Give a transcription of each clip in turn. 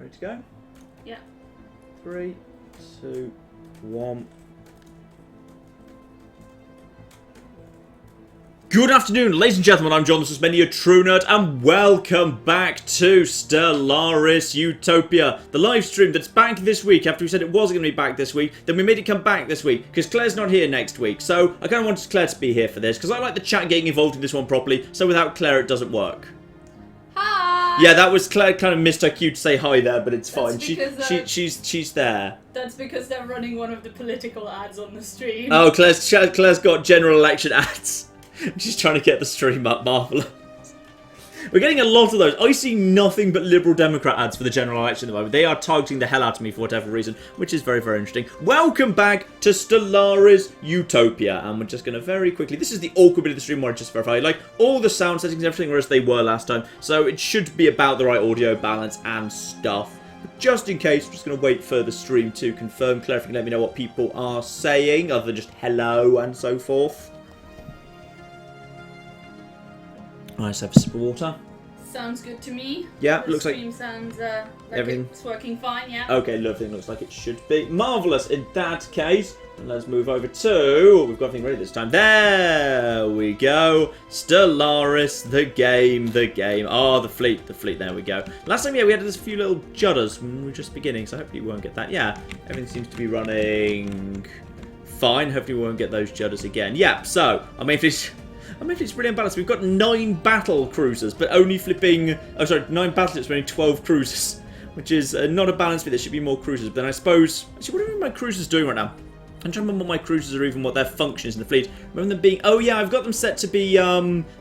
Ready to go? Yeah. 3, 2, 1. Good afternoon, ladies and gentlemen, I'm John, this is Many a True Nerd, and welcome back to Stellaris Utopia, the live stream that's back this week after we said it wasn't going to be back this week, then we made it come back this week, because Claire's not here next week, so I kind of wanted Claire to be here for this, because I like the chat getting involved in this one properly, so without Claire it doesn't work. Hi! Yeah, that was Claire kind of missed her cue to say hi there, but it's fine, Because, she's there. That's because they're running one of the political ads on the stream. Oh, Claire's got general election ads. She's trying to get the stream up, marvellous. We're getting a lot of those. I see nothing but Liberal Democrat ads for the general election at the moment. They are targeting the hell out of me for whatever reason, which is very, very interesting. Welcome back to Stellaris Utopia. And we're just going to very quickly... This is the awkward bit of the stream where I just verify. Like, all the sound settings and everything were as they were last time. So it should be about the right audio balance and stuff. But just in case, I'm just going to wait for the stream to confirm. Claire, if you can let me know what people are saying, other than just hello and so forth. Nice, have a sip of water. Sounds good to me. Yeah, the looks like stream sounds like everything. It's working fine, yeah. Okay, lovely. Looks like it should be. Marvellous. In that case, let's move over to... We've got everything ready this time. There we go. Stellaris, the game. Oh, the fleet. There we go. Last time, yeah, we had this few little judders when we were just beginning, so hopefully we won't get that. Yeah, everything seems to be running fine. Hopefully we won't get those judders again. Yeah, so, if it's really unbalanced. We've got 9 battle cruisers, but only flipping... Oh, sorry, 9 battleships, but only 12 cruisers. Which is not a balance bit. There should be more cruisers. But then I suppose... Actually, what are my cruisers doing right now? I'm trying to remember what my cruisers are, even what their function is in the fleet. Remember them being... Oh, yeah, I've got them set to be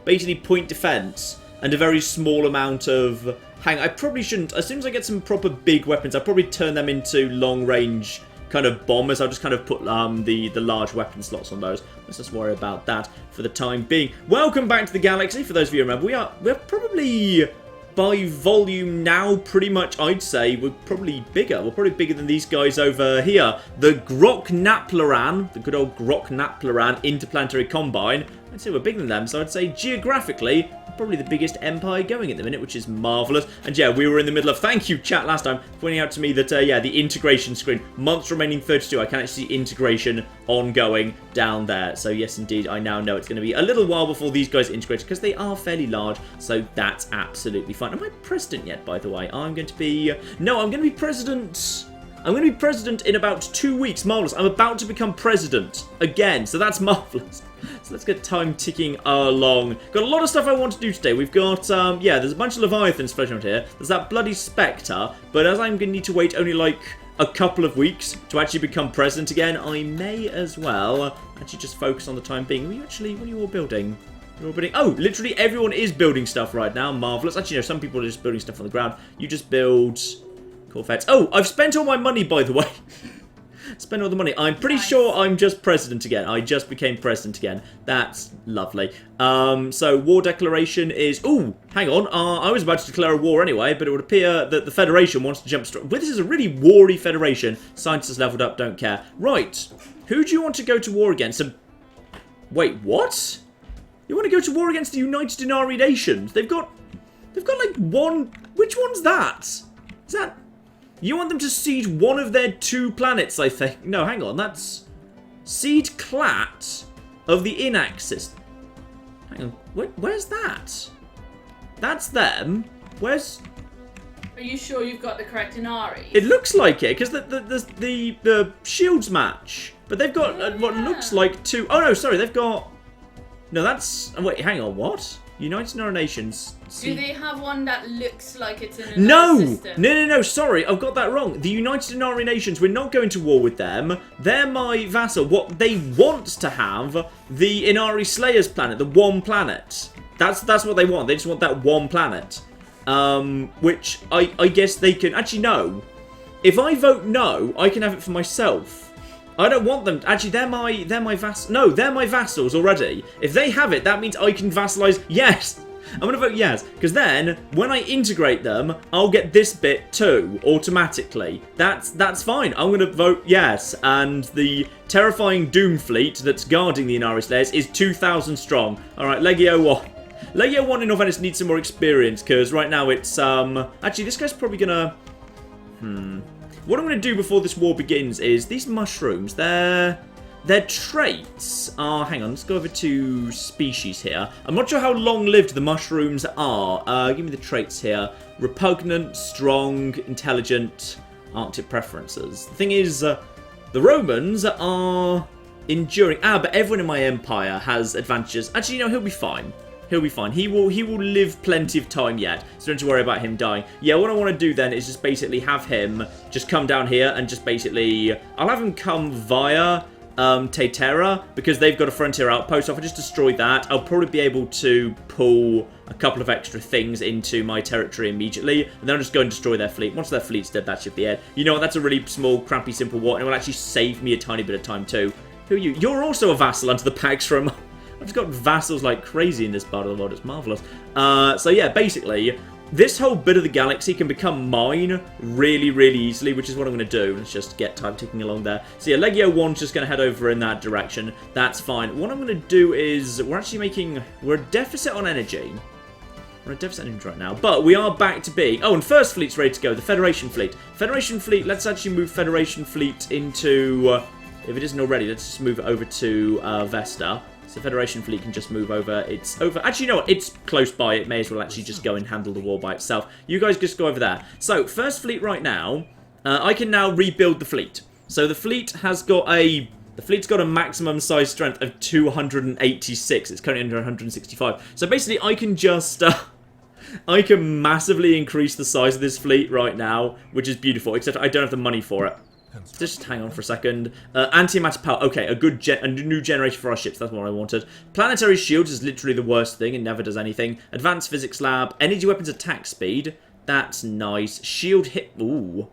basically point defense. And a very small amount of... I probably shouldn't... As soon as I get some proper big weapons, I'll probably turn them into long-range... kind of bombers. I'll just kind of put the large weapon slots on those. Let's just worry about that for the time being. Welcome back to the galaxy. For those of you who remember, we're probably by volume now pretty much, I'd say we're probably bigger. We're probably bigger than these guys over here. The Groknaplaran, the good old Groknaplaran Interplanetary Combine. I'd say we're bigger than them, so I'd say geographically probably the biggest empire going at the minute, which is marvellous. And yeah, we were in the middle of... Thank you, chat, last time, pointing out to me that, yeah, the integration screen, months remaining 32, I can actually see integration ongoing down there. So yes, indeed, I now know it's going to be a little while before these guys integrate, because they are fairly large, so that's absolutely fine. Am I president yet, by the way? I'm going to be... No, I'm going to be president... I'm going to be president in about 2 weeks. Marvellous. I'm about to become president again, so that's marvellous. So let's get time ticking along. Got a lot of stuff I want to do today. We've got, yeah, there's a bunch of Leviathans floating around here. There's that bloody Spectre, but as I'm going to need to wait only like a couple of weeks to actually become president again, I may as well actually just focus on the time being. What are you all building? You're all building... Oh, literally everyone is building stuff right now. Marvellous. Actually, no, some people are just building stuff on the ground. You just build... Corvettes. Oh, I've spent all my money, by the way. Spent all the money. I'm pretty sure I'm just president again. I just became president again. That's lovely. So war declaration is... Ooh, hang on. I was about to declare a war anyway, but it would appear that the Federation wants to jump... This is a really war-y Federation. Scientists leveled up, don't care. Right. Who do you want to go to war against? Wait, what? You want to go to war against the United Army Nations? They've got like one... Which one's that? Is that... You want them to siege one of their 2 planets, I think. No, hang on. That's Seed Clat of the Inax system. Hang on. Where's that? That's them. Where's... Are you sure you've got the correct Inari? It looks like it, because the shields match. But they've got what looks like 2... Oh, no, sorry. They've got... No, that's... Wait, hang on. What? United Nations. Do they have one that looks like it's in another system? No, sorry, I've got that wrong. The United Army Nations, we're not going to war with them. They're my vassal. What they want to have, the Inari Slayers planet, the one planet. That's what they want. They just want that one planet. Which I guess they can... Actually, no. If I vote no, I can have it for myself. I don't want them. Actually, they're my vassals. No, they're my vassals already. If they have it, that means I can vassalize. Yes, I'm gonna vote yes, because then when I integrate them, I'll get this bit too automatically. That's fine. I'm gonna vote yes, and the terrifying Doom fleet that's guarding the Inari Slayers is 2,000 strong. All right, Legio 1. Legio 1 in Norvenice needs some more experience because right now it's actually this guy's probably gonna. What I'm going to do before this war begins is these mushrooms, their traits are... Hang on, let's go over to species here. I'm not sure how long-lived the mushrooms are. Give me the traits here. Repugnant, strong, intelligent, Arctic preferences. The thing is, the Romans are enduring. But everyone in my empire has advantages. Actually, he'll be fine. He'll be fine. He will live plenty of time yet, so don't have to worry about him dying. Yeah, what I want to do then is just basically have him just come down here and just basically... I'll have him come via Taterra, because they've got a frontier outpost, so if I just destroy that, I'll probably be able to pull a couple of extra things into my territory immediately, and then I'll just go and destroy their fleet. Once their fleet's dead, that should be it. You know what, that's a really small, crappy, simple war, and it will actually save me a tiny bit of time too. Who are you? You're also a vassal under the Pax from... I've just got vassals like crazy in this part of the world. It's marvellous. So yeah, basically, this whole bit of the galaxy can become mine really, really easily, which is what I'm going to do. Let's just get time ticking along there. So yeah, Legio 1's just going to head over in that direction. That's fine. What I'm going to do is, we're a deficit on energy. We're a deficit on energy right now, but we are back to being... Oh, and First Fleet's ready to go, the Federation Fleet. Federation Fleet, let's actually move Federation Fleet into... if it isn't already, let's just move it over to Vesta. So Federation Fleet can just move over. It's over. Actually, you know what? It's close by. It may as well actually just go and handle the war by itself. You guys just go over there. So, First Fleet right now, I can now rebuild the fleet. So the fleet has got a... The fleet's got a maximum size strength of 286. It's currently under 165. So basically, I can just... I can massively increase the size of this fleet right now, which is beautiful, except I don't have the money for it. Just hang on for a second. Antimatter power. Okay, a new generation for our ships. That's what I wanted. Planetary shields is literally the worst thing. It never does anything. Advanced physics lab. Energy weapons attack speed. That's nice. Shield hit... Ooh.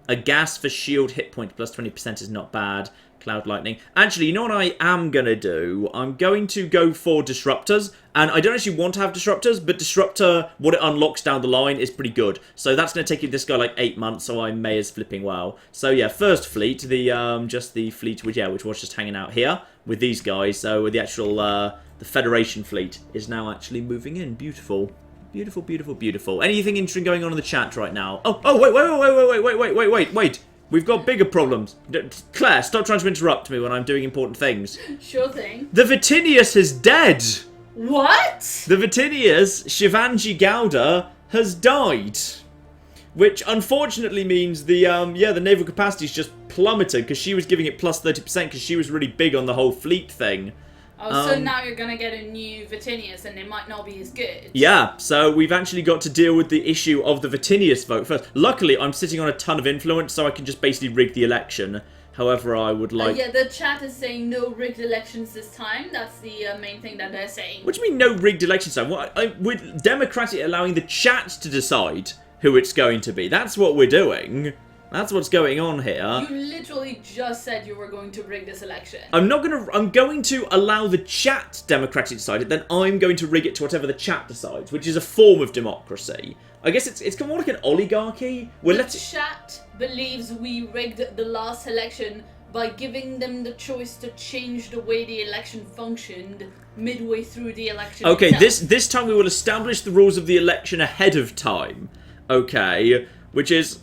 A gas for shield hit point plus 20% is not bad. Cloud lightning. Actually, you know what I am going to do? I'm going to go for disruptors. And I don't actually want to have disruptors, but disruptor, what it unlocks down the line is pretty good. So that's going to take this guy like 8 months, so I may as flipping well. So yeah, First Fleet, just the fleet, which was just hanging out here with these guys. So the actual, the Federation Fleet is now actually moving in. Beautiful. Beautiful, beautiful, beautiful. Anything interesting going on in the chat right now? Wait. We've got bigger problems. Claire, stop trying to interrupt me when I'm doing important things. Sure thing. The Vatinius is dead! What? The Vatinius, Shivangi Gowda, has died. Which unfortunately means the naval capacity's just plummeted because she was giving it plus 30% because she was really big on the whole fleet thing. Oh, so now you're going to get a new Vatinius and it might not be as good. Yeah, so we've actually got to deal with the issue of the Vatinius vote first. Luckily, I'm sitting on a ton of influence, so I can just basically rig the election however I would like. Yeah, the chat is saying no rigged elections this time. That's the main thing that they're saying. What do you mean no rigged elections this time? We're democratically allowing the chat to decide who it's going to be. That's what we're doing. That's what's going on here. You literally just said you were going to rig this election. I'm going to allow the chat democratically decide it, then I'm going to rig it to whatever the chat decides, which is a form of democracy. I guess it's kind of more like an oligarchy. The chat believes we rigged the last election by giving them the choice to change the way the election functioned midway through the election Okay, itself. this time we will establish the rules of the election ahead of time. Okay, which is...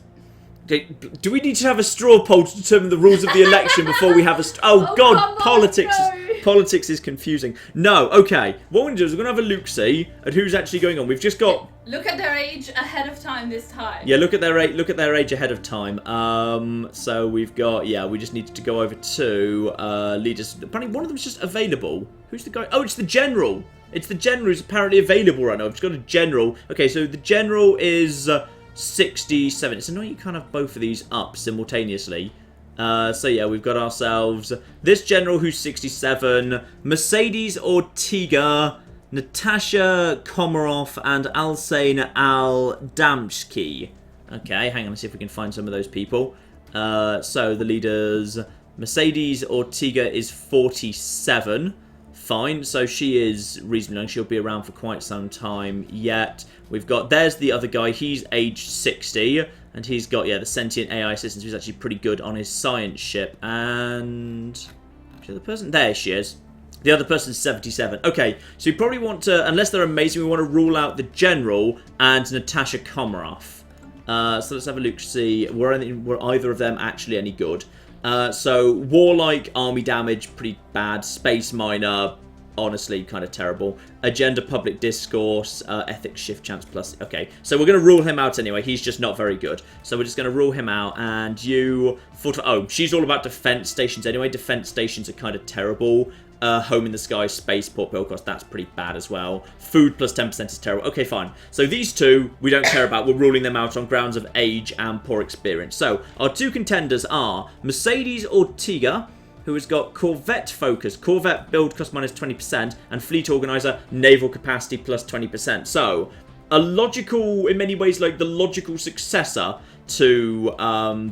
Okay, do we need to have a straw poll to determine the rules of the election before we have a... Oh God, politics is confusing. No, okay. What we're going to do is we're going to have a look-see at who's actually going on. We've just got... Look at their age ahead of time this time. Yeah, look at their age ahead of time. So we've got... Yeah, we just need to go over to leaders. Apparently one of them's just available. Who's the guy? Oh, it's the general. It's the general who's apparently available right now. I've just got a general. Okay, so the general is... 67. It's annoying you can't have both of these up simultaneously. So yeah, we've got ourselves this general who's 67, Mercedes Ortega, Natasha Komarov, and Alsane Al-Damshki. Okay, hang on, let's see if we can find some of those people. So the leaders, Mercedes Ortega is 47. Fine, so she is reasonably young. She'll be around for quite some time yet. We've got, there's the other guy, he's aged 60, and he's got, yeah, the sentient AI assistant who's actually pretty good on his science ship. And the other person, there she is. The other person's 77. Okay, so you probably want to, unless they're amazing, we want to rule out the general and Natasha Komarov. So let's have a look to see, were either of them actually any good? So Warlike, army damage, pretty bad. Space Miner, honestly, kind of terrible. Agenda, public discourse, ethics, shift chance plus. Okay, so we're going to rule him out anyway. He's just not very good. So we're just going to rule him out. And you... Oh, she's all about defense stations anyway. Defense stations are kind of terrible. Home in the Sky, Spaceport, build cost, that's pretty bad as well. Food plus 10% is terrible. Okay, fine. So these two, we don't care about. We're ruling them out on grounds of age and poor experience. So our two contenders are Mercedes Ortega, who has got Corvette focus, Corvette build cost minus 20%, and Fleet Organizer, naval capacity plus 20%. So, a logical, in many ways, like the logical successor to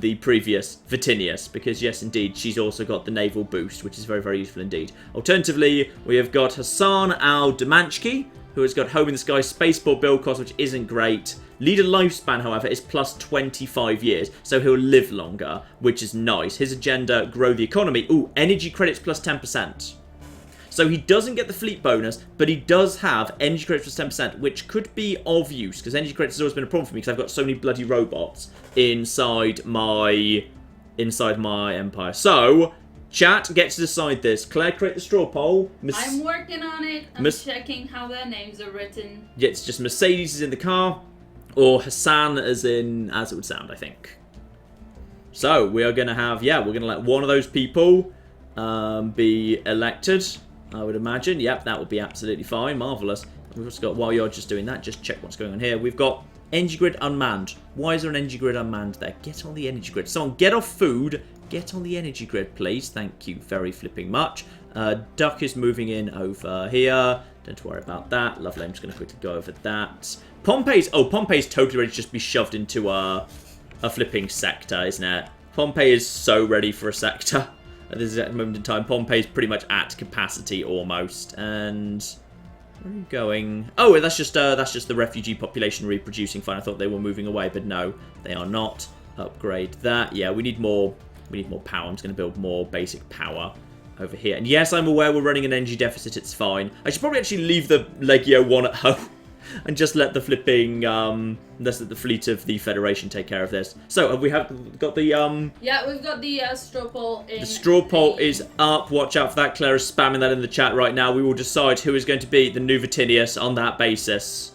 the previous Vitinius, because yes, indeed, she's also got the naval boost, which is very, very useful indeed. Alternatively, we have got Hassan Al-Damanchki, who has got Home in the Sky, Spaceport build cost, which isn't great. Leader lifespan, however, is plus 25 years, so he'll live longer, which is nice. His agenda, grow the economy. Ooh, energy credits plus 10%. So he doesn't get the fleet bonus, but he does have energy credits plus 10%, which could be of use, because energy credits has always been a problem for me, because I've got so many bloody robots inside my empire. So, chat, get to decide this. Claire, create the straw poll. I'm working on it. I'm checking how their names are written. Yeah, it's just Mercedes is in the car, or Hassan as in, as it would sound, I think. So, we are going to have, we're going to let one of those people be elected, I would imagine. Yep, that would be absolutely fine. Marvellous. We've also got, while you're just doing that, just check what's going on here. We've got energy grid unmanned. Why is there an energy grid unmanned there? Get on the energy grid. Someone get off food. Get on the energy grid, please. Thank you very flipping much. Duck is moving in over here. Don't worry about that. Lovely. I'm just going to quickly go over that. Pompey's totally ready to just be shoved into a flipping sector, isn't it? Pompey is so ready for a sector at this exact moment in time. Pompey's pretty much at capacity almost. And where are you going? Oh, that's just the refugee population reproducing. Fine. I thought they were moving away, but no, they are not. Upgrade that. Yeah, we need more power. I'm just going to build more basic power over here. And yes, I'm aware we're running an energy deficit. It's fine. I should probably actually leave the Legio 1 at home and just let the flipping, let the fleet of the Federation take care of this. So, have we got the, Yeah, we've got the straw poll in. The straw poll is up. Watch out for that. Claire is spamming that in the chat right now. We will decide who is going to be the new Vitinius on that basis.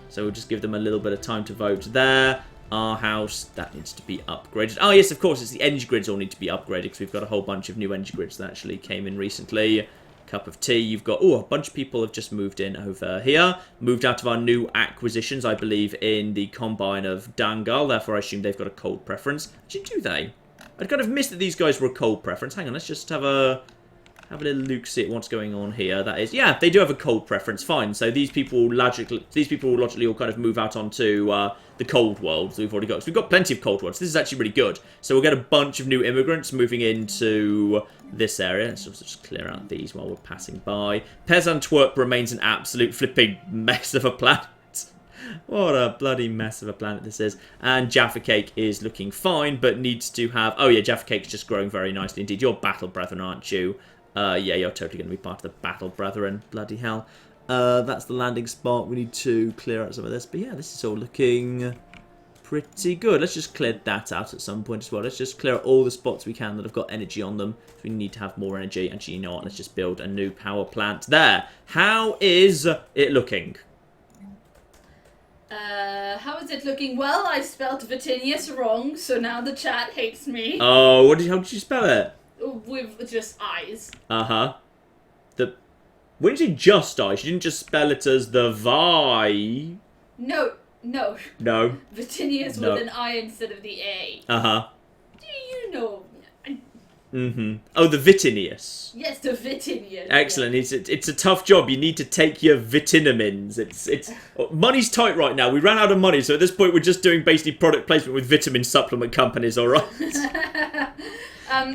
So, we'll just give them a little bit of time to vote there. Our house, that needs to be upgraded. Oh, yes, of course, it's the energy grids all need to be upgraded, because we've got a whole bunch of new energy grids that actually came in recently. Cup of tea. You've got, a bunch of people have just moved in over here. Moved out of our new acquisitions, I believe, in the Combine of Dangal. Therefore, I assume they've got a cold preference. Actually, do they? I'd kind of missed that these guys were a cold preference. Hang on, let's just have a little look, see at what's going on here. That is, yeah, they do have a cold preference. Fine. So these people will logically all kind of move out onto the cold world that we've already got. So we've got plenty of cold worlds. This is actually really good. So we'll get a bunch of new immigrants moving into this area. Let's also just clear out these while we're passing by. Pesantwerp remains an absolute flipping mess of a planet. What a bloody mess of a planet this is. And Jaffa Cake is looking fine, but needs to have... Oh yeah, Jaffa Cake's just growing very nicely indeed. You're Battle Brethren, aren't you? Yeah, you're totally going to be part of the Battle Brethren. Bloody hell. That's the landing spot. We need to clear out some of this. But yeah, this is all looking pretty good. Let's just clear that out at some point as well. Let's just clear out all the spots we can that have got energy on them. We need to have more energy. Actually, you know what? Let's just build a new power plant there. How is it looking? How is it looking? Well, I spelled Vitinius wrong, so now the chat hates me. Oh, how did you spell it? With just eyes. Uh-huh. When you say just eyes, you didn't just spell it as the Vi. No. Vitinius No. with an I instead of the A. Uh-huh. Do you know? Mm-hmm. Oh, the Vitinius. Yes, the Vitinius. Excellent. Yeah. It's a tough job. You need to take your vitamins. It's money's tight right now. We ran out of money, so at this point we're just doing basically product placement with vitamin supplement companies, all right?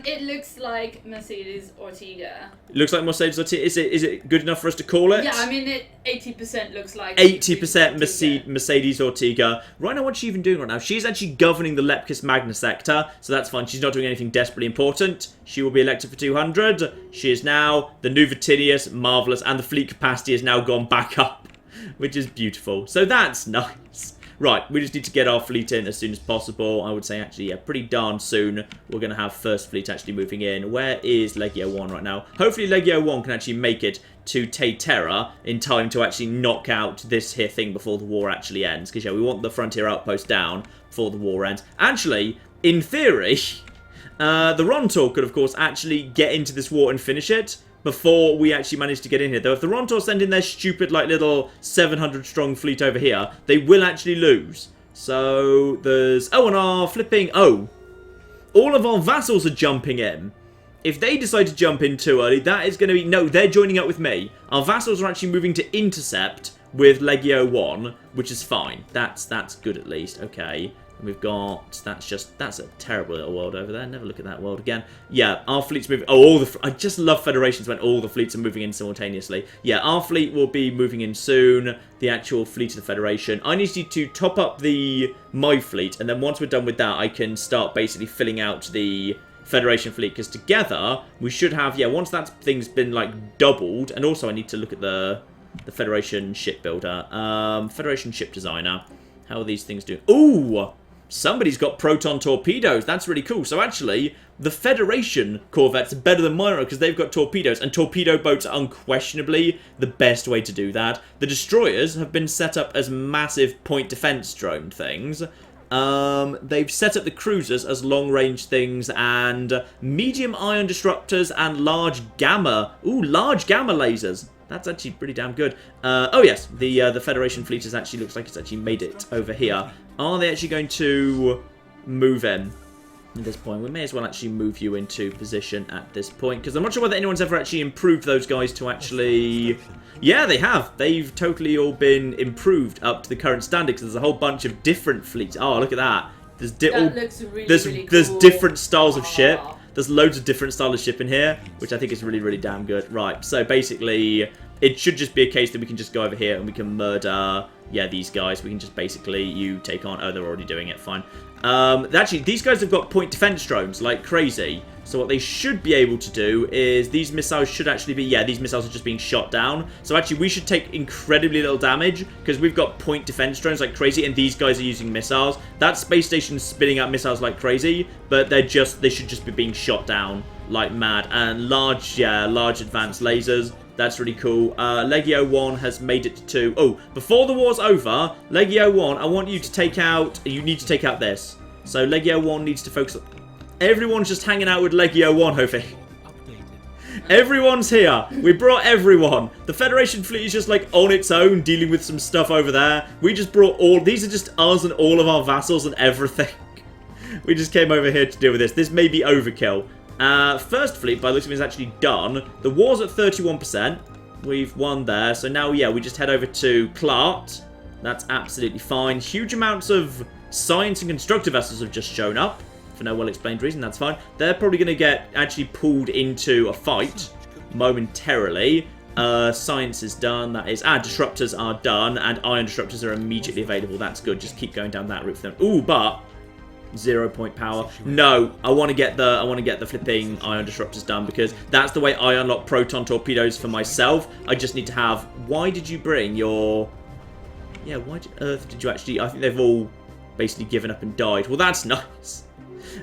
It looks like Mercedes Ortega. It looks like Mercedes Ortega. Is it good enough for us to call it? Yeah, I mean, 80% looks like 80% Mercedes Ortega. Right now, what's she even doing right now? She's actually governing the Lepkus Magna sector, so that's fine. She's not doing anything desperately important. She will be elected for 200. She is now the new Vitinius, marvellous, and the fleet capacity has now gone back up, which is beautiful. So that's nice. Right, we just need to get our fleet in as soon as possible. I would say, actually, yeah, pretty darn soon we're going to have First Fleet actually moving in. Where is Legio 1 right now? Hopefully Legio 1 can actually make it to Terra in time to actually knock out this here thing before the war actually ends. Because, yeah, we want the frontier outpost down before the war ends. Actually, in theory, the Rontor could, of course, actually get into this war and finish it before we actually manage to get in here. Though if the Rontor send in their stupid, like, little 700-strong fleet over here, they will actually lose. So, there's... Oh, and our flipping... Oh, all of our vassals are jumping in. If they decide to jump in too early, that is going to be... No, they're joining up with me. Our vassals are actually moving to intercept with Legio 1, which is fine. That's good at least. Okay. And we've got... That's a terrible little world over there. Never look at that world again. Yeah, our fleet's moving... Oh, I just love Federations when all the fleets are moving in simultaneously. Yeah, our fleet will be moving in soon. The actual fleet of the Federation. I need you to top up my fleet. And then once we're done with that, I can start basically filling out the Federation fleet. Because together, we should have... Yeah, once that thing's been, like, doubled. And also, I need to look at the Federation shipbuilder. Federation ship designer. How are these things doing? Ooh! Somebody's got proton torpedoes. That's really cool. So actually, the Federation corvettes are better than mine because they've got torpedoes. And torpedo boats are unquestionably the best way to do that. The destroyers have been set up as massive point defense drone things. They've set up the cruisers as long-range things and medium ion disruptors and large gamma. Ooh, large gamma lasers. That's actually pretty damn good. Oh yes, the Federation fleet actually looks like it's actually made it over here. Are they actually going to move in at this point? We may as well actually move you into position at this point, because I'm not sure whether anyone's ever actually improved those guys to actually... Yeah, they have. They've totally all been improved up to the current standard, because there's a whole bunch of different fleets. Oh, look at that. That looks really, really there's cool. different styles of ship. There's loads of different styles of ship in here, which I think is really, really damn good. Right, so basically, it should just be a case that we can just go over here and we can murder, yeah, these guys. We can just basically, you take on... Oh, they're already doing it, fine. Actually, these guys have got point defense drones like crazy. So what they should be able to do is these missiles should actually be... Yeah, these missiles are just being shot down. So actually, we should take incredibly little damage because we've got point defense drones like crazy and these guys are using missiles. That space station's spitting out missiles like crazy, but they should just be being shot down like mad. And large advanced lasers. That's really cool. Legio 1 has made it to... Oh, before the war's over, Legio 1, I want you to take out... You need to take out this. So Legio 1 needs to focus... Everyone's just hanging out with Legio 1, Hofi. Everyone's here. We brought everyone. The Federation fleet is just like on its own, dealing with some stuff over there. We just brought all... These are just us and all of our vassals and everything. We just came over here to deal with this. This may be overkill. First fleet, by the looks of it, is actually done. The war's at 31%. We've won there. So now, yeah, we just head over to Clart. That's absolutely fine. Huge amounts of science and constructor vessels have just shown up. For no well-explained reason, that's fine. They're probably going to get actually pulled into a fight momentarily. Science is done. That is... disruptors are done. And ion disruptors are immediately available. That's good. Just keep going down that route for them. Ooh, but... 0 point power. No, I want to get the flipping ion disruptors done because that's the way I unlock proton torpedoes for myself. I just need to have... Why did you bring your... Yeah, why on earth did you actually... I think they've all basically given up and died. Well, that's nice.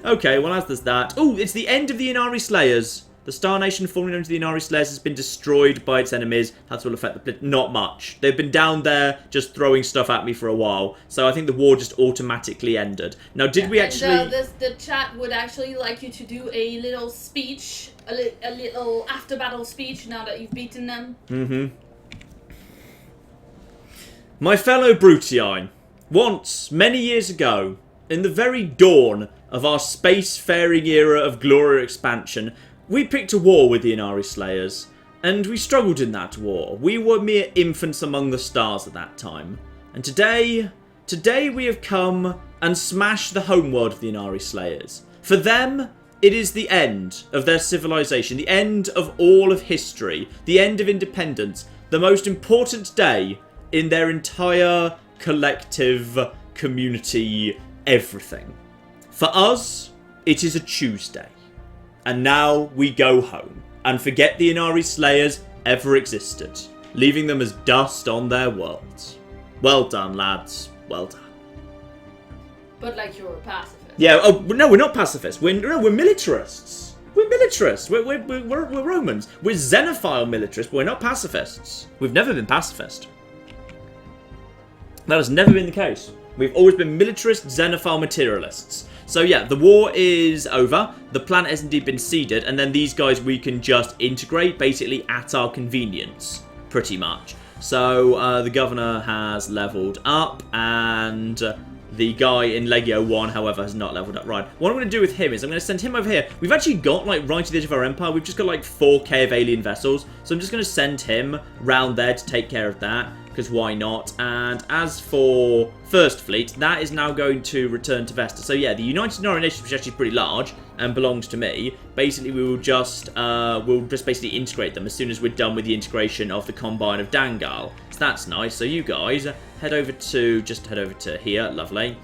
Okay, well, as there's that... Oh, it's the end of the Inari Slayers. The Star Nation, formerly known as the Inari Slayers, has been destroyed by its enemies. That will affect the... Not much. They've been down there just throwing stuff at me for a while. So I think the war just automatically ended. Now, did we actually... the chat would actually like you to do a little speech, a little after-battle speech now that you've beaten them. Mm-hmm. My fellow Brutii, once, many years ago, in the very dawn of our space-faring era of glory expansion, we picked a war with the Inari Slayers, and we struggled in that war. We were mere infants among the stars at that time. And today we have come and smashed the homeworld of the Inari Slayers. For them, it is the end of their civilization, the end of all of history, the end of independence, the most important day in their entire collective community, everything. For us, it is a Tuesday. And now we go home and forget the Inari Slayers ever existed, leaving them as dust on their worlds. Well done, lads. Well done. But like you're a pacifist. Yeah. Oh no, we're not pacifists. We're militarists. We're militarists. We're Romans. We're xenophile militarists. But we're not pacifists. We've never been pacifist. That has never been the case. We've always been militarist, xenophile materialists. So yeah, the war is over. The planet has indeed been ceded, and then these guys we can just integrate basically at our convenience, pretty much. So the governor has leveled up, and the guy in Legio 1, however, has not leveled up. Right, what I'm going to do with him is I'm going to send him over here. We've actually got, like, right to the edge of our empire, we've just got, like, 4k of alien vessels. So I'm just going to send him round there to take care of that, because why not? And as for First Fleet, that is now going to return to Vesta. So yeah, the United Nations, which is actually pretty large and belongs to me, basically we'll just basically integrate them as soon as we're done with the integration of the Combine of Dangal. So that's nice. So you guys head over to here, lovely.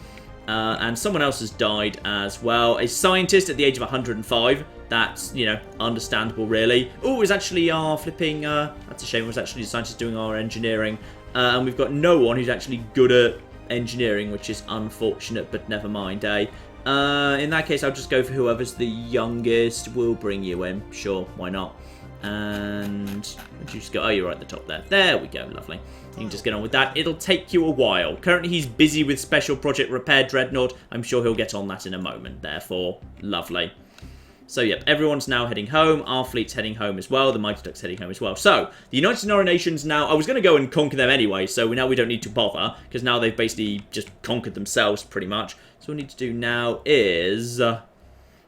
And someone else has died as well. A scientist at the age of 105. That's, you know, understandable, really. Oh, it was actually our flipping... that's a shame. It was actually the scientist doing our engineering. And we've got no one who's actually good at engineering, which is unfortunate, but never mind, eh? In that case, I'll just go for whoever's the youngest. We'll bring you in. Sure, why not? And... you just go... oh, you're right at the top there. There we go, lovely. You can just get on with that. It'll take you a while. Currently, he's busy with Special Project Repair Dreadnought. I'm sure he'll get on that in a moment, therefore. Lovely. So, yep, everyone's now heading home. Our fleet's heading home as well. The Mighty Duck's heading home as well. So, the United Nations now... I was going to go and conquer them anyway, so now we don't need to bother, because now they've basically just conquered themselves, pretty much. So, what we need to do now is...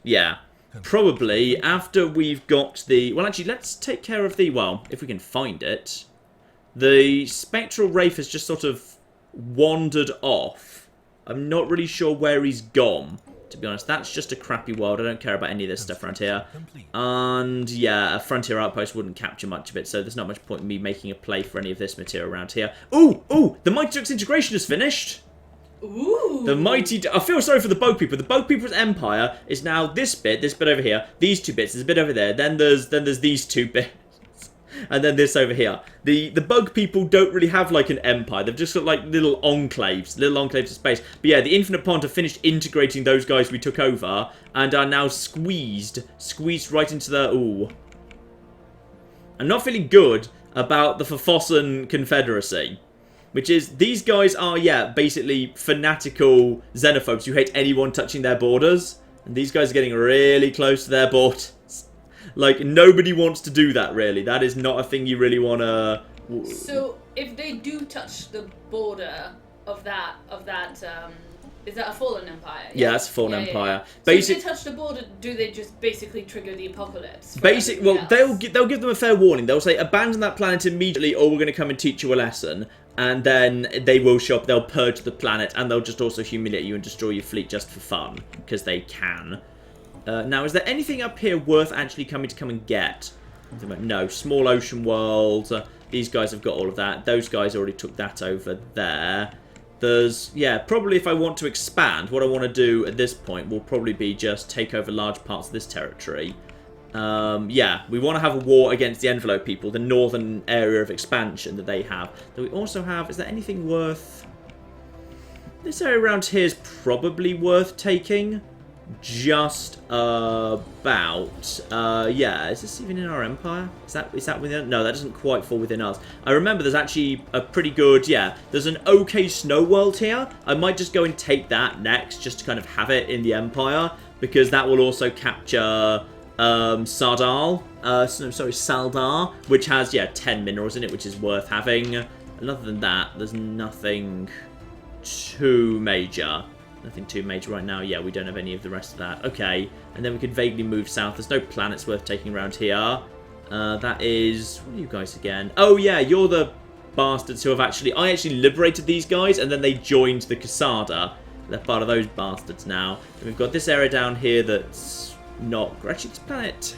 yeah, probably after we've got the... well, actually, let's take care of the... well, if we can find it. The Spectral Wraith has just sort of wandered off. I'm not really sure where he's gone. To be honest, that's just a crappy world. I don't care about any of this stuff around here. And, yeah, a frontier outpost wouldn't capture much of it, so there's not much point in me making a play for any of this material around here. Ooh! Ooh! The Mighty Duck's integration is finished! Ooh! The Mighty... I feel sorry for the Boat People. The Boat People's Empire is now this bit over here, these two bits, there's a bit over there, then there's these two bits. And then this over here. The bug people don't really have like an empire. They've just got like little enclaves of space. But yeah, the Infinite Pond have finished integrating those guys we took over and are now squeezed right into the... ooh. I'm not feeling good about the Fafossen Confederacy. Which is, these guys are, yeah, basically fanatical xenophobes who hate anyone touching their borders. And these guys are getting really close to their borders. Like, nobody wants to do that, really. That is not a thing you really want to... So, if they do touch the border of that, is that a fallen empire? Yeah, that's a fallen empire. So if they touch the border, do they just basically trigger the apocalypse? Well, they'll give them a fair warning. They'll say, abandon that planet immediately, or we're going to come and teach you a lesson. And then they will show up, they'll purge the planet, and they'll just also humiliate you and destroy your fleet just for fun. Because they can. Now, is there anything up here worth actually coming and get? No, small ocean world. These guys have got all of that. Those guys already took that over there. There's, yeah, probably if I want to expand, what I want to do at this point will probably be just take over large parts of this territory. Yeah, we want to have a war against the Envelope people, the northern area of expansion that they have. That we also have, is there anything worth... this area around here is probably worth taking. Just about. Yeah, is this even in our empire? Is that within? No, that doesn't quite fall within us. I remember there's actually a pretty good, yeah, there's an okay snow world here. I might just go and take that next, just to kind of have it in the empire, because that will also capture Saldar, which has, yeah, 10 minerals in it, which is worth having. And other than that, there's nothing too major. Nothing too major right now. Yeah, we don't have any of the rest of that. Okay, and then we could vaguely move south. There's no planets worth taking around here. That is... what are you guys again? Oh, yeah, you're the bastards who have actually... I actually liberated these guys, and then they joined the Casada. They're part of those bastards now. And we've got this area down here that's not... actually, this planet...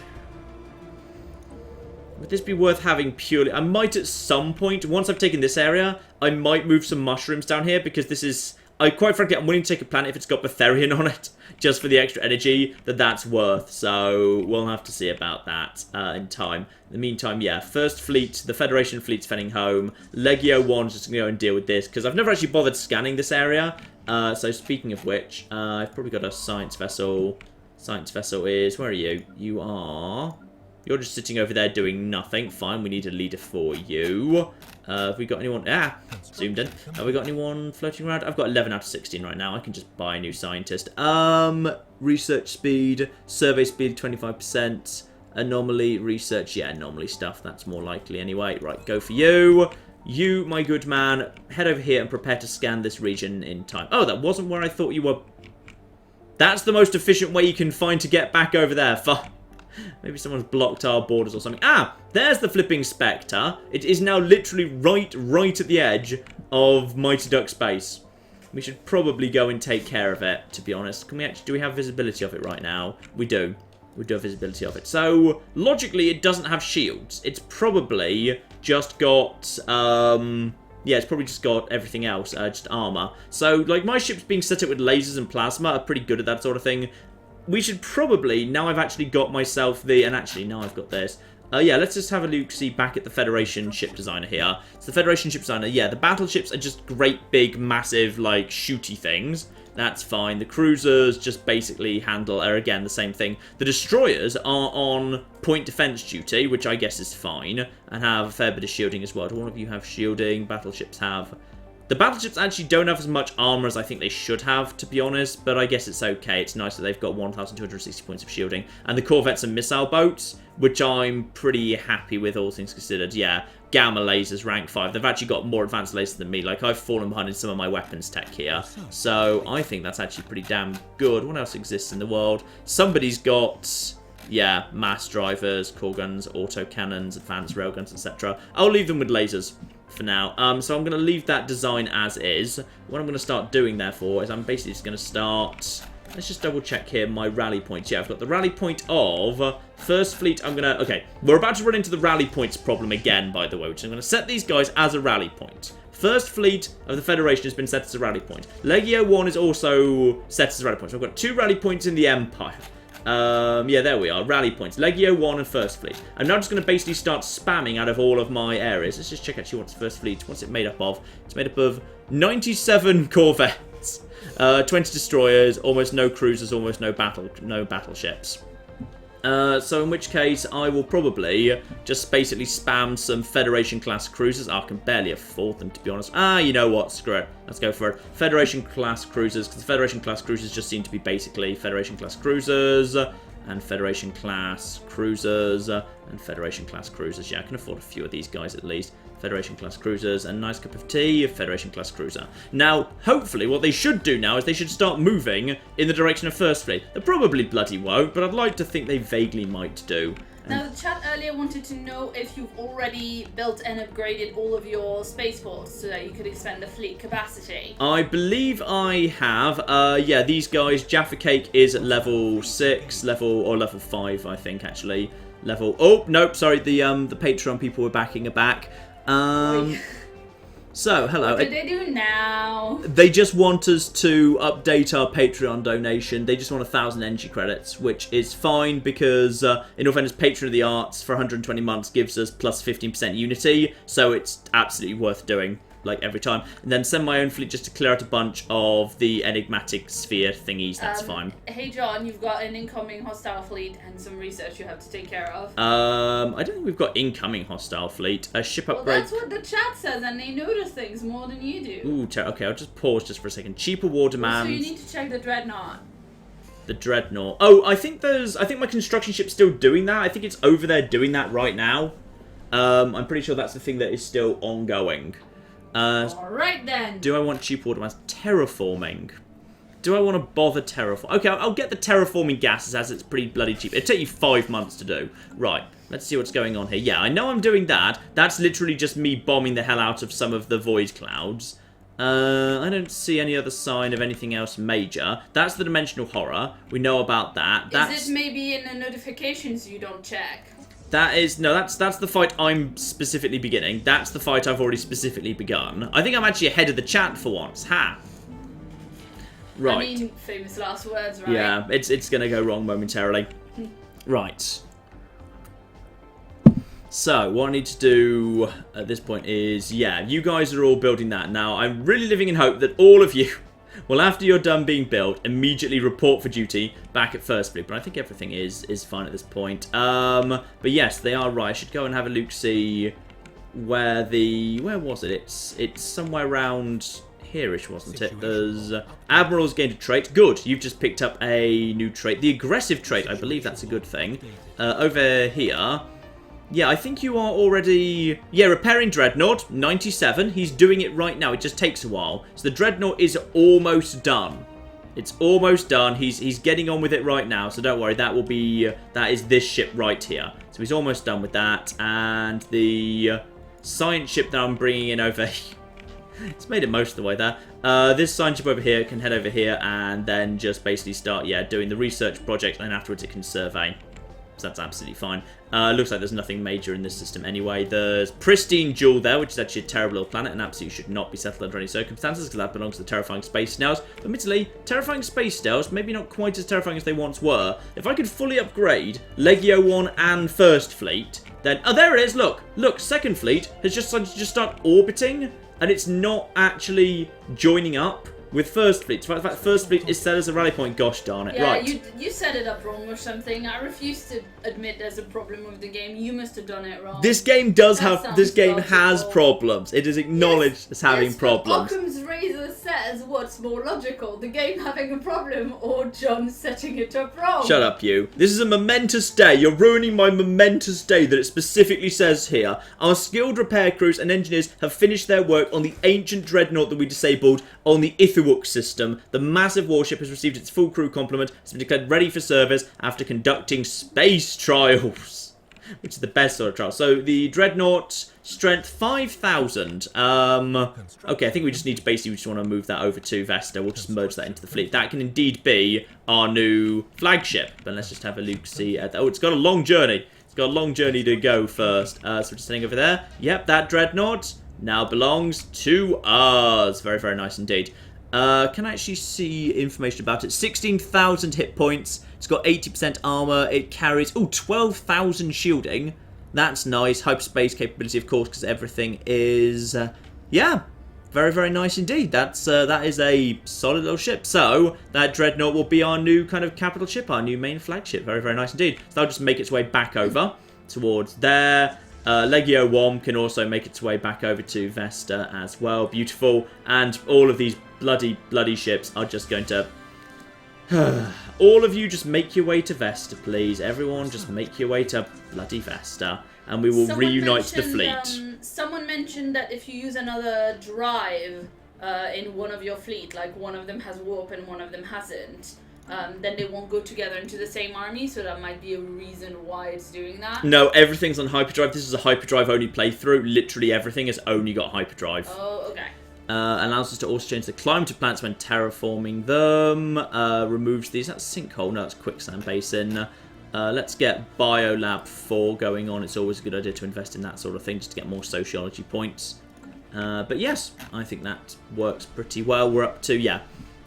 would this be worth having purely... I might at some point, once I've taken this area, I might move some mushrooms down here, because this is... quite frankly, I'm willing to take a planet if it's got Betharian on it, just for the extra energy that's worth. So we'll have to see about that in time. In the meantime, yeah, First Fleet, the Federation fleet's heading home. Legio 1's just going to go and deal with this, because I've never actually bothered scanning this area. So speaking of which, I've probably got a science vessel. Science vessel is... Where are you? You're just sitting over there doing nothing. Fine, we need a leader for you. Have we got anyone... zoomed in. Have we got anyone floating around? I've got 11 out of 16 right now. I can just buy a new scientist. Research speed, survey speed 25%. Anomaly, research, yeah, anomaly stuff. That's more likely anyway. Right, go for you. You, my good man, head over here and prepare to scan this region in time. Oh, that wasn't where I thought you were. That's the most efficient way you can find to get back over there. Maybe someone's blocked our borders or something. There's the flipping Spectre. It is now literally right at the edge of Mighty Duck space. We should probably go and take care of it, to be honest. Do we have visibility of it right now? We do. We do have visibility of it. So, logically, it doesn't have shields. It's probably just got, yeah, it's probably just got everything else, just armor. So, like, my ship's being set up with lasers and plasma are pretty good at that sort of thing. We should probably, now I've actually got myself and actually, now I've got this. Yeah, let's just have a look-see back at the Federation ship designer here. So the Federation ship designer, yeah, the battleships are just great, big, massive, like, shooty things. That's fine. The cruisers just basically are, again, the same thing. The destroyers are on point defense duty, which I guess is fine, and have a fair bit of shielding as well. Do all of you have shielding? Battleships have... The battleships actually don't have as much armor as I think they should have, to be honest, but I guess it's okay. It's nice that they've got 1,260 points of shielding. And the corvettes and missile boats, which I'm pretty happy with, all things considered. Yeah, gamma lasers, rank 5. They've actually got more advanced lasers than me. Like, I've fallen behind in some of my weapons tech here. So, I think that's actually pretty damn good. What else exists in the world? Somebody's got... Yeah, mass drivers, core guns, autocannons, advanced railguns, etc. I'll leave them with lasers for now. So I'm going to leave that design as is. What I'm going to start doing, therefore, is I'm basically just going to start... Let's just double check here my rally points. Yeah, I've got the rally point of... First Fleet, I'm going to... Okay, we're about to run into the rally points problem again, by the way, which I'm going to set these guys as a rally point. First Fleet of the Federation has been set as a rally point. Legio 1 is also set as a rally point. So I've got 2 rally points in the Empire. Yeah, there we are. Rally points. Legio 1 and First Fleet. I'm now just going to basically start spamming out of all of my areas. Let's just check actually what's First Fleet. What's it made up of? It's made up of 97 corvettes, 20 destroyers, almost no cruisers, almost no battleships. So in which case, I will probably just basically spam some Federation-class cruisers. I can barely afford them, to be honest. You know what? Screw it. Let's go for it. Federation-class cruisers, because Federation-class cruisers just seem to be basically Federation-class cruisers, and Federation-class cruisers, and Federation-class cruisers. Yeah, I can afford a few of these guys at least. Federation-class cruisers, and a nice cup of tea, Federation-class cruiser. Now, hopefully, what they should do now is they should start moving in the direction of First Fleet. They probably bloody won't, but I'd like to think they vaguely might do. Now, the chat earlier wanted to know if you've already built and upgraded all of your spaceports so that you could expand the fleet capacity. I believe I have. Yeah, these guys, Jaffa Cake is at level 6, level 5, I think, actually. Oh, nope, sorry, the Patreon people were backing it back. So, hello. What do they do now? They just want us to update our Patreon donation. They just want 1,000 energy credits, which is fine because, in all fairness, Patron of the Arts for 120 months gives us plus 15% unity, so it's absolutely worth doing. Like every time, and then send my own fleet just to clear out a bunch of the enigmatic sphere thingies. That's fine. Hey John, you've got an incoming hostile fleet and some research you have to take care of. I don't think we've got incoming hostile fleet. A ship upgrade. Well, that's what the chat says, and they notice things more than you do. Ooh, okay. I'll just pause just for a second. Cheaper war demands. So you need to check the Dreadnought. The Dreadnought. Oh, I think my construction ship's still doing that. I think it's over there doing that right now. I'm pretty sure that's the thing that is still ongoing. Alright then. Do I want cheap water mass? Terraforming. Do I want to bother terraform? Okay, I'll get the terraforming gases as it's pretty bloody cheap. It'll take you 5 months to do. Right, let's see what's going on here. Yeah, I know I'm doing that. That's literally just me bombing the hell out of some of the void clouds. I don't see any other sign of anything else major. That's the dimensional horror. We know about that. Is it maybe in the notifications you don't check? That's the fight I'm specifically beginning. That's the fight I've already specifically begun. I think I'm actually ahead of the chat for once. Ha! Right. I mean, famous last words, right? Yeah, it's gonna go wrong momentarily. Right. So, what I need to do at this point is, yeah, you guys are all building that. Now, I'm really living in hope that all of you Well, after you're done being built, immediately report for duty back at First Fleet. But I think everything is fine at this point. But yes, they are right. I should go and have a look, see where was it? It's somewhere around here-ish, wasn't it? There's Admiral's gained a trait. Good, you've just picked up a new trait. The aggressive trait, I believe that's a good thing. Over here, yeah, I think you are already... Yeah, repairing Dreadnought, 97. He's doing it right now. It just takes a while. So the Dreadnought is almost done. It's almost done. He's getting on with it right now, so don't worry. That will be... that is this ship right here. So he's almost done with that. And the science ship that I'm bringing in over here... It's made it most of the way there. This science ship over here can head over here and then just basically start, yeah, doing the research project, and then afterwards it can survey. So that's absolutely fine. Looks like there's nothing major in this system anyway. There's Pristine Jewel there, which is actually a terrible little planet and absolutely should not be settled under any circumstances because that belongs to the Terrifying Space Snails. Admittedly, Terrifying Space Snails, maybe not quite as terrifying as they once were. If I could fully upgrade Legio 1 and First Fleet, then... Oh, there it is, look! Look, Second Fleet has just decided to just start orbiting, and it's not actually joining up with First Fleet. In fact, First Fleet is set as a rally point. Gosh darn it. Yeah, right. You set it up wrong or something. I refuse to admit there's a problem with the game. You must have done it wrong. This game does have... This game logical. has problems. It is acknowledged as having problems. Occam's razor says what's more logical, the game having a problem or John setting it up wrong. Shut up, you. This is a momentous day. You're ruining my momentous day that it specifically says here. Our skilled repair crews and engineers have finished their work on the ancient dreadnought that we disabled on the Ithuok system. The massive warship has received its full crew complement, has been declared ready for service after conducting space trials, which is the best sort of trial. So the dreadnought strength 5,000. Okay, I think we just need to basically just want to move that over to Vesta. We'll just merge that into the fleet. That can indeed be our new flagship. But let's just have a look, see. Oh, it's got a long journey. It's got a long journey to go first. So we're just sitting over there. Yep, that dreadnought now belongs to us. Very, very nice indeed. Can I actually see information about it? 16,000 hit points. It's got 80% armor. It carries, 12,000 shielding. That's nice. Hyperspace capability, of course, because everything is, yeah, very, very nice indeed. That is a solid little ship. So that dreadnought will be our new kind of capital ship, our new main flagship. Very, very nice indeed. So that'll just make its way back over towards there. Legio 1 can also make its way back over to Vesta as well. Beautiful. And all of these bloody ships are just going to... all of you just make your way to Vesta, please. Everyone just make your way to bloody Vesta. And we will reunite the fleet. Someone mentioned that if you use another drive in one of your fleet, like one of them has warp and one of them hasn't, then they won't go together into the same army, so that might be a reason why it's doing that. No, everything's on hyperdrive. This is a hyperdrive only playthrough. Literally everything has only got hyperdrive. Oh, okay. Allows us to also change the climate of planets when terraforming them. Removes these. That's sinkhole. No, that's quicksand basin. Let's get Biolab 4 going on. It's always a good idea to invest in that sort of thing just to get more sociology points. But yes, I think that works pretty well. We're up to, yeah.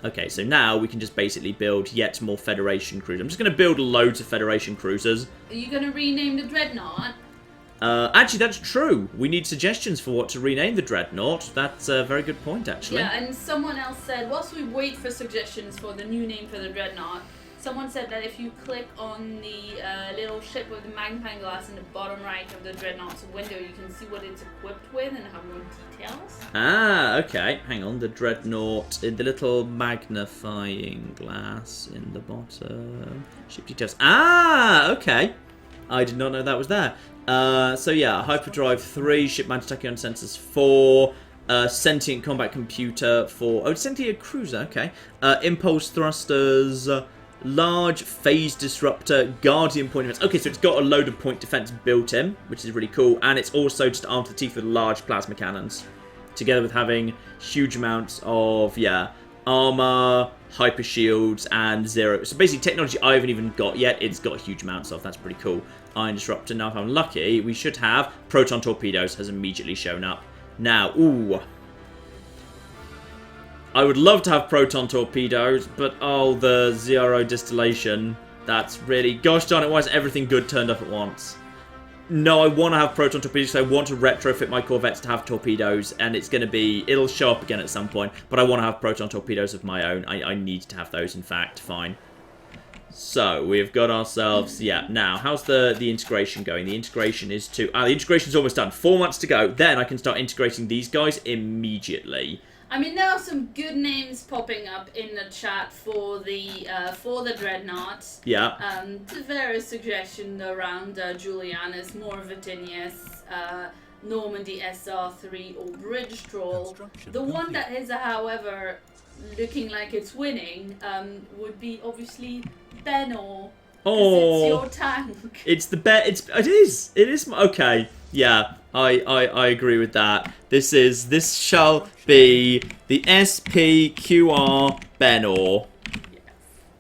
Okay, so now we can just basically build yet more Federation cruisers. I'm just going to build loads of Federation cruisers. Are you going to rename the Dreadnought? Actually, that's true. We need suggestions for what to rename the Dreadnought. That's a very good point, actually. Yeah, and someone else said, whilst we wait for suggestions for the new name for the Dreadnought, someone said that if you click on the little ship with the magnifying glass in the bottom right of the Dreadnought's window, you can see what it's equipped with and have more details. Ah, okay. Hang on. The Dreadnought, the little magnifying glass in the bottom. Ship details. Ah, okay. I did not know that was there. So yeah, Hyperdrive 3, ship mounted tachyon sensors 4, sentient combat computer 4. Oh, sentient cruiser, okay. Impulse thrusters, large phase disruptor, guardian point defense. Okay, so it's got a load of point defense built in, which is really cool, and it's also just armed to the teeth with large plasma cannons, together with having huge amounts of, yeah, armor, hyper shields, and zero. So basically, technology I haven't even got yet, it's got huge amounts of. That's pretty cool. Iron disruptor. Now, if I'm lucky, we should have proton torpedoes has immediately shown up. Now, ooh. I would love to have proton torpedoes, but oh, the zero distillation. That's really... Gosh darn it, why is everything good turned up at once? No, I want to have proton torpedoes, so I want to retrofit my corvettes to have torpedoes, and it's going to be... It'll show up again at some point, but I want to have proton torpedoes of my own. I need to have those, in fact. Fine. So, we've got ourselves... Yeah, now, how's the integration going? The integration is to... the integration's almost done. 4 months to go. Then I can start integrating these guys immediately. I mean, there are some good names popping up in the chat for the Dreadnought. Yeah. The various suggestions around Julianus, Morvatinius, Normandy SR3, or Bridge Troll. The one that is, however, looking like it's winning would be obviously Benor. Oh, it's your tank. It's the bet. It is. Okay. Yeah, I agree with that. This shall be the SPQR Benor.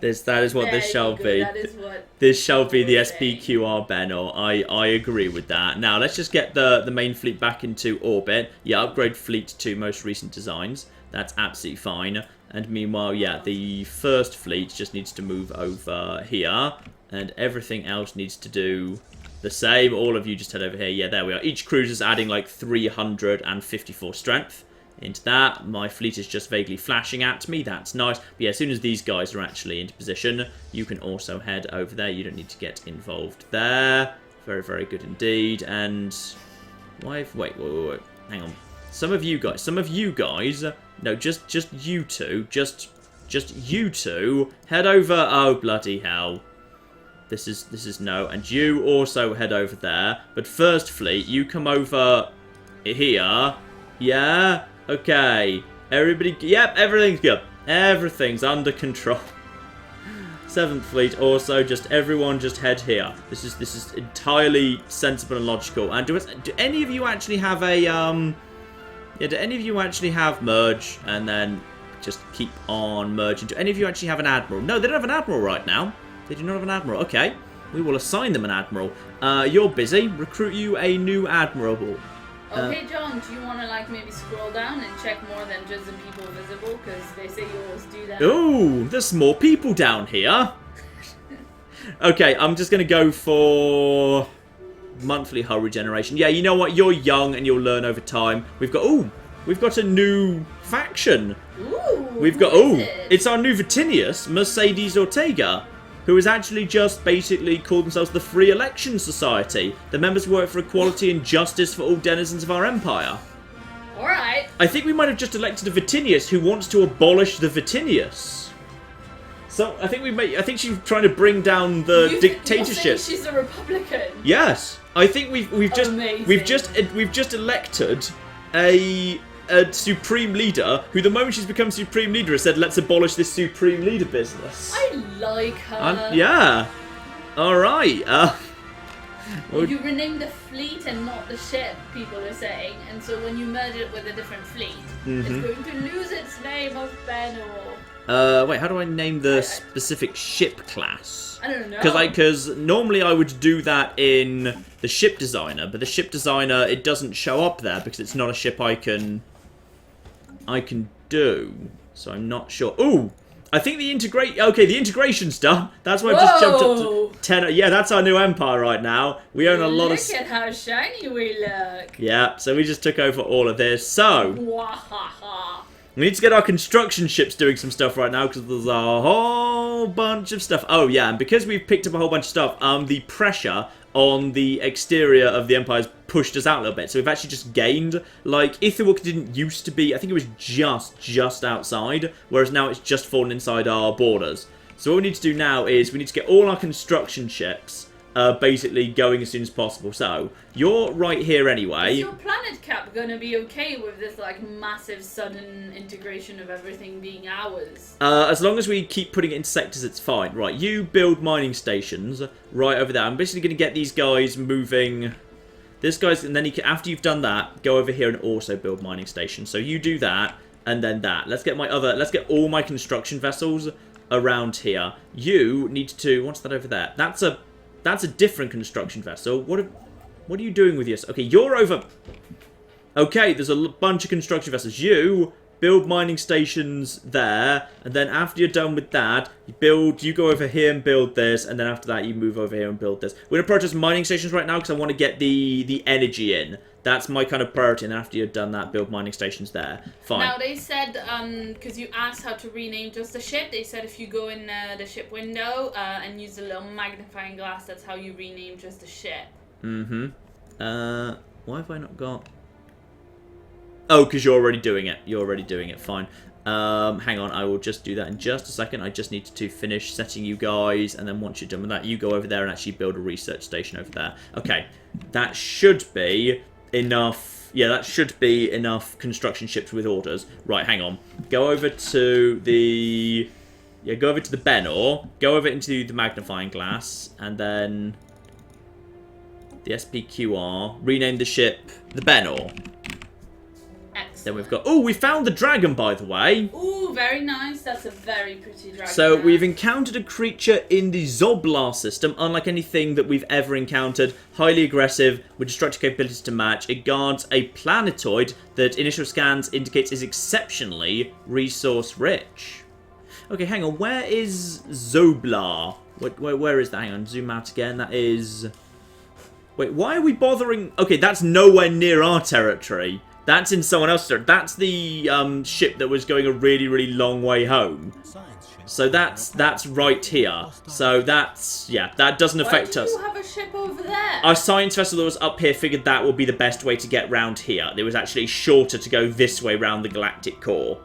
Yes. That is what this shall be. That is what this shall be the SPQR Benor. I agree with that. Now let's just get the main fleet back into orbit. Yeah, upgrade fleet to most recent designs. That's absolutely fine. And meanwhile, yeah, the first fleet just needs to move over here, and everything else needs to do the same. All of you just head over here. Yeah, there we are. Each cruiser's adding like 354 strength into that. My fleet is just vaguely flashing at me. That's nice. But yeah, as soon as these guys are actually into position, you can also head over there. You don't need to get involved there. Very, very good indeed. And wait. Hang on. Some of you guys, no, just you two, just you two, head over. Oh, bloody hell. This is no, and you also head over there. But first fleet, you come over here. Yeah? Okay. Everybody, yep, everything's good. Everything's under control. 7th fleet also, everyone just head here. This is entirely sensible and logical. And do any of you actually have a, yeah, do any of you actually have merge and then just keep on merging? Do any of you actually have an admiral? No, they don't have an admiral right now. They do not have an admiral. Okay, we will assign them an admiral. You're busy. Recruit you a new admiral. Okay, John, do you want to like maybe scroll down and check more than just the people visible? Because they say you always do that. Ooh, there's more people down here. Okay, I'm just going to go for monthly hull regeneration. Yeah, you know what? You're young and you'll learn over time. We've got a new faction. Ooh, it's our new Vatinius, Mercedes Ortega, who has actually just basically called themselves the Free Election Society. The members work for equality and justice for all denizens of our empire. Alright. I think we might have just elected a Vatinius who wants to abolish the Vatinius. So I think she's trying to bring down the dictatorship. You're saying she's a Republican? Yes. I think we've just elected a supreme leader who, the moment she's become supreme leader, has said, let's abolish this supreme leader business. I like her. Yeah. All right. Well, you renamed the fleet and not the ship, people are saying, and so when you merge it with a different fleet, it's going to lose its name of Benor. Wait, how do I name the specific ship class? I don't know. Because normally I would do that in the ship designer, but the ship designer, it doesn't show up there because it's not a ship I can do. So I'm not sure. Ooh, I think the integration's done. That's why I just jumped up to 10. Yeah, that's our new empire right now. We own a lot of... Look at how shiny we look. Yeah, so we just took over all of this. So... we need to get our construction ships doing some stuff right now because there's a whole bunch of stuff. Oh, yeah, and because we've picked up a whole bunch of stuff, the pressure on the exterior of the Empire's pushed us out a little bit. So we've actually just gained, like, Ithaca didn't used to be, I think it was just outside, whereas now it's just fallen inside our borders. So what we need to do now is we need to get all our construction ships basically going as soon as possible. So you're right here anyway. Is your planet cap gonna be okay with this like massive sudden integration of everything being ours? As long as we keep putting it in sectors, it's fine. Right, you build mining stations right over there. I'm basically going to get these guys moving. This guy's, and then you can, after you've done that, go over here and also build mining stations. So you do that, and then that. Let's get all my construction vessels around here. You need to, what's that over there? That's a different construction vessel. What are you doing with yours? Okay, you're over... Okay, there's a bunch of construction vessels. You build mining stations there, and then after you're done with that, you go over here and build this, and then after that you move over here and build this. We're going to protest mining stations right now because I want to get the energy in. That's my kind of priority, and after you've done that, build mining stations there. Fine. Now, they said, because you asked how to rename just the ship, they said if you go in the ship window and use the little magnifying glass, that's how you rename just the ship. Mm-hmm. Why have I not got... Oh, because you're already doing it. You're already doing it. Fine. Hang on. I will just do that in just a second. I just need to finish setting you guys, and then once you're done with that, you go over there and actually build a research station over there. Okay. That should be enough. Yeah, that should be enough construction ships with orders. Right, hang on. Go over to the... Yeah, go over to the Benor. Go over into the magnifying glass, and then... The SPQR. Rename the ship the Benor. Excellent. Then we've got... Oh, we found the dragon, by the way. Ooh, very nice. That's a very pretty dragon. So we've encountered a creature in the Zoblar system, unlike anything that we've ever encountered. Highly aggressive, with destructive capabilities to match. It guards a planetoid that initial scans indicates is exceptionally resource-rich. Okay, hang on. Where is Zoblar? Where is that? Hang on. Zoom out again. That is... Wait, why are we bothering... Okay, that's nowhere near our territory. That's in someone else's territory. That's the ship that was going a really, really long way home. So that's right here. So that's... Yeah, that doesn't affect us. Why do you have a ship over there? Our science vessel that was up here figured that would be the best way to get round here. It was actually shorter to go this way round the galactic core.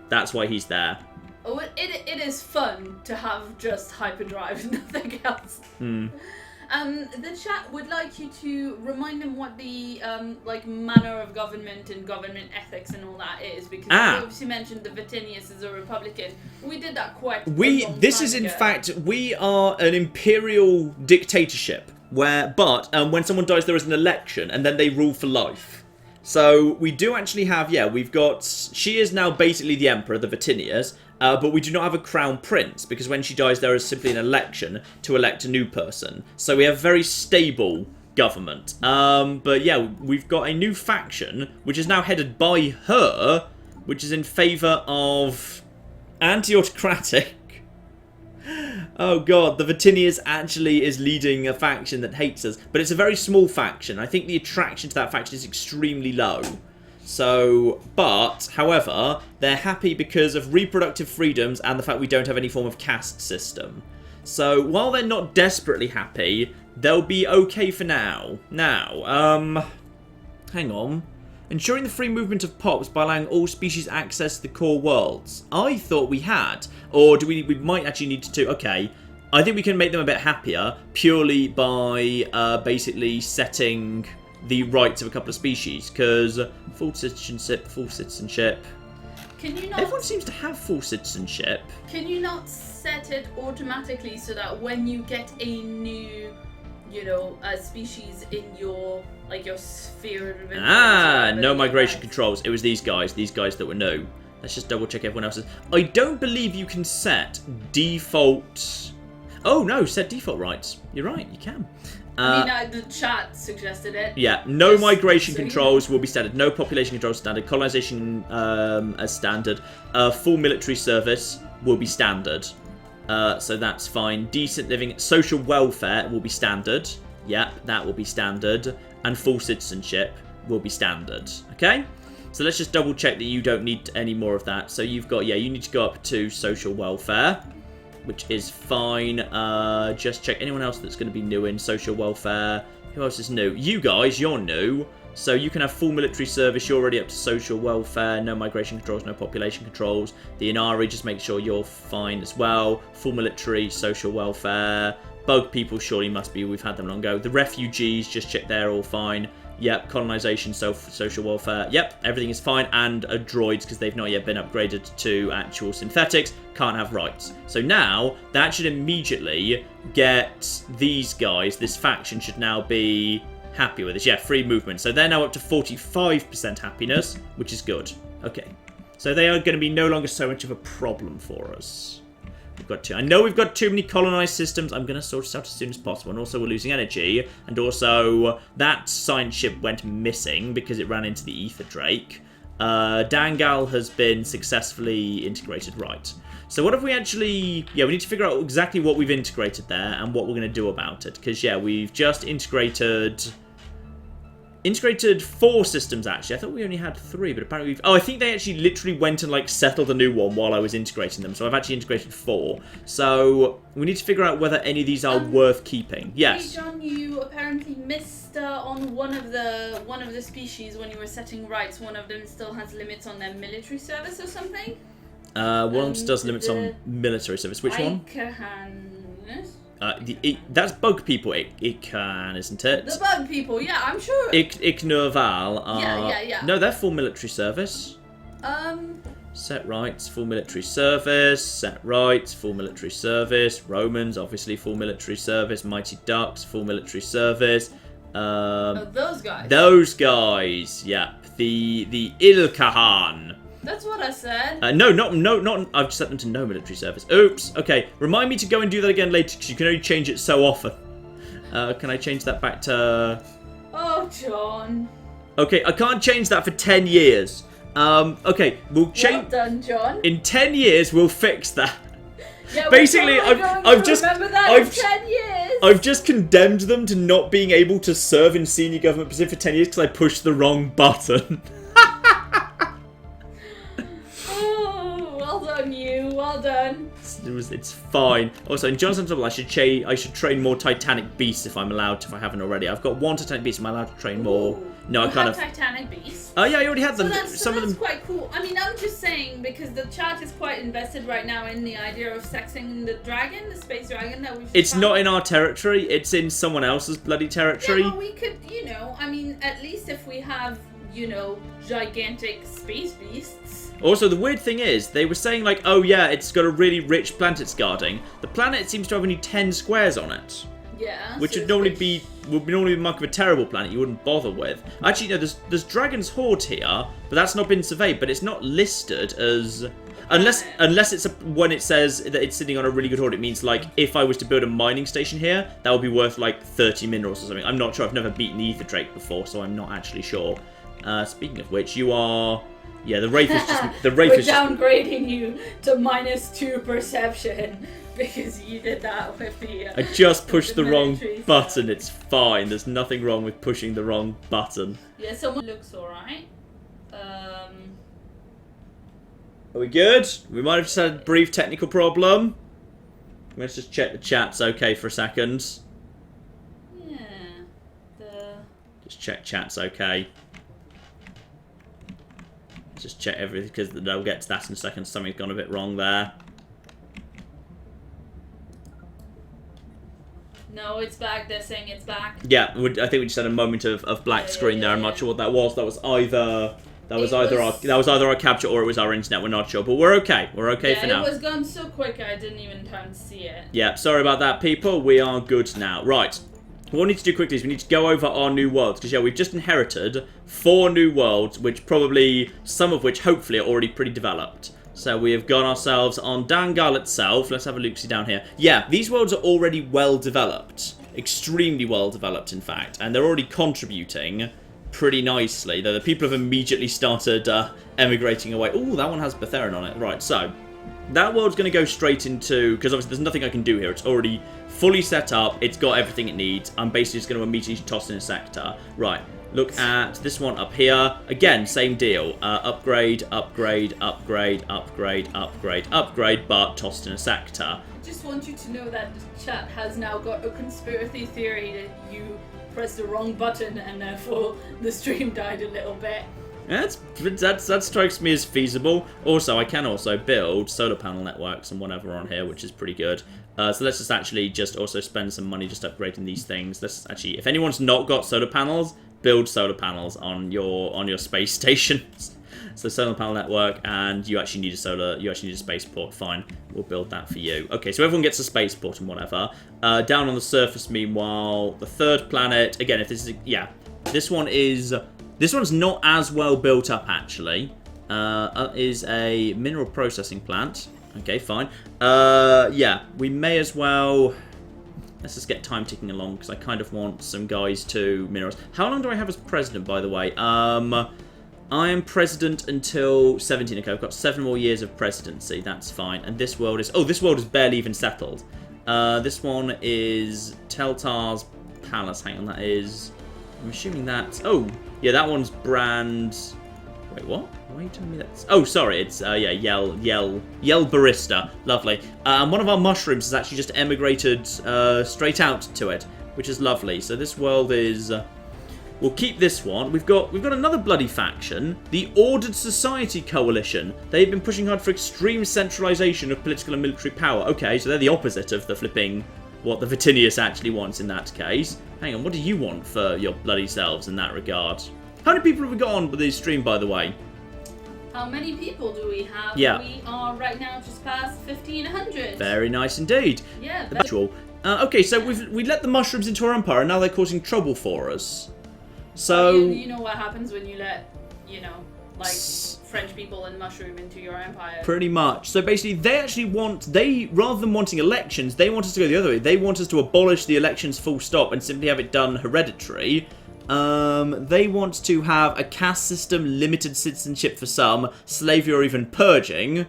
That's why he's there. Oh, it is fun to have just hyperdrive, nothing else. Hmm. The chat would like you to remind them what the like manner of government and government ethics and all that is, because you obviously mentioned the Vatinius is a Republican. We did that quite. This is in fact, we are an imperial dictatorship but when someone dies there is an election and then they rule for life. So we do actually have, we've got, she is now basically the emperor, the Vatinius. But we do not have a crown prince, because when she dies there is simply an election to elect a new person. So we have very stable government. But yeah, we've got a new faction, which is now headed by her, which is in favour of anti-autocratic. Oh god, the Vatinius actually is leading a faction that hates us. But it's a very small faction. I think the attraction to that faction is extremely low. So, but, however, they're happy because of reproductive freedoms and the fact we don't have any form of caste system. So, while they're not desperately happy, they'll be okay for now. Now, hang on. Ensuring the free movement of pops by allowing all species access to the core worlds. I thought we had. Or do we might actually need to, okay. I think we can make them a bit happier purely by basically setting the rights of a couple of species, because full citizenship. Can you not? Everyone seems to have full citizenship. Can you not set it automatically so that when you get a new, species in your sphere of influence? No migration controls. It was these guys that were new. Let's just double check everyone else's. I don't believe you can set default. Oh no, set default rights. You're right, you can. The chat suggested it. Yeah, no migration controls will be standard. No population controls standard. Colonization as standard. Full military service will be standard. So that's fine. Decent living. Social welfare will be standard. Yep, that will be standard. And full citizenship will be standard. Okay? So let's just double check that you don't need any more of that. So you've got, you need to go up to social welfare, which is fine. Just check anyone else that's going to be new in social welfare. Who else is new? You guys, you're new. So you can have full military service. You're already up to social welfare. No migration controls, no population controls. The Inari, just make sure you're fine as well. Full military, social welfare. Bug people surely must be. We've had them long ago. The refugees, just check they're all fine. Yep, colonization, social welfare. Yep, everything is fine. And droids, because they've not yet been upgraded to actual synthetics, can't have rights. So now, that should immediately get these guys, this faction should now be happy with this. Yeah, free movement. So they're now up to 45% happiness, which is good. Okay. So they are going to be no longer so much of a problem for us. I know we've got too many colonized systems. I'm going to sort this out as soon as possible. And also we're losing energy. And also that science ship went missing because it ran into the Ether Drake. Dangal has been successfully integrated, right. So what if we actually... Yeah, we need to figure out exactly what we've integrated there and what we're going to do about it. Because, yeah, we've just integrated 4 systems, actually. I thought we only had 3, but apparently we've... Oh, I think they actually literally went and, like, settled a new one while I was integrating them. So I've actually integrated 4. So we need to figure out whether any of these are worth keeping. Yes. Hey, John, you apparently missed on one of the species when you were setting rights. One of them still has limits on their military service or something. One does limits on military service. Which one? That's bug people, Ican, isn't it? The bug people, yeah, I'm sure. Ignorval are... Yeah. No, they're full military service. Set rights, full military service. Set rights, full military service. Romans, obviously full military service. Mighty Ducks, full military service. Those guys. Those guys, yeah. The Ilkahan. That's what I said. No, not. I've set them to no military service. Oops. Okay, remind me to go and do that again later because you can only change it so often. Can I change that back to? Oh, John. Okay, I can't change that for 10 years. Okay, we'll change. Well done, John. In 10 years, we'll fix that. Yeah, basically, I've just remember that in 10 years. I've just condemned them to not being able to serve in senior government position for 10 years because I pushed the wrong button. Well done. It's fine. Also, in John's Temple, I should train more Titanic beasts if I'm allowed to, if I haven't already. I've got 1 Titanic beast. Am I allowed to train more? No, I kind of. Titanic beasts. Oh yeah, I already had them. Some of them quite cool. I mean, I'm just saying because the chat is quite invested right now in the idea of sexing the dragon, the space dragon that we've. It's not in our territory. It's in someone else's bloody territory. Yeah, well, we could, I mean, at least if we have, gigantic space beasts. Also, the weird thing is, they were saying, like, oh yeah, it's got a really rich planet it's guarding. The planet seems to have only 10 squares on it. Yeah. Which would normally be the mark of a terrible planet you wouldn't bother with. Actually, no, there's Dragon's Hoard here, but that's not been surveyed, but it's not listed as... Unless it's when it says that it's sitting on a really good hoard, it means, like, if I was to build a mining station here, that would be worth, like, 30 minerals or something. I'm not sure. I've never beaten the Ether Drake before, so I'm not actually sure. Speaking of which, you are... Yeah, the Wraith is just... We're downgrading you to -2 perception because you did that with the... I just pushed the wrong button. It's fine. There's nothing wrong with pushing the wrong button. Yeah, someone looks alright. Are we good? We might have just had a brief technical problem. Let's just check the chat's okay for a second. Yeah. Just check chat's okay. Just check everything, because they'll get to that in a second. Something's gone a bit wrong there. No, it's back. They're saying it's back. Yeah, I think we just had a moment of black screen there. I'm not sure what that was. That was either our capture or it was our internet. We're not sure, but we're okay. We're okay for now. It was gone so quick I didn't even time to see it. Yeah, sorry about that, people. We are good now. Right. What we need to do quickly is we need to go over our new worlds, because, yeah, we've just inherited 4 new worlds, which probably, some of which, hopefully, are already pretty developed. So we have got ourselves on Dangal itself. Let's have a look-see down here. Yeah, these worlds are already well developed. Extremely well developed, in fact. And they're already contributing pretty nicely, though the people have immediately started emigrating away. Ooh, that one has Betherin on it. Right, so that world's going to go straight into... Because obviously there's nothing I can do here. It's already fully set up. It's got everything it needs. I'm basically just going to immediately toss in a sector. Right, look at this one up here. Again, same deal. Upgrade, upgrade, upgrade, upgrade, upgrade, upgrade, but tossed in a sector. I just want you to know that the chat has now got a conspiracy theory that you pressed the wrong button and therefore the stream died a little bit. That strikes me as feasible. Also, I can also build solar panel networks and whatever on here, which is pretty good. So let's just actually just also spend some money just upgrading these things. Let's actually, if anyone's not got solar panels, build solar panels on your space stations. So solar panel network, and you actually need a spaceport. Fine, we'll build that for you. Okay, so everyone gets a spaceport and whatever. Down on the surface, meanwhile, the 3rd planet. Again, if this is this one's not as well built up, actually. Is a mineral processing plant. Okay, fine. Yeah, we may as well... Let's just get time ticking along, because I kind of want some guys to minerals. How long do I have as president, by the way? I am president until 17. Okay, I've got 7 more years of presidency. That's fine. And this world is... Oh, this world is barely even settled. This one is Teltar's Palace. Hang on, that is... I'm assuming that's... Oh, yeah, that one's Brand... Wait, what? Why are you telling me that? Oh, sorry, it's, yeah, Yell Barista. Lovely. And one of our mushrooms has actually just emigrated straight out to it, which is lovely. So this world is... we'll keep this one. We've got another bloody faction, the Ordered Society Coalition. They've been pushing hard for extreme centralization of political and military power. Okay, so they're the opposite of the flipping... what the Vitinius actually wants in that case. Hang on, what do you want for your bloody selves in that regard? How many people have we got on with this stream, by the way? How many people do we have? Yeah. We are right now just past 1,500. Very nice indeed. Yeah. Virtual. Okay, so we let the mushrooms into our empire, and now they're causing trouble for us. So... You know what happens when you let, you know, like, French people and mushroom into your empire. Pretty much. So basically, they actually want... rather than wanting elections, they want us to go the other way. They want us to abolish the elections full stop and simply have it done hereditary. They want to have a caste system, limited citizenship for some, slavery or even purging.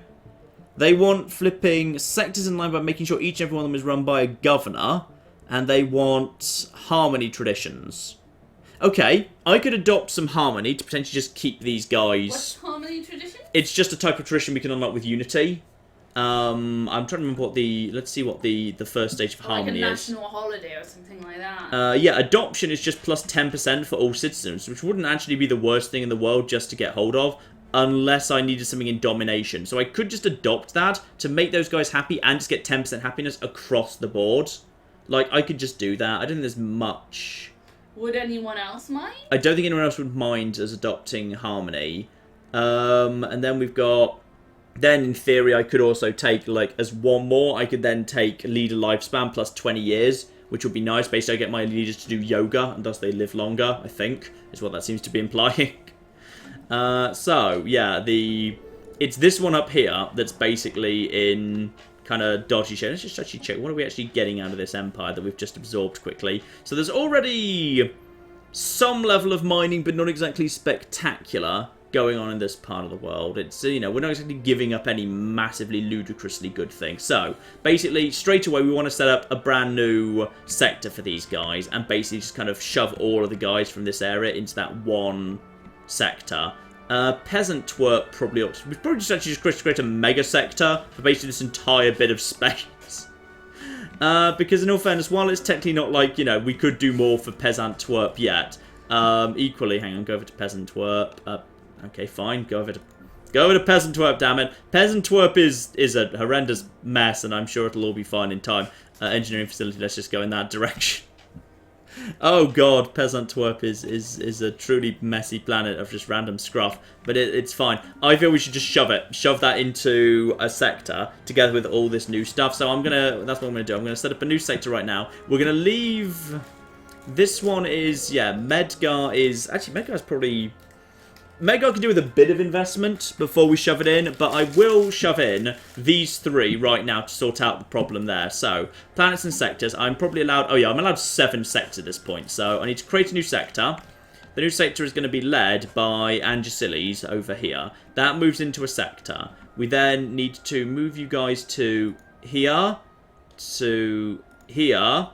They want flipping sectors in line by making sure each and every one of them is run by a governor. And they want harmony traditions. Okay, I could adopt some harmony to potentially just keep these guys... What's harmony tradition? It's just a type of tradition we can unlock with Unity. I'm trying to remember what the... Let's see what the first stage of harmony like a is. national holiday or something like that. Yeah, adoption is just plus 10% for all citizens, which wouldn't actually be the worst thing in the world just to get hold of, unless I needed something in domination. So I could just adopt that to make those guys happy and just get 10% happiness across the board. Like, I could just do that. I don't think there's much... Would anyone else mind? I don't think anyone else would mind as adopting harmony. And then we've got... Then, in theory, I could also take, like, as one more, I could then take leader lifespan plus 20 years, which would be nice. Basically, I get my leaders to do yoga, and thus they live longer, I think, is what that seems to be implying. So, yeah, it's this one up here that's basically in kind of dodgy shape. Let's just actually check. What are we actually getting out of this empire that we've just absorbed quickly? So there's already some level of mining, but not exactly spectacular, going on in this part of the world. It's, you know, we're not exactly giving up any massively ludicrously good thing. So, basically, straight away, we want to set up a brand new sector for these guys and basically just kind of shove all of the guys from this area into that one sector. Peasant twerp probably ought to... We've probably just actually just create a mega sector for basically this entire bit of space. Because in all fairness, while it's technically not like, you know, we could do more for peasant twerp yet, equally, hang on, go over to peasant twerp. Okay, fine, go over to peasant twerp, damn it. Peasant twerp is a horrendous mess, and I'm sure it'll all be fine in time. Engineering facility, let's just go in that direction. Oh god, Peasant Twerp is a truly messy planet of just random scruff, but it's fine. I feel we should just shove that into a sector together with all this new stuff. So that's what I'm gonna do. I'm gonna set up a new sector right now. We're gonna leave. This one is, yeah, Medgar is actually Medgar's probably. Medgar can do with a bit of investment before we shove it in, but I will shove in these 3 right now to sort out the problem there. So, planets and sectors, I'm probably allowed... Oh yeah, I'm allowed 7 sectors at this point, so I need to create a new sector. The new sector is going to be led by Angesiles over here. That moves into a sector. We then need to move you guys to here, to here,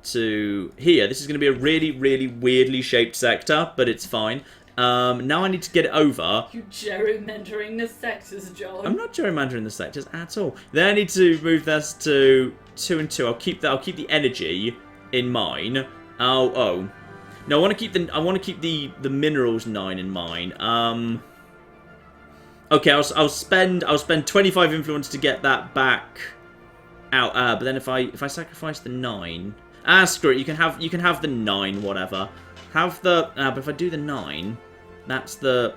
to here. This is going to be a really, really weirdly shaped sector, but it's fine. Now I need to get it over. You're gerrymandering the sectors, John. I'm not gerrymandering the sectors at all. Then I need to move this to 2 and 2. I'll keep the energy in mine. Oh. No, I want to keep the minerals 9 in mine. Okay, I'll spend 25 influence to get that back out. But then if I sacrifice the 9, screw it. You can have the 9, whatever. Have the... but if I do the 9, that's the...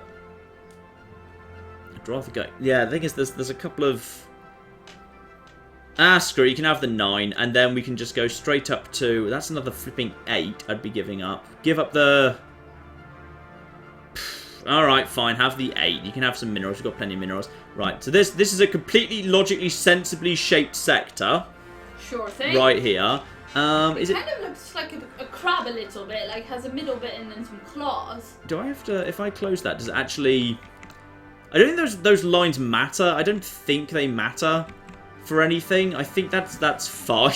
I'd rather go... Yeah, the thing is, there's a couple of... screw it, you can have the 9, and then we can just go straight up to... That's another flipping 8 I'd be giving up. Give up the... Alright, fine, have the 8. You can have some minerals, we've got plenty of minerals. Right, so this is a completely logically, sensibly shaped sector. Sure thing. Right here. Is it? Kind of looks like a crab a little bit, like has a middle bit and then some claws. Do I have to? If I close that, does it actually? I don't think those lines matter. I don't think they matter for anything. I think that's fine.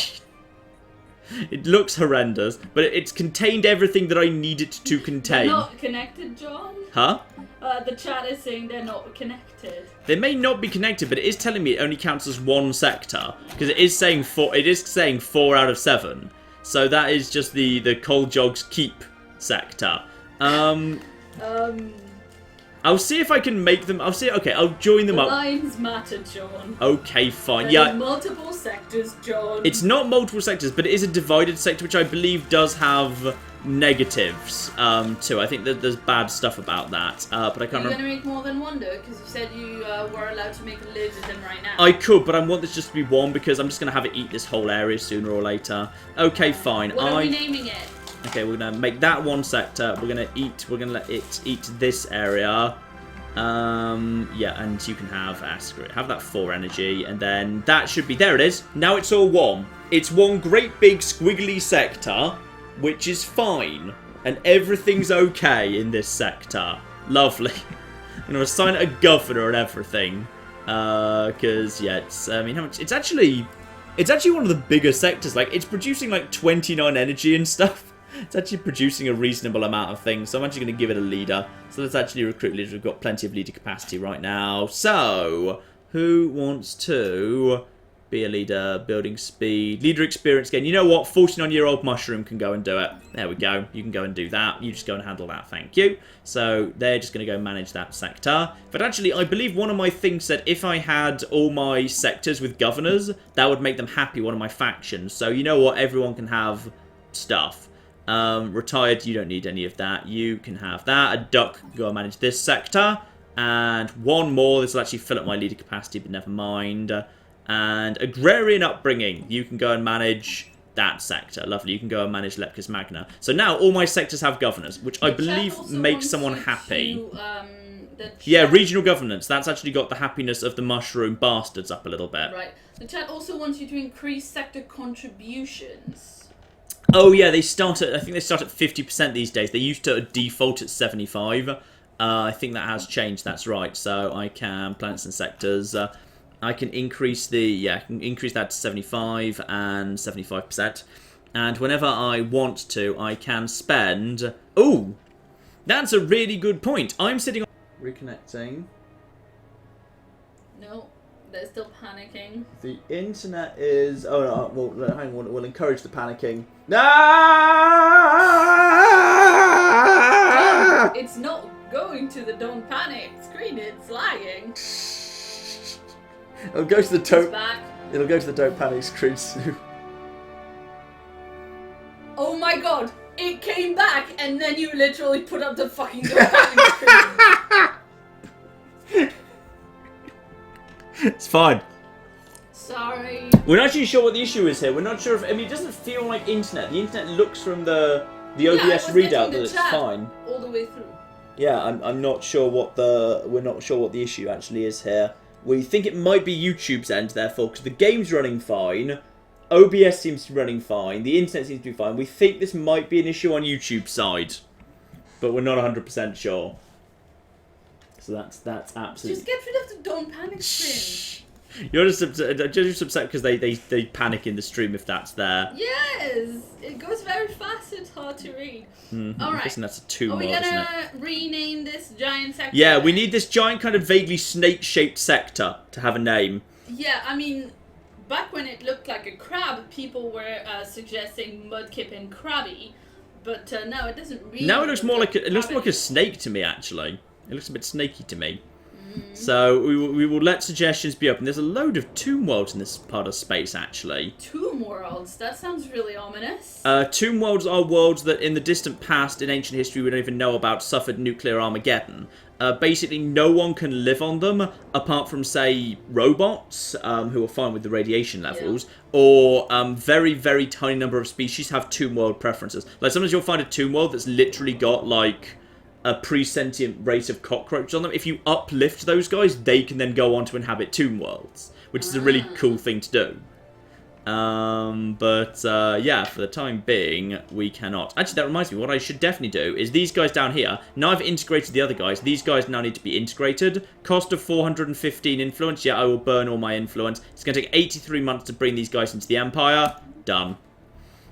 It looks horrendous, but it's contained everything that I need it to contain. They're not connected, John? Huh? The chat is saying they're not connected. They may not be connected, but it is telling me it only counts as one sector because it is saying 4. It is saying 4 out of 7. So that is just the Coljog's Keep sector. I'll see if I can make them. I'll see. Okay, I'll join them up. Lines matter, John. Okay, fine. There are multiple sectors, John. It's not multiple sectors, but it is a divided sector, which I believe does have negatives too. I think that there's bad stuff about that, but I can't remember. Are you going to make more than one, though? Because you said you were allowed to make loads of them right now. I could, but I want this just to be one because I'm just going to have it eat this whole area sooner or later. Okay, fine. What are we naming it? Okay, we're gonna make that one sector. We're gonna let it eat this area. Yeah, and you can have have that 4 energy, and then that should be there. It is. Now it's all one. It's one great big squiggly sector, which is fine, and everything's okay in this sector. Lovely. I'm gonna assign it a governor and everything, because yeah, it's. I mean, how much? It's actually one of the bigger sectors. Like, it's producing like 29 energy and stuff. It's actually producing a reasonable amount of things, so I'm actually going to give it a leader. So let's actually recruit leaders. We've got plenty of leader capacity right now. So, who wants to be a leader? Building speed. Leader experience gain. You know what? 49-year-old mushroom can go and do it. There we go. You can go and do that. You just go and handle that. Thank you. So, they're just going to go manage that sector. But actually, I believe one of my things said if I had all my sectors with governors, that would make them happy, one of my factions. So, you know what? Everyone can have stuff. Retired, you don't need any of that. You can have that. A duck can go and manage this sector. And one more. This will actually fill up my leader capacity, but never mind. And agrarian upbringing. You can go and manage that sector. Lovely. You can go and manage Leptis Magna. So now all my sectors have governors, which I believe makes someone happy. Yeah, regional governance. That's actually got the happiness of the mushroom bastards up a little bit. Right. The chat also wants you to increase sector contributions. Oh yeah, I think they start at 50% these days. They used to default at 75. I think that has changed. That's right. So I can planets and sectors. I can increase that to 75 and 75%. And whenever I want to, I can spend. Ooh, that's a really good point. I'm sitting on reconnecting. No. They're still panicking. The internet is... Oh, no, well, hang on. We'll encourage the panicking. Ah! It's not going to the don't panic screen. It's lagging. It'll go to the don't... Back. It'll go to the don't panic screen soon. Oh my god. It came back and then you literally put up the fucking don't panic screen. It's fine. Sorry. We're not actually sure what the issue is here. We're not sure if... I mean, it doesn't feel like internet. The internet looks from the OBS readout that it's fine. All the way through. Yeah, I'm not sure what the... We're not sure what the issue actually is here. We think it might be YouTube's end, therefore, because the game's running fine. OBS seems to be running fine. The internet seems to be fine. We think this might be an issue on YouTube's side. But we're not 100% sure. So that's absolutely... Just get rid of the don't panic screen. You're just upset because they panic in the stream if that's there. Yes! It goes very fast, it's hard to read. Mm-hmm. Alright. I'm guessing that's a 2 more, Are we isn't gonna it? rename this giant sector? Yeah, we need this giant kind of vaguely snake-shaped sector to have a name. Yeah, I mean, back when it looked like a crab, people were suggesting Mudkip and Krabby, but now it doesn't really. Now it looks more like it looks more like a snake to me, actually. It looks a bit snaky to me. So we will let suggestions be open. There's a load of tomb worlds in this part of space, actually. Tomb worlds? That sounds really ominous. Tomb worlds are worlds that in the distant past, in ancient history, we don't even know about, suffered nuclear Armageddon. Basically, no one can live on them, apart from, say, robots, who are fine with the radiation levels, or very, very tiny number of species have tomb world preferences. Like, sometimes you'll find a tomb world that's literally got, like, a pre-sentient race of cockroaches on them. If you uplift those guys, they can then go on to inhabit tomb worlds, which is a really cool thing to do. Yeah, for the time being, we cannot. Actually, that reminds me, what I should definitely do is these guys down here. Now I've integrated the other guys. These guys now need to be integrated. Cost of 415 influence. Yeah, I will burn all my influence. It's going to take 83 months to bring these guys into the Empire. Done.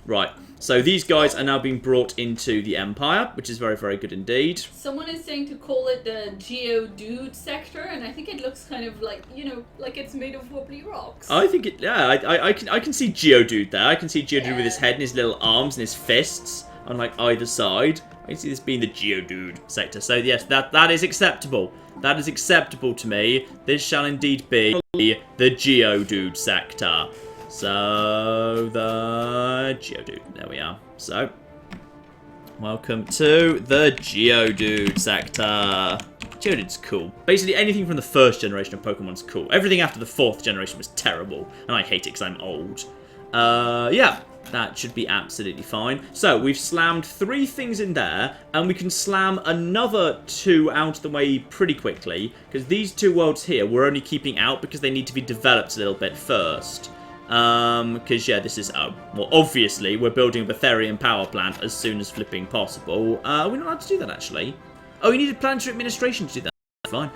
Right. So these guys are now being brought into the Empire, which is very, very good indeed. Someone is saying to call it the Geodude sector, and I think it looks kind of like, you know, like it's made of wobbly rocks. I think it, yeah, I can see Geodude there. I can see Geodude with his head and his little arms and his fists on like either side. I can see this being the Geodude sector. So yes, that is acceptable. That is acceptable to me. This shall indeed be the Geodude sector. So, the Geodude. There we are. So, welcome to the Geodude sector. Geodude's cool. Basically, anything from the first generation of Pokemon's cool. Everything after the fourth generation was terrible. And I hate it because I'm old. Yeah. That should be absolutely fine. So, we've slammed 3 things in there, and we can slam another 2 out of the way pretty quickly, because these 2 worlds here we're only keeping out because they need to be developed a little bit first. Because, yeah, this is, well, obviously, we're building a Betharian power plant as soon as flipping possible. We're not allowed to do that, actually. Oh, you needed planetary administration to do that. Fine.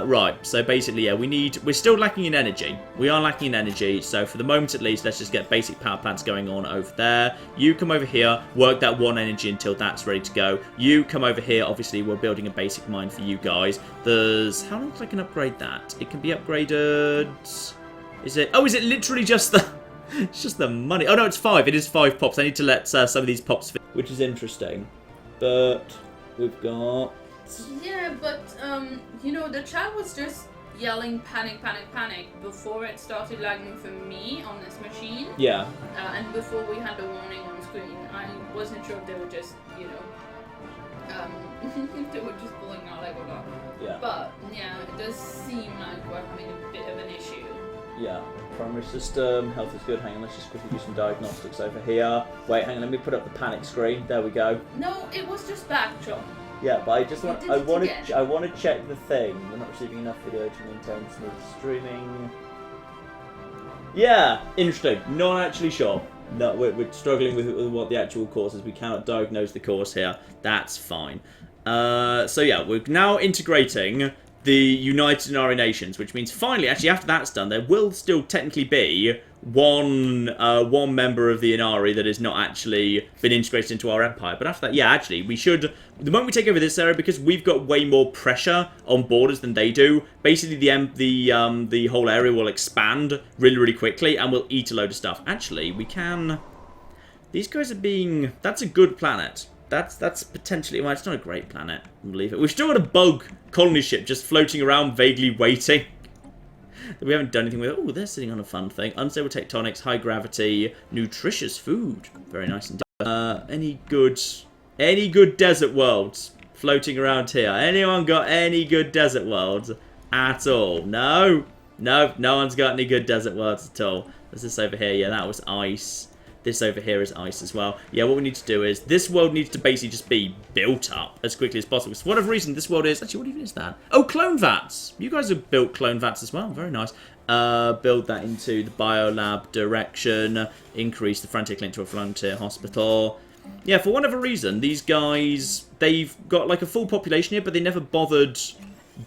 Right, so basically, yeah, we're still lacking in energy. We are lacking in energy, so for the moment at least, let's just get basic power plants going on over there. You come over here, work that 1 energy until that's ready to go. You come over here, obviously, we're building a basic mine for you guys. There's, how long I can upgrade that? It can be upgraded... Is it? Oh, is it literally just the... It's just the money. Oh, no, it's 5. It is 5 pops. I need to let some of these pops fit, which is interesting. But we've got... Yeah, but, you know, the chat was just yelling panic, panic, panic before it started lagging for me on this machine. Yeah. And before we had the warning on screen. I wasn't sure if they were just, you know, if they were just pulling our leg or not. Yeah. But, yeah, it does seem like we're having a bit of an issue. Yeah, primary system, health is good. Hang on, let's just quickly do some diagnostics over here. Wait, hang on, let me put up the panic screen. There we go. No, it was just backdrop. Yeah, but I just want, I want to check the thing. We're not receiving enough video to maintain smooth streaming. Yeah, interesting. Not actually sure. No, we're struggling with what the actual cause is. We cannot diagnose the cause here. That's fine. So yeah, we're now integrating the United Inari Nations, which means finally, actually after that's done, there will still technically be one member of the Inari that has not actually been integrated into our empire. But after that, yeah, actually, we should, the moment we take over this area, because we've got way more pressure on borders than they do, basically the whole area will expand really, really quickly, and we'll eat a load of stuff. Actually, we can, these guys are being, that's a good planet. That's potentially, well, it's not a great planet, I believe it. We've still got a bug colony ship just floating around, vaguely waiting. We haven't done anything with it. Oh, they're sitting on a fun thing. Unstable tectonics, high gravity, nutritious food. Very nice indeed. Any good desert worlds floating around here? Anyone got any good desert worlds at all? No? No one's got any good desert worlds at all. What's this over here? Yeah, that was ice. This over here is ice as well. Yeah, what we need to do is, this world needs to basically just be built up as quickly as possible. For whatever reason, this world is... Actually, what even is that? Oh, clone vats! You guys have built clone vats as well. Very nice. Build that into the biolab direction. Increase the frantic link to a frontier hospital. Yeah, for whatever reason, these guys, they've got like a full population here, but they never bothered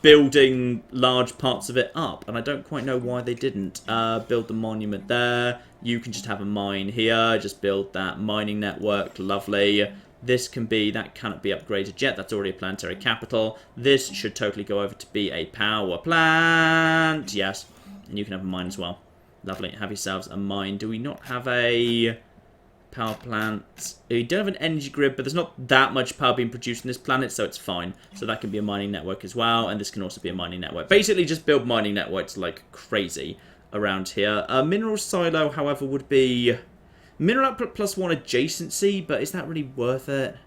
building large parts of it up. And I don't quite know why they didn't. Build the monument there. You can just have a mine here, just build that mining network, lovely. This can be, that cannot be upgraded yet, that's already a planetary capital. This should totally go over to be a power plant, yes. And you can have a mine as well. Lovely, have yourselves a mine. Do we not have a power plant? We don't have an energy grid, but there's not that much power being produced on this planet, so it's fine. So that can be a mining network as well, and this can also be a mining network. Basically, just build mining networks like crazy around here. A mineral silo, however, would be mineral output +1 adjacency, but is that really worth it?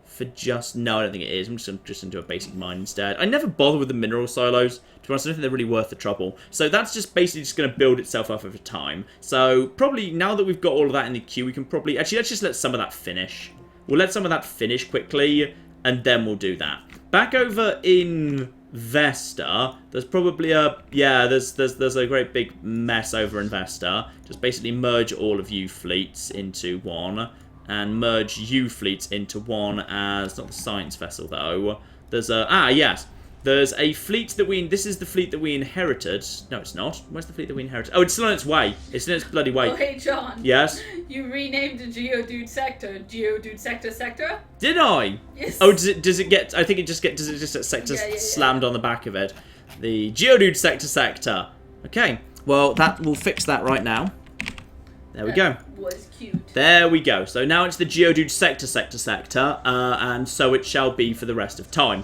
For just... No, I don't think it is. I'm just going to do a basic mine instead. I never bother with the mineral silos. To be honest, I don't think they're really worth the trouble. So that's just basically just going to build itself up over time. So probably now that we've got all of that in the queue, we can probably... Actually, let's just let some of that finish. We'll let some of that finish quickly, and then we'll do that. Back over in Vesta, there's probably a... Yeah, there's a great big mess over in Vesta. Just basically merge all of you fleets into one. And merge you fleets into one as... Not the science vessel, though. There's a... Ah, yes. There's a fleet that we... This is the fleet that we inherited. No, it's not. Where's the fleet that we inherited? Oh, it's still on its way. It's in its bloody way. Oh, hey, John. Yes? You renamed the Geodude sector Geodude sector? Did I? Yes. Oh, does it get... I think it just get... Does it just get sector slammed on the back of it? The Geodude sector. Okay. Well, we'll fix that right now. There we go. Was cute. There we go. So now it's the Geodude sector, and so it shall be for the rest of time.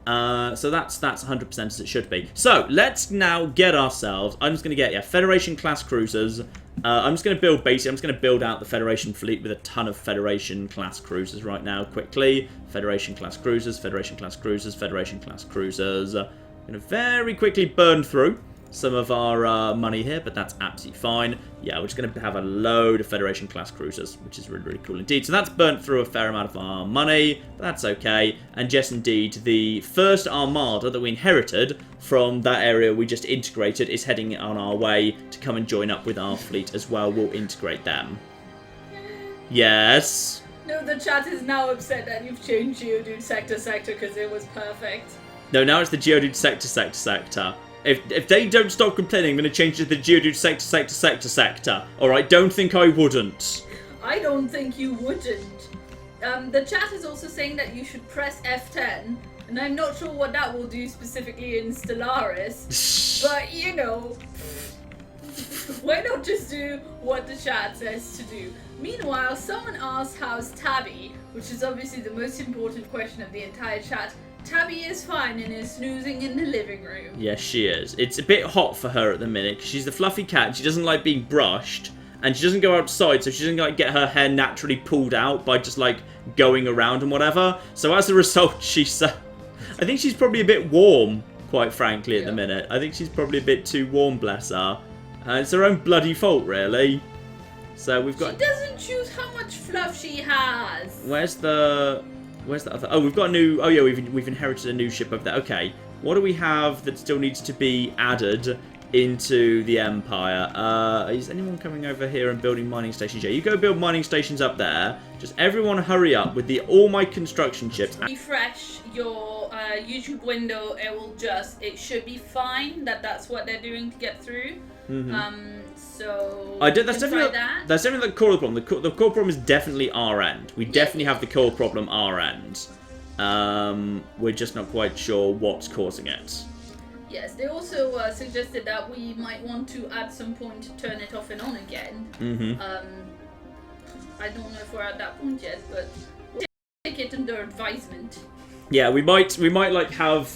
So that's 100% as it should be. So let's now get ourselves... I'm just going to get, Federation class cruisers. I'm just going to build I'm just going to build out the Federation fleet with a ton of Federation class cruisers right now, quickly. Federation class cruisers, Federation class cruisers, Federation class cruisers. I'm going to very quickly burn through some of our money here, but that's absolutely fine. Yeah, we're just going to have a load of Federation class cruisers, which is really, really cool indeed. So that's burnt through a fair amount of our money, but that's okay. And yes, indeed, the first armada that we inherited from that area we just integrated is heading on our way to come and join up with our fleet as well. We'll integrate them. Yes? No, the chat is now upset that you've changed Geodude sector because it was perfect. No, now it's the Geodude sector. If they don't stop complaining, I'm going to change it to the Geodude sector. Alright, don't think I wouldn't. I don't think you wouldn't. The chat is also saying that you should press F10, and I'm not sure what that will do specifically in Stellaris, but you know, why not just do what the chat says to do? Meanwhile, someone asked how's Tabby, which is obviously the most important question of the entire chat. Tabby is fine and is snoozing in the living room. Yes, she is. It's a bit hot for her at the minute because she's the fluffy cat. She doesn't like being brushed, and she doesn't go outside, so she doesn't like get her hair naturally pulled out by just like going around and whatever. So as a result, I think she's probably a bit warm, quite frankly, at the minute. I think she's probably a bit too warm, bless her. It's her own bloody fault, really. So we've got... She doesn't choose how much fluff she has. Where's the other... Oh, we've got a new... Oh, yeah, we've inherited a new ship over there. Okay. What do we have that still needs to be added into the Empire? Is anyone coming over here and building mining stations? Yeah, you go build mining stations up there. Just everyone hurry up with all my construction ships. Refresh your YouTube window. It should be fine. That's what they're doing to get through. So that's definitely the core problem. The core problem is definitely our end. We definitely have the core problem our end. We're just not quite sure what's causing it. Yes, they also suggested that we might want to at some point turn it off and on again. I don't know if we're at that point yet, but we'll take it under advisement. Yeah, we might like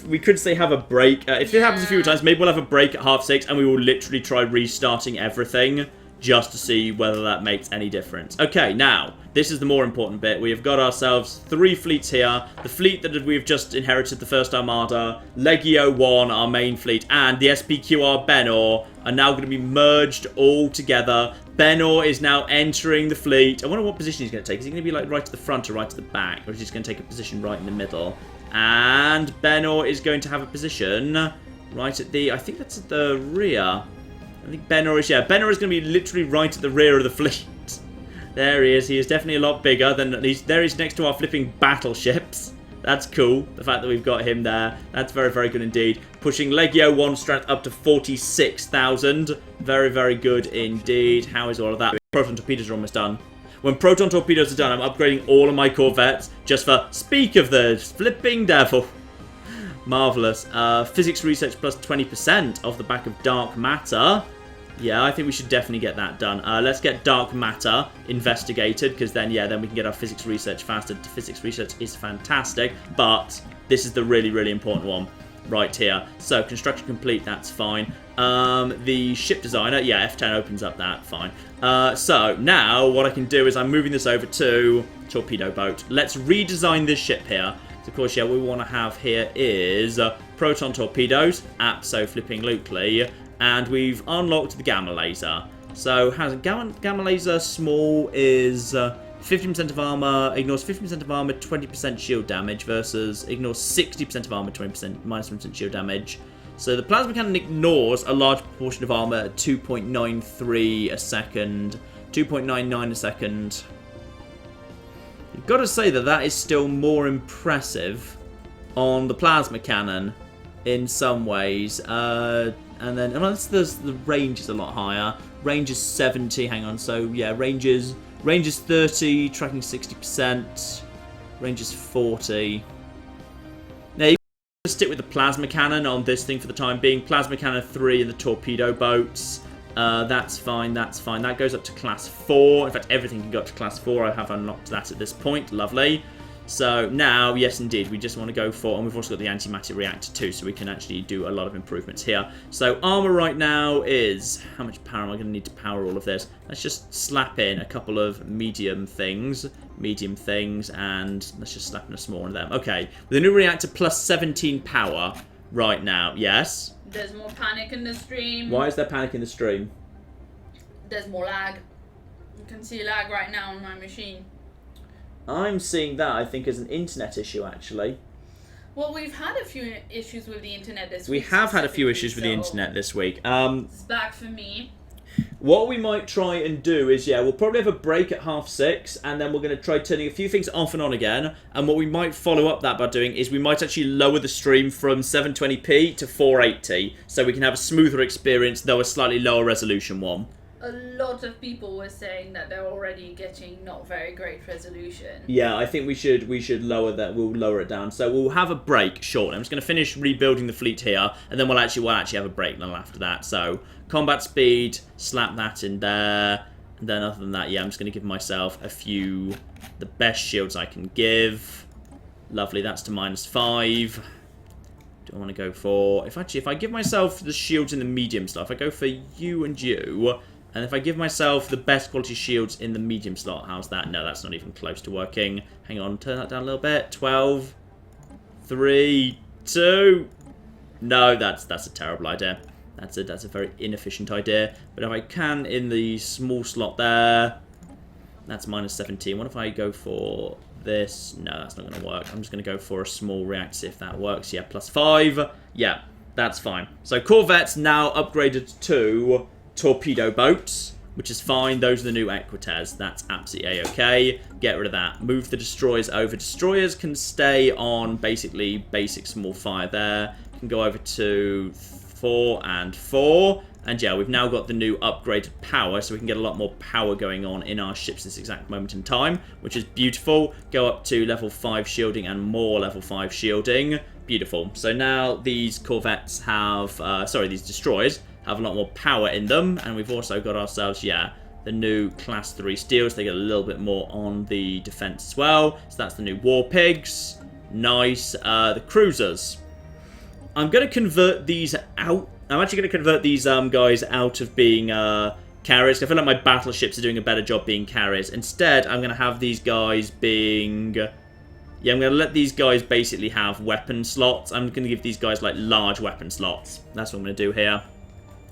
we could say have a break. If it happens a few times, maybe we'll have a break at 6:30 and we will literally try restarting everything just to see whether that makes any difference. Okay, now, this is the more important bit. We have got ourselves 3 fleets here. The fleet that we've just inherited, the first Armada, Legio 1, our main fleet, and the SPQR Benor are now going to be merged all together. Benor is now entering the fleet. I wonder what position he's going to take. Is he going to be like right to the front or right to the back? Or is he just going to take a position right in the middle? And Benor is going to have a position right at the... I think that's at the rear. I think Benor is... Yeah, Benor is going to be literally right at the rear of the fleet. There he is. He is definitely a lot bigger than... There he's next to our flipping battleships. That's cool. The fact that we've got him there. That's very, very good indeed. Pushing Legio 1 strength up to 46,000. Very, very good indeed. How is all of that? Proton torpedoes are almost done. When proton torpedoes are done, I'm upgrading all of my corvettes just for speak of the flipping devil. Marvellous. Physics research plus 20% off the back of dark matter. Yeah, I think we should definitely get that done. Let's get dark matter investigated, because then, yeah, then we can get our physics research faster. Physics research is fantastic, but this is the really, really important one right here. So, construction complete, that's fine. The ship designer, yeah, F10 opens up that, fine. So, now, what I can do is I'm moving this over to torpedo boat. Let's redesign this ship here. So, of course, yeah, what we want to have here is proton torpedoes, abso-flipping-lutely. And we've unlocked the gamma laser. So, has gamma laser small is 50% of armor, ignores 50% of armor, 20% shield damage versus ignores 60% of armor, 20% minus 20% shield damage. So the plasma cannon ignores a large proportion of armor at 2.93 a second, 2.99 a second. You've got to say that that is still more impressive on the plasma cannon in some ways. And then, unless the range is a lot higher. Range is 70, hang on, so yeah, range is 30, tracking 60%. Range is 40. Now, you can stick with the plasma cannon on this thing for the time being. Plasma cannon 3 in the torpedo boats. That's fine, that's fine. That goes up to class 4. In fact, everything can go up to class 4. I have unlocked that at this point. Lovely. So now, yes indeed, we just want to go for, and we've also got the Antimatter Reactor too, so we can actually do a lot of improvements here. So armor right now is, how much power am I going to need to power all of this? Let's just slap in a couple of medium things, and let's just slap in a small one of them. Okay, with the new reactor plus 17 power right now, yes? There's more panic in the stream. Why is there panic in the stream? There's more lag. You can see lag right now on my machine. I'm seeing that, I think, as an internet issue, actually. Well, we've had a few issues with the internet this week. We have had a few issues with the internet this week. It's back for me. What we might try and do is, yeah, we'll probably have a break at 6:30, and then we're going to try turning a few things off and on again. And what we might follow up that by doing is we might actually lower the stream from 720p to 480, so we can have a smoother experience, though a slightly lower resolution one. A lot of people were saying that they're already getting not very great resolution. Yeah, I think we should lower that. We'll lower it down. So we'll have a break shortly. I'm just going to finish rebuilding the fleet here, and then we'll actually have a break after that. So combat speed, slap that in there, and then other than that, yeah, I'm just going to give myself the best shields I can give. Lovely, that's to -5. Do I want to go for if I give myself the shields in the medium slot, if I go for you and you. And if I give myself the best quality shields in the medium slot, how's that? No, that's not even close to working. Hang on, turn that down a little bit. 12, 3, 2. No, that's a terrible idea. That's a very inefficient idea. But if I can in the small slot there, that's -17. What if I go for this? No, that's not going to work. I'm just going to go for a small reactor if that works. Yeah, +5. Yeah, that's fine. So Corvettes now upgraded to torpedo boats, which is fine. Those are the new Equites. That's absolutely a-okay. Get rid of that. Move the destroyers over. Destroyers can stay on basically basic small fire there. Can go over to 4 and 4. And yeah, we've now got the new upgraded power, so we can get a lot more power going on in our ships this exact moment in time, which is beautiful. Go up to level 5 shielding and more level 5 shielding. Beautiful. So now these corvettes have, these destroyers have a lot more power in them, and we've also got ourselves, yeah, the new class 3 steels. They get a little bit more on the defense as well. So that's the new war pigs. Nice. The cruisers. I'm going to convert these out. I'm actually going to convert these guys out of being carriers. I feel like my battleships are doing a better job being carriers. Instead, I'm going to have these guys being... Yeah, I'm going to let these guys basically have weapon slots. I'm going to give these guys, like, large weapon slots. That's what I'm going to do here.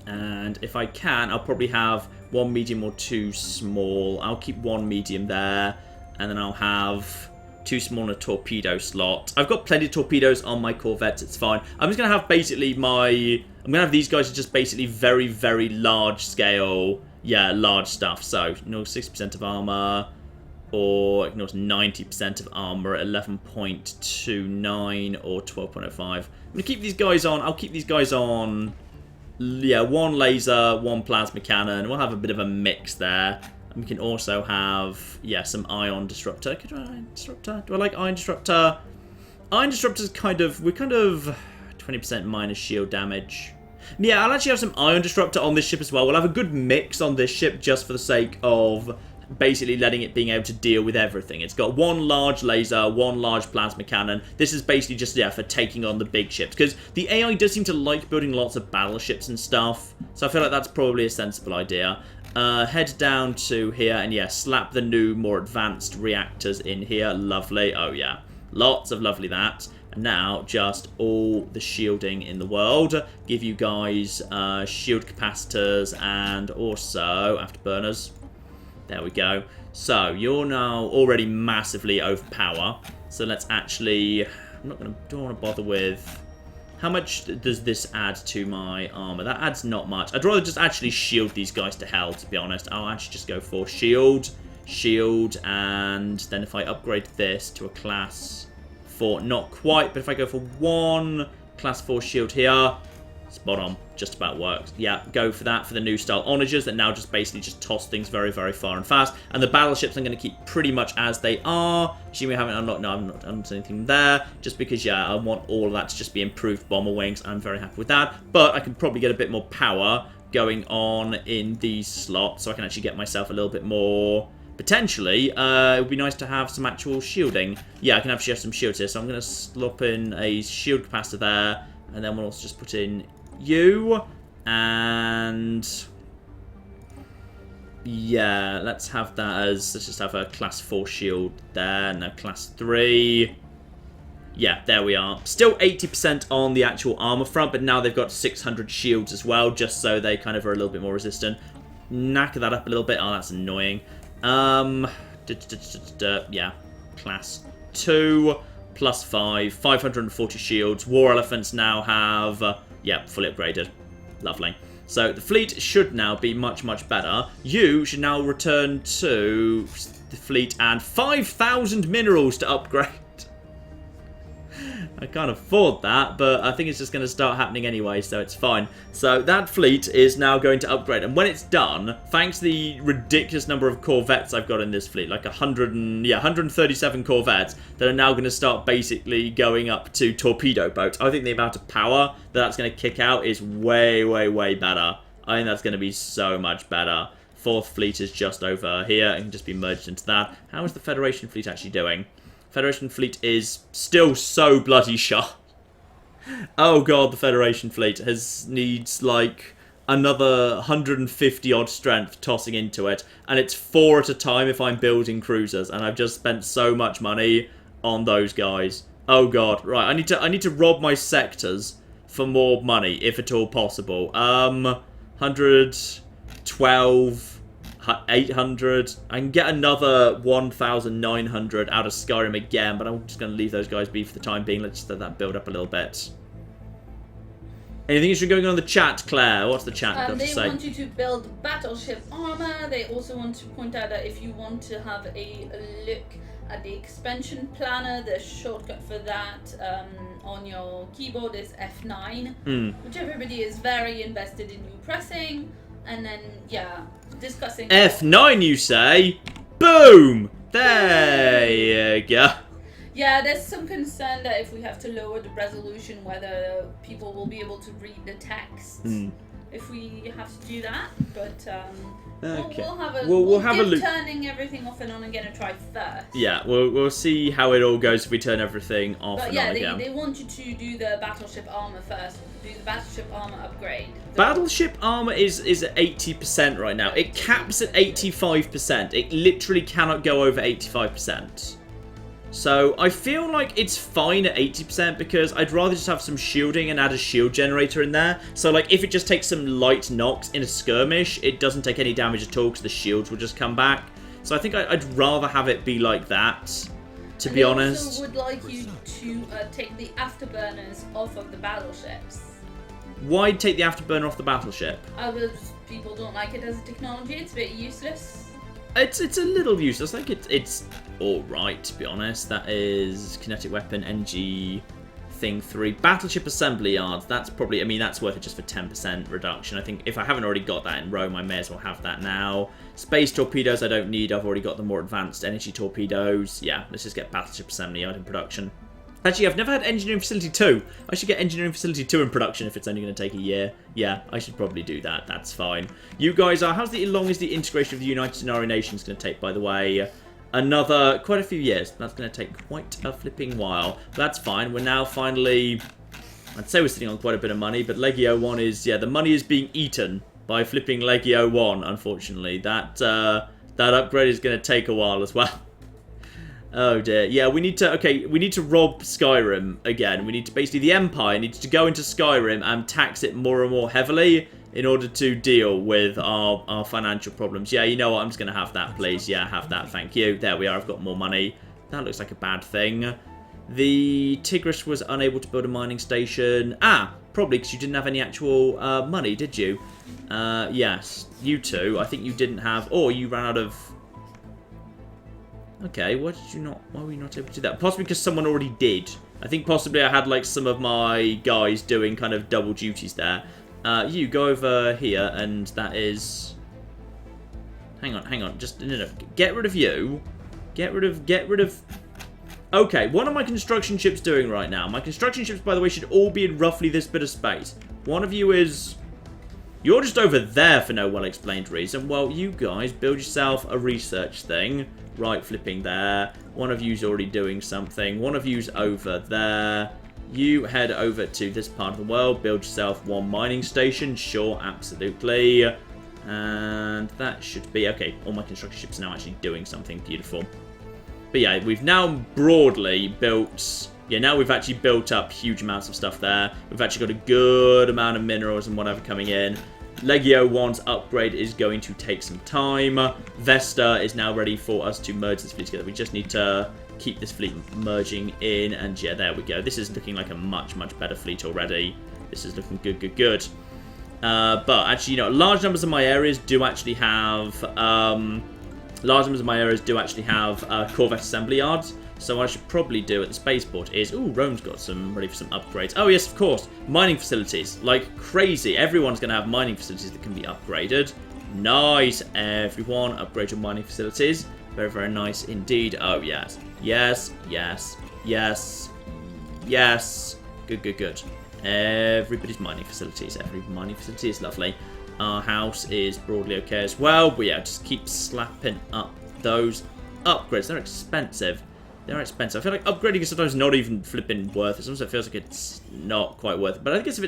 And if I can, I'll probably have 1 medium or 2 small. I'll keep 1 medium there. And then I'll have 2 small and a torpedo slot. I've got plenty of torpedoes on my corvettes. It's fine. I'm just going to have basically I'm going to have these guys just basically very, very large scale. Yeah, large stuff. So, 60% of armor. Or ignores 90% of armor at 11.29 or 12.05. I'm going to keep these guys on. I'll keep these guys on... Yeah, 1 laser, 1 plasma cannon. We'll have a bit of a mix there. And we can also have, yeah, some ion disruptor. Could I ion disruptor? Do I like ion disruptor? Ion disruptor's we're 20% minus shield damage. Yeah, I'll actually have some ion disruptor on this ship as well. We'll have a good mix on this ship just for the sake of basically letting it being able to deal with everything. It's got 1 large laser, 1 large plasma cannon. This is basically just, yeah, for taking on the big ships. Because the AI does seem to like building lots of battleships and stuff. So I feel like that's probably a sensible idea. Head down to here and, yeah, slap the new, more advanced reactors in here. Lovely. Oh, yeah. Lots of lovely that. And now, just all the shielding in the world. Give you guys shield capacitors and also afterburners. There we go. So, you're now already massively overpower. So let's actually... don't want to bother with... How much does this add to my armor? That adds not much. I'd rather just actually shield these guys to hell, to be honest. I'll actually just go for shield, and then if I upgrade this to a class 4, not quite, but if I go for 1 class 4 shield here, spot on, just about works. Yeah, go for that for the new style onagers that now just basically just toss things very, very far and fast. And the battleships I'm going to keep pretty much as they are. Assuming I haven't unlocked, no, I'm not unlocked anything there. Just because, yeah, I want all of that to just be improved bomber wings. I'm very happy with that. But I can probably get a bit more power going on in these slots, so I can actually get myself a little bit more... Potentially, it would be nice to have some actual shielding. Yeah, I can actually have some shields here, so I'm going to slop in a shield capacitor there, and then we'll also just put in you, and yeah, let's have that as, let's just have a class 4 shield there, no, class 3. Yeah, there we are. Still 80% on the actual armor front, but now they've got 600 shields as well, just so they kind of are a little bit more resistant. Knacker that up a little bit. Oh, that's annoying. Yeah, class 2 plus 5, 540 shields. War elephants now have, yeah, fully upgraded. Lovely. So the fleet should now be much, much better. You should now return to the fleet and 5,000 minerals to upgrade. I can't afford that, but I think it's just going to start happening anyway, so it's fine. So that fleet is now going to upgrade, and when it's done, thanks to the ridiculous number of corvettes I've got in this fleet, like 137 corvettes, that are now going to start basically going up to torpedo boats. I think the amount of power that that's going to kick out is way, way, way better. I think that's going to be so much better. 4th fleet is just over here and can just be merged into that. How is the Federation fleet actually doing? Federation fleet is still so bloody sharp. Oh god, the Federation fleet needs like another 150 odd strength tossing into it, and it's 4 at a time if I'm building cruisers, and I've just spent so much money on those guys. Oh god, right, I need to rob my sectors for more money if at all possible. 112 800. I can get another 1,900 out of Skyrim again, but I'm just going to leave those guys be for the time being. Let's just let that build up a little bit. Anything interesting going on in the chat, Claire? What's the chat got to say? They want you to build battleship armor. They also want to point out that if you want to have a look at the expansion planner, the shortcut for that on your keyboard is F9, which everybody is very invested in you pressing. And then, yeah, discussing... F9, you say? Boom! There you go. Yeah, there's some concern that if we have to lower the resolution, whether people will be able to read the text if we have to do that. But okay. we'll have a look. Turning everything off and on again and try first. Yeah, we'll see how it all goes if we turn everything off and on again. They want you to do the battleship armor first. Do the battleship armor upgrade. Battleship armor is at 80% right now. It caps at 85%. It literally cannot go over 85%. So I feel like it's fine at 80% because I'd rather just have some shielding and add a shield generator in there. So like if it just takes some light knocks in a skirmish, it doesn't take any damage at all because the shields will just come back. So I think I'd rather have it be like that, to be honest. I also would like you to take the Afterburners off of the battleships. Why take the Afterburner off the battleship? Because people don't like it as a technology. It's a bit useless. It's a little useless. I think it's alright, to be honest. That is kinetic weapon, NG thing 3. Battleship assembly yards. That's probably, I mean, that's worth it just for 10% reduction. I think if I haven't already got that in Rome, I may as well have that now. Space torpedoes I don't need. I've already got the more advanced energy torpedoes. Yeah, let's just get battleship assembly yard in production. Actually, I've never had Engineering Facility 2. I should get Engineering Facility 2 in production if it's only going to take a year. Yeah, I should probably do that. That's fine. You guys are... How long is the integration of the United Scenario Nations going to take, by the way? Another... Quite a few years. That's going to take quite a flipping while. That's fine. We're now finally... I'd say we're sitting on quite a bit of money, but Legio 1 is... Yeah, the money is being eaten by flipping Legio 1, unfortunately. That upgrade is going to take a while as well. Oh dear. Yeah, we need to... Okay, we need to rob Skyrim again. We need to... Basically, the Empire needs to go into Skyrim and tax it more and more heavily in order to deal with our financial problems. Yeah, you know what? I'm just going to have that, please. Yeah, have that. Thank you. There we are. I've got more money. That looks like a bad thing. The Tigris was unable to build a mining station. Ah, probably because you didn't have any actual money, did you? Yes. You two. I think you didn't have... Or you ran out of... Okay, why were you not able to do that? Possibly because someone already did. I think possibly I had like some of my guys doing kind of double duties there. You go over here, and that is... Hang on. Just no. Get rid of you. Get rid of... Okay, what are my construction ships doing right now? My construction ships, by the way, should all be in roughly this bit of space. One of you is... You're just over there for no well-explained reason. Well, you guys build yourself a research thing. Right, flipping there. One of you's already doing something. One of you's over there. You head over to this part of the world. Build yourself one mining station. Sure, absolutely. And that should be... Okay, all my construction ships are now actually doing something beautiful. But yeah, we've now broadly built... Yeah, now we've actually built up huge amounts of stuff there. We've actually got a good amount of minerals and whatever coming in. Legio 1's upgrade is going to take some time. Vesta is now ready for us to merge this fleet together. We just need to keep this fleet merging in. And yeah, there we go. This is looking like a much, much better fleet already. This is looking good. But actually, you know, large numbers of my areas do actually have... Corvette assembly yards. So what I should probably do at the spaceport is... Ooh, Rome's got some ready for some upgrades. Oh, yes, of course. Mining facilities. Like crazy. Everyone's going to have mining facilities that can be upgraded. Nice, everyone. Upgrade your mining facilities. Very, very nice indeed. Oh, yes. Yes. Good. Everybody's mining facilities. Every mining facility is lovely. Our house is broadly okay as well. But yeah, just keep slapping up those upgrades. They're expensive. I feel like upgrading is sometimes not even flipping worth it. Sometimes it feels like it's not quite worth it. But I guess if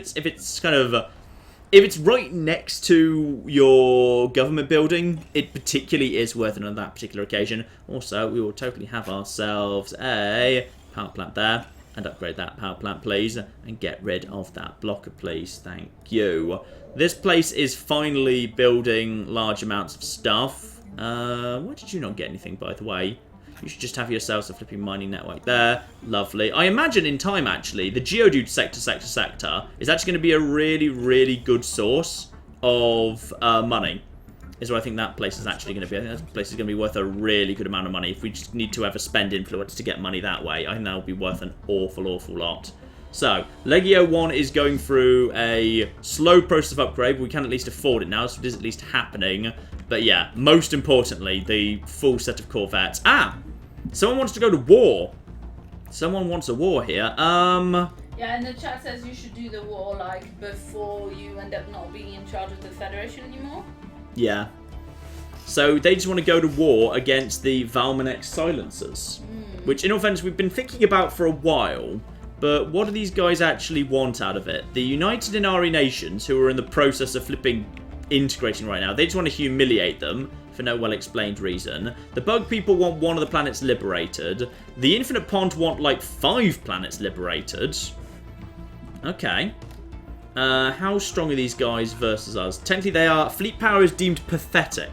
it's right next to your government building, it particularly is worth it on that particular occasion. Also, we will totally have ourselves a power plant there. And upgrade that power plant, please. And get rid of that blocker, please. Thank you. This place is finally building large amounts of stuff. Why did you not get anything, by the way? You should just have yourselves a flipping mining network there. Lovely. I imagine in time, actually, the Geodude sector is actually going to be a really, really good source of money. Is what I think that place is actually going to be. I think that place is going to be worth a really good amount of money. If we just need to ever spend influence to get money that way, I think that will be worth an awful lot. So, Legio 1 is going through a slow process of upgrade, but we can at least afford it now, so it is at least happening. But yeah, most importantly, the full set of Corvettes. Ah! Someone wants to go to war. Someone wants a war here. Yeah, and the chat says you should do the war, like, before you end up not being in charge of the Federation anymore. Yeah. So they just want to go to war against the Valmanex Silencers. Which, in all fairness, we've been thinking about for a while. But what do these guys actually want out of it? The United Inari Nations, who are in the process of flipping integrating right now, they just want to humiliate them for no well-explained reason. The Bug people want one of the planets liberated. The Infinite Pond want, like, 5 planets liberated. Okay. How strong are these guys versus us? Technically, they are... Fleet power is deemed pathetic.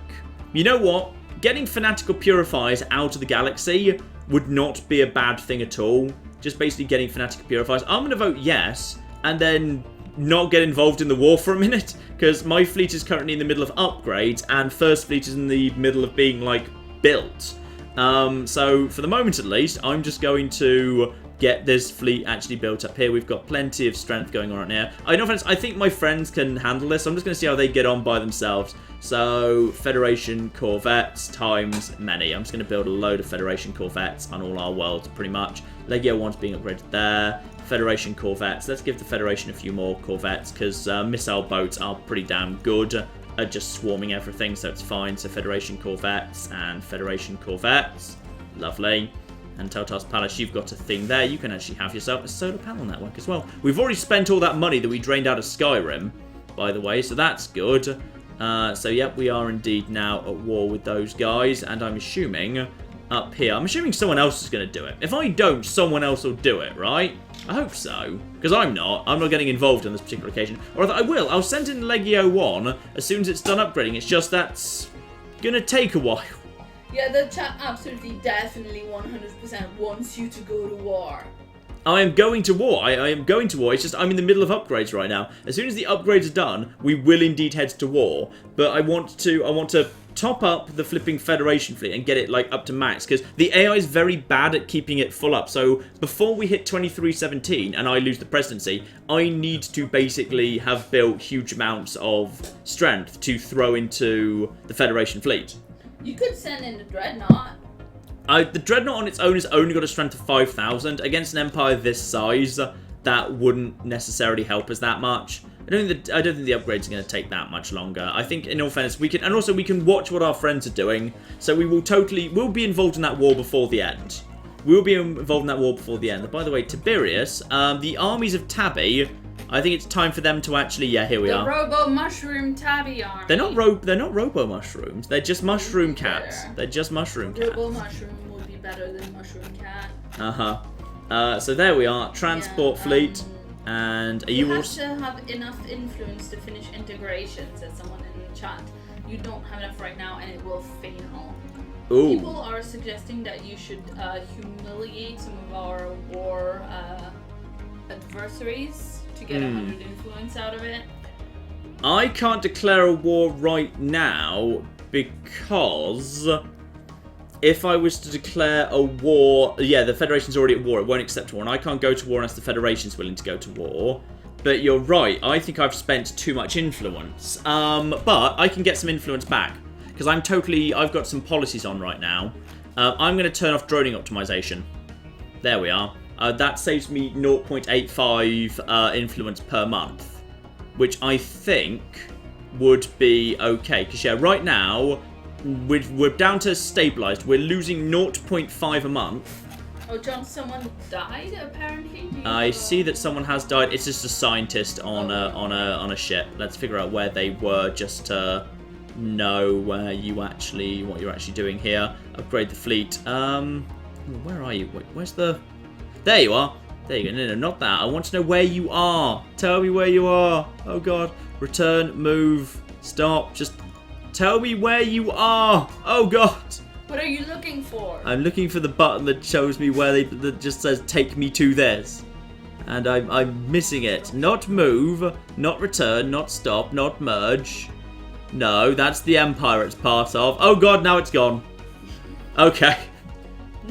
You know what? Getting fanatical purifiers out of the galaxy would not be a bad thing at all. Just basically getting fanatical purifiers. I'm going to vote yes, and then not get involved in the war for a minute, because my fleet is currently in the middle of upgrades, and First Fleet is in the middle of being, like, built. So, for the moment at least, I'm just going to get this fleet actually built up here. We've got plenty of strength going on right now. I think my friends can handle this. I'm just going to see how they get on by themselves. So, Federation Corvettes times many. I'm just going to build a load of Federation Corvettes on all our worlds, pretty much. Legio 1's being upgraded there. Federation Corvettes. Let's give the Federation a few more Corvettes, because missile boats are pretty damn good at just swarming everything, so it's fine. So Federation Corvettes and Federation Corvettes. Lovely. And Totar's Palace, you've got a thing there. You can actually have yourself a solar panel network as well. We've already spent all that money that we drained out of Skyrim, by the way, so that's good. So, yep, we are indeed now at war with those guys, and I'm assuming up here. I'm assuming someone else is going to do it. If I don't, someone else will do it, right? I hope so. Because I'm not getting involved on this particular occasion. Or I will. I'll send in Legio 1 as soon as it's done upgrading. It's just that's going to take a while. Yeah, the chat absolutely, definitely, 100% wants you to go to war. I am going to war. I am going to war. It's just I'm in the middle of upgrades right now. As soon as the upgrades are done, we will indeed head to war. But I want to top up the flipping Federation fleet and get it like up to max, because the AI is very bad at keeping it full up. So before we hit 2317 and I lose the presidency, I need to basically have built huge amounts of strength to throw into the Federation fleet. You could send in the Dreadnought. The Dreadnought on its own has only got a strength of 5,000. Against an empire this size, that wouldn't necessarily help us that much. I don't think the upgrades are going to take that much longer. I think, in all fairness, we can watch what our friends are doing. So we'll be involved in that war before the end. We'll be involved in that war before the end. By the way, Tiberius, the armies of Tabby, I think it's time for them to actually, yeah, here we are. The Robo Mushroom Tabby army. They're not Robo Mushrooms. They're just Mushroom Cats. They're just Mushroom Cats. Robo Mushroom would be better than Mushroom Cat. So there we are. Transport fleet. And are you also have enough influence to finish integration, says someone in the chat. You don't have enough right now and it will fail. Ooh. People are suggesting that you should humiliate some of our war adversaries to get 100 influence out of it. I can't declare a war right now because if I was to declare a war, yeah, the Federation's already at war. It won't accept war, and I can't go to war unless the Federation's willing to go to war. But you're right. I think I've spent too much influence. But I can get some influence back because I've got some policies on right now. I'm going to turn off droning optimization. There we are. That saves me 0.85 influence per month, which I think would be okay. Because yeah, right now we're down to stabilized. We're losing 0.5 a month. Oh, John, someone died apparently. I see that someone has died. It's just a scientist on a ship. Let's figure out where they were just to know what you're actually doing here. Upgrade the fleet. Where are you? Wait, where's the? There you are. There you go. No, not that. I want to know where you are. Tell me where you are. Oh God. Return. Move. Stop. Just tell me where you are. Oh God. What are you looking for? I'm looking for the button that shows me where that just says take me to this. And I'm missing it. Not move, not return, not stop, not merge. No, that's the empire it's part of. Oh God, now it's gone. Okay.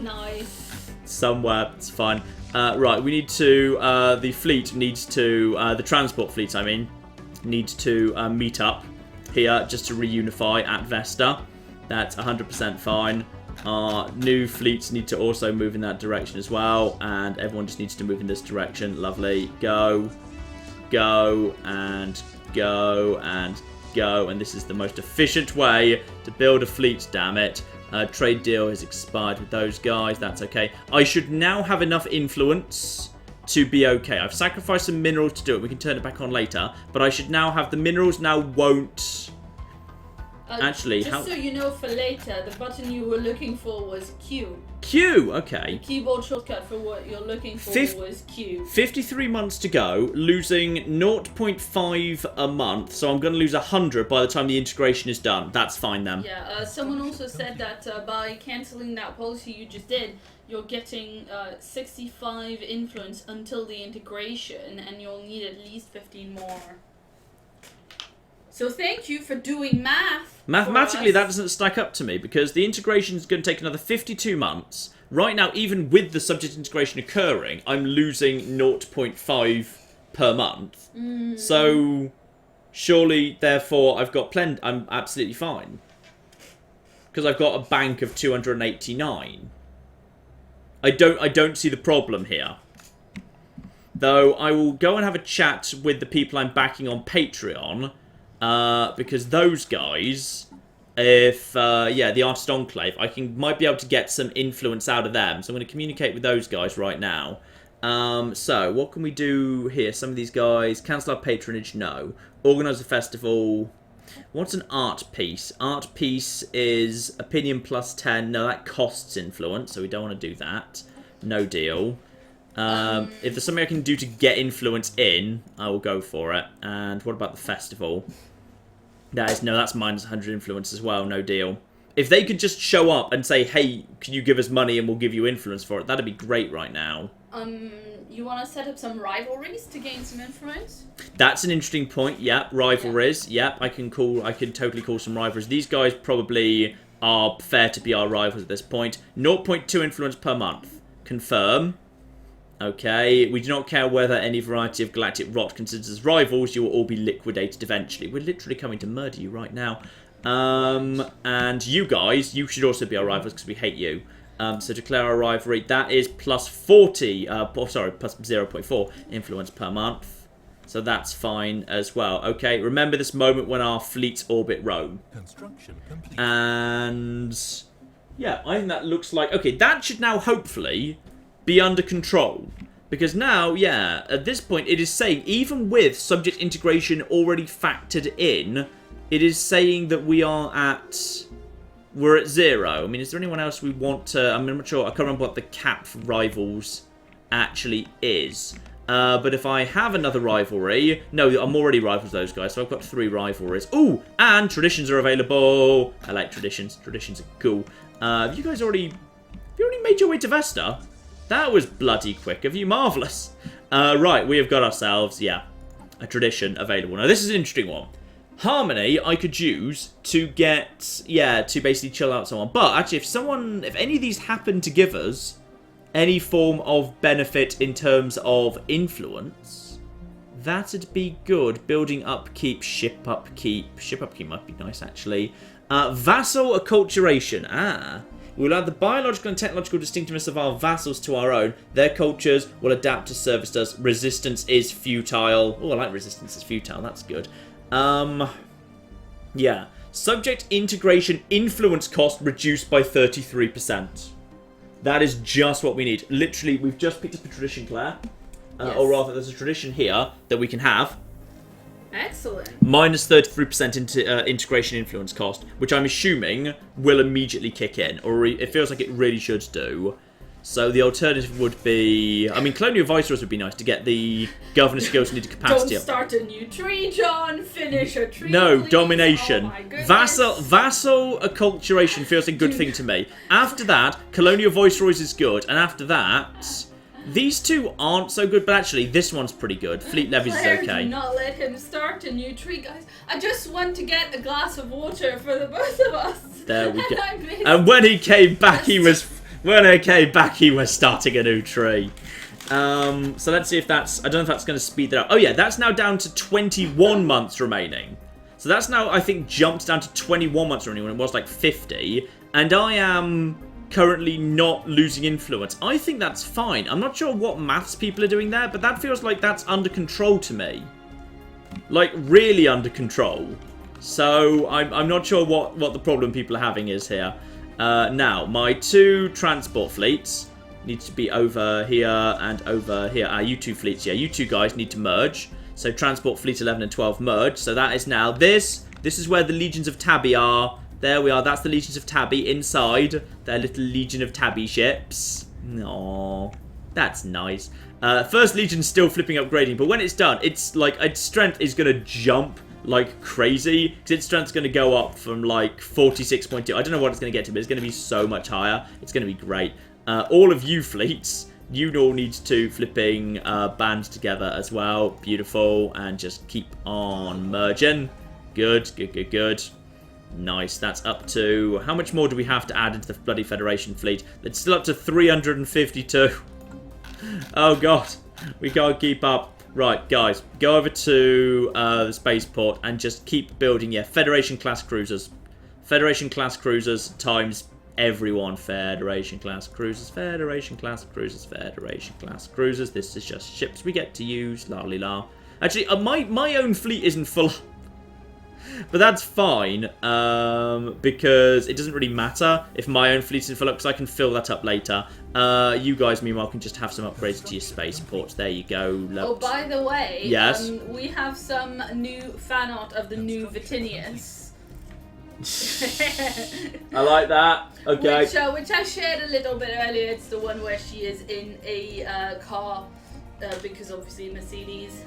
Nice. Somewhere, it's fine. Right, we need to, the fleet needs to, the transport fleet, I mean, needs to meet up here just to reunify at Vesta. That's 100% fine. Our new fleets need to also move in that direction as well, and everyone just needs to move in this direction. Lovely. Go, go, and go, and go. And this is the most efficient way to build a fleet, damn it. Trade deal has expired with those guys. That's okay. I should now have enough influence to be okay. I've sacrificed some minerals to do it. We can turn it back on later. But I should now have the minerals now won't... Actually, just so you know for later, the button you were looking for was Q. Q, okay. The keyboard shortcut for what you're looking for was Q. 53 months to go, losing 0.5 a month, so I'm going to lose 100 by the time the integration is done. That's fine then. Yeah, someone also said that by cancelling that policy you just did, you're getting 65 influence until the integration, and you'll need at least 15 more. So thank you for doing math. Mathematically, that doesn't stack up to me because the integration is going to take another 52 months. Right now, even with the subject integration occurring, I'm losing 0.5 per month. So surely, therefore, I've got plenty. I'm absolutely fine because I've got a bank of 289. I don't see the problem here. Though I will go and have a chat with the people I'm backing on Patreon. Because those guys, if, yeah, the Artist Enclave, might be able to get some influence out of them. So I'm going to communicate with those guys right now. So, what can we do here? Some of these guys, cancel our patronage, no. Organise a festival. What's an art piece? Art piece is opinion plus 10. No, that costs influence, so we don't want to do that. No deal. If there's something I can do to get influence in, I will go for it. And what about the festival? That's minus 100 influence as well. No deal. If they could just show up and say, hey, can you give us money and we'll give you influence for it, that'd be great right now. You want to set up some rivalries to gain some influence? That's an interesting point. Yep, rivalries. Yep, I can totally call some rivalries. These guys probably are fair to be our rivals at this point. 0.2 influence per month. Confirm. Okay, we do not care whether any variety of galactic rot considers us rivals. You will all be liquidated eventually. We're literally coming to murder you right now. And you guys, you should also be our rivals because we hate you. So declare a rivalry. That is plus 40, plus 0.4 influence per month. So that's fine as well. Okay, remember this moment when our fleets orbit Rome. Construction complete. And yeah, I think that looks like... Okay, that should now hopefully be under control. Because now, yeah, at this point it is saying, even with subject integration already factored in, it is saying that we're at 0. I mean, is there anyone else we want to... I'm not sure. I can't remember what the cap for rivals actually is. But if I have another rivalry... No, I'm already rivals with those guys, so I've got 3 rivalries. Ooh, and traditions are available. I like traditions. Traditions are cool. Have you guys already... Have you already made your way to Vesta? That was bloody quick of you. Marvellous. Right, we have got ourselves, yeah, a tradition available. Now, this is an interesting one. Harmony, I could use to get, yeah, to basically chill out someone. But actually, if any of these happen to give us any form of benefit in terms of influence, that'd be good. Building upkeep, ship upkeep. Ship upkeep might be nice, actually. Vassal acculturation. We'll add the biological and technological distinctiveness of our vassals to our own. Their cultures will adapt to service us. Resistance is futile. Oh, I like resistance is futile. That's good. Yeah. Subject integration influence cost reduced by 33%. That is just what we need. Literally, we've just picked up a tradition, Claire. Yes. Or rather, there's a tradition here that we can have. Excellent. Minus 33% into integration influence cost, which I'm assuming will immediately kick in. Or it feels like it really should do. So the alternative would be... I mean, Colonial Viceroys would be nice to get the governor skills needed capacity Don't start a new tree, John. Finish a tree, No, please. domination. Oh my goodness. Vassal acculturation feels a good thing to me. After that, Colonial Viceroys is good. And after that, these two aren't so good. But actually, this one's pretty good. Fleet levies Claire, is okay. Do not let him start a new tree, guys. I just want to get a glass of water for the both of us. There we go. And when he came back, he was... When I came back, he was starting a new tree. So let's see if that's... I don't know if that's going to speed that up. Oh, yeah, that's now down to 21 months remaining. So that's now, I think, jumped down to 21 months remaining when it was like 50. And I am currently not losing influence. I think that's fine. I'm not sure what maths people are doing there, but that feels like that's under control to me. Like, really under control. So I'm not sure what the problem people are having is here. Now, my 2 transport fleets need to be over here and over here. You 2 fleets, yeah, you 2 guys need to merge. So transport fleet 11 and 12 merge. So that is now this. This is where the legions of Tabby are. There we are. That's the legions of Tabby inside their little legion of Tabby ships. Aww, that's nice. First legion's still flipping upgrading, but when it's done, it's like its strength is going to jump like crazy, because its strength's going to go up from like 46.2. I don't know what it's going to get to, but it's going to be so much higher. It's going to be great. All of you fleets, you all need to flipping band together as well. Beautiful. And just keep on merging. Good, good, good, good. Nice. That's up to... How much more do we have to add into the bloody Federation fleet? It's still up to 352. Oh, God. We can't keep up. Right, guys, go over to the spaceport and just keep building, yeah, Federation-class cruisers. Federation-class cruisers times everyone. Federation-class cruisers, Federation-class cruisers, Federation-class cruisers. This is just ships we get to use, la-li-la. Actually, my own fleet isn't full. But that's fine, because it doesn't really matter if my own fleet is in full up, because I can fill that up later. You guys, meanwhile, can just have some upgrades to your spaceports. There you go. Oh, by the way, yes? We have some new fan art of the new Vitinius. I like that. Okay. Which I shared a little bit earlier. It's the one where she is in a car, because obviously Mercedes.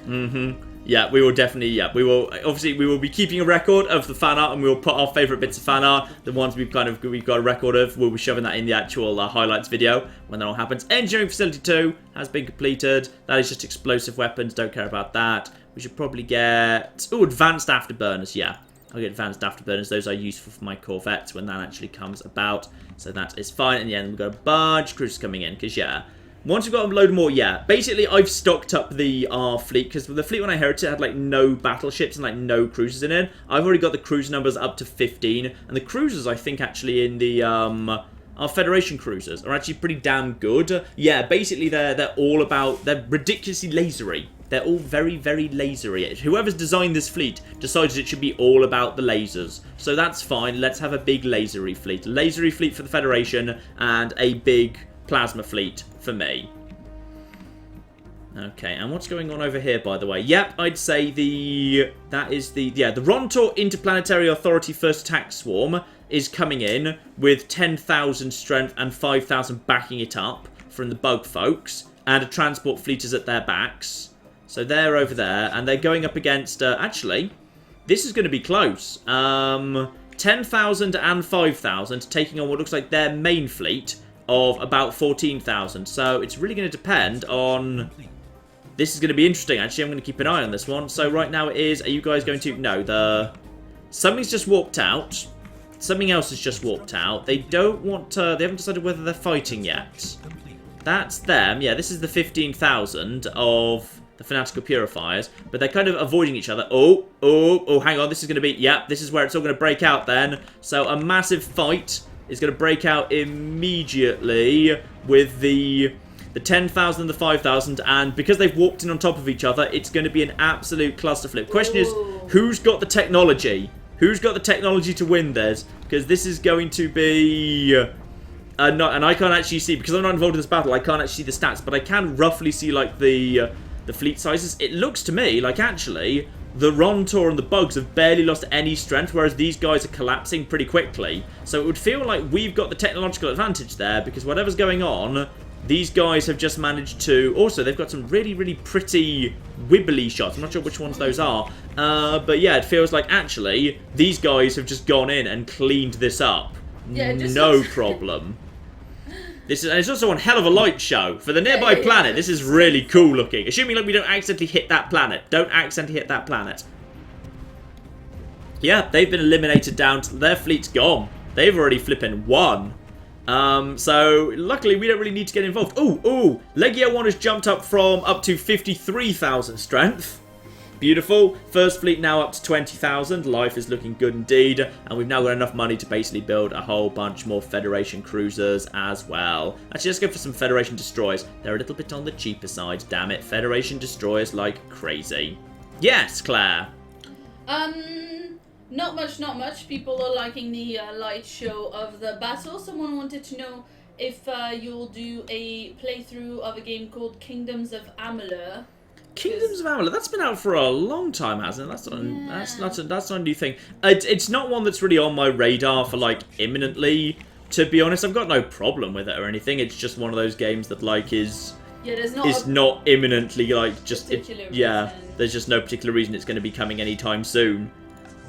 Yeah, we will definitely. Yeah, we will. Obviously, we will be keeping a record of the fan art, and we will put our favourite bits of fan art, the ones we've got a record of. We'll be shoving that in the actual highlights video when that all happens. Engineering Facility 2 has been completed. That is just explosive weapons. Don't care about that. We should probably get advanced afterburners. Yeah. I'll get advanced afterburners. Those are useful for my corvettes when that actually comes about. So that is fine. And yeah, we've got a bunch of cruisers coming in. Because, yeah, once we've got a load more, yeah. Basically, I've stocked up our fleet. Because the fleet when I inherited had, like, no battleships and, like, no cruisers in it. I've already got the cruiser numbers up to 15. And the cruisers, I think, actually in the... our Federation cruisers are actually pretty damn good. Yeah, basically, they're all about... They're ridiculously lasery. They're all very, very lasery. Whoever's designed this fleet decided it should be all about the lasers. So that's fine. Let's have a big lasery fleet. A lasery fleet for the Federation and a big plasma fleet for me. Okay, and what's going on over here, by the way? Yep, I'd say the Rontor Interplanetary Authority First Attack Swarm is coming in with 10,000 strength and 5,000 backing it up from the bug folks. And a transport fleet is at their backs. So they're over there, and they're going up against... actually, this is going to be close. 10,000 and 5,000, taking on what looks like their main fleet of about 14,000. So it's really going to depend on... This is going to be interesting, actually. I'm going to keep an eye on this one. So right now it is... Are you guys going to... No, something's just walked out. Something else has just walked out. They don't want to... They haven't decided whether they're fighting yet. That's them. Yeah, this is the 15,000 of... the Fanatical Purifiers, but they're kind of avoiding each other. Oh, hang on, this is going to be, yep, this is where it's all going to break out then. So a massive fight is going to break out immediately with the 10,000 and the 5,000, and because they've walked in on top of each other, it's going to be an absolute cluster flip. Question is, who's got the technology? Who's got the technology to win this? Because this is going to be... and I can't actually see, because I'm not involved in this battle, I can't actually see the stats, but I can roughly see, like, the fleet sizes. It looks to me like actually the Rontor and the Bugs have barely lost any strength, whereas these guys are collapsing pretty quickly. So it would feel like we've got the technological advantage there, because whatever's going on, these guys have just managed to... Also, they've got some really, really pretty wibbly shots. I'm not sure which ones those are. But yeah, it feels like actually these guys have just gone in and cleaned this up. Yeah, no problem. And it's also one hell of a light show. For the nearby planet, this is really cool looking. Assuming like we don't accidentally hit that planet. Don't accidentally hit that planet. Yeah, they've been eliminated down to... Their fleet's gone. They've already flipping won. So, luckily, we don't really need to get involved. Ooh. Legio 1 has jumped up to 53,000 strength. Beautiful. First fleet now up to 20,000. Life is looking good indeed. And we've now got enough money to basically build a whole bunch more Federation cruisers as well. Actually, let's go for some Federation destroyers. They're a little bit on the cheaper side. Damn it. Federation destroyers like crazy. Yes, Claire. Not much. People are liking the light show of the battle. Someone wanted to know if you'll do a playthrough of a game called Kingdoms of Amalur. Kingdoms of Amalur, that's been out for a long time, hasn't it? That's not a new thing. It's not one that's really on my radar for like imminently. To be honest, I've got no problem with it or anything. It's just one of those games that like is not imminently like just there's just no particular reason it's going to be coming anytime soon.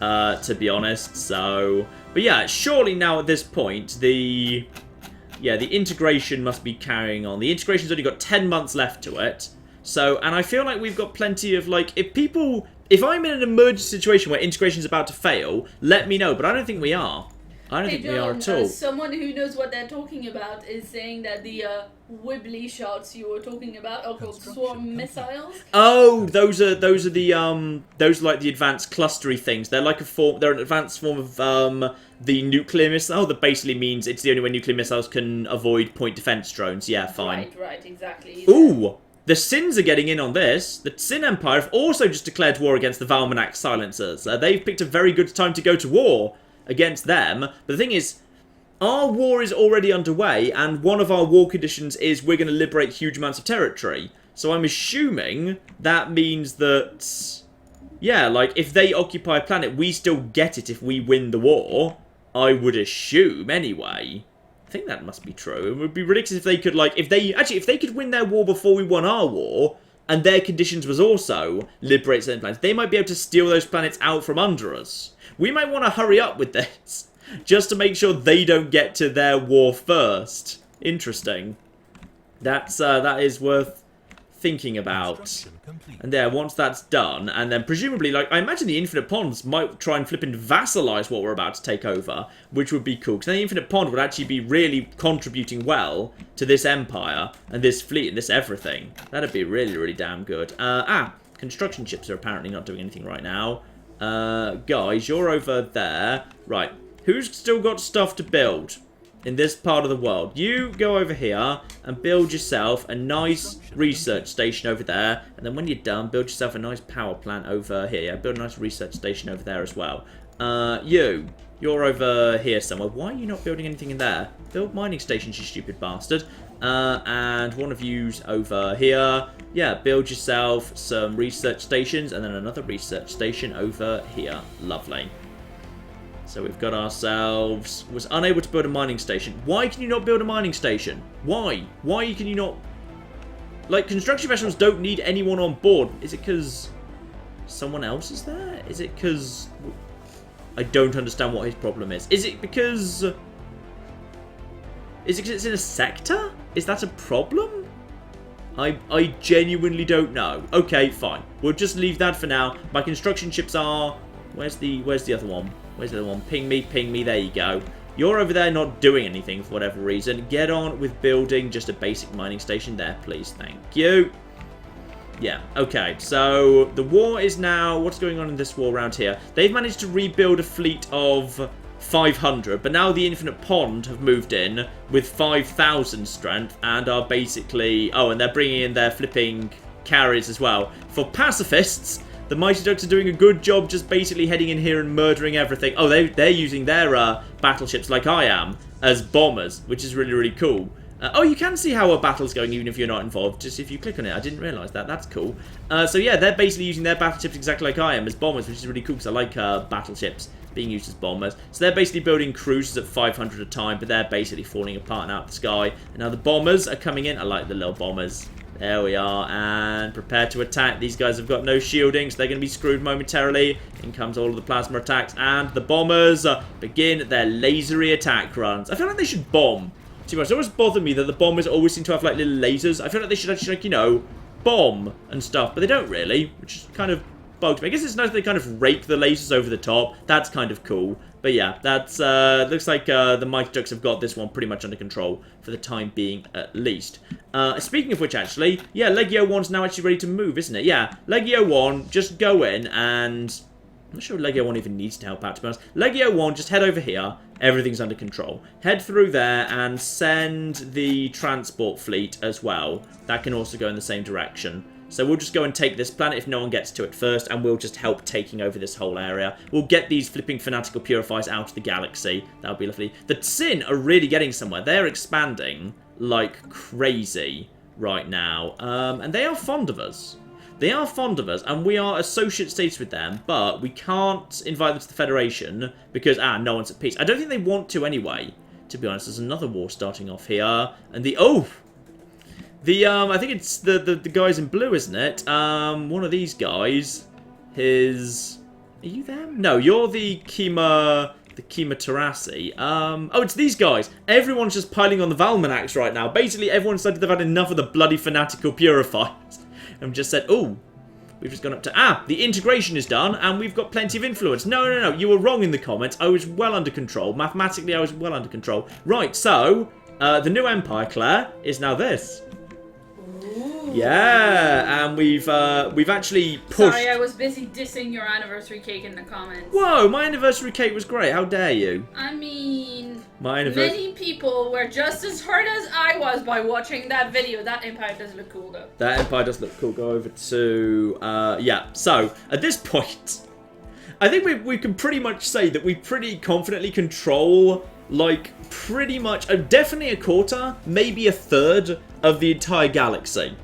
To be honest, so but yeah, surely now at this point the integration must be carrying on. The integration's only got 10 months left to it. So, and I feel like we've got plenty of, like, if I'm in an emergency situation where integration's about to fail, let me know, but I don't think we are. I don't think we are at all. Someone who knows what they're talking about is saying that the wibbly shots you were talking about are called swarm missiles. Oh, those are like the advanced clustery things. They're like they're an advanced form of the nuclear missile that basically means it's the only way nuclear missiles can avoid point defense drones. Yeah, fine. Right, exactly. Ooh. the Sins are getting in on this. The Sin Empire have also just declared war against the Valmanac Silencers. They've picked a very good time to go to war against them. But the thing is, our war is already underway, and one of our war conditions is we're going to liberate huge amounts of territory. So I'm assuming that means that, yeah, like, if they occupy a planet, we still get it if we win the war. I would assume, anyway. I think that must be true. It would be ridiculous if they could, like, if they could win their war before we won our war, and their conditions was also liberate certain planets, they might be able to steal those planets out from under us. We might want to hurry up with this, just to make sure they don't get to their war first. Interesting. That is worth thinking about. And there, once that's done, and then presumably, like, I imagine the Infinite Ponds might try and flip and vassalize what we're about to take over, which would be cool, because then the Infinite Pond would actually be really contributing well to this empire, and this fleet, and this everything. That'd be really, really damn good. Construction ships are apparently not doing anything right now. Guys, you're over there. Right, who's still got stuff to build in this part of the world? You go over here and build yourself a nice research station over there, and then when you're done, build yourself a nice power plant over here. Yeah, build a nice research station over there as well. You're over here somewhere. Why are you not building anything in there? Build mining stations, you stupid bastard. And one of you's over here. Yeah, build yourself some research stations, and then another research station over here. Lovely. So we've got ourselves... Was unable to build a mining station. Why can you not build a mining station? Why? Why can you not... Like, construction vessels don't need anyone on board. Is it because someone else is there? Is it because... I don't understand what his problem is. Is it because... Is it because it's in a sector? Is that a problem? I genuinely don't know. Okay, fine. We'll just leave that for now. My construction ships are... Where's the other one? Where's the other one? Ping me. There you go. You're over there not doing anything for whatever reason. Get on with building just a basic mining station there, please. Thank you. Yeah, okay. So, the war is now... What's going on in this war around here? They've managed to rebuild a fleet of 500, but now the Infinite Pond have moved in with 5,000 strength and are basically... Oh, and they're bringing in their flipping carriers as well. For pacifists... The Mighty Ducks are doing a good job just basically heading in here and murdering everything. Oh, they're using their battleships like I am as bombers, which is really, really cool. Oh, you can see how a battle's going even if you're not involved, just if you click on it. I didn't realise that. That's cool. So yeah, they're basically using their battleships exactly like I am as bombers, which is really cool because I like battleships being used as bombers. So they're basically building cruisers at 500 a time, but they're basically falling apart and out of the sky. And now the bombers are coming in. I like the little bombers. There we are, and prepare to attack. These guys have got no shielding, so they're going to be screwed momentarily. In comes all of the plasma attacks, and the bombers begin their lasery attack runs. I feel like they should bomb too much. It always bothered me that the bombers always seem to have, like, little lasers. I feel like they should actually, like, you know, bomb and stuff, but they don't really, which kind of bugs me. I guess it's nice that they kind of rake the lasers over the top. That's kind of cool. But yeah, that's looks like the Mighty Ducks have got this one pretty much under control for the time being, at least. Speaking of which, actually, yeah, Legio 1's now actually ready to move, isn't it? Yeah, Legio 1, just go in and... I'm not sure Legio 1 even needs to help out, to be honest. Legio 1, just head over here. Everything's under control. Head through there and send the transport fleet as well. That can also go in the same direction. So we'll just go and take this planet if no one gets to it first, and we'll just help taking over this whole area. We'll get these flipping fanatical purifiers out of the galaxy. That would be lovely. The Sin are really getting somewhere. They're expanding like crazy right now. And they are fond of us. They are fond of us, and we are associate states with them, but we can't invite them to the Federation because, no one's at peace. I don't think they want to anyway, to be honest. There's another war starting off here. And I think it's the guys in blue, isn't it? One of these guys is... Are you them? No, you're the Kima Terrassi. Oh, it's these guys. Everyone's just piling on the Valmanacs right now. Basically, everyone decided they've had enough of the bloody fanatical purifiers. And just said, oh, we've just gone up to... the integration is done, and we've got plenty of influence. No, you were wrong in the comments. I was well under control. Mathematically, I was well under control. Right, so, the new empire, Claire, is now this. Yeah, and we've actually pushed... Sorry, I was busy dissing your anniversary cake in the comments. Whoa, my anniversary cake was great. How dare you? I mean... My anniversary... Many people were just as hurt as I was by watching that video. That Empire does look cool, though. That Empire does look cool. Go over to... yeah, so, at this point... I think we can pretty much say that we pretty confidently control, like, pretty much, definitely a quarter, maybe a third of the entire galaxy.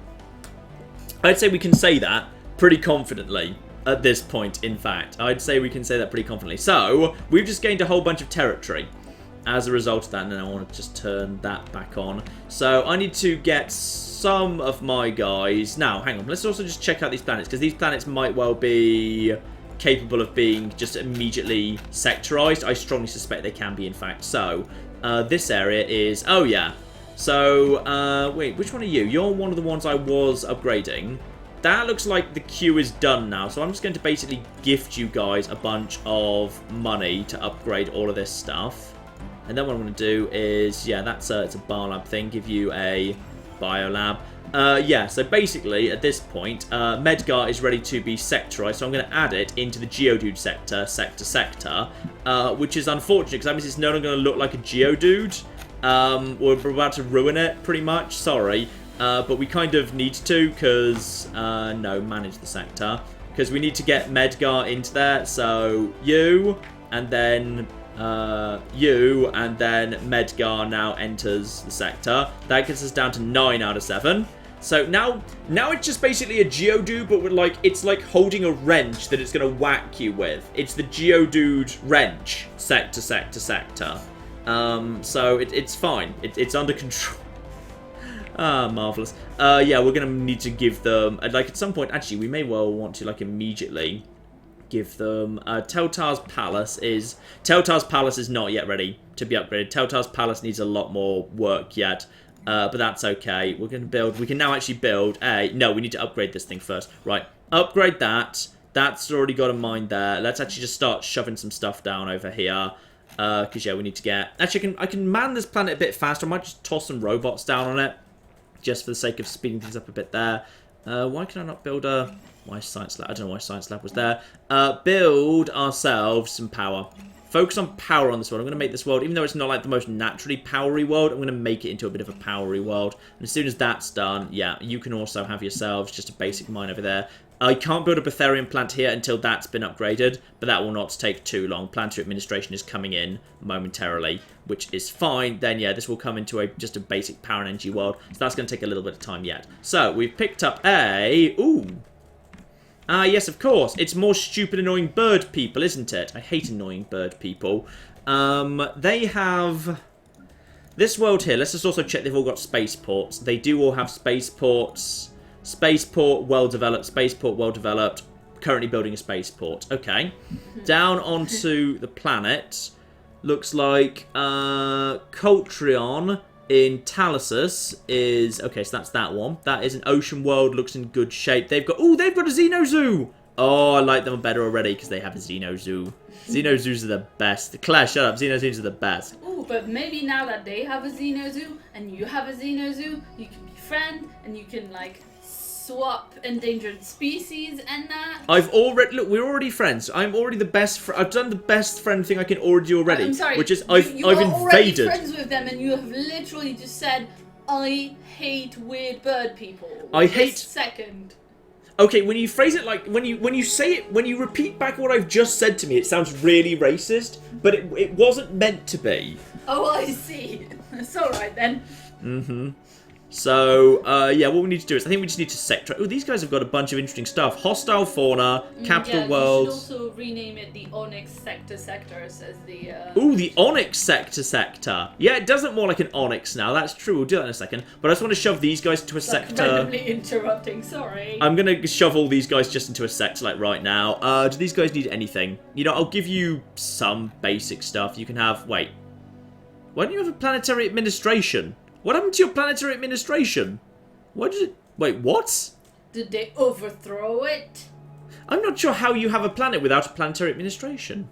I'd say we can say that pretty confidently at this point, in fact. I'd say we can say that pretty confidently. So, we've just gained a whole bunch of territory as a result of that, and then I want to just turn that back on. So, I need to get some of my guys... Now, hang on, let's also just check out these planets, because these planets might well be... capable of being just immediately sectorized. I strongly suspect they can be, in fact. So, this area is... Oh, yeah. So, wait, which one are you? You're one of the ones I was upgrading. That looks like the queue is done now. So, I'm just going to basically gift you guys a bunch of money to upgrade all of this stuff. And then what I'm going to do is... Yeah, it's a Biolab thing. Give you a Biolab. Yeah, so basically, at this point, Medgar is ready to be sectorized, so I'm going to add it into the Geodude sector, which is unfortunate, because that means it's no longer going to look like a Geodude. We're about to ruin it, pretty much, sorry. But we kind of need to, because, no, manage the sector. Because we need to get Medgar into there, so you, and then... you, and then Medgar now enters the sector. That gets us down to 9 out of 7. So now it's just basically a Geodude, but with it's like holding a wrench that it's going to whack you with. It's the Geodude wrench, sector. So it's fine. It's under control. Ah, marvellous. Yeah, we're going to need to give them, at some point, actually, we may well want to, immediately... give them Teltar's Palace is not yet ready to be upgraded. Teltar's Palace needs a lot more work yet, but that's okay. We're going to build, we can now actually build no, we need to upgrade this thing first. Right, upgrade that. That's already got a mine there. Let's actually just start shoving some stuff down over here. Because, yeah, we need to get... Actually, I can man this planet a bit faster. I might just toss some robots down on it, just for the sake of speeding things up a bit there. Why can I not build a... Why Science Lab? I don't know why Science Lab was there. Build ourselves some power. Focus on power on this world. I'm going to make this world, even though it's not like the most naturally powery world, I'm going to make it into a bit of a powery world. And as soon as that's done, yeah, you can also have yourselves just a basic mine over there. I can't build a Betharian plant here until that's been upgraded, but that will not take too long. Planetary administration is coming in momentarily, which is fine. Then, yeah, this will come into just a basic power and energy world. So that's going to take a little bit of time yet. So, we've picked up a... Ooh. Yes, of course. It's more stupid, annoying bird people, isn't it? I hate annoying bird people. They have... This world here, let's just also check they've all got spaceports. They do all have spaceports. Spaceport, well-developed. Spaceport, well-developed. Currently building a spaceport. Okay. Down onto the planet. Looks like Coltrion in Talasus is... Okay, so that's that one. That is an ocean world. Looks in good shape. They've got... Oh, they've got a Xenozoo! Oh, I like them better already because they have a Xenozoo. Xenozoos are the best. Claire, shut up. Xenozoos are the best. Ooh, but maybe now that they have a Xenozoo and you have a Xenozoo, you can be friends and you can, like, swap endangered species and that. I've already... Look, we're already friends. I'm already the best... I've done the best friend thing I can already do already. I'm sorry. Which is I've already invaded. friends with them and you have literally just said, I hate weird bird people. I hate... Second. Okay, when you phrase it like... When you say it... When you repeat back what I've just said to me, it sounds really racist. But it wasn't meant to be. Oh, I see. It's alright then. Mm-hmm. So, yeah, what we need to do is, I think we just need to sector... Oh, these guys have got a bunch of interesting stuff. Hostile fauna, capital worlds... You should also rename it the Onyx Sector as the... Ooh, the Onyx Sector. Yeah, it does look more like an Onyx now. That's true. We'll do that in a second. But I just want to shove these guys into a sector. Randomly interrupting, sorry. I'm going to shove all these guys just into a sector, like, right now. Do these guys need anything? You know, I'll give you some basic stuff. You can have... Wait. Why don't you have a planetary administration? What happened to your planetary administration? What did it... Wait, what? Did they overthrow it? I'm not sure how you have a planet without a planetary administration.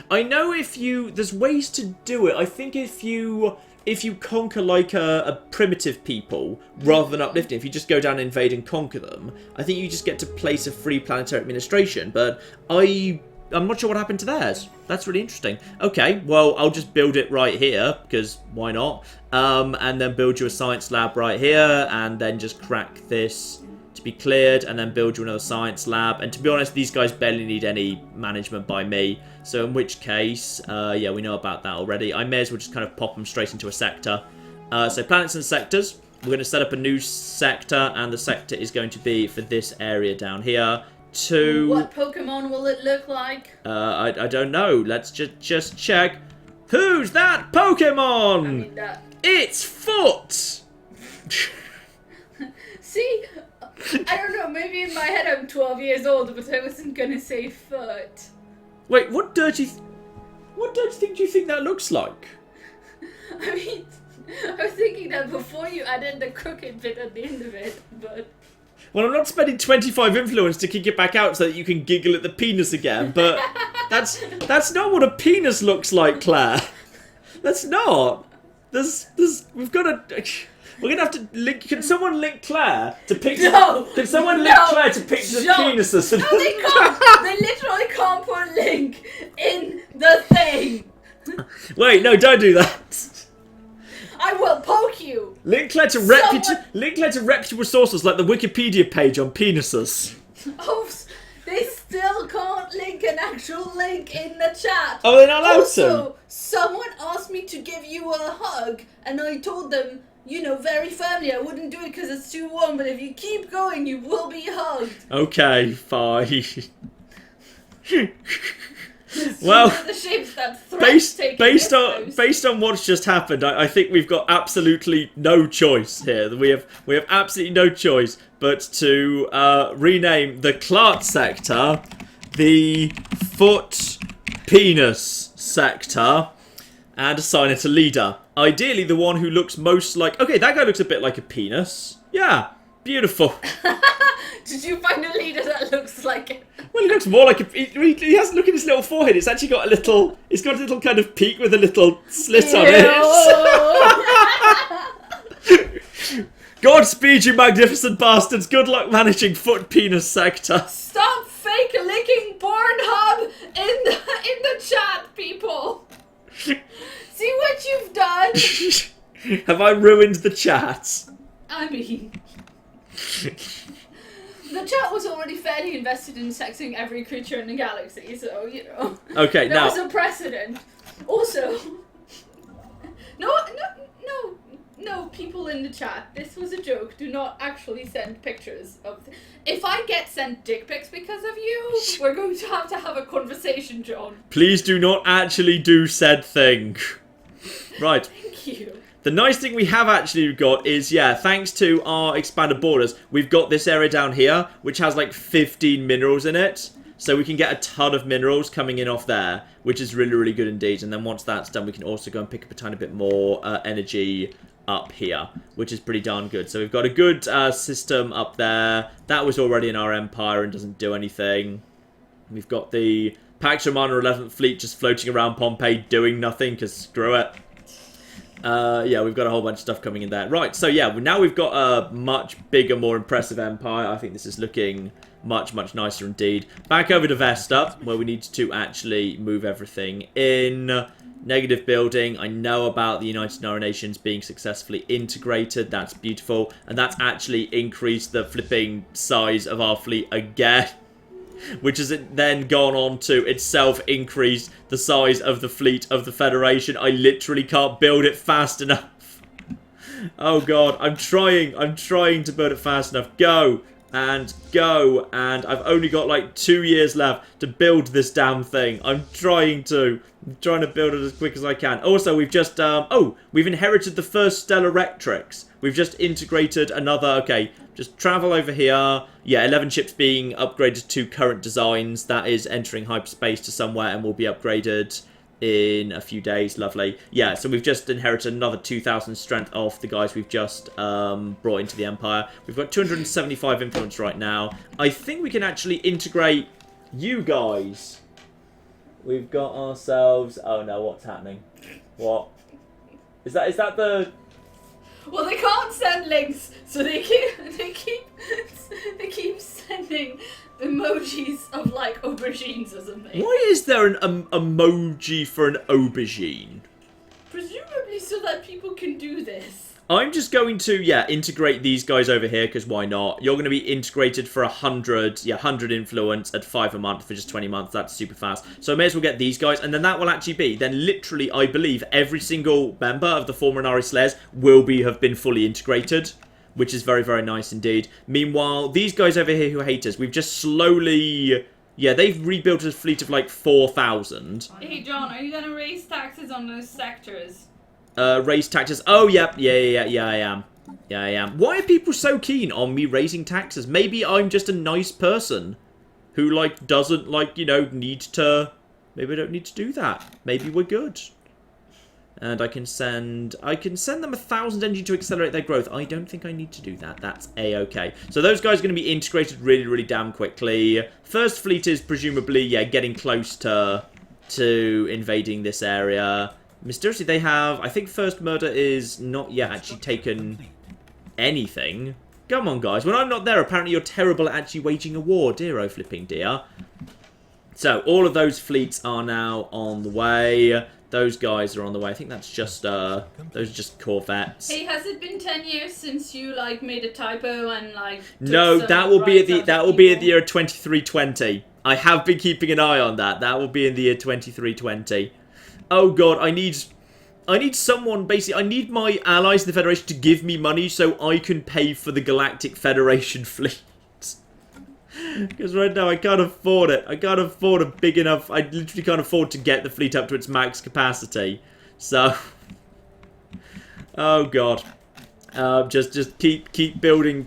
I know if you... There's ways to do it. I think if you if you conquer like a primitive people rather than uplifting, if you just go down and invade and conquer them, I think you just get to place a free planetary administration. But I'm not sure what happened to theirs. That's really interesting. Okay, well, I'll just build it right here, because why not? And then build you a science lab right here, and then just crack this to be cleared, and then build you another science lab. And to be honest, these guys barely need any management by me. So in which case, yeah, we know about that already. I may as well just kind of pop them straight into a sector. So planets and sectors. We're going to set up a new sector, and the sector is going to be for this area down here. What Pokemon will it look like? I don't know. Let's just check. Who's that Pokemon? I mean that. It's Foot! See? I don't know, maybe in my head I'm 12 years old, but I wasn't gonna say Foot. Wait, what dirty thing do you think that looks like? I mean, I was thinking that before you added the crooked bit at the end of it, but... Well, I'm not spending 25 influence to kick it back out so that you can giggle at the penis again, but that's not what a penis looks like, Claire. That's not. We're gonna have to link. Can someone link Claire to pictures? No! Can someone link Claire to pictures of penises? No, they can't! They literally can't put a link in the thing! Wait, no, don't do that. I will poke you! Link Claire to reputable sources like the Wikipedia page on penises. Oh, they still can't link an actual link in the chat. Oh, they're not allowed Also, someone asked me to give you a hug, and I told them, you know, very firmly I wouldn't do it because it's too warm, but if you keep going, you will be hugged. Okay, fine. Well, the shapes that based on what's just happened, I think we've got absolutely no choice here. We have absolutely no choice but to rename the Clark sector the Foot Penis sector and assign it a leader. Ideally, the one who looks most like... Okay, that guy looks a bit like a penis. Yeah, beautiful. Did you find a leader that looks like it? Well, he looks more like a... He has, look at his little forehead. It's actually got a little... It's got a little kind of peak with a little slit on it. Godspeed, you magnificent bastards. Good luck managing Foot Penis sector. Stop fake licking Pornhub in the chat, people. See what you've done? Have I ruined the chat? I mean... The chat was already fairly invested in sexing every creature in the galaxy, so, you know. Okay, there now... was a precedent. Also... No, people in the chat. This was a joke. Do not actually send pictures of... If I get sent dick pics because of you, we're going to have a conversation, John. Please do not actually do said thing. Right. Thank you. The nice thing we have actually got is, yeah, thanks to our expanded borders, we've got this area down here, which has like 15 minerals in it. So we can get a ton of minerals coming in off there, which is really, really good indeed. And then once that's done, we can also go and pick up a tiny bit more energy up here, which is pretty darn good. So we've got a good system up there. That was already in our empire and doesn't do anything. We've got the Pax Romana 11th Fleet just floating around Pompeii doing nothing, because screw it. Yeah, we've got a whole bunch of stuff coming in there. Right, so yeah, now we've got a much bigger, more impressive empire. I think this is looking much, much nicer indeed. Back over to Vesta, where we need to actually move everything in. Negative building. I know about the United Nations being successfully integrated. That's beautiful. And that's actually increased the flipping size of our fleet again. Which has then gone on to itself increase the size of the fleet of the Federation. I literally can't build it fast enough. Oh god, I'm trying to build it fast enough. Go, and I've only got like 2 years left to build this damn thing. I'm trying to build it as quick as I can. Also, we've just, we've inherited the first Stellaris. We've just integrated another, okay, just travel over here. Yeah, 11 ships being upgraded to current designs. That is entering hyperspace to somewhere and will be upgraded in a few days. Lovely. Yeah, so we've just inherited another 2,000 strength off the guys we've just brought into the Empire. We've got 275 influence right now. I think we can actually integrate you guys. We've got ourselves... Oh no, what's happening? What? Is that the... Well, they can't send links, so they keep sending emojis of like aubergines or something. Why is there an emoji for an aubergine? Presumably so that people can do this. I'm just going to, integrate these guys over here, because why not? You're going to be integrated for 100 influence at 5 a month for just 20 months. That's super fast. So I may as well get these guys, and then that will actually be, then literally, I believe, every single member of the former Inari Slayers will have been fully integrated, which is very, very nice indeed. Meanwhile, these guys over here who hate us, we've just slowly... Yeah, they've rebuilt a fleet of like 4,000. Hey, John, are you going to raise taxes on those sectors? Raise taxes. Oh, yep. Yeah, I am. Yeah, I am. Why are people so keen on me raising taxes? Maybe I'm just a nice person who, like, doesn't, like, you know, need to... Maybe I don't need to do that. Maybe we're good. And I can send them 1,000 energy to accelerate their growth. I don't think I need to do that. That's A-okay. So those guys are going to be integrated really, really damn quickly. First fleet is presumably, yeah, getting close to invading this area. Mysteriously, they have... I think First Murder is not yet actually taken anything. Come on, guys. When I'm not there, apparently you're terrible at actually waging a war. Dear oh flipping dear. So, all of those fleets are now on the way. Those guys are on the way. I think that's just... those are just corvettes. Hey, has it been 10 years since you, like, made a typo and, like... No, that will be at the year 2320. I have been keeping an eye on that. That will be in the year 2320. Oh god, I need someone, basically, I need my allies in the Federation to give me money so I can pay for the Galactic Federation fleet. Because right now I can't afford it. I can't afford a big enough, I literally can't afford to get the fleet up to its max capacity. So, oh god. Just keep building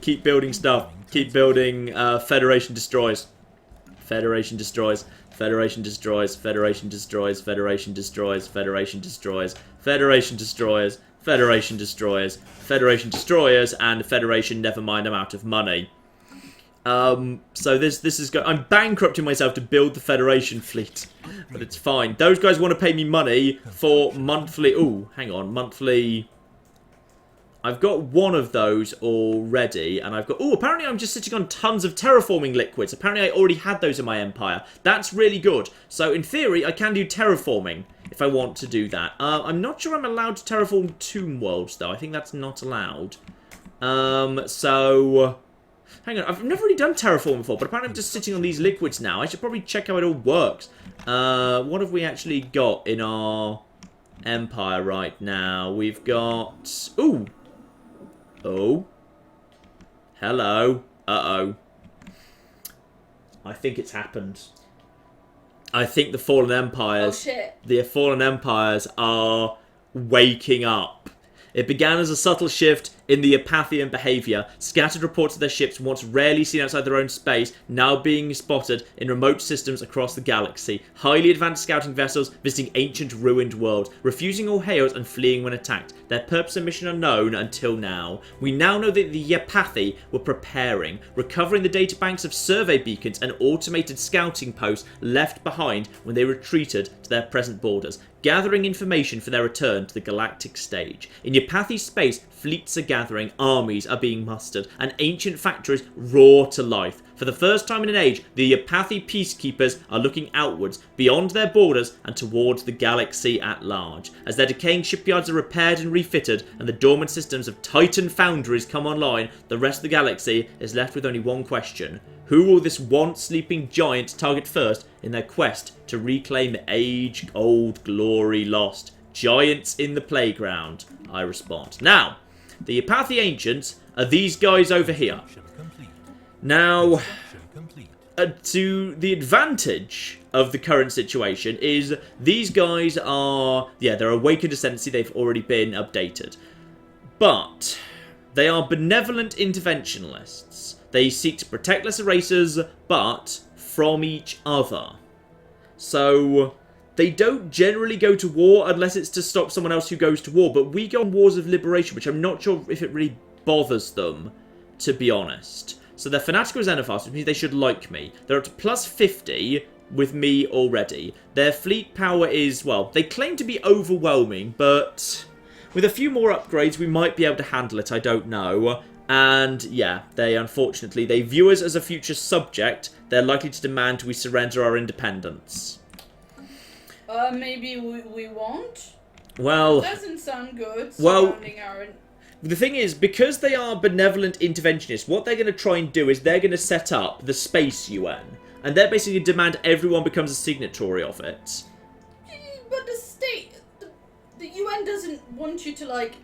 stuff. Keep building Federation destroys. Federation destroys. Federation destroys, Federation destroys, Federation destroys, Federation destroys, Federation destroys, Federation destroys, Federation destroyers, and Federation, never mind, I'm out of money. So this is I'm bankrupting myself to build the Federation fleet, but it's fine. Those guys want to pay me money for monthly, ooh, hang on, monthly... I've got one of those already, and I've got... Oh, apparently I'm just sitting on tons of terraforming liquids. Apparently I already had those in my empire. That's really good. So, in theory, I can do terraforming if I want to do that. I'm not sure I'm allowed to terraform tomb worlds, though. I think that's not allowed. So... Hang on, I've never really done terraform before, but apparently I'm just sitting on these liquids now. I should probably check how it all works. What have we actually got in our empire right now? We've got... Ooh! Oh. Hello. Uh-oh. I think it's happened. I think the Fallen Empires... Oh, shit. The Fallen Empires are waking up. It began as a subtle shift in the Apathian behaviour. Scattered reports of their ships, once rarely seen outside their own space, now being spotted in remote systems across the galaxy. Highly advanced scouting vessels visiting ancient ruined worlds, refusing all hails and fleeing when attacked. Their purpose and mission unknown until now. We now know that the Apathi were preparing, recovering the databanks of survey beacons and automated scouting posts left behind when they retreated to their present borders, gathering information for their return to the galactic stage. In Yapathi space, fleets are gathering, armies are being mustered, and ancient factories roar to life. For the first time in an age, the Yapathi peacekeepers are looking outwards, beyond their borders, and towards the galaxy at large. As their decaying shipyards are repaired and refitted, and the dormant systems of Titan foundries come online, the rest of the galaxy is left with only one question. Who will this once sleeping giant target first in their quest to reclaim the age-old glory lost? Giants in the playground, I respond. Now, the Apathi Ancients are these guys over here. Now, to the advantage of the current situation is these guys are, they're awakened ascendancy, they've already been updated. But they are benevolent interventionists. They seek to protect lesser races, but from each other. So they don't generally go to war unless it's to stop someone else who goes to war. But we go on wars of liberation, which I'm not sure if it really bothers them, to be honest. So they're fanatical xenophobes, which means they should like me. They're up to plus 50 with me already. Their fleet power is, well, they claim to be overwhelming, but with a few more upgrades, we might be able to handle it. I don't know. And yeah, unfortunately, they view us as a future subject. They're likely to demand we surrender our independence. Maybe we won't. Well, That doesn't sound good. Well, Our... the thing is, because they are benevolent interventionists, what they're going to try and do is they're going to set up the Space UN. And they're basically demand everyone becomes a signatory of it. But the UN doesn't want you to, like,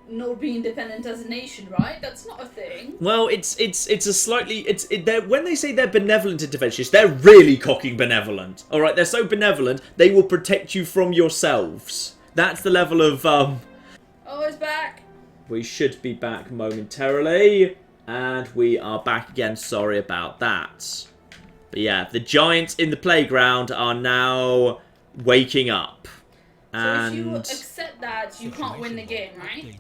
not be independent as a nation, right? That's not a thing. Well, it's a slightly when they say they're benevolent interventionists, they're really cocking benevolent. All right, they're so benevolent they will protect you from yourselves. That's the level of Oh, it's back. We should be back momentarily, and we are back again. Sorry about that. But yeah, the giants in the playground are now waking up. And so if you accept that, you can't win the game, right?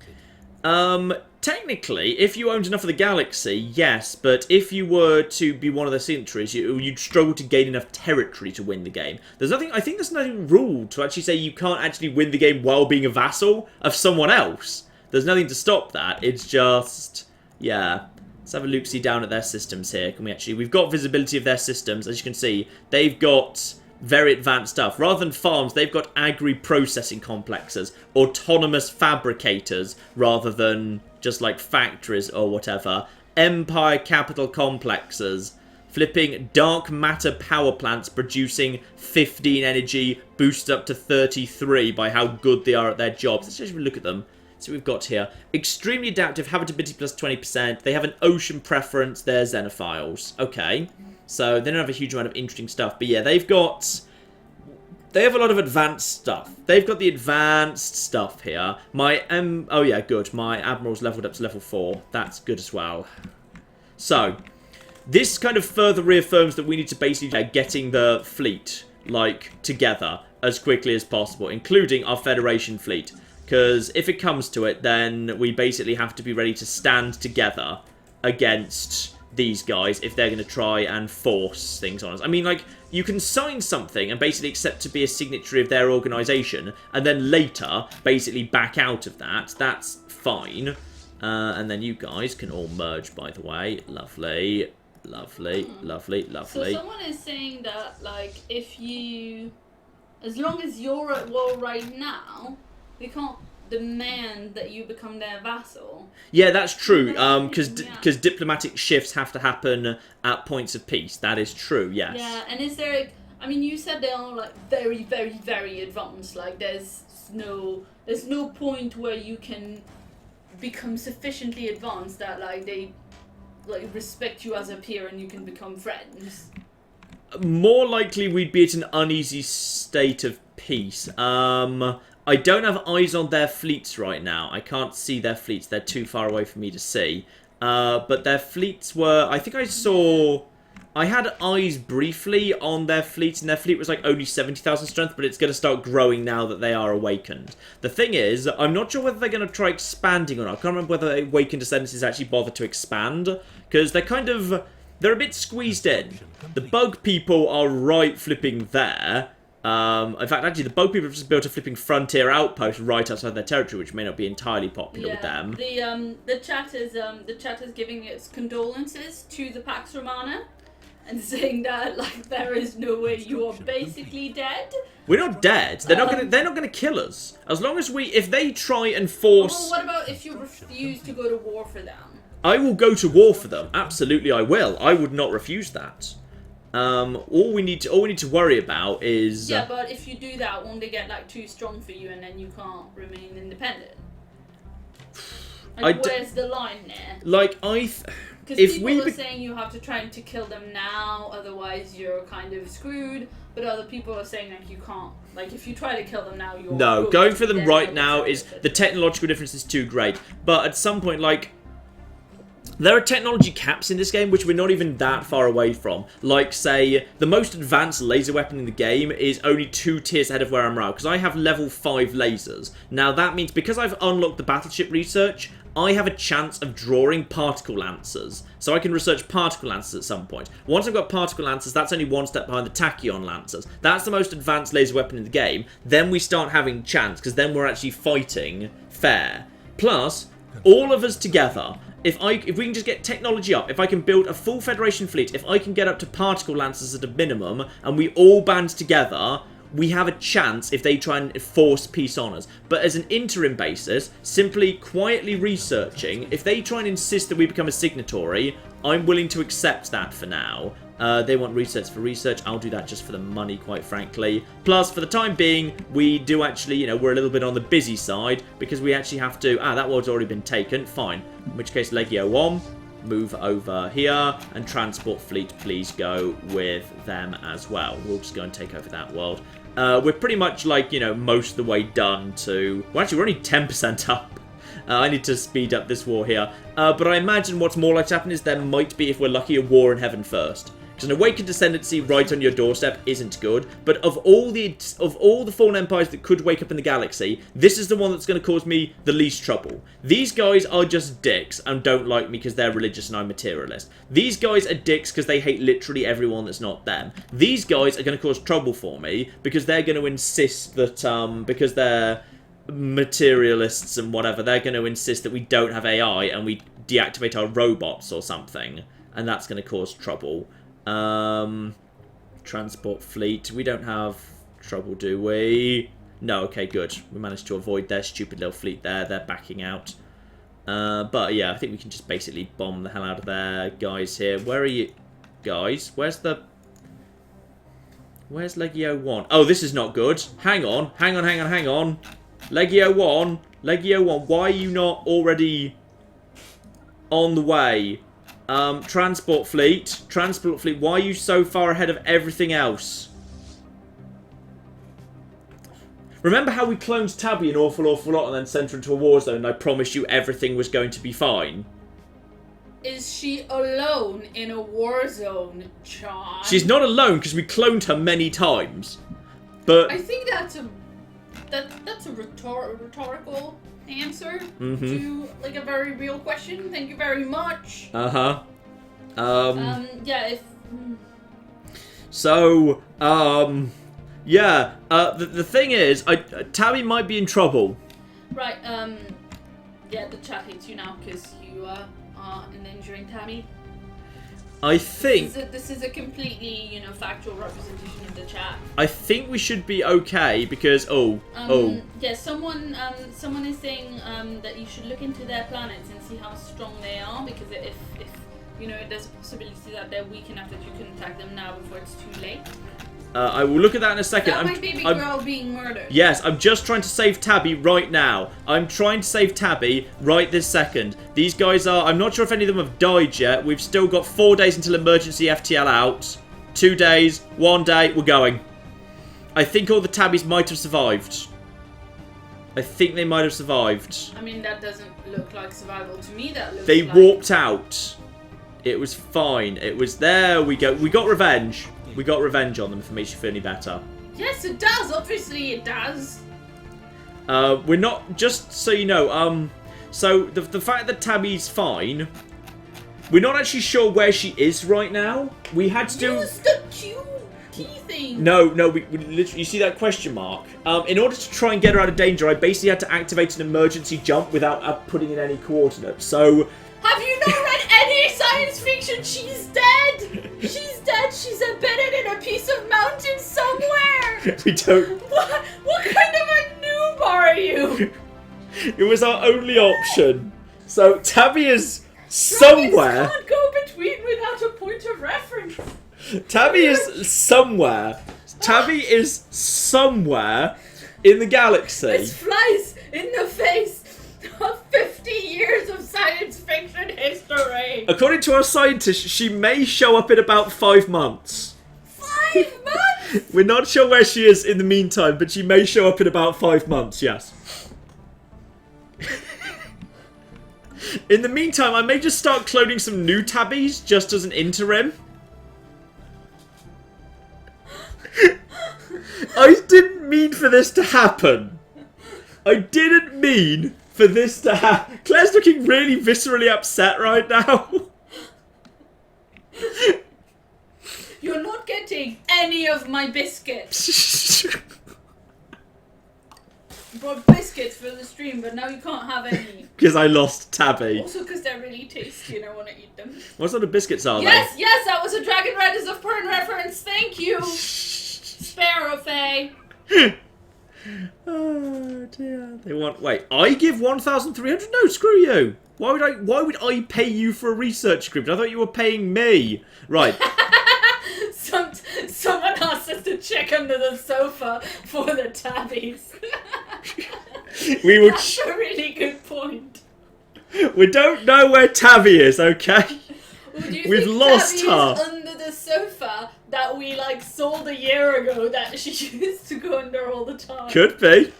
Technically, if you owned enough of the galaxy, yes, but if you were to be one of the signatories, you'd struggle to gain enough territory to win the game. I think there's no rule to actually say you can't actually win the game while being a vassal of someone else. There's nothing to stop that. It's just, yeah. Let's have a look-see down at their systems here. We've got visibility of their systems. As you can see, they've got very advanced stuff. Rather than farms, they've got agri-processing complexes, autonomous fabricators, rather than just like factories or whatever. Empire capital complexes. Flipping dark matter power plants producing 15 energy, boosted up to 33 by how good they are at their jobs. Let's just look at them. So we've got here, extremely adaptive, habitability plus 20%. They have an ocean preference. They're xenophiles. Okay. So they don't have a huge amount of interesting stuff. But yeah, they have a lot of advanced stuff. They've got the advanced stuff here. Oh yeah, good. My Admiral's leveled up to level 4. That's good as well. So, this kind of further reaffirms that we need to basically getting the fleet, like, together as quickly as possible, including our Federation fleet. Because if it comes to it, then we basically have to be ready to stand together against these guys if they're going to try and force things on us. I mean, like, you can sign something and basically accept to be a signatory of their organisation, and then later basically back out of that. That's fine. And then you guys can all merge, by the way. Lovely. Lovely, lovely, lovely. So someone is saying that, like, as long as you're at war right now, they can't demand that you become their vassal. Yeah, that's true. Because diplomatic shifts have to happen at points of peace. That is true. Yes. Yeah, and is there? I mean, you said they are like very, very, very advanced. Like, there's no point where you can become sufficiently advanced that like they respect you as a peer and you can become friends. More likely, we'd be at an uneasy state of peace. I don't have eyes on their fleets right now. I can't see their fleets. They're too far away for me to see. But their fleets were... I had eyes briefly on their fleets, and their fleet was like only 70,000 strength, but it's going to start growing now that they are awakened. The thing is, I'm not sure whether they're going to try expanding or not. I can't remember whether Awakened Ascendancies actually bother to expand, because they're a bit squeezed in. The bug people are right flipping there. In fact, actually, the bug people have just built a flipping frontier outpost right outside their territory, which may not be entirely popular with them. The chat is giving its condolences to the Pax Romana and saying that like there is no way you are basically dead. We're not dead. They're not gonna kill us as long as if they try and force. Well, what about if you refuse to go to war for them? I will go to war for them. Absolutely, I will. I would not refuse that. All we need to worry about is... Yeah, but if you do that, won't they get, like, too strong for you and then you can't remain independent? Like, where's the line there? Like, because people are saying you have to try to kill them now, otherwise you're kind of screwed, but other people are saying, like, you can't. Like, if you try to kill them now, you're... No, going for them right now is... The technological difference is too great. But at some point, like... There are technology caps in this game which we're not even that far away from. Like, say, the most advanced laser weapon in the game is only 2 tiers ahead of where I'm at, because I have level 5 lasers. Now, that means because I've unlocked the battleship research, I have a chance of drawing particle lancers. So I can research particle lancers at some point. Once I've got particle lancers, that's only 1 step behind the tachyon lancers. That's the most advanced laser weapon in the game. Then we start having chance, because then we're actually fighting fair. Plus, all of us together, if we can just get technology up, if I can build a full Federation fleet, if I can get up to particle lancers at a minimum, and we all band together, we have a chance if they try and force peace on us. But as an interim basis, simply quietly researching, if they try and insist that we become a signatory, I'm willing to accept that for now. They want research for research. I'll do that just for the money, quite frankly. Plus, for the time being, we do actually, you know, we're a little bit on the busy side because we actually have to... that world's already been taken. Fine. In which case, Legio 1, move over here, and Transport Fleet, please go with them as well. We'll just go and take over that world. We're pretty much, like, you know, most of the way done to... Well, actually, we're only 10% up. I need to speed up this war here. But I imagine what's more likely to happen is there might be, if we're lucky, a war in heaven first. Because an awakened descendancy right on your doorstep isn't good. But of all the fallen empires that could wake up in the galaxy, this is the one that's going to cause me the least trouble. These guys are just dicks and don't like me because they're religious and I'm materialist. These guys are dicks because they hate literally everyone that's not them. These guys are going to cause trouble for me because they're going to insist that, because they're materialists and whatever, they're going to insist that we don't have AI and we deactivate our robots or something. And that's going to cause trouble. Transport fleet. We don't have trouble, do we? No, okay, good. We managed to avoid their stupid little fleet there. They're backing out. But yeah, I think we can just basically bomb the hell out of their guys here. Where are you guys? Where's Legio 1? Oh, this is not good. Hang on. Legio 1. Legio 1, why are you not already on the way? Transport fleet, why are you so far ahead of everything else? Remember how we cloned Tabby an awful lot and then sent her into a war zone and I promised you everything was going to be fine? Is she alone in a war zone, John? She's not alone because we cloned her many times. But I think that's a rhetorical answer to like a very real question. Thank you very much. Yeah, if so, yeah, the thing is, Tabby might be in trouble. Right, yeah, the chat hates you now because you are endangering Tabby. I think this is a completely, you know, factual representation of the chat. I think we should be okay because yeah, someone is saying that you should look into their planets and see how strong they are, because if you know, there's a possibility that they're weak enough that you can attack them now before it's too late. I will look at that in a second. That my baby girl being murdered. Yes, I'm just trying to save Tabby right now. I'm trying to save Tabby right this second. These guys are... I'm not sure if any of them have died yet. We've still got 4 days until emergency FTL out. 2 days, 1 day, we're going. I think all the Tabbies might have survived. I think they might have survived. I mean, that doesn't look like survival to me. That looks They like... warped out. It was fine. It was... There we go. We got revenge. We got revenge on them, if it makes you feel any better. Yes, it does. Obviously, it does. We're not... Just so you know, so the fact that Tabby's fine, we're not actually sure where she is right now. We had to do... Use the Q key thing. No, we literally... You see that question mark? In order to try and get her out of danger, I basically had to activate an emergency jump without putting in any coordinates. So... Have you not read any science fiction? She's dead! She's dead! She's embedded in a piece of mountain somewhere! We don't... What kind of a noob are you? It was our only option. So, Tabby is somewhere... Dragons can't go between without a point of reference. Tabby is somewhere. Tabby is somewhere in the galaxy. This flies in the face of 50 years of science fiction history. According to our scientists, she may show up in about 5 months. 5 months? We're not sure where she is in the meantime, but she may show up in about 5 months, yes. In the meantime, I may just start cloning some new tabbies just as an interim. I didn't mean for this to happen. I didn't mean for this to happen. Claire's looking really viscerally upset right now. You're not getting any of my biscuits. You brought biscuits for the stream, but now you can't have any. Because I lost Tabby. Also because they're really tasty and I want to eat them. What sort of biscuits are Yes, yes, that was a Dragon Riders of Pern reference. Thank you. Sparrow Faye. Oh dear. They want. Wait, I give 1,300? No, screw you. Why would I pay you for a research script? I thought you were paying me. Right. Someone asked us to check under the sofa for the tabbies. That's a really good point. We don't know where Tabby is, okay? Well, We've lost her. Is under the sofa that we sold a year ago that she used to go under all the time. Could be.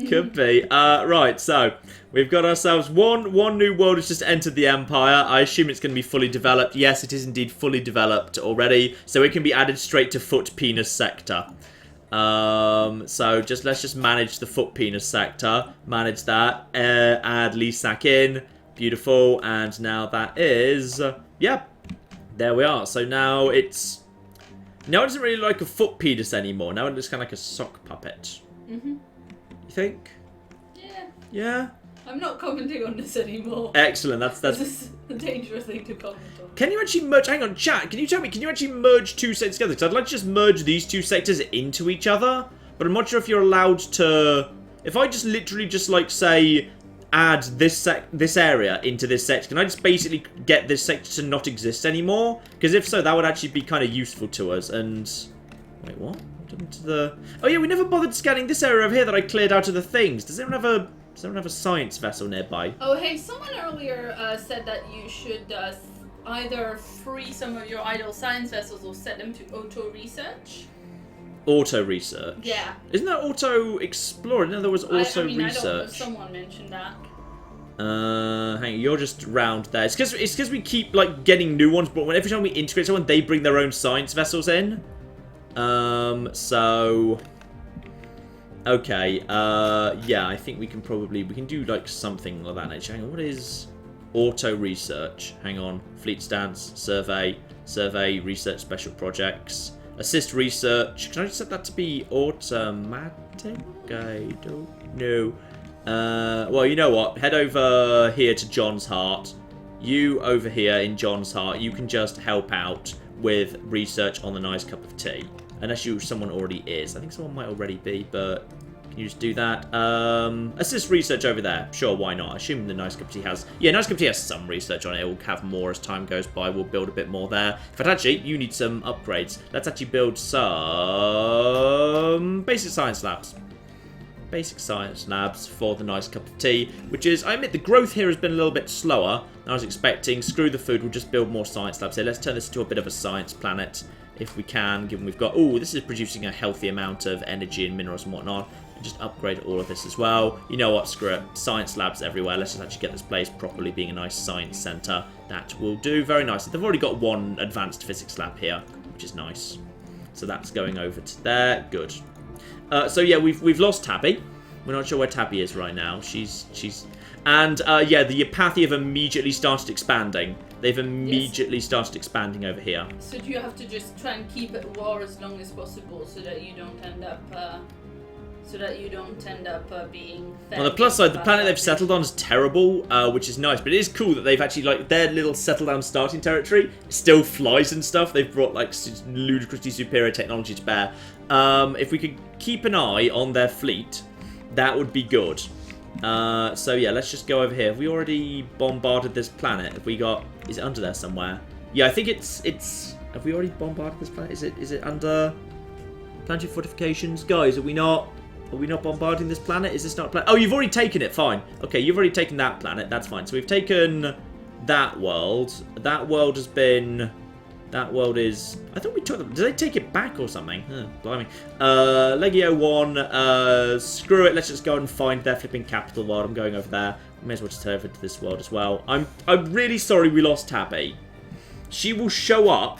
Could be. Right, so we've got ourselves one new world has just entered the Empire. I assume it's going to be fully developed. Yes, it is indeed fully developed already. So it can be added straight to Foot Penis Sector. So let's just manage the Foot Penis Sector. Manage that. Add Lisak in. Beautiful. And now that is... yeah. There we are. So now it's... now it doesn't really like a foot penis anymore. Now it looks kind of like a sock puppet. Mm-hmm. You think? Yeah. Yeah? I'm not commenting on this anymore. Excellent. That's... This is a dangerous thing to comment on. Can you actually merge... hang on, chat. Can you tell me... can you actually merge two sectors together? Because I'd like to just merge these two sectors into each other. But I'm not sure if you're allowed to... if I just literally just, say... add this area into this sector, can I just basically get this sector to not exist anymore? Because if so, that would actually be kind of useful to us. And... wait, what? Oh yeah, we never bothered scanning this area over here that I cleared out of the things. Does anyone have a science vessel nearby? Oh hey, someone earlier said that you should either free some of your idle science vessels or set them to auto-research. Auto-research? Yeah. Isn't that auto-explorer? No, there was auto-research. I don't know if someone mentioned that. Hang on, you're just round there. It's because we keep, getting new ones, but every time we integrate someone, they bring their own science vessels in. So... okay, yeah, I think we can do, something like that nature. Hang on, what is auto-research? Hang on, fleet stance, survey, research special projects, assist research. Can I just set that to be automatic? I don't know. Well, you know what? Head over here to John's Heart. You over here in John's Heart, you can just help out with research on the nice cup of tea. Unless someone already is. I think someone might already be, but can you just do that? Assist research over there. Sure, why not? Assuming the nice cup of tea has... yeah, nice cup of tea has some research on it. It will have more as time goes by. We'll build a bit more there. In fact, actually, you need some upgrades. Let's actually build some basic science labs. Basic science labs for the nice cup of tea, which is, I admit, the growth here has been a little bit slower than I was expecting. Screw the food, we'll just build more science labs here. Let's turn this into a bit of a science planet if we can, given we've got... oh, this is producing a healthy amount of energy and minerals and whatnot. And just upgrade all of this as well. You know what, screw it. Science labs everywhere. Let's just actually get this place properly being a nice science centre. That will do very nicely. They've already got one advanced physics lab here, which is nice. So that's going over to there. Good. So yeah, we've lost Tabby. We're not sure where Tabby is right now. And yeah, the Apathi have immediately started expanding. They've immediately started expanding over here. So do you have to just try and keep at war as long as possible so that you don't end up being... on the plus side, the planet they've settled on is terrible, which is nice. But it is cool that they've actually, their little settle down starting territory still flies and stuff. They've brought, ludicrously superior technology to bear. If we could keep an eye on their fleet, that would be good. So yeah, let's just go over here. Have we already bombarded this planet? Have we got... is it under there somewhere? Yeah, I think it's... have we already bombarded this planet? Is it under... planetary fortifications? Guys, are we not bombarding this planet? Is this not a planet? Oh, you've already taken it. Fine. Okay, you've already taken that planet. That's fine. So we've taken that world. That world has been... that world is... I thought we took them... did they take it back or something? Blimey. Legio 1. Screw it. Let's just go and find their flipping capital while I'm going over there. May as well just head over to this world as well. I'm really sorry we lost Tabby. She will show up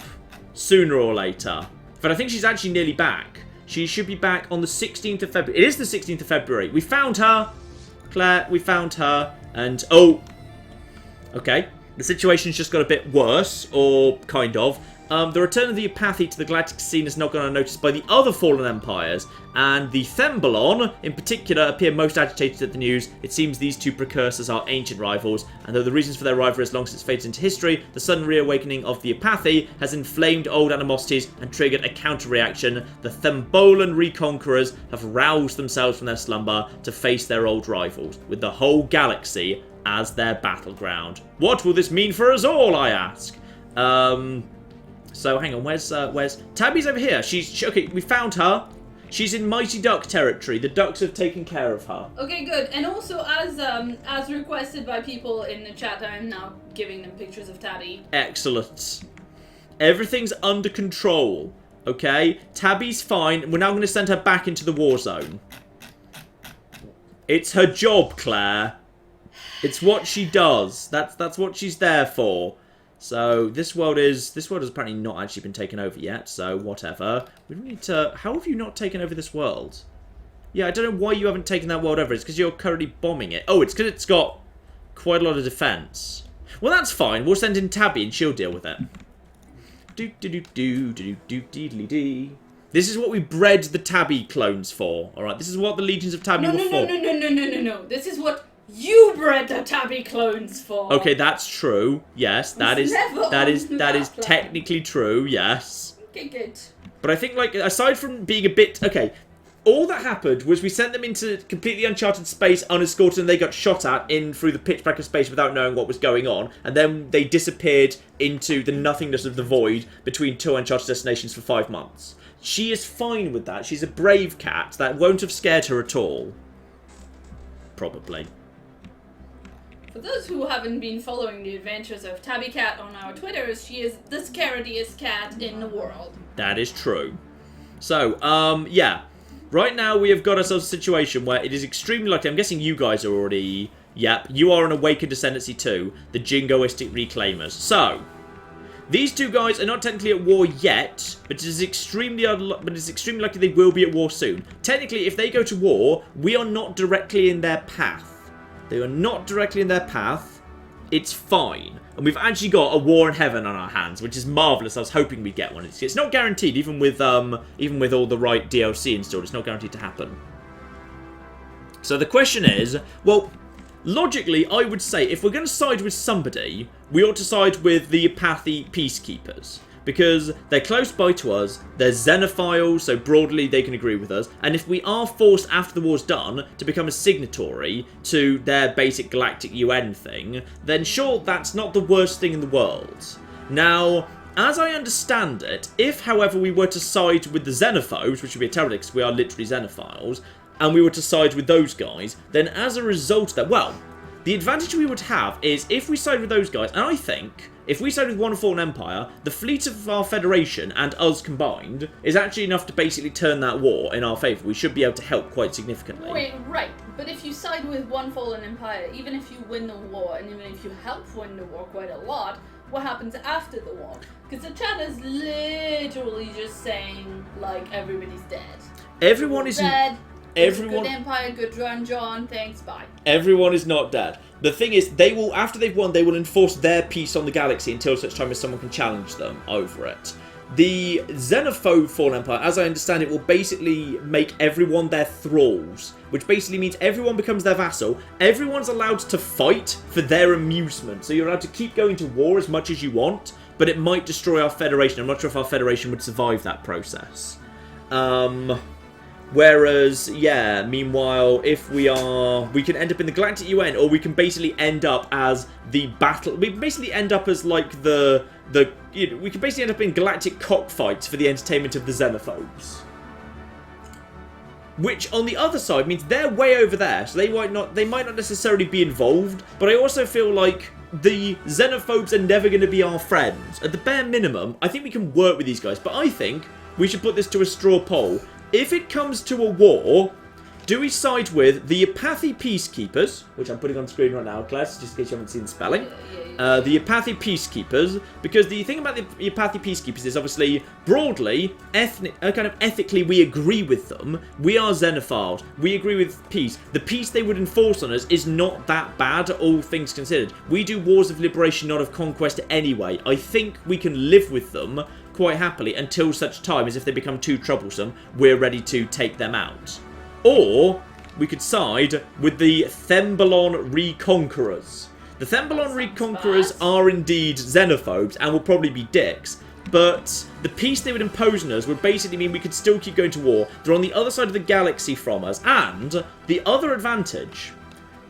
sooner or later. But I think she's actually nearly back. She should be back on the 16th of February. It is the 16th of February. We found her. Claire, we found her. And, oh. Okay. The situation's just got a bit worse. Or kind of. The return of the apathy to the galactic scene has not gone unnoticed by the other fallen empires, and the Thembalon, in particular, appear most agitated at the news. It seems these two precursors are ancient rivals, and though the reasons for their rivalry has long since faded into history, the sudden reawakening of the apathy has inflamed old animosities and triggered a counter-reaction. The Thembolan reconquerors have roused themselves from their slumber to face their old rivals, with the whole galaxy as their battleground. What will this mean for us all, I ask? So, hang on, where's Tabby's over here. Okay, we found her. She's in Mighty Duck territory. The ducks have taken care of her. Okay, good. And also, as requested by people in the chat, I am now giving them pictures of Tabby. Excellent. Everything's under control, okay? Tabby's fine. We're now going to send her back into the war zone. It's her job, Claire. It's what she does. That's what she's there for. So, this world has apparently not actually been taken over yet, so whatever. We don't need to... How have you not taken over this world? Yeah, I don't know why you haven't taken that world over. It's because you're currently bombing it. Oh, it's because it's got quite a lot of defense. Well, that's fine. We'll send in Tabby and she'll deal with it. This is what we bred the Tabby clones for, alright? This is what the legions of Tabby were for. No. This is what... You bred the Tabby clones for. Okay, that's true. Yes, that is technically true. Yes. Okay, good. But I think, like, aside from being a bit okay, all that happened was we sent them into completely uncharted space unescorted, and they got shot at in through the pitch black of space without knowing what was going on, and then they disappeared into the nothingness of the void between two uncharted destinations for 5 months. She is fine with that. She's a brave cat. That won't have scared her at all. Probably. For those who haven't been following the adventures of Tabby Cat on our Twitters, she is the scariest cat in the world. That is true. So, yeah. Right now we have got ourselves a situation where it is extremely likely. I'm guessing you guys are already... Yep, you are an Awakened Ascendancy too. The Jingoistic Reclaimers. So, these two guys are not technically at war yet, but it is extremely likely they will be at war soon. Technically, if they go to war, we are not directly in their path. They are not directly in their path. It's fine. And we've actually got a war in heaven on our hands, which is marvellous. I was hoping we'd get one. It's not guaranteed, even with all the right DLC installed. It's not guaranteed to happen. So the question is, well, logically, I would say if we're going to side with somebody, we ought to side with the Apathy Peacekeepers. Because they're close by to us, they're xenophiles, so broadly they can agree with us, and if we are forced after the war's done to become a signatory to their basic galactic UN thing, then sure, that's not the worst thing in the world. Now, as I understand it, if however we were to side with the xenophobes, which would be a terrible because we are literally xenophiles, and we were to side with those guys, then as a result of that, well, the advantage we would have is if we side with those guys, and I think if we side with one fallen empire, the fleet of our Federation and us combined is actually enough to basically turn that war in our favour. We should be able to help quite significantly. Wait, right. But if you side with one fallen empire, even if you win the war, and even if you help win the war quite a lot, what happens after the war? Because the chat is literally just saying, like, everybody's dead. Everyone is dead. Everyone... Good empire, good run, John, thanks, bye. Everyone is not dead. The thing is, they will, after they've won, they will enforce their peace on the galaxy until such time as someone can challenge them over it. The xenophobe Fallen Empire, as I understand it, will basically make everyone their thralls, which basically means everyone becomes their vassal. Everyone's allowed to fight for their amusement, so you're allowed to keep going to war as much as you want, but it might destroy our Federation. I'm not sure if our Federation would survive that process. Whereas, yeah, meanwhile, if we can end up in the Galactic UN, or we can basically end up as the battle. We can basically end up as like we can basically end up in galactic cockfights for the entertainment of the xenophobes. Which, on the other side, means they're way over there, so they might not necessarily be involved. But I also feel like the xenophobes are never going to be our friends. At the bare minimum, I think we can work with these guys, but I think we should put this to a straw poll. If it comes to a war, Do we side with the Apathy Peacekeepers, which I'm putting on screen right now, Claire, just in case you haven't seen the spelling. The Apathy Peacekeepers, because the thing about the Apathy Peacekeepers is obviously, broadly, kind of ethically, we agree with them. We are xenophiles. We agree with peace. The peace they would enforce on us is not that bad, all things considered. We do wars of liberation, not of conquest anyway. I think we can live with them quite happily until such time as if they become too troublesome, we're ready to take them out. Or we could side with the Thembalon Reconquerors. The Thembalon Reconquerors are indeed xenophobes and will probably be dicks, but the peace they would impose on us would basically mean we could still keep going to war. They're on the other side of the galaxy from us, and the other advantage,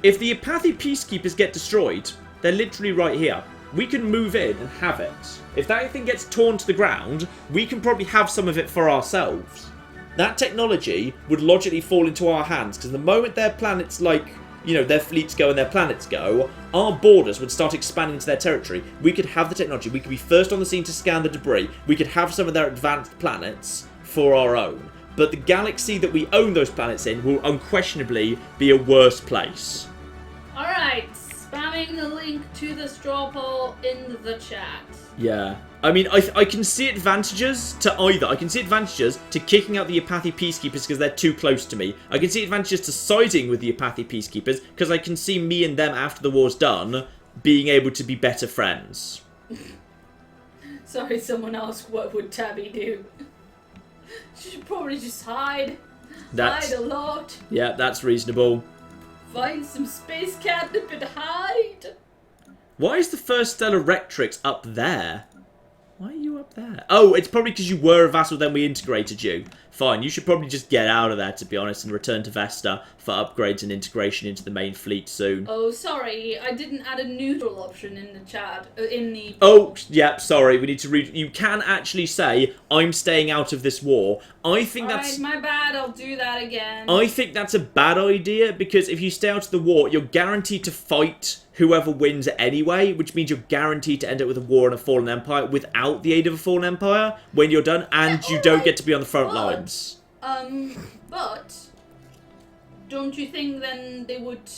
if the Apathy Peacekeepers get destroyed, they're literally right here. We can move in and have it. If that thing gets torn to the ground, we can probably have some of it for ourselves. That technology would logically fall into our hands, because the moment their planets, like, you know, their fleets go and their planets go, our borders would start expanding into their territory. We could have the technology. We could be first on the scene to scan the debris. We could have some of their advanced planets for our own. But the galaxy that we own those planets in will unquestionably be a worse place. Alright, spamming the link to the straw poll in the chat. Yeah. I mean, I can see advantages to either. I can see advantages to kicking out the Apathy Peacekeepers because they're too close to me. I can see advantages to siding with the Apathy Peacekeepers because I can see me and them after the war's done being able to be better friends. Sorry, someone asked what would Tabby do. She should probably just hide. Hide a lot. Yeah, that's reasonable. Find some space catnip and hide. Why is the first Stellar Rectrix up there? Why are you up there? Oh, it's probably because you were a vassal, then we integrated you. Fine, you should probably just get out of there, to be honest, and return to Vesta for upgrades and integration into the main fleet soon. Oh, sorry, I didn't add a neutral option in the chat, in the... Oh, yeah, sorry, we need to read... You can actually say, I'm staying out of this war. I think that's... Alright, my bad, I'll do that again. I think that's a bad idea, because if you stay out of the war, you're guaranteed to fight whoever wins anyway, which means you're guaranteed to end up with a war on a fallen empire without the aid of a fallen empire when you're done, and you don't get to be on the front lines. But don't you think then they would...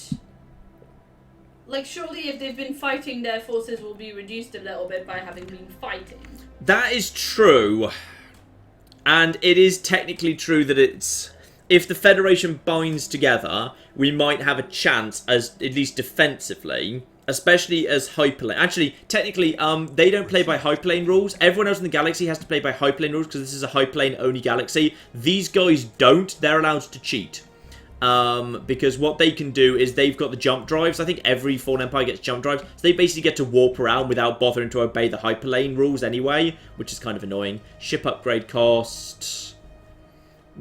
Like, surely if they've been fighting, their forces will be reduced a little bit by having been fighting. That is true. And it is technically true that it's... If the Federation binds together, we might have a chance, as at least defensively, especially as Hyperlane. Actually, technically, they don't play by Hyperlane rules. Everyone else in the galaxy has to play by Hyperlane rules because this is a Hyperlane-only galaxy. These guys don't. They're allowed to cheat. Because what they can do is they've got the jump drives. I think every Fallen Empire gets jump drives. So they basically get to warp around without bothering to obey the Hyperlane rules anyway, which is kind of annoying. Ship upgrade cost...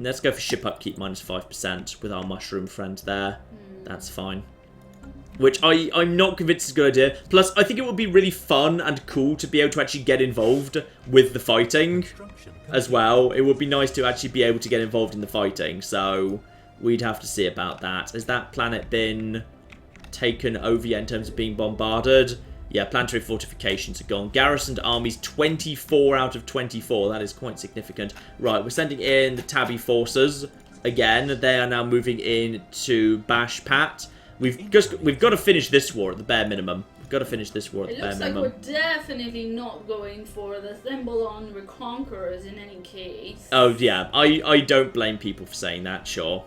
Let's go for ship upkeep minus 5% with our mushroom friend there. That's fine. Which I'm not convinced is a good idea. Plus, I think it would be really fun and cool to be able to actually get involved with the fighting as well. It would be nice to actually be able to get involved in the fighting. So, we'd have to see about that. Has that planet been taken over yet in terms of being bombarded? Yeah, planetary fortifications are gone. Garrisoned armies, 24 out of 24. That is quite significant. Right, we're sending in the Tabby forces. Again, they are now moving in to Bashpat. We've got to finish this war at the bare minimum. We've got to finish this war at the bare minimum. It looks like we're definitely not going for the Thembalon Reconquerors in any case. Oh, yeah. I don't blame people for saying that, sure.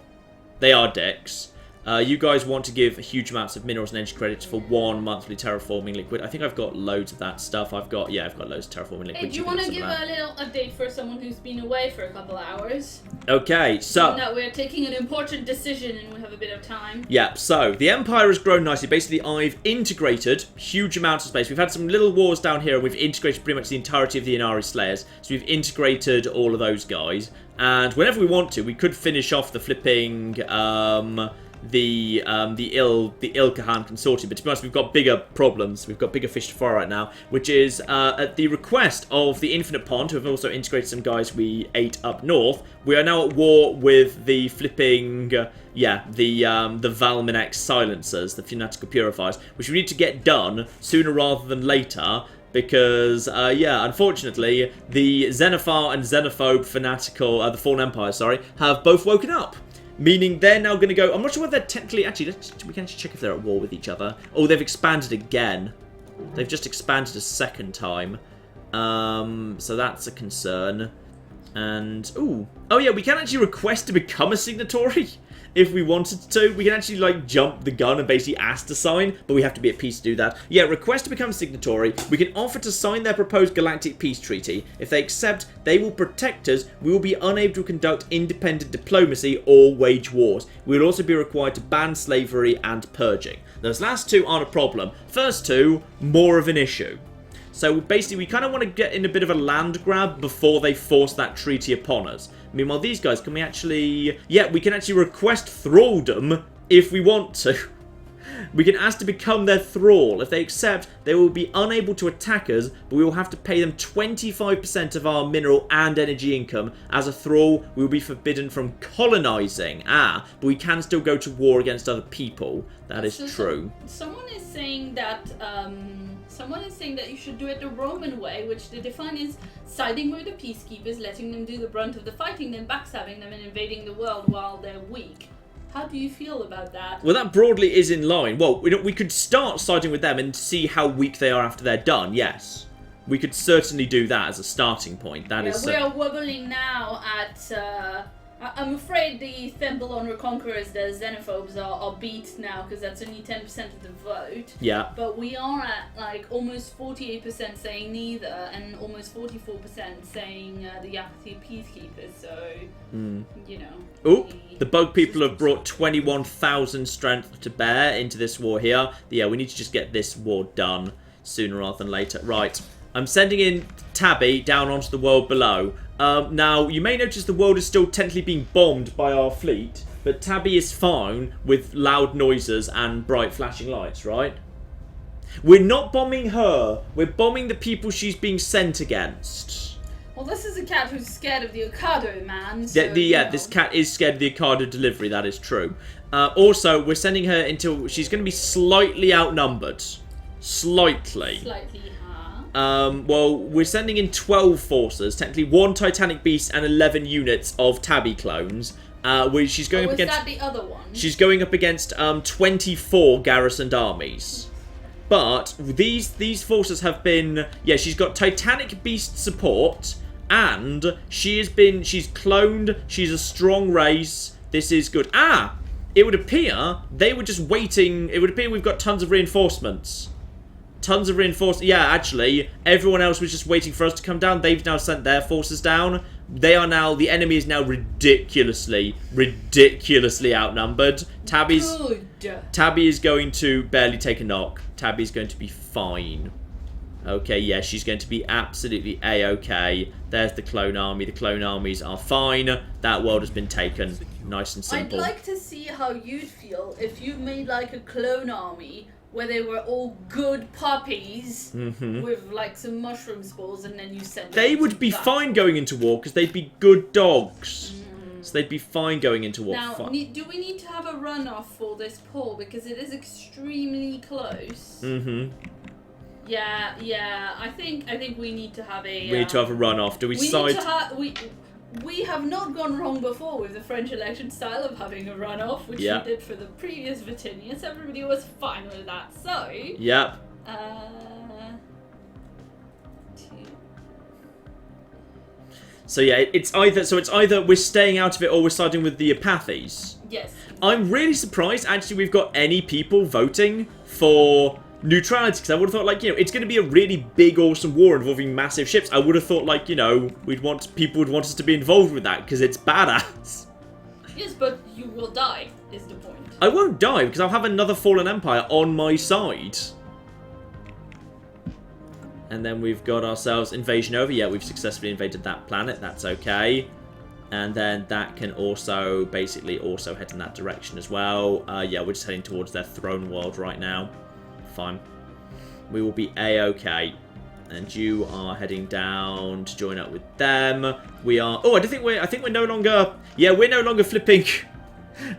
They are dicks. You guys want to give huge amounts of minerals and energy credits for 1 monthly terraforming liquid. I think I've got loads of that stuff. I've got loads of terraforming liquid. Hey, do you want to give a little update for someone who's been away for a couple of hours? Okay, so... That we're taking an important decision and we have a bit of time. Yeah, so the Empire has grown nicely. Basically, I've integrated huge amounts of space. We've had some little wars down here and we've integrated pretty much the entirety of the Inari Slayers. So we've integrated all of those guys. And whenever we want to, we could finish off the flipping... the Ilkahan consortium, but to be honest, we've got bigger problems. We've got bigger fish to fry right now, which is at the request of the Infinite Pond, who have also integrated some guys we ate up north. We are now at war with the flipping, the Valminex silencers, the fanatical purifiers, which we need to get done sooner rather than later. Because, unfortunately, the Xenophar and Xenophobe fanatical, the Fallen Empire, have both woken up. Meaning they're now going to go... I'm not sure whether they're technically... Actually, we can actually check if they're at war with each other. Oh, they've expanded again. They've just expanded a second time. So that's a concern. And... Ooh. Oh, yeah, we can actually request to become a signatory. If we wanted to, we can actually, like, jump the gun and basically ask to sign, but we have to be at peace to do that. Yeah, request to become a signatory. We can offer to sign their proposed galactic peace treaty. If they accept, they will protect us. We will be unable to conduct independent diplomacy or wage wars. We will also be required to ban slavery and purging. Those last two aren't a problem. First two, more of an issue. So basically, we kind of want to get in a bit of a land grab before they force that treaty upon us. Meanwhile, these guys, can we actually... Yeah, we can actually request thralldom if we want to. We can ask to become their thrall. If they accept, they will be unable to attack us, but we will have to pay them 25% of our mineral and energy income. As a thrall, we will be forbidden from colonizing. But we can still go to war against other people. That is true. Someone is saying that... Someone is saying that you should do it the Roman way, which they define as siding with the peacekeepers, letting them do the brunt of the fighting, then backstabbing them and invading the world while they're weak. How do you feel about that? Well, that broadly is in line. Well, we could start siding with them and see how weak they are after they're done, yes. We could certainly do that as a starting point. That is. We are wobbling now at... I'm afraid the Thembelon Reconquerors, the xenophobes, are beat now because that's only 10% of the vote. Yeah. But we are at like almost 48% saying neither and almost 44% saying the apathy peacekeepers. So, you know. Ooh, the bug people have brought 21,000 strength to bear into this war here. Yeah, we need to just get this war done sooner rather than later. Right. I'm sending in Tabby down onto the world below. Now, you may notice the world is still technically being bombed by our fleet, but Tabby is fine with loud noises and bright flashing lights, right? We're not bombing her. We're bombing the people she's being sent against. Well, this is a cat who's scared of the Ocado, man. So, this cat is scared of the Ocado delivery, that is true. Also, we're sending her until she's going to be slightly outnumbered. Slightly. Well, we're sending in 12 forces, technically 1 Titanic Beast and 11 units of Tabby clones. She's going up against... that the other one? She's going up against 24 garrisoned armies. But these forces have been... Yeah, she's got Titanic Beast support, and she's cloned, she's a strong race. This is good. It would appear they were just waiting. It would appear we've got tons of reinforcements. Tons of reinforcements. Yeah, actually, everyone else was just waiting for us to come down. They've now sent their forces down. The enemy is now ridiculously outnumbered. Tabby is going to barely take a knock. Tabby's going to be fine. Okay, yeah, she's going to be absolutely A-okay. There's the clone army. The clone armies are fine. That world has been taken. Nice and simple. I'd like to see how you'd feel if you made like a clone army where they were all good puppies with like some mushroom spores, and then you sent them. They would be fine going into war because they'd be good dogs. So they'd be fine going into war. Now, do we need to have a runoff for this poll because it is extremely close? Yeah. I think we need to have a. We need to have a runoff. Do we side? We have not gone wrong before with the French election style of having a runoff, which we did for the previous Vatinius. Everybody was fine with that. So. Yep. So yeah, it's either we're staying out of it or we're siding with the apathies. Yes. I'm really surprised actually we've got any people voting for neutrality, because I would have thought, like, it's going to be a really big, awesome war involving massive ships. I would have thought, like, people would want us to be involved with that, because it's badass. Yes, but you will die, is the point. I won't die, because I'll have another fallen empire on my side. And then we've got ourselves invasion over. Yeah, we've successfully invaded that planet. That's okay. And then that can also, basically, also head in that direction as well. Yeah, we're just heading towards their throne world right now. Fine. We will be A-okay. And you are heading down to join up with them. We are... Oh, I think we're no longer... Yeah, we're no longer flipping...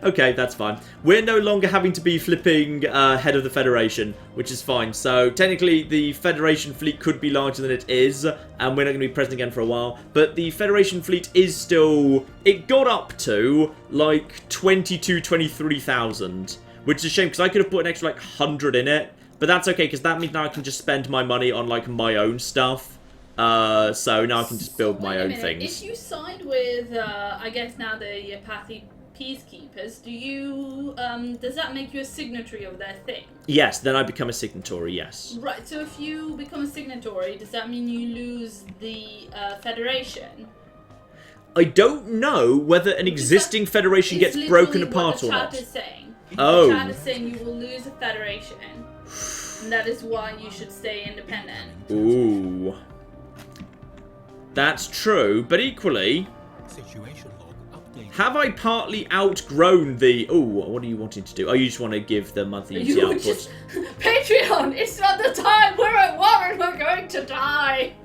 Okay, that's fine. We're no longer having to be flipping head of the Federation, which is fine. So, technically, the Federation fleet could be larger than it is, and we're not going to be present again for a while. But the Federation fleet is still... It got up to, like, 23,000, which is a shame, because I could have put an extra, like, 100 in it. But that's okay, because that means now I can just spend my money on, like, my own stuff. So now I can just build my own things. If you side with, I guess now the Apathy Peacekeepers, do you, does that make you a signatory of their thing? Yes, then I become a signatory, yes. Right, so if you become a signatory, does that mean you lose the Federation? I don't know whether an existing Federation gets broken apart or not. What the chat is saying. Oh. The chat is saying you will lose a Federation, and that is why you should stay independent. Ooh. That's true, but equally... Situation log update. Have I partly outgrown the... Ooh, what are you wanting to do? Oh, you just want to give the monthly ET output. Patreon, it's not the time! We're at war and we're going to die!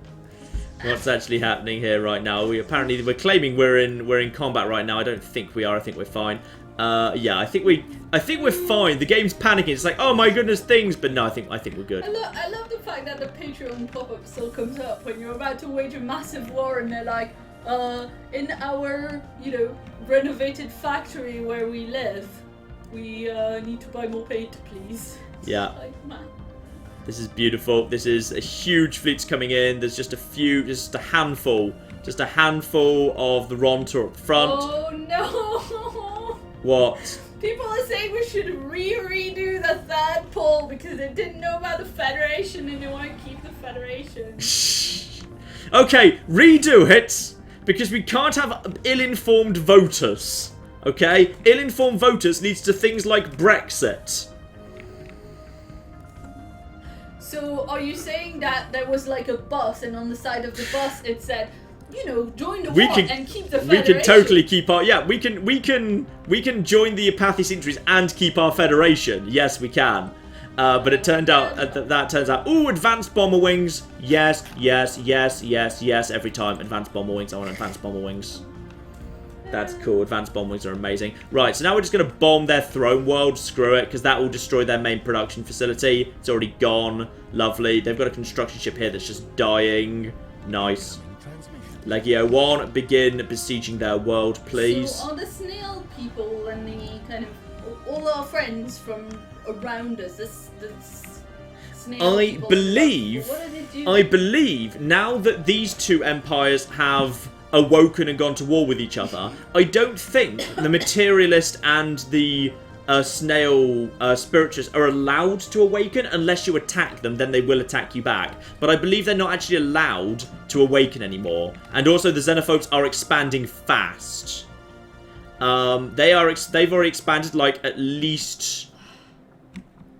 What's actually happening here right now? We're claiming we're in combat right now. I don't think we are. I think we're fine. Yeah, I think we're fine. The game's panicking. It's like, oh my goodness, things. But no, I think we're good. I love the fact that the Patreon pop-up still comes up when you're about to wage a massive war, and they're like, in our, renovated factory where we live, we need to buy more paint, please. Yeah. Like, man. This is beautiful. This is a huge fleets coming in. There's just a handful of the Rontor up front. Oh no! What? People are saying we should redo the third poll because they didn't know about the Federation and they want to keep the Federation. Okay, redo it, because we can't have ill-informed voters. Okay? Ill-informed voters leads to things like Brexit. So, are you saying that there was like a bus and on the side of the bus it said, join the war and keep the Federation? We can totally keep our... Yeah, we can join the Apathy Signatories and keep our Federation. Yes, we can. But it turned out, that turns out... Ooh, advanced bomber wings. Yes, every time. Advanced bomber wings. I want advanced bomber wings. That's cool. Advanced bomb wings are amazing. Right, so now we're just going to bomb their throne world. Screw it, because that will destroy their main production facility. It's already gone. Lovely. They've got a construction ship here that's just dying. Nice. Legio 1, begin besieging their world, please. So are the snail people and the kind of all our friends from around us, the snail I people, believe, what do they do? I believe now that these two empires have awoken and gone to war with each other, I don't think the materialist and the snail spiritualists are allowed to awaken unless you attack them. Then they will attack you back. But I believe they're not actually allowed to awaken anymore. And also the xenophobes are expanding fast. They've already expanded like at least...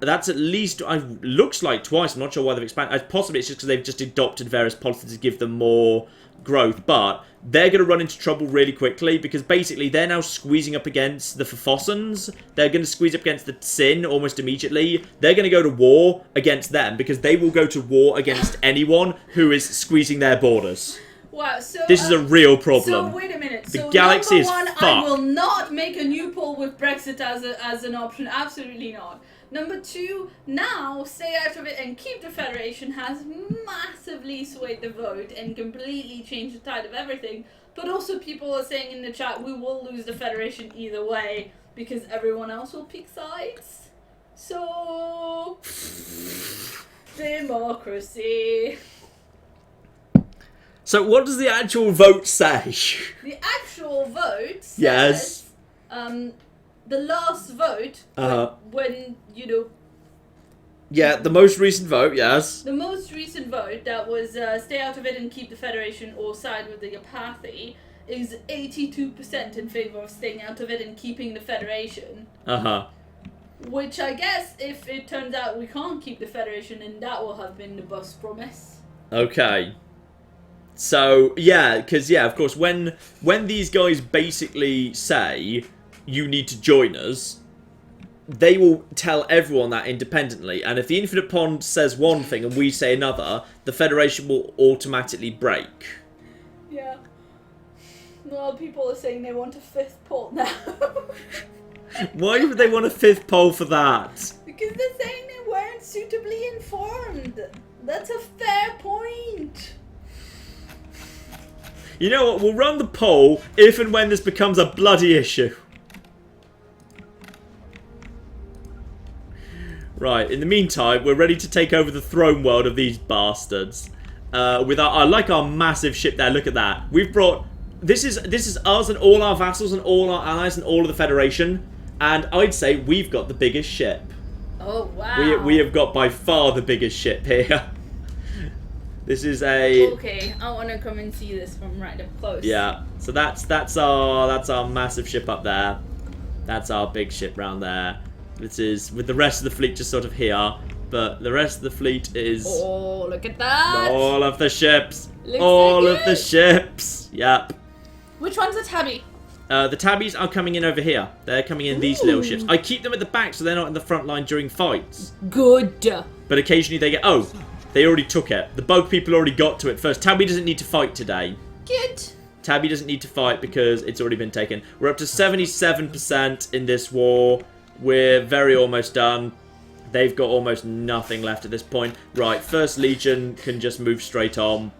That's at least, looks like twice. I'm not sure why they've expanded. Possibly it's just because they've just adopted various policies to give them more growth. But they're going to run into trouble really quickly because basically they're now squeezing up against the Fossons. They're going to squeeze up against the Sin almost immediately. They're going to go to war against them because they will go to war against anyone who is squeezing their borders. Wow, so this is a real problem. So wait a minute. The so galaxy number one, is fucked. I will not make a new poll with Brexit as an option. Absolutely not. Number two, now stay out of it and keep the Federation has massively swayed the vote and completely changed the tide of everything. But also people are saying in the chat we will lose the Federation either way because everyone else will pick sides. So democracy. So what does the actual vote say? The actual vote says, yes. The last vote, when, Yeah, the most recent vote, yes. The most recent vote that was stay out of it and keep the Federation or side with the Apathy is 82% in favour of staying out of it and keeping the Federation. Which I guess if it turns out we can't keep the Federation, then that will have been the bus promise. Okay. So, yeah, because, yeah, of course, when these guys basically say, you need to join us, they will tell everyone that independently. And if the Infinite Pond says one thing and we say another, the Federation will automatically break. Yeah. Well, people are saying they want a fifth port now. Why would they want a 5th pole for that? Because they're saying they weren't suitably informed. That's a fair point. You know what? We'll run the poll if and when this becomes a bloody issue. Right, in the meantime, we're ready to take over the throne world of these bastards. With I like our massive ship there. Look at that. We've brought... This is us and all our vassals and all our allies and all of the Federation. And I'd say we've got the biggest ship. Oh, wow. We have got by far the biggest ship here. This is a... Okay, I want to come and see this from right up close. Yeah, so that's our massive ship up there. That's our big ship round there. This is with the rest of the fleet just sort of here, but the rest of the fleet is... Oh, look at that! All of the ships! Looks all so of the good. ships! Yep. Which one's a tabby? The tabbies are coming in over here. They're coming in these little ships. I keep them at the back so they're not in the front line during fights. Good. But occasionally they get... Oh, they already took it. The bug people already got to it first. Tabby doesn't need to fight today. Good. Tabby doesn't need to fight because it's already been taken. We're up to 77% in this war. We're very almost done. They've got almost nothing left at this point. Right, First Legion can just move straight on.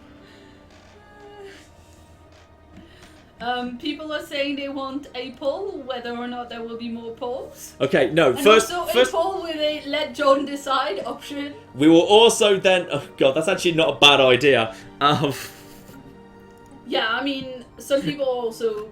People are saying they want a poll, whether or not there will be more polls. Okay, no, And first... also a poll with a let John decide option. We will also then... Oh, God, that's actually not a bad idea. Yeah, I mean, some people are also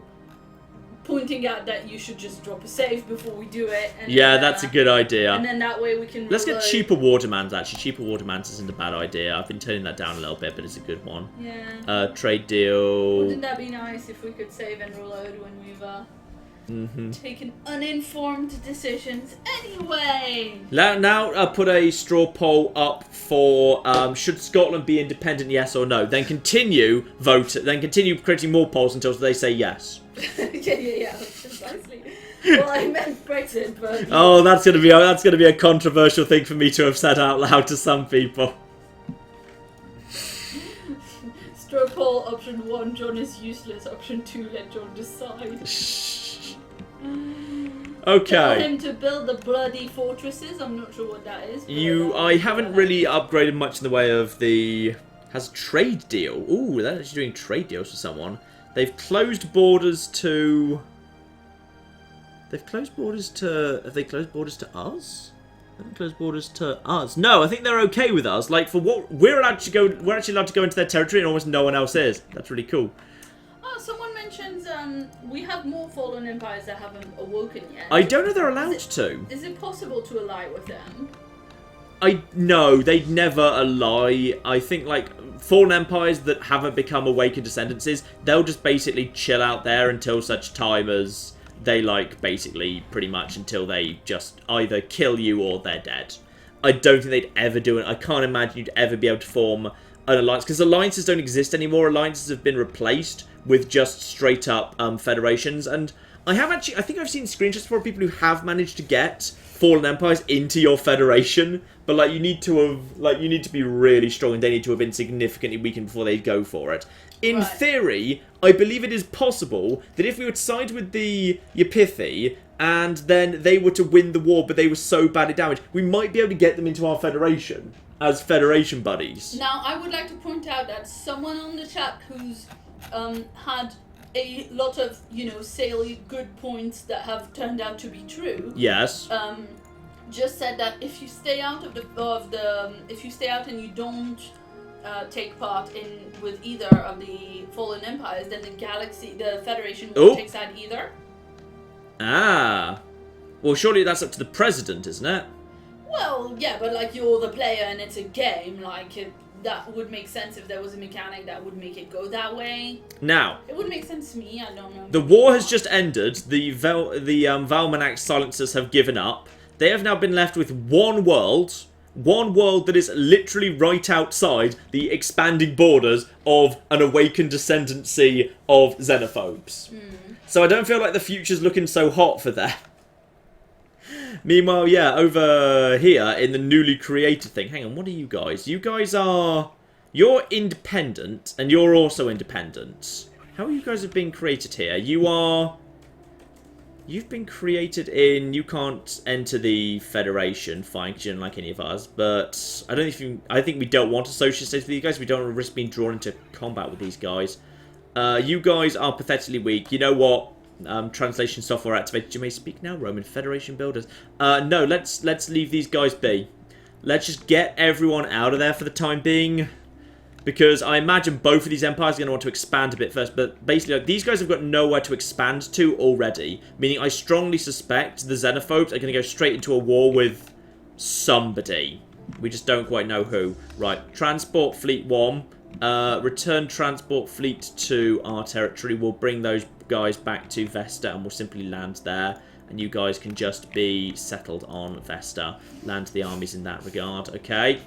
pointing out that you should just drop a save before we do it. And yeah, that's a good idea. And then that way we can... Let's get reload. cheaper war demands, actually. Cheaper war demands isn't a bad idea. I've been turning that down a little bit, but it's a good one. Yeah. Trade deal... Wouldn't that be nice if we could save and reload when we've taken uninformed decisions anyway? Now put a straw poll up for should Scotland be independent, yes or no. Then continue creating more polls until they say yes. yeah, precisely. Well, I meant Brexit, but... Oh, that's gonna be a controversial thing for me to have said out loud to some people. Straw poll, option 1, John is useless. Option 2, let John decide. Okay. Tell him to build the bloody fortresses. I'm not sure what that is. I haven't really upgraded much in the way of the... Has trade deal. Ooh, they're actually doing trade deals for someone. They've closed borders to... Have they closed borders to us? They haven't closed borders to us. No, I think they're okay with us. Like, for what... We're actually allowed to go into their territory and almost no one else is. That's really cool. Oh, someone mentions we have more fallen empires that haven't awoken yet. I don't know they're allowed to. Is it possible to ally with them? No, they'd never ally. I think, like, fallen empires that haven't become awakened descendancies, they'll just basically chill out there until such time as they, like, basically, pretty much until they just either kill you or they're dead. I don't think they'd ever do it. I can't imagine you'd ever be able to form an alliance, because alliances don't exist anymore. Alliances have been replaced with just straight up federations, and I think I've seen screenshots for people who have managed to get fallen empires into your federation, but like you need to be really strong, and they need to have been significantly weakened before they go for it. In theory, I believe it is possible that if we were to side with the Yapithi and then they were to win the war, but they were so badly damaged, we might be able to get them into our federation as federation buddies. Now, I would like to point out that someone on the chat who's had a lot of, salient good points that have turned out to be true. Yes. Just said that if you stay out if you stay out and you don't take part with either of the fallen empires, then the Federation won't take side either. Ah. Well, surely that's up to the president, isn't it? Well, yeah, but like you're the player and it's a game, that would make sense if there was a mechanic that would make it go that way. Now, it would make sense to me. I don't know. The war has just ended. The Valmanac silencers have given up. They have now been left with one world that is literally right outside the expanding borders of an awakened descendancy of xenophobes. So I don't feel like the future's looking so hot for that. Meanwhile, yeah, over here in the newly created thing. Hang on, what are you guys? You guys are... You're independent, and you're also independent. How are you guys being created here? You are... You've been created in... You can't enter the Federation, fine, because you don't like any of us. But I don't think... I think we don't want to associate with you guys. We don't want to risk being drawn into combat with these guys. You guys are pathetically weak. You know what? Translation software activated. You may speak now, Roman Federation builders. No, let's leave these guys be. Let's just get everyone out of there for the time being. Because I imagine both of these empires are going to want to expand a bit first. But basically, like, these guys have got nowhere to expand to already. Meaning I strongly suspect the xenophobes are going to go straight into a war with somebody. We just don't quite know who. Right, Transport Fleet 1. Return Transport Fleet to our territory. We'll bring those guys back to Vesta and we'll simply land there. And you guys can just be settled on Vesta. Land the armies in that regard, okay?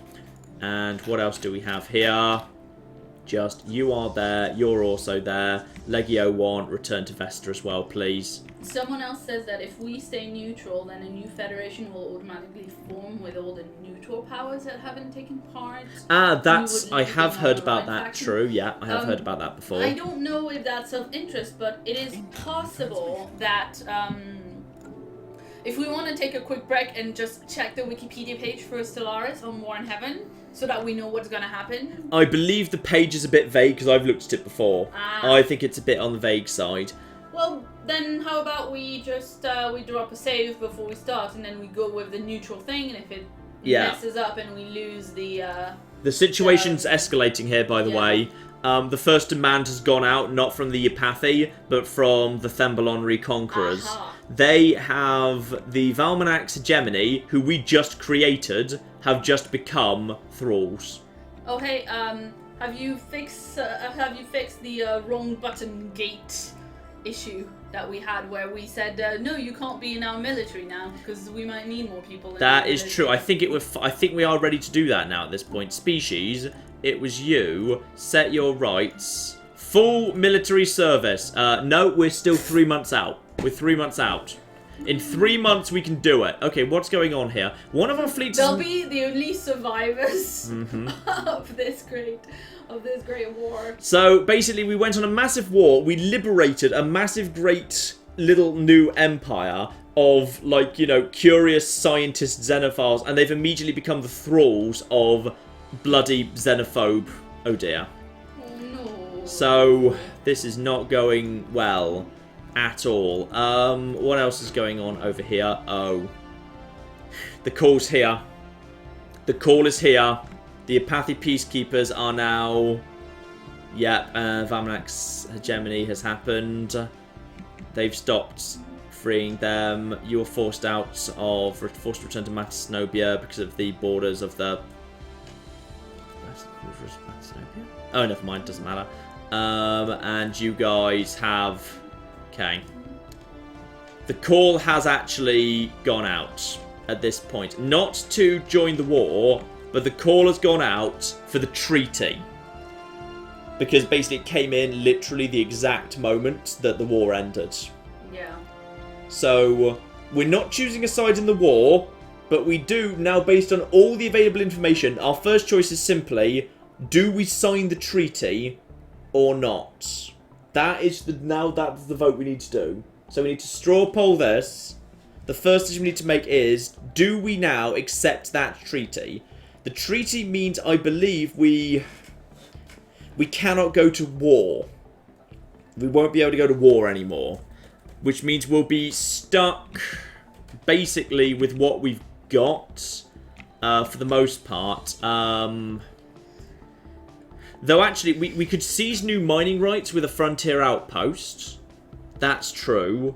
And what else do we have here? Just, you are there, you're also there. Legio 1, return to Vesta as well, please. Someone else says that if we stay neutral, then a new federation will automatically form with all the neutral powers that haven't taken part. That's... I have heard about that, faction. True, yeah, I have heard about that before. I don't know if that's of interest, but it is possible that... if we want to take a quick break and just check the Wikipedia page for Stellaris on War in Heaven, so that we know what's going to happen. I believe the page is a bit vague because I've looked at it before. I think it's a bit on the vague side. Well, then how about we just we drop a save before we start, and then we go with the neutral thing, and if it messes up and we lose the... the situation's escalating here, by the way. The first demand has gone out, not from the Apathy, but from the Thembalon Reconquerors. They have the Valmanax Hegemony, who we just created, have just become thralls. Oh hey, have you fixed the wrong button gate issue that we had, where we said no, you can't be in our military now because we might need more people. That is true. I think I think we are ready to do that now at this point. Species, it was you. Set your rights. Full military service. No, we're still 3 months out. We're 3 months out. In 3 months, we can do it. Okay, what's going on here? One of our fleets... They'll be the only survivors of this great war. So, basically, we went on a massive war. We liberated a massive, great little new empire of, like, you know, curious scientist xenophiles, and they've immediately become the thralls of bloody xenophobe. Oh, dear. Oh, no. So, this is not going well at all. What else is going on over here? Oh. The call's here. The call is here. The Apathy Peacekeepers are now... Yep, Valmanax Hegemony has happened. They've stopped freeing them. You were forced out of... Forced to return to Matasnobia because of the borders of the... Oh, never mind. Doesn't matter. And you guys have... Okay. The call has actually gone out at this point. Not to join the war, but the call has gone out for the treaty. Because basically it came in literally the exact moment that the war ended. Yeah. So, we're not choosing a side in the war, but we do, now based on all the available information, our first choice is simply, do we sign the treaty or not? That is that's the vote we need to do. So we need to straw poll this. The first decision we need to make is, do we now accept that treaty? The treaty means, I believe, we cannot go to war. We won't be able to go to war anymore. Which means we'll be stuck, basically, with what we've got, for the most part. Though actually, we could seize new mining rights with a frontier outpost. That's true.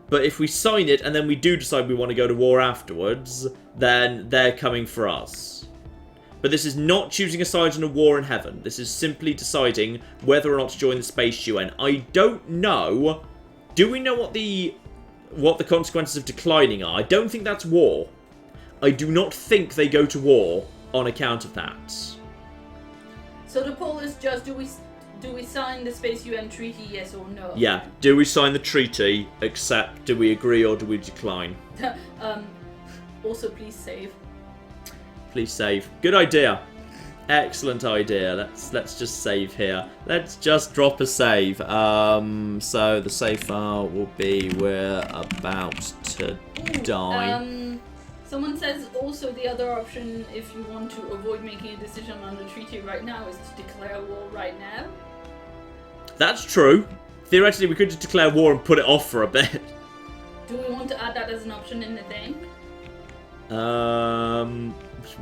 But if we sign it and then we do decide we want to go to war afterwards, then they're coming for us. But this is not choosing a side in a war in heaven. This is simply deciding whether or not to join the Space UN. I don't know. Do we know what the consequences of declining are? I don't think that's war. I do not think they go to war on account of that. So the poll is just, do we sign the Space UN treaty, yes or no? Yeah, do we sign the treaty, accept, do we agree, or do we decline? Also, please save. Please save. Good idea. Excellent idea. Let's just save here. Let's just drop a save. So the save file will be we're about to die. Someone says also the other option, if you want to avoid making a decision on the treaty right now, is to declare war right now. That's true. Theoretically, we could just declare war and put it off for a bit. Do we want to add that as an option in the thing?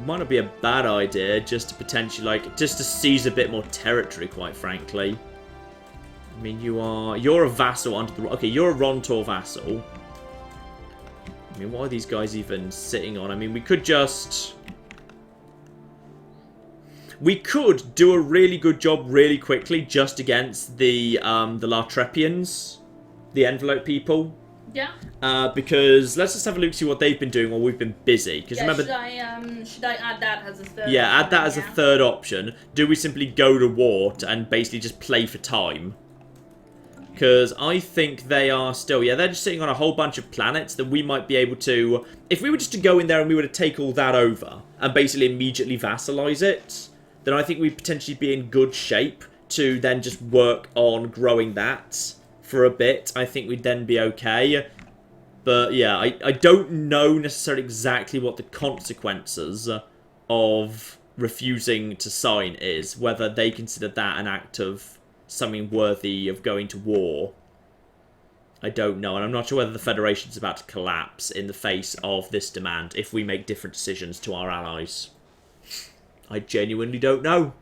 Might not be a bad idea, just to potentially, just to seize a bit more territory, quite frankly. I mean, you're a vassal under the... Okay, you're a Rontor vassal. I mean, what are these guys even sitting on? I mean, we could just... We could do a really good job really quickly just against the Lartrepians, the Envelope people. Yeah. Because let's just have a look, see what they've been doing while we've been busy. Because remember, should I add that as a third? Yeah, add that as a third option. Do we simply go to war and basically just play for time? Because I think they are still, they're just sitting on a whole bunch of planets that we might be able to, if we were just to go in there and we were to take all that over and basically immediately vassalize it, then I think we'd potentially be in good shape to then just work on growing that for a bit. I think we'd then be okay. But yeah, I don't know necessarily exactly what the consequences of refusing to sign is, whether they consider that an act of something worthy of going to war. I don't know, and I'm not sure whether the Federation's about to collapse in the face of this demand if we make different decisions to our allies. I genuinely don't know.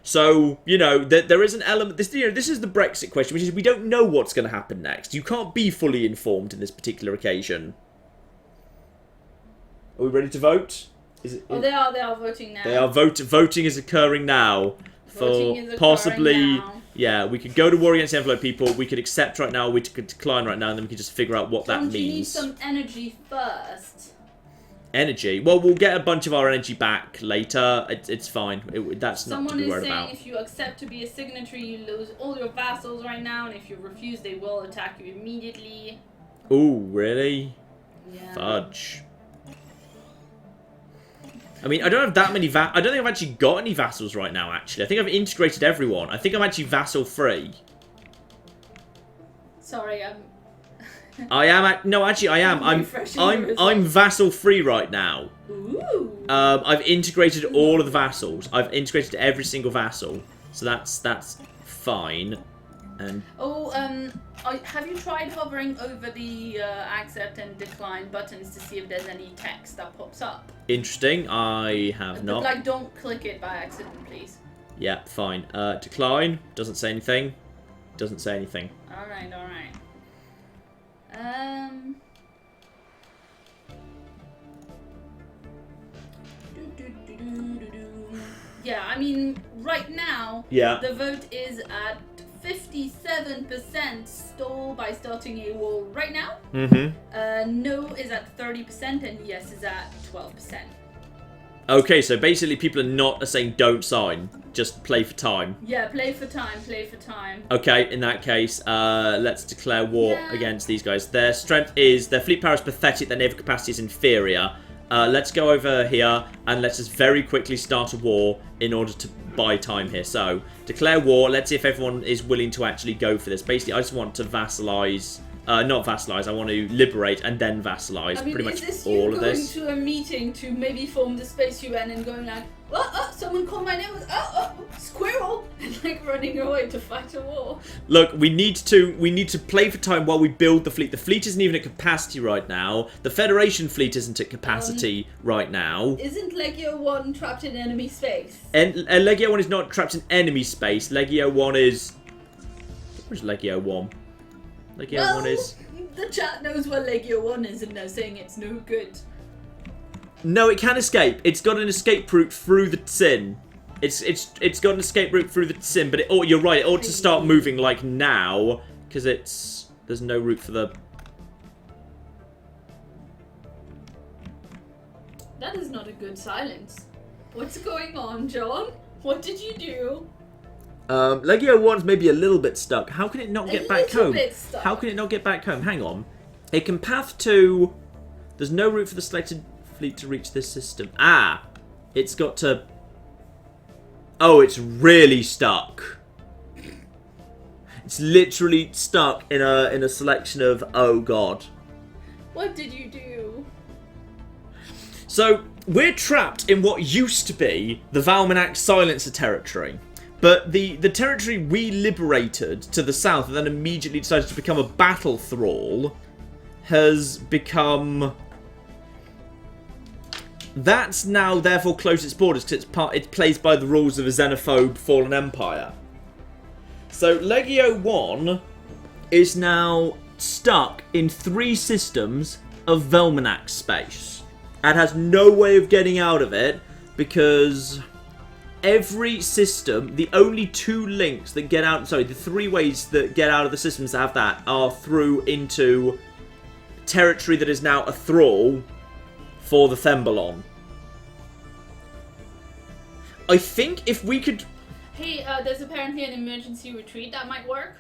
So, there is an element... This is the Brexit question, which is we don't know what's going to happen next. You can't be fully informed in this particular occasion. Are we ready to vote? They are voting now. They are voting is occurring now. Possibly... now. Yeah, we could go to war against the Envelope people, we could accept right now, we could decline right now, and then we could just figure out what that means. Don't you need some energy first? Energy? Well, we'll get a bunch of our energy back later. It's fine. That's not to be worried about. Someone is saying if you accept to be a signatory, you lose all your vassals right now, and if you refuse, they will attack you immediately. Ooh, really? Yeah. Fudge. I mean, I don't have that many I don't think I've actually got any vassals right now, actually. I think I've integrated everyone. I think I'm actually vassal-free. Sorry, I am... No, actually, I am. I'm vassal-free right now. Ooh. I've integrated all of the vassals. I've integrated every single vassal. So that's fine. And have you tried hovering over the accept and decline buttons to see if there's any text that pops up? Interesting. I have not. Like, don't click it by accident, please. Yeah, fine. Decline. Doesn't say anything. Doesn't say anything. Alright. Yeah, I mean, right now, the vote is at 57% stall by starting a war right now. Mm-hmm. No is at 30% and yes is at 12%. Okay, so basically people are not saying don't sign, just play for time. Yeah, play for time. Okay, in that case, let's declare war against these guys. Their fleet power is pathetic, their naval capacity is inferior. Let's go over here and let's just very quickly start a war in order to buy time here. So, declare war. Let's see if everyone is willing to actually go for this. Basically, I just want to vassalize... not vassalize, I want to liberate and then vassalize pretty much all of this. Is this you going to a meeting to maybe form the Space UN and going like, someone called my name, squirrel, and like running away to fight a war? Look, we need to play for time while we build the fleet. The fleet isn't even at capacity right now. The Federation fleet isn't at capacity right now. Isn't Legio 1 trapped in enemy space? Legio 1 is not trapped in enemy space. Legio 1 is... Where's Legio 1? Legio 1 is... The chat knows where Legio 1 is and they're saying it's no good. No, it can escape. It's got an escape route through the Tsin. It's got an escape route through the Tsin, but you're right, it ought to start moving like now, because there's no route for the... That is not a good silence. What's going on, John? What did you do? Legio 1's maybe a little bit stuck. How can it not get back home? Stuck. How can it not get back home? Hang on. It can path to... There's no route for the selected fleet to reach this system. It's got to... Oh, it's really stuck. It's literally stuck in a selection of oh god. What did you do? So we're trapped in what used to be the Valminax Silencer territory. But the territory we liberated to the south and then immediately decided to become a battle thrall has become... That's now therefore closed its borders because it plays by the rules of a xenophobe fallen empire. So Legio 1 is now stuck in 3 systems of Valminax space and has no way of getting out of it because... Every system, the only 2 links that get out, sorry, the 3 ways that get out of the systems that have that are through into territory that is now a thrall for the Thembalon. I think if we could... Hey, there's apparently an emergency retreat that might work.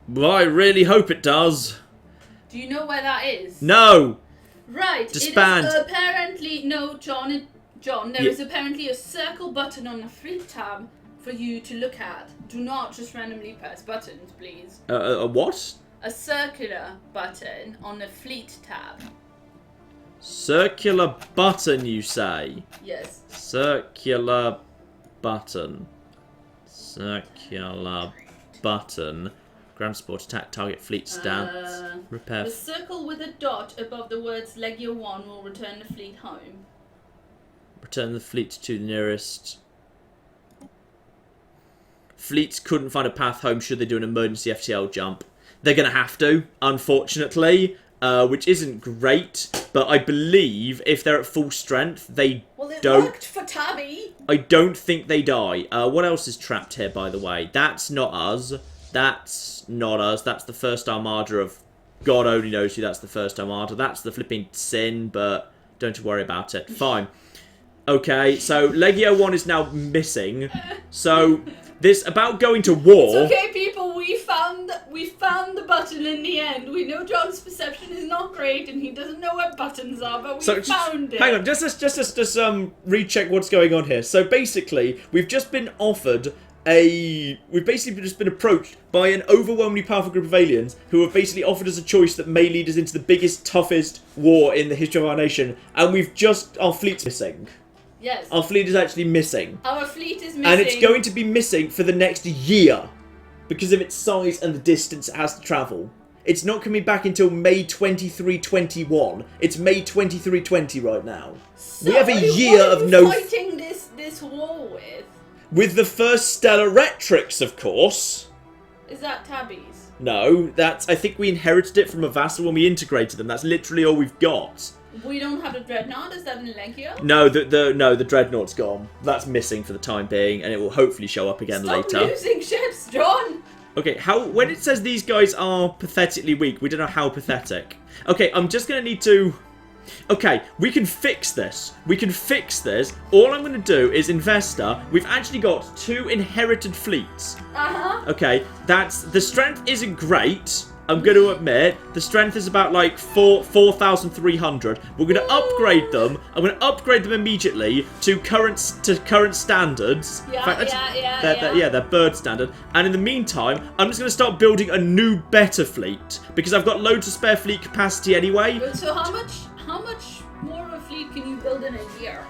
Well, I really hope it does. Do you know where that is? No! Right, Disband. It is apparently... No, John, there is apparently a circle button on the fleet tab for you to look at. Do not just randomly press buttons, please. A what? A circular button on the fleet tab. Circular button, you say? Yes. Circular button. Circular button. Ground support attack target fleet stance. Repair. The circle with a dot above the words Legio 1 will return the fleet home. Return the fleet to the nearest... Fleets couldn't find a path home should they do an emergency FTL jump. They're going to have to, unfortunately, which isn't great. But I believe if they're at full strength, they don't... worked for Tabby! I don't think they die. What else is trapped here, by the way? That's not us. That's not us. That's the first Armada of... God only knows who that's the first Armada. That's the flipping Sin, but don't worry about it. Fine. Okay, so Legio 1 is now missing. So this about going to war. It's okay, people. We found the button in the end. We know John's perception is not great, and he doesn't know where buttons are, but we found it. Hang on, just recheck what's going on here. So basically, we've just been offered we've basically just been approached by an overwhelmingly powerful group of aliens who have basically offered us a choice that may lead us into the biggest, toughest war in the history of our nation, and our fleet's missing. Yes. Our fleet is actually missing. Our fleet is missing. And it's going to be missing for the next year because of its size and the distance it has to travel. It's not coming back until May 23-21. It's May 23-20 right now. So we have a year of no... fighting this war with? With the first Stellaris, of course. Is that Tabby's? No, I think we inherited it from a vassal when we integrated them. That's literally all we've got. We don't have the Dreadnought? Is that in Legio? No, the Dreadnought's gone. That's missing for the time being, and it will hopefully show up again later. Stop losing ships, John! Okay, when it says these guys are pathetically weak, we don't know how pathetic. Okay, I'm just going to need to... Okay, we can fix this. All I'm going to do is Investor. We've actually got 2 inherited fleets. Uh-huh. Okay, the strength isn't great. I'm going to admit, the strength is about like 4,300. We're going to upgrade them. I'm going to upgrade them immediately to current standards. Yeah, they're bird standard. And in the meantime, I'm just going to start building a new, better fleet because I've got loads of spare fleet capacity anyway. So how much more of a fleet can you build in a year?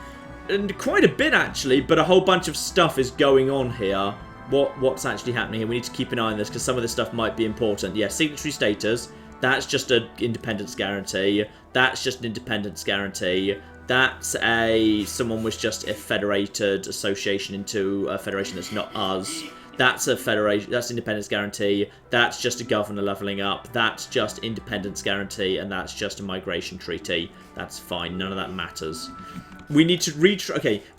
And quite a bit actually, but a whole bunch of stuff is going on here. What's actually happening here? We need to keep an eye on this because some of this stuff might be important. Yeah, signatory status. That's just an independence guarantee. That's just an independence guarantee. That's someone was just a federated association into a federation that's not us. That's a federation. That's independence guarantee. That's just a governor leveling up. That's just independence guarantee, and that's just a migration treaty. That's fine. None of that matters. We need to we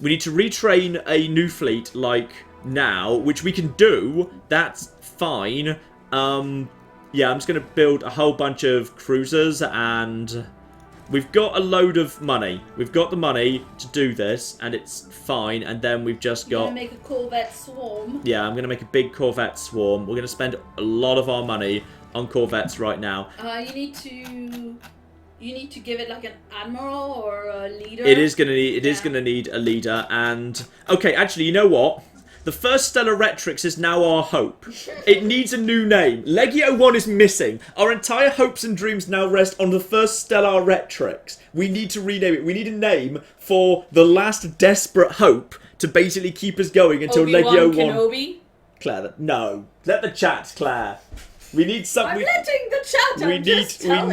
need to retrain a new fleet like now, which we can do. That's fine. Yeah, I'm just going to build a whole bunch of cruisers, and we've got a load of money. We've got the money to do this, and it's fine. And then we've just got... You're going to make a Corvette swarm. Yeah, I'm going to make a big Corvette swarm. We're going to spend a lot of our money on Corvettes right now. You need to give it like an admiral or a leader. It is going to need a leader, and okay, actually, you know what? The first Stellaris is now our hope. It needs a new name. Legio 1 is missing. Our entire hopes and dreams now rest on the first Stellaris. We need to rename it. We need a name for the last desperate hope to basically keep us going until Legio 1... Kenobi? Claire, no. Let the chat, Claire. We need something. I'm letting the chat. We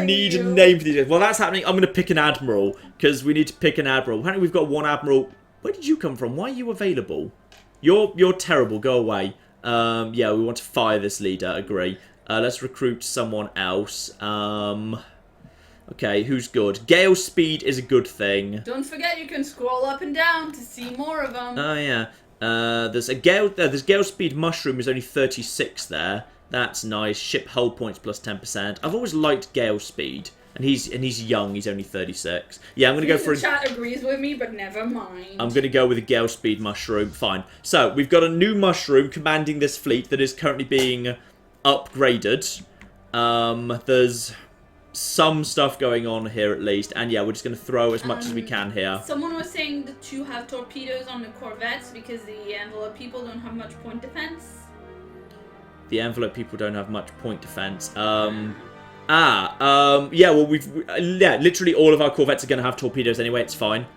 need a name for these. Well, that's happening. I'm going to pick an admiral because we need to pick an admiral. Apparently, we've got one admiral. Where did you come from? Why are you available? You're terrible. Go away. Yeah, we want to fire this leader. Agree. Let's recruit someone else. Okay, who's good? Gale speed is a good thing. Don't forget, you can scroll up and down to see more of them. Oh yeah. There's Gale speed mushroom is only 36 there. That's nice. Ship hull points plus 10%. I've always liked Gale speed, and he's young. He's only 36. Yeah, I'm gonna go for. The chat agrees with me, but never mind. I'm gonna go with a Gale speed mushroom. Fine. So we've got a new mushroom commanding this fleet that is currently being upgraded. There's some stuff going on here at least, and yeah, we're just gonna throw as much as we can here. Someone was saying to have torpedoes on the corvettes because the envelope people don't have much point defense. The envelope people don't have much point defense. Yeah, well, literally all of our corvettes are going to have torpedoes anyway. It's fine.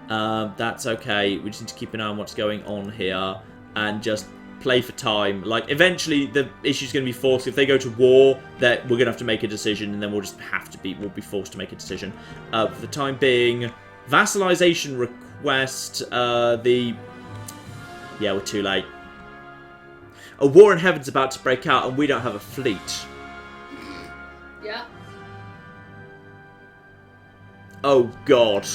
That's okay. We just need to keep an eye on what's going on here and just play for time. Like, eventually the issue's going to be forced. If they go to war, that we're going to have to make a decision, and then we'll just we'll be forced to make a decision. For the time being, vassalization request. Yeah, we're too late. A war in heaven's about to break out, and we don't have a fleet. Yeah. Oh, God.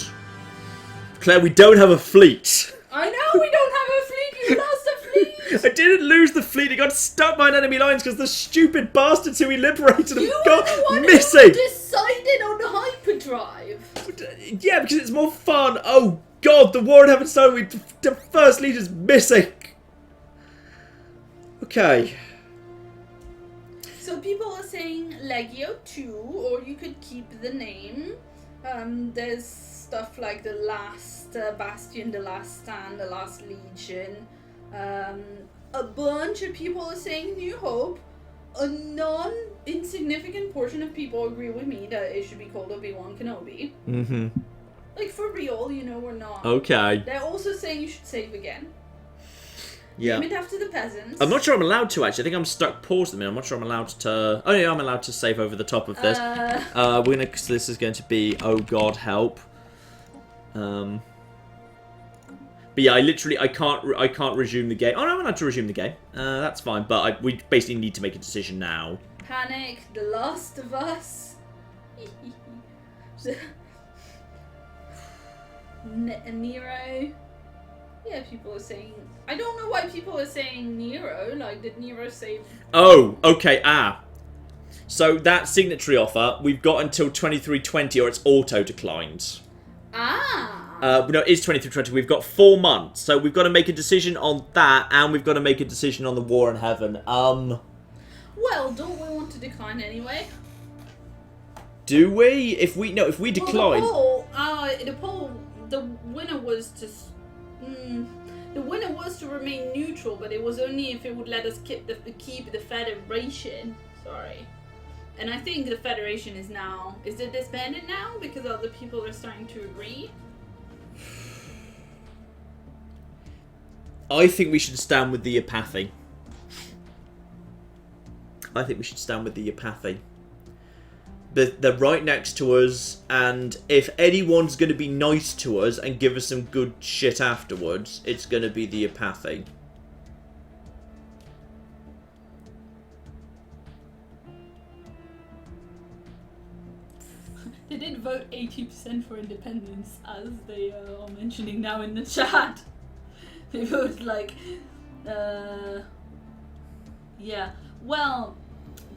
Claire, we don't have a fleet. I know we don't have a fleet. You lost a fleet. I didn't lose the fleet. It got stuck by enemy lines because the stupid bastards who we liberated have got missing. You decided on the hyperdrive. Yeah, because it's more fun. Oh, God. The war in heaven's started. The first lead is missing. Okay. So people are saying Legio 2, or you could keep the name. There's stuff like the last Bastion, the last Stand, the last Legion. A bunch of people are saying New Hope. A non-insignificant portion of people agree with me that it should be called Obi-Wan Kenobi. Mm-hmm. Like, for real, you know, we're not. Okay. They're also saying you should save again. Yeah. Name it after the peasants. I'm not sure I'm allowed to, actually. I think I'm stuck paused at the minute. I'm not sure I'm allowed to... Oh, yeah, I'm allowed to save over the top of this. So this is going to be... Oh, God, help. But yeah, I can't resume the game. Oh, no, I'm allowed to resume the game. That's fine. But we basically need to make a decision now. Panic, The Last of Us. Nero. Yeah, people are saying... I don't know why people are saying Nero. Like, did Nero save... Oh, okay, So that signatory offer, we've got until 2320 or it's auto-declined. No, it is 2320. We've got 4 months. So we've got to make a decision on that, and we've got to make a decision on the war in heaven. Well, don't we want to decline anyway? Do we? If we decline... Well, the winner was to... the winner was to remain neutral, but it was only if it would let us keep the Federation. Sorry. And I think the Federation is now... Is it disbanded now? Because other people are starting to agree? I think we should stand with the apathy. I think we should stand with the apathy. They're right next to us, and if anyone's going to be nice to us and give us some good shit afterwards, it's going to be the apathy. They did vote 80% for independence, as they are mentioning now in the chat. They voted like, yeah. Well,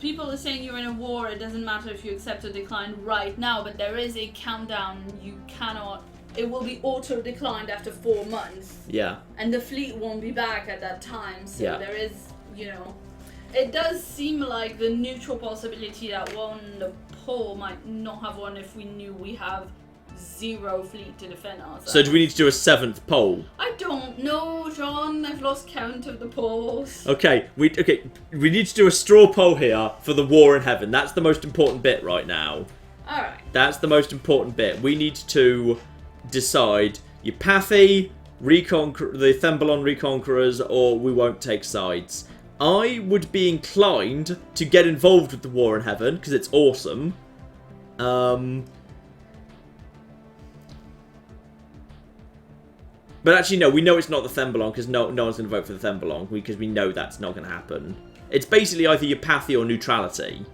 people are saying you're in a war, it doesn't matter if you accept or decline right now, but there is a countdown. You cannot... It will be auto-declined after 4 months. Yeah. And the fleet won't be back at that time, so yeah. There is, you know... It does seem like the neutral possibility that won the poll might not have won if we knew we have 0 fleet to defend ourselves. So do we need to do a 7th poll? I don't know, John. I've lost count of the polls. Okay, we need to do a straw poll here for the war in heaven. That's the most important bit right now. Alright. That's the most important bit. We need to decide Eupathie, the Thembalon Reconquerors, or we won't take sides. I would be inclined to get involved with the war in heaven, because it's awesome. But actually, no, we know it's not the Thembalon, because no one's going to vote for the Thembalon, because we know that's not going to happen. It's basically either Eupathie or neutrality.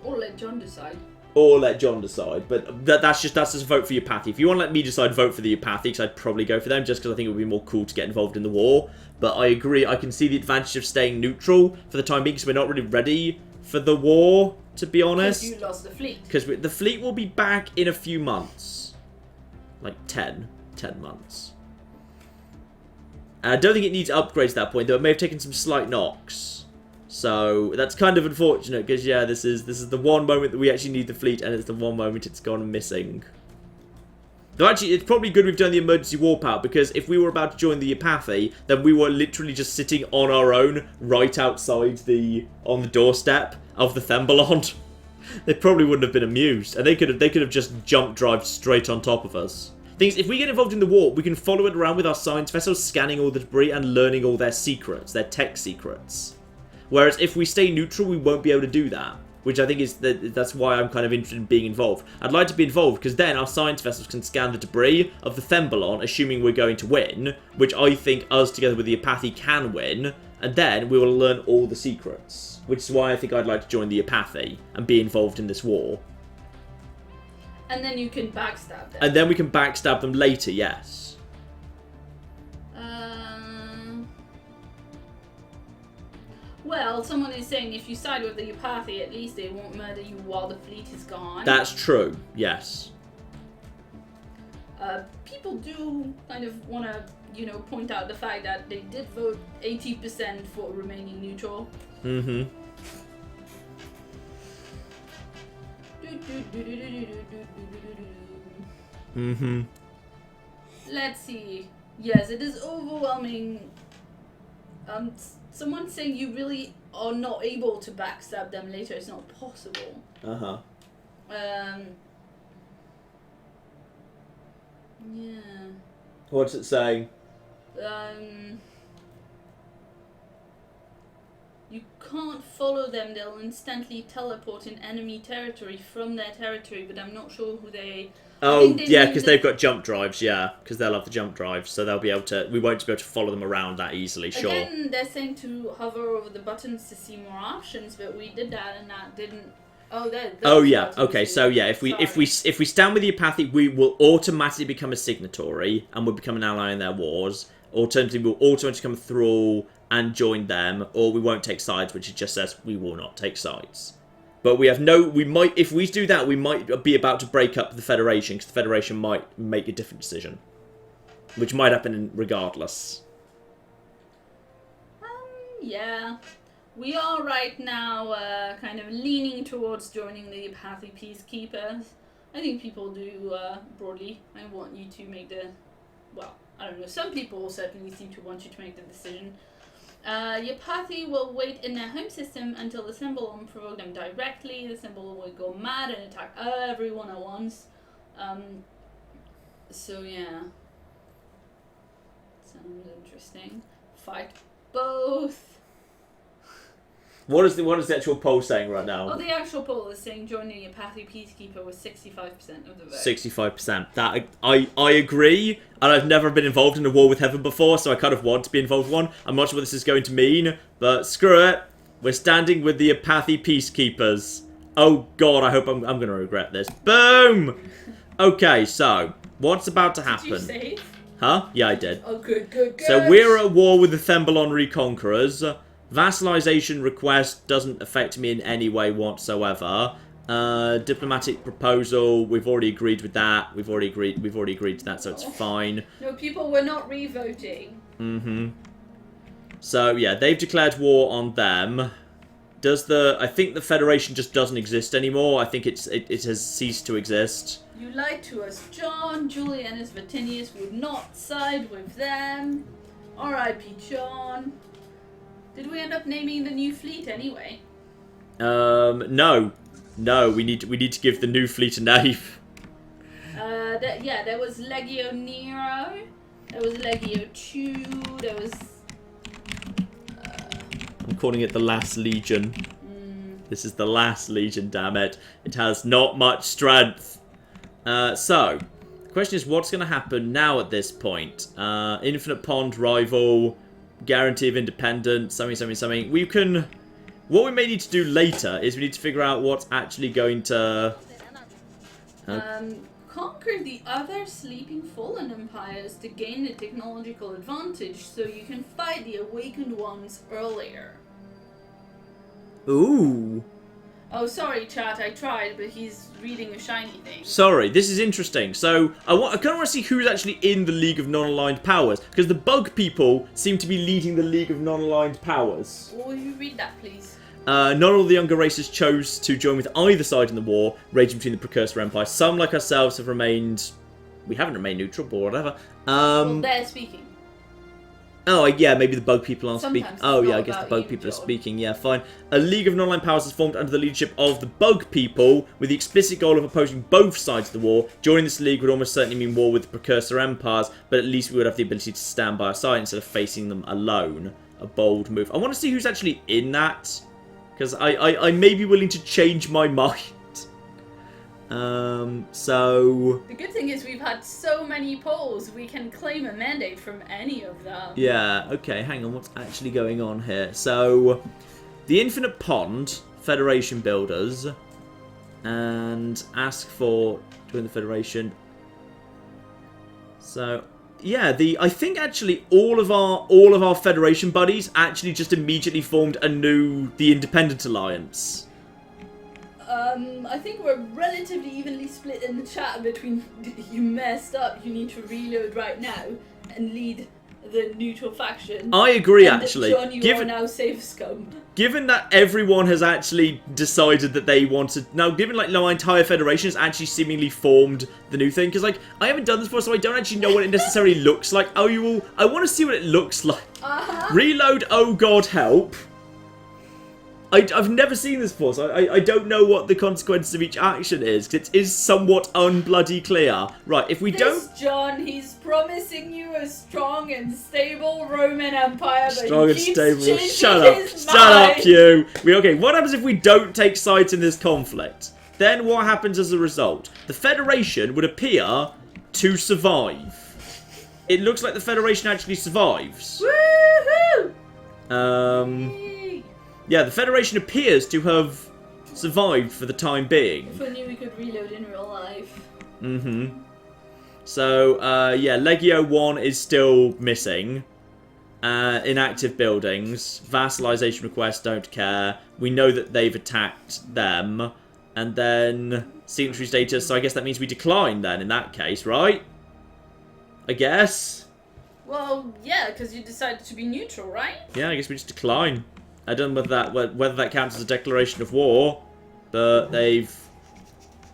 Or let John decide. Or let John decide, but that's just a vote for Eupathie. If you want to let me decide, vote for the Eupathie, because I'd probably go for them, just because I think it would be more cool to get involved in the war. But I agree, I can see the advantage of staying neutral for the time being, because we're not really ready for the war, to be honest. Because you lost the fleet. Because the fleet will be back in a few months. Like 10 months. And I don't think it needs upgrades at that point, though it may have taken some slight knocks. So that's kind of unfortunate, because yeah, this is the one moment that we actually need the fleet, and it's the one moment it's gone missing. Though actually, it's probably good we've done the emergency warp out, because if we were about to join the Eupathie, then we were literally just sitting on our own, right outside on the doorstep of the Thembalon. They probably wouldn't have been amused, and they could have just jump drived straight on top of us. Things, if we get involved in the war, we can follow it around with our science vessels, scanning all the debris and learning all their secrets, their tech secrets. Whereas if we stay neutral, we won't be able to do that. Which I think is that's why I'm kind of interested in being involved. I'd like to be involved because then our science vessels can scan the debris of the Thembalon, assuming we're going to win, which I think us together with the Eupathie can win, and then we will learn all the secrets. Which is why I think I'd like to join the Eupathie and be involved in this war. And then you can backstab them. And then we can backstab them later, yes. Well, someone is saying if you side with the Eupathie, at least they won't murder you while the fleet is gone. That's true, yes. People do kind of want to, point out the fact that they did vote 80% for remaining neutral. Mm-hmm. Mm-hmm. Let's see. Yes, it is overwhelming. Someone's saying you really are not able to backstab them later. It's not possible. Uh-huh. Yeah. What's it saying? You can't follow them. They'll instantly teleport in enemy territory from their territory, but I'm not sure who they... Oh, yeah, because they've got jump drives, yeah. Because they'll have the jump drives, so they'll be able to... We won't be able to follow them around that easily, sure. Again, they're saying to hover over the buttons to see more options, but we did that and that didn't... Oh, yeah. Okay, so yeah, if we stand with the Eupathie, we will automatically become a signatory, and we'll become an ally in their wars. Alternatively, we'll automatically come through and join them, or we won't take sides, which it just says we will not take sides. But we might, if we do that, we might be about to break up the Federation, because the Federation might make a different decision. Which might happen regardless. Yeah. We are right now kind of leaning towards joining the Eupathie Peacekeepers. I think people do, broadly. I want you to make the... Well, I don't know. Some people certainly seem to want you to make the decision. Eupathie will wait in their home system until the symbol will provoke them directly. The symbol will go mad and attack everyone at once. So yeah. Sounds interesting. Fight both. What is the actual poll saying right now? Oh, the actual poll is saying joining Eupathie Peacekeeper with 65% of the vote. 65%. That I agree, and I've never been involved in a war with heaven before, so I kind of want to be involved in one. I'm not sure what this is going to mean, but screw it. We're standing with the Eupathie Peacekeepers. Oh god, I hope I'm going to regret this. Boom! Okay, so, what's about to happen? Did you save? Huh? Yeah, I did. Oh, good. So we're at war with the Thembalon Reconquerors. Vassalization request doesn't affect me in any way whatsoever. Diplomatic proposal, we've already agreed with that. We've already agreed to that, so it's fine. No, people were not re-voting. So yeah, they've declared war on them. I think the Federation just doesn't exist anymore. I think it has ceased to exist. You lied to us, John. Julianus Vatinius would not side with them. R.I.P. John. Did we end up naming the new fleet anyway? No. No, we need to give the new fleet a name. There was Legio Nero. There was Legio 2. There was... I'm calling it the Last Legion. This is the Last Legion, damn it. It has not much strength. So, the question is, what's going to happen now at this point? Infinite Pond, Rival, Guarantee of Independence, something. We can... What we may need to do later is we need to figure out what's actually going to... Conquer the other sleeping fallen empires to gain the technological advantage so you can fight the awakened ones earlier. Ooh. Oh, sorry, chat, I tried, but he's reading a shiny thing. Sorry, this is interesting. So, I kind of want to see who's actually in the League of Non-Aligned Powers, because the bug people seem to be leading the League of Non-Aligned Powers. Will you read that, please? Not all the younger races chose to join with either side in the war, raging between the Precursor Empires. Some, like ourselves, have remained... We haven't remained neutral, but whatever. Well, they're speaking. Oh, yeah, maybe the bug people aren't speaking. Sometimes Oh, it's yeah, I not guess the about bug you, people are Joel. speaking. Yeah, fine. A League of Non-Aligned Powers is formed under the leadership of the bug people, with the explicit goal of opposing both sides of the war. Joining this league would almost certainly mean war with the Precursor Empires, but at least we would have the ability to stand by our side instead of facing them alone. A bold move. I want to see who's actually in that, because I may be willing to change my mind. So... The good thing is we've had so many polls, we can claim a mandate from any of them. Yeah, okay, hang on, what's actually going on here? So, the Infinite Pond, Federation Builders, and ask for join the Federation. So, yeah, I think actually all of our Federation buddies actually just immediately formed the Independent Alliance. I think we're relatively evenly split in the chat between you messed up, you need to reload right now, and lead the neutral faction. I agree, and actually. John, you are now safe scum. Given that everyone has actually decided that they wanted... Now, given, like, my entire Federation has actually seemingly formed the new thing, because, like, I haven't done this before, so I don't actually know what it necessarily looks like. Oh, you will... I want to see what it looks like. Reload, oh god, help. I've never seen this before, so I don't know what the consequences of each action is, because it is somewhat unbloody clear. Right, if we don't... John, he's promising you a strong and stable Roman Empire, but strong he and keeps stable. changing Shut up. his Shut up, mind. you. Okay, what happens if we don't take sides in this conflict? Then what happens as a result? The Federation would appear to survive. It looks like the Federation actually survives. Woohoo! Yeah, the Federation appears to have survived for the time being. If only we could reload in real life. Mm-hmm. So, yeah, Legio 1 is still missing. Inactive buildings. Vassalization requests, don't care. We know that they've attacked them. And then signatory status, so I guess that means we decline then in that case, right? I guess. Well, yeah, because you decided to be neutral, right? Yeah, I guess we just decline. I don't know whether that counts as a declaration of war, but they've...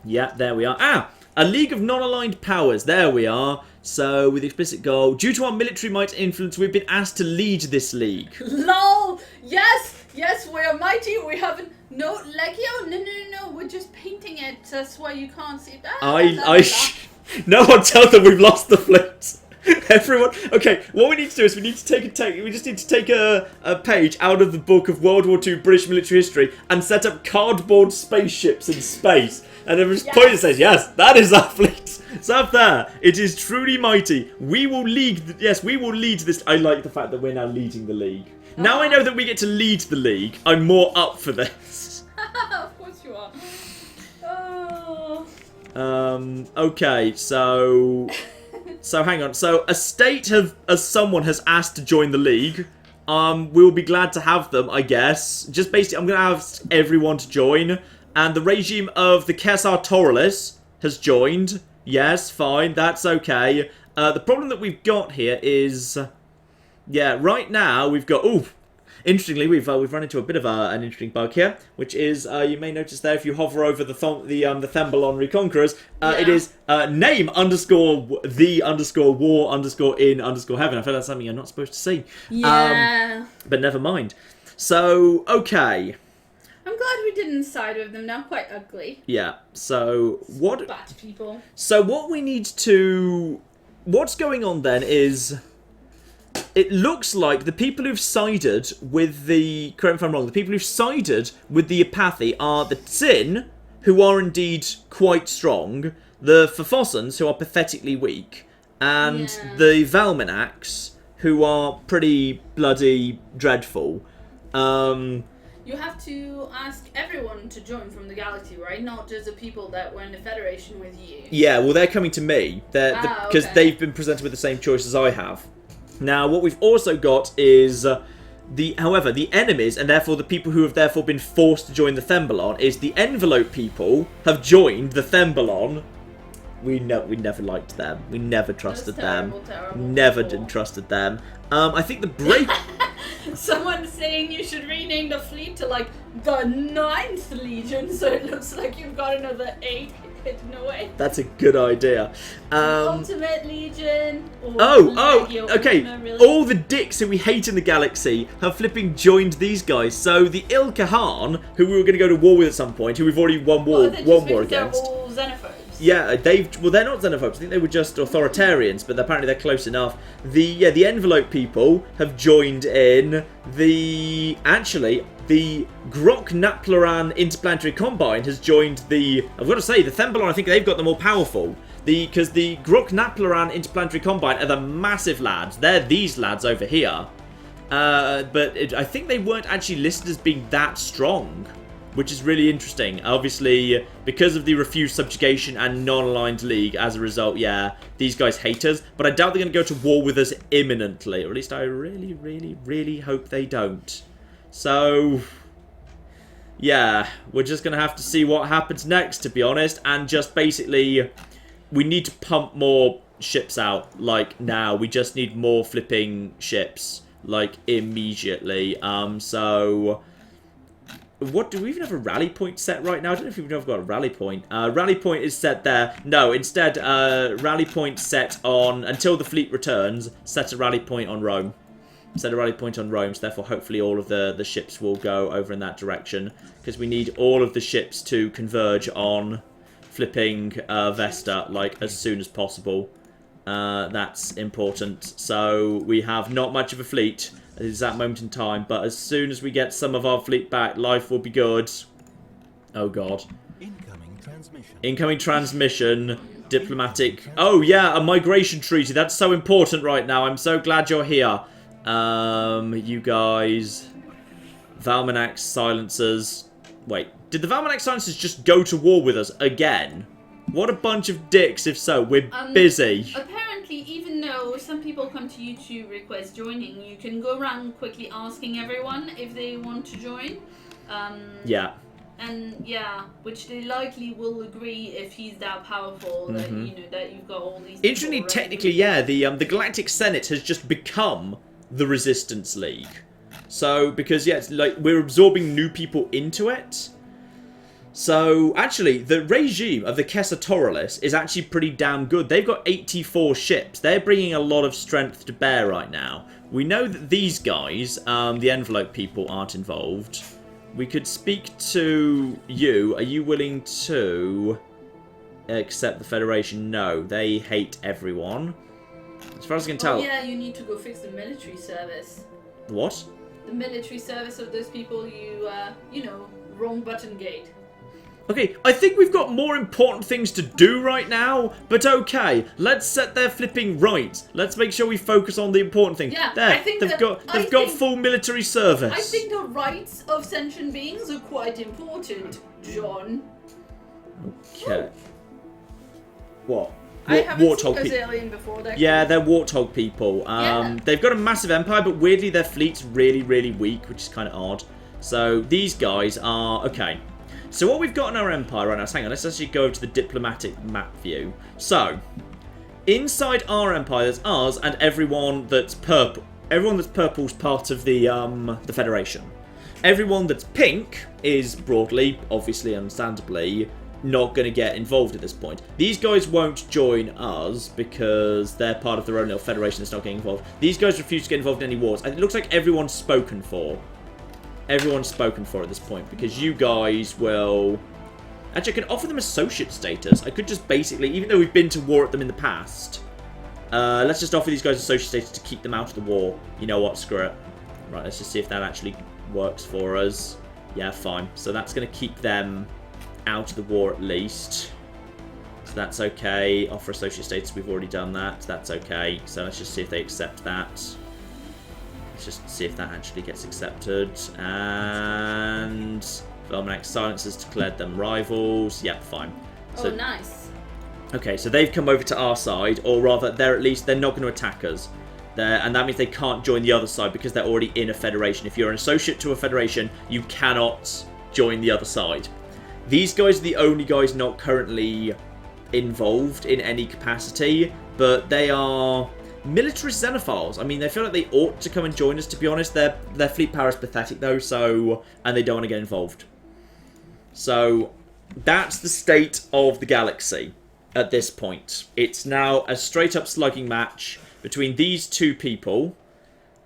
Yeah, there we are. Ah! A League of Non-Aligned Powers. There we are. So, with the explicit goal, due to our military might and influence, we've been asked to lead this league. LOL! Yes! Yes, we are mighty. We haven't... No, Legio? No. We're just painting it. That's why you can't see that. No one tell them we've lost the fleet. Everyone, okay. What we need to do is we just need to take a page out of the book of World War II British military history and set up cardboard spaceships in space. And then just point and says, "Yes, that is our fleet. It's up there. It is truly mighty. We will lead. Yes, we will lead this." I like the fact that we're now leading the league. Now I know that we get to lead the league. I'm more up for this. Of course you are. Oh. Okay, so hang on. So a state someone has asked to join the league. We'll be glad to have them, I guess. Just basically, I'm gonna ask everyone to join. And the regime of the Caesar Toralis has joined. Yes, fine, that's okay. The problem that we've got here is... Yeah, right now we've got... Ooh, Interestingly, we've run into a bit of an interesting bug here, which is you may notice there if you hover over the Thembalon Reconquerors, it is name _the_war_in_heaven. I feel that's something you're not supposed to see. Yeah. But never mind. So okay. I'm glad we didn't side with them. Now quite ugly. Yeah. So what? Bad people. So what we need to. What's going on then is. It looks like the people who've sided with the... Correct me if I'm wrong. The people who've sided with the Apathy are the Tsin, who are indeed quite strong, the Fafossans, who are pathetically weak, and the Valmanacs, who are pretty bloody dreadful. You have to ask everyone to join from the galaxy, right? Not just the people that were in the Federation with you. Yeah, well, they're coming to me. Because okay. they've been presented with the same choice as I have. Now, what we've also got is, however, the enemies, and therefore the people who have therefore been forced to join the Thembalon, is the Envelope people have joined the Thembalon. We never liked them. We never trusted them. Never trusted them. I think the break... Someone's saying you should rename the fleet to, like, the 9th Legion, so it looks like you've got another 8 hidden away. That's a good idea. Ultimate Legion. Okay. Really. All the dicks who we hate in the galaxy have flipping joined these guys. So the Il Kahan, who we were going to go to war with at some point, who we've already won war against. They're all xenophobes. Yeah, they're not xenophobes. I think they were just authoritarians, but apparently they're close enough. The Envelope people have joined in. The Grok Naplaran Interplanetary Combine has joined the... I've got to say, the Thembalon, I think they've got the more powerful. Because the Grok Naplaran Interplanetary Combine are the massive lads. They're these lads over here. I think they weren't actually listed as being that strong, which is really interesting. Obviously, because of the refused subjugation and non-aligned league, as a result, yeah, these guys hate us. But I doubt they're going to go to war with us imminently. Or at least I really, really, really hope they don't. So, yeah, we're just going to have to see what happens next, to be honest. And just basically, we need to pump more ships out, like, now. We just need more flipping ships, like, immediately. So... What, do we even have a rally point set right now? I don't know if we've got a rally point. Rally point is set there. No, instead, rally point set on, until the fleet returns, set a rally point on Rome. Set a rally point on Rome, so therefore hopefully all of the ships will go over in that direction. Because we need all of the ships to converge on flipping Vesta, like, as soon as possible. That's important. So, we have not much of a fleet at that moment in time, but as soon as we get some of our fleet back, life will be good. Oh god. Incoming transmission. Diplomatic. Oh yeah, a migration treaty. That's so important right now. I'm so glad you're here. You guys. Valmanac silencers. Wait, did the Valmanac silencers just go to war with us again? What a bunch of dicks, if so. We're busy. Apparently, even though some people come to you to request joining, you can go around quickly asking everyone if they want to join. Yeah. And yeah, which they likely will agree if he's that powerful that, you know, that you've got all these people. Interestingly, technically, yeah, the Galactic Senate has just become the Resistance League. So, because, yeah, it's like we're absorbing new people into it. So, actually, the regime of the Kessatoralis is actually pretty damn good. They've got 84 ships. They're bringing a lot of strength to bear right now. We know that these guys, the Envelope people, aren't involved. We could speak to you. Are you willing to accept the Federation? No, they hate everyone. As far as I can tell... Oh yeah, you need to go fix the military service. What? The military service of those people you know, wrong button gate. Okay, I think we've got more important things to do right now, but okay, let's set their flipping right. Let's make sure we focus on the important things. Yeah, there, I think they've got full military service. I think the rights of sentient beings are quite important, John. Okay. What? I haven't seen Azalea before. Yeah, they're warthog people. They've got a massive empire, but weirdly their fleet's really, really weak, which is kind of odd. So these guys are... Okay. So what we've got in our empire right now... So hang on, let's actually go to the diplomatic map view. So, inside our empire, there's us and everyone that's purple. everyone that's purple's part of the Federation. Everyone that's pink is broadly, obviously, understandably, not going to get involved at this point. These guys won't join us because they're part of their own little federation that's not getting involved. These guys refuse to get involved in any wars. It looks like everyone's spoken for. Everyone's spoken for at this point because you guys will... Actually, I can offer them associate status. I could just basically, even though we've been to war at them in the past, let's just offer these guys associate status to keep them out of the war. You know what? Screw it. Right, let's just see if that actually works for us. Yeah, fine. So that's going to keep them out of the war at least. So that's okay. Offer associate status, we've already done that. That's okay. So let's just see if they accept that. Let's just see if that actually gets accepted. And Velmax Silencers declared them rivals. Yep, fine. So, oh, nice. Okay, so they've come over to our side, or rather, they're not going to attack us. And that means they can't join the other side because they're already in a federation. If you're an associate to a federation, you cannot join the other side. These guys are the only guys not currently involved in any capacity, but they are militarist xenophiles. I mean, they feel like they ought to come and join us, to be honest. Their fleet power is pathetic, though, and they don't want to get involved. So, that's the state of the galaxy at this point. It's now a straight-up slugging match between these two people,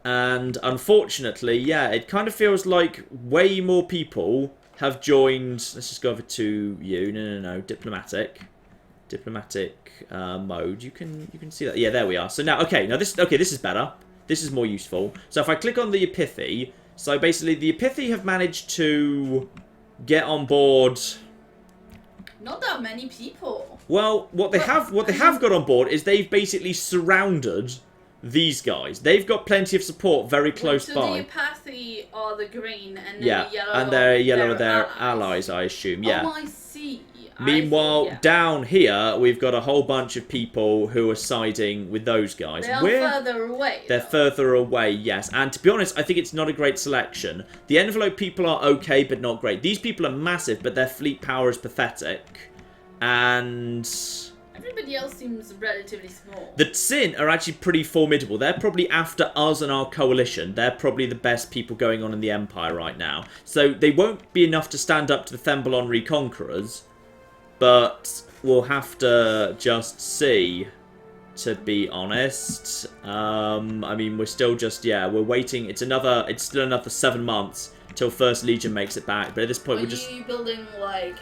and unfortunately, yeah, it kind of feels like way more people have joined. Let's just go over to you. No. Diplomatic mode. You can see that. Yeah, there we are. So now, this is better. This is more useful. So if I click on the Epithy, so basically the Epithy have managed to get on board. Not that many people. Well, what they have got on board is they've basically surrounded these guys. They've got plenty of support very close by. So the Apathy are the green, and then yeah, the yellow and they're yellow are their allies, I assume. Yeah. Oh, I see. Meanwhile, down here we've got a whole bunch of people who are siding with those guys. They're further away. They're further away, yes. And to be honest, I think it's not a great selection. The Envelope people are okay, but not great. These people are massive, but their fleet power is pathetic. And everybody else seems relatively small. The Tsin are actually pretty formidable. They're probably after us and our coalition. They're probably the best people going on in the Empire right now. So they won't be enough to stand up to the Thembalon Reconquerors, but we'll have to just see, to be honest. I mean, we're still just, we're waiting. It's still another 7 months till First Legion makes it back. But at this point, we're just... Are you building, like,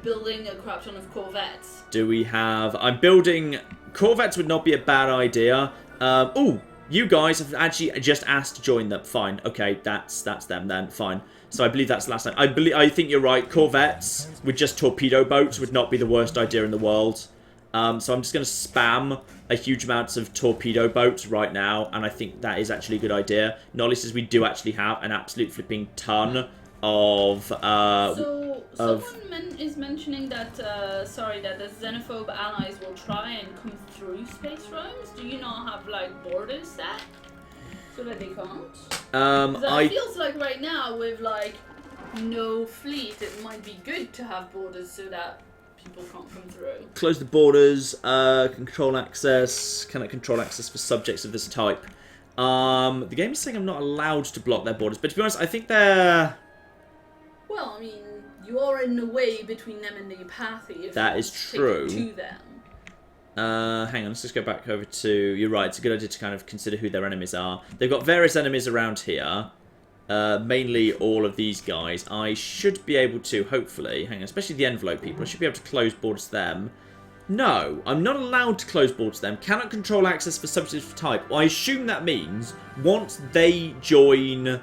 building a crap ton of corvettes? Do we have... I'm building... Corvettes would not be a bad idea. Oh, you guys have actually just asked to join them. Fine. Okay, that's them then. Fine. So I believe that's the last time. I think you're right. Corvettes with just torpedo boats would not be the worst idea in the world. So I'm just going to spam a huge amounts of torpedo boats right now, and I think that is actually a good idea. Not least as we do actually have an absolute flipping ton of... So someone is mentioning that, that the xenophobe allies will try and come through space roams. Do you not have, like, borders set so that they can't? It feels like right now with, like, no fleet, it might be good to have borders so that people can't come through. Close the borders, control access, cannot control access for subjects of this type. The game is saying I'm not allowed to block their borders, but to be honest, I think they're... Well, I mean, you are in the way between them and the Apathy. That is true. To them. Hang on, let's just go back over to... You're right, it's a good idea to kind of consider who their enemies are. They've got various enemies around here. Mainly all of these guys. I should be able to, hopefully... Hang on, especially the Envelope people. I should be able to close borders to them. No, I'm not allowed to close borders to them. Cannot control access for subjects of type. Well, I assume that means once they join...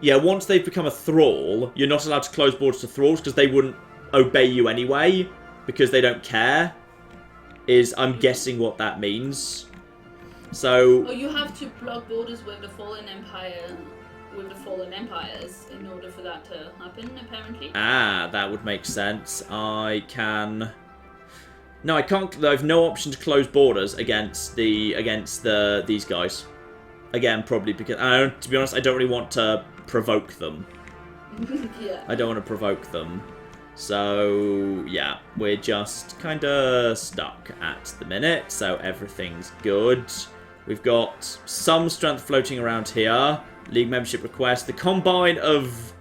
Yeah, once they've become a thrall, you're not allowed to close borders to thralls because they wouldn't obey you anyway because they don't care. I'm guessing what that means. So... Oh, you have to block borders with the Fallen Empire, with the Fallen Empires in order for that to happen, apparently. Ah, that would make sense. I can... No, I can't... I have no option to close borders against these guys. Again, probably because... to be honest, I don't really want to provoke them. Yeah. I don't want to provoke them. So, yeah, we're just kind of stuck at the minute, so everything's good. We've got some strength floating around here. League membership request. The Combine of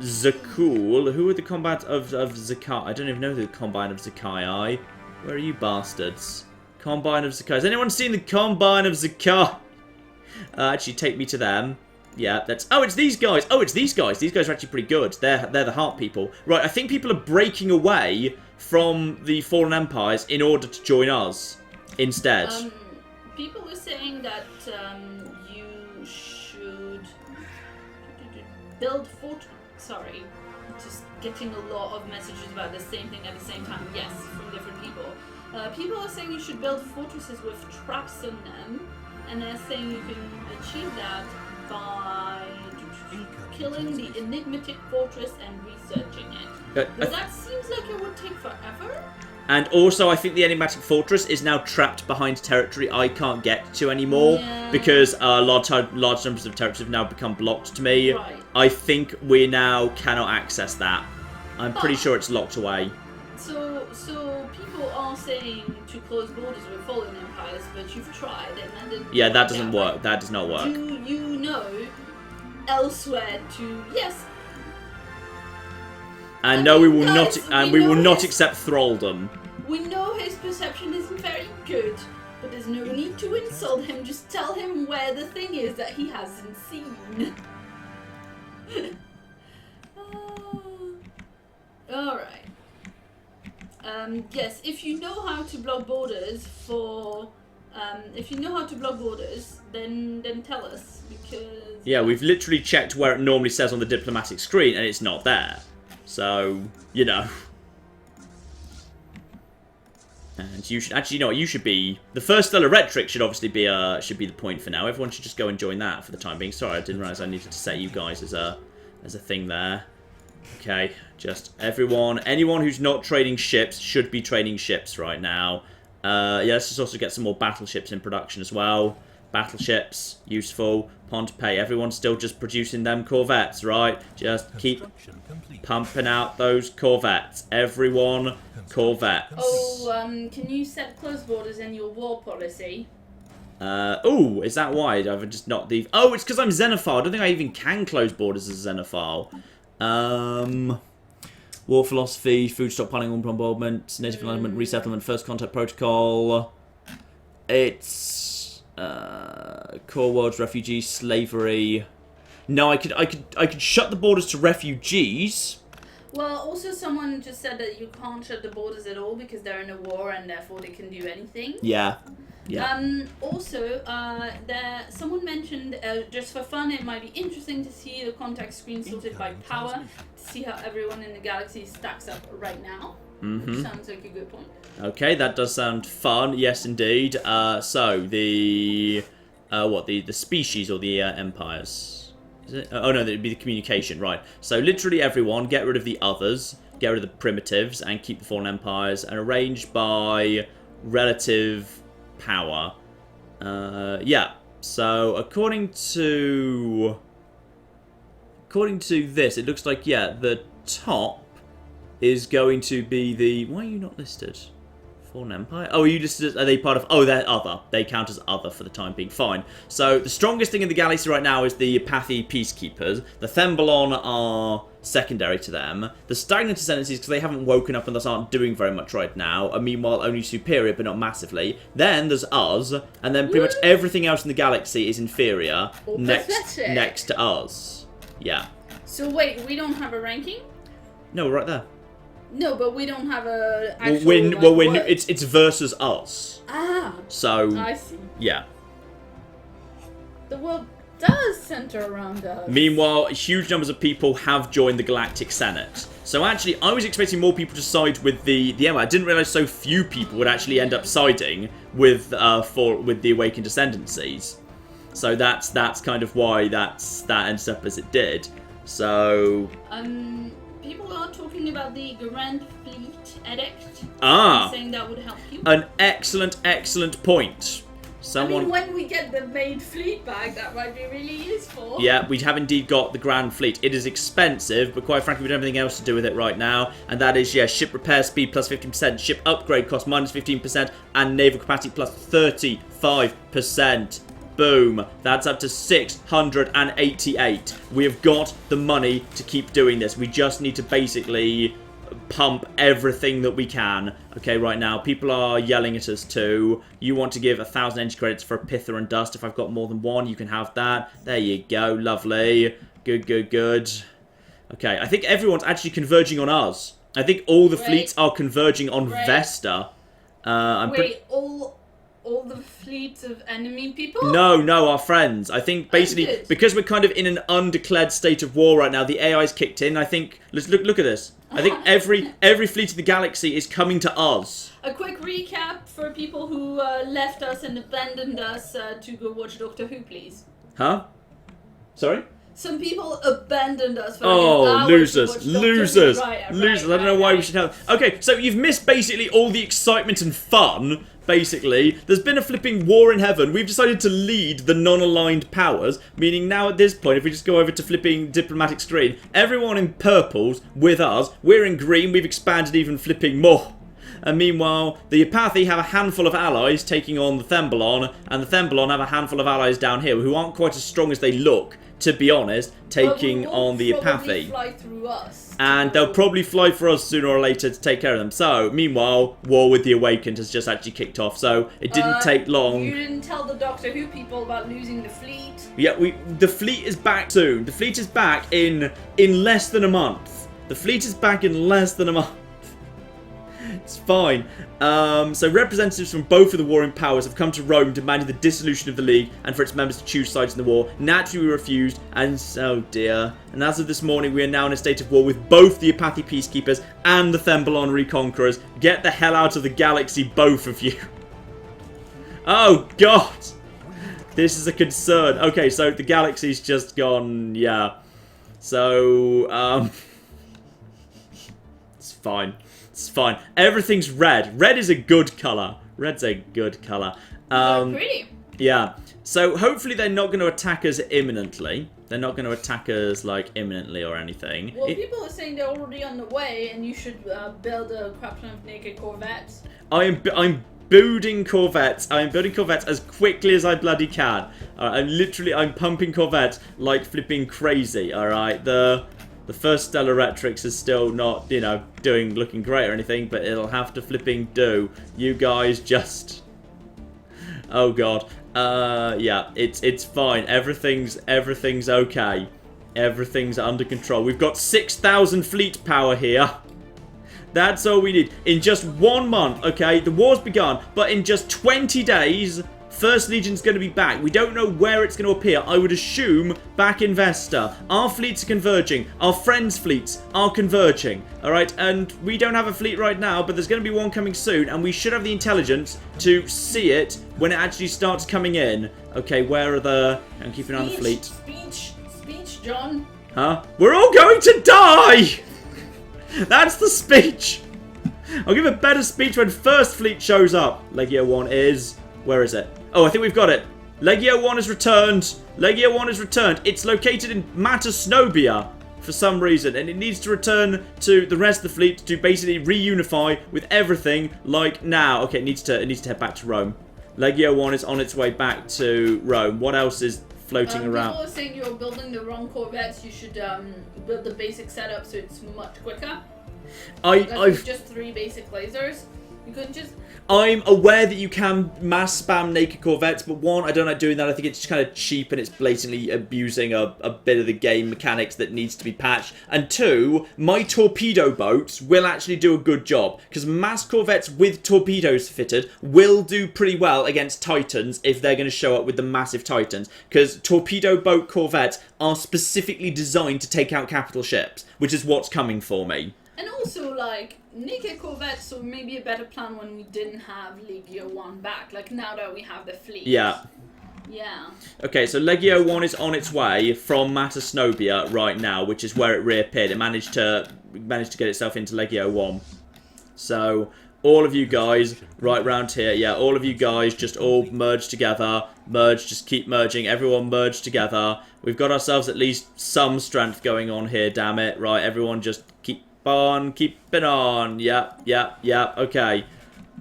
Zakul. Who are the Combine of Zakai? I don't even know the Combine of Zakai. Where are you bastards? Combine of Zakai. Has anyone seen the Combine of Zakai? Actually, take me to them. Yeah, that's... Oh, it's these guys. Oh, it's these guys. These guys are actually pretty good. They're the heart people. Right, I think people are breaking away from the Fallen Empires in order to join us instead. People are saying that you should build fort. Sorry, just getting a lot of messages about the same thing at the same time. Yes, from different people. People are saying you should build fortresses with traps in them, and they're saying you can achieve that by killing the enigmatic fortress and researching it. But that seems like it would take forever. And also, I think the enigmatic fortress is now trapped behind territory I can't get to anymore because large numbers of territories have now become blocked to me. Right. I think we now cannot access that. I'm pretty sure it's locked away. So people are saying to close borders with fallen empires, but you've tried and that didn't. Yeah, that doesn't work. That does not work. Do you know elsewhere to And no, we will not. And we will not accept thralldom. We know his perception isn't very good, but there's no need to insult him. Just tell him where the thing is that he hasn't seen. Alright. Yes, if you know how to block borders then tell us, because... Yeah, we've literally checked where it normally says on the diplomatic screen, and it's not there. So, you know. And you should actually, you know what, you should be... The first Stellar Rhetoric should obviously be the point for now. Everyone should just go and join that for the time being. Sorry, I didn't realise I needed to set you guys as a thing there. Okay, just everyone, anyone who's not trading ships should be trading ships right now. Yeah, let's just also get some more battleships in production as well. Battleships, useful. Pompey, everyone's still just producing them corvettes, right? Just keep pumping out those corvettes. Everyone, corvettes. Oh, can you set close borders in your war policy? Oh, is that why? I've just not the... Oh, it's because I'm Xenophile. I don't think I even can close borders as a Xenophile. War philosophy, food stockpiling, bombardment, native alignment, resettlement, first contact protocol. It's core worlds, refugees, slavery. No, I could shut the borders to refugees. Well, also someone just said that you can't shut the borders at all because they're in a war and therefore they can do anything. Yeah. Yeah. Also, someone mentioned, just for fun, it might be interesting to see the contact screen sorted by power, to see how everyone in the galaxy stacks up right now. Which sounds like a good point. Okay, that does sound fun. Yes, indeed. So the species or the empires? Is it? Oh no, it'd be the communication, right? So literally everyone, get rid of the others, get rid of the primitives, and keep the fallen empires, and arrange by relative power. Yeah. So according to this, it looks like the top is going to be the... Why are you not listed? Fallen Empire? Oh, are you listed as... Are they part of... Oh, they're other. They count as other for the time being. Fine. So the strongest thing in the galaxy right now is the Apathi Peacekeepers. The Thembalon are secondary to them. The Stagnant Ascendancies, because they haven't woken up and thus aren't doing very much right now, are meanwhile only superior, but not massively. Then there's us, and then pretty much everything else in the galaxy is inferior next to us. Yeah. So wait, we don't have a ranking? No, we're right there. No, but we don't have a actual... It's versus us. Ah. So... I see. Yeah. The world does center around us. Meanwhile, huge numbers of people have joined the Galactic Senate. So actually, I was expecting more people to side with the Empire. I didn't realise so few people would actually end up siding with the Awakened Ascendancies. So that's kind of why that ends up as it did. So... People are talking about the Grand Fleet Edict. Ah! Saying that would help you. An excellent point. Someone... I mean, when we get the main fleet back, that might be really useful. Yeah, we have indeed got the Grand Fleet. It is expensive, but quite frankly, we don't have anything else to do with it right now. And that is, yeah, ship repair speed plus 15%, ship upgrade cost minus 15%, and naval capacity plus 35%. Boom. That's up to 688. We have got the money to keep doing this. We just need to basically pump everything that we can. Okay, right now, people are yelling at us too. You want to give 1,000 energy credits for a Pither and Dust. If I've got more than one, you can have that. There you go. Lovely. Good, good, good. Okay, I think everyone's actually converging on us. I think all the fleets are converging on Vesta. All the fleets of enemy people? No, our friends. I think basically because we're kind of in an undeclared state of war right now, the AI's kicked in. I think let's look at this. I think every fleet in the galaxy is coming to us. A quick recap for people who left us and abandoned us to go watch Doctor Who, please. Huh? Sorry? Some people abandoned us for losers. Right, losers. Right, I don't know why we should have... Okay, so you've missed basically all the excitement and fun, basically. There's been a flipping war in heaven. We've decided to lead the non-aligned powers, meaning now at this point, if we just go over to flipping diplomatic screen, everyone in purples with us, we're in green, we've expanded even flipping more. And meanwhile, the Apathi have a handful of allies taking on the Thembalon, and the Thembalon have a handful of allies down here who aren't quite as strong as they look, to be honest, taking on the Apathi. Fly through us. And they'll probably fly for us sooner or later to take care of them. So, meanwhile, War with the Awakened has just actually kicked off, so it didn't take long. You didn't tell the Doctor Who people about losing the fleet. Yeah, the fleet is back soon. The fleet is back in less than a month. The fleet is back in less than a month. It's fine. So representatives from both of the warring powers have come to Rome demanding the dissolution of the League and for its members to choose sides in the war. Naturally, we refused, and oh dear. And as of this morning, we are now in a state of war with both the Apathi Peacekeepers and the Thembalon Reconquerors. Get the hell out of the galaxy, both of you. Oh, God. This is a concern. Okay, so the galaxy's just gone, yeah. So, it's fine. It's fine. Everything's red. Red is a good colour. Red's a good colour. Pretty. Yeah. So hopefully they're not going to attack us imminently. They're not going to attack us, like, imminently or anything. Well, people are saying they're already on the way, and you should build a crap ton of naked corvettes. I'm building corvettes. I'm building corvettes as quickly as I bloody can. I'm pumping corvettes like flipping crazy, alright? The first Stellaris is still not, looking great or anything, but it'll have to flipping do. You guys just... Oh, God. Yeah, it's fine. Everything's okay. Everything's under control. We've got 6,000 fleet power here. That's all we need. In just 1 month, okay, the war's begun, but in just 20 days... First Legion's going to be back. We don't know where it's going to appear. I would assume back in Vesta. Our fleets are converging. Our friends' fleets are converging. Alright, and we don't have a fleet right now, but there's going to be one coming soon, and we should have the intelligence to see it when it actually starts coming in. Okay, where are the... I'm keeping an eye on the fleet. Speech, John. Huh? We're all going to die! That's the speech. I'll give a better speech when First Fleet shows up. Legio 1 is... Where is it? Oh, I think we've got it. Legio 1 has returned. Legio 1 has returned. It's located in Matter Snobia for some reason, and it needs to return to the rest of the fleet to basically reunify with everything like now. Okay, it needs to head back to Rome. Legio 1 is on its way back to Rome. What else is floating around? People are saying you're building the wrong corvettes. You should build the basic setup so it's much quicker. I've just 3 basic lasers. You couldn't just... I'm aware that you can mass spam naked corvettes, but one, I don't like doing that. I think it's just kind of cheap and it's blatantly abusing a bit of the game mechanics that needs to be patched. And 2, my torpedo boats will actually do a good job, because mass corvettes with torpedoes fitted will do pretty well against Titans if they're going to show up with the massive Titans, because torpedo boat corvettes are specifically designed to take out capital ships, which is what's coming for me. And also, like, naked corvettes were maybe a better plan when we didn't have Legio 1 back. Like, now that we have the fleet. Yeah. Yeah. Okay, so Legio 1 is on its way from Matter Snobia right now, which is where it reappeared. It managed to get itself into Legio 1. So, All of you guys right round here. Yeah, all of you guys just all merge together. Merge, just keep merging. Everyone merge together. We've got ourselves at least some strength going on here, damn it. Right, everyone just keep on, keeping on. Yep, yep, yep. Okay.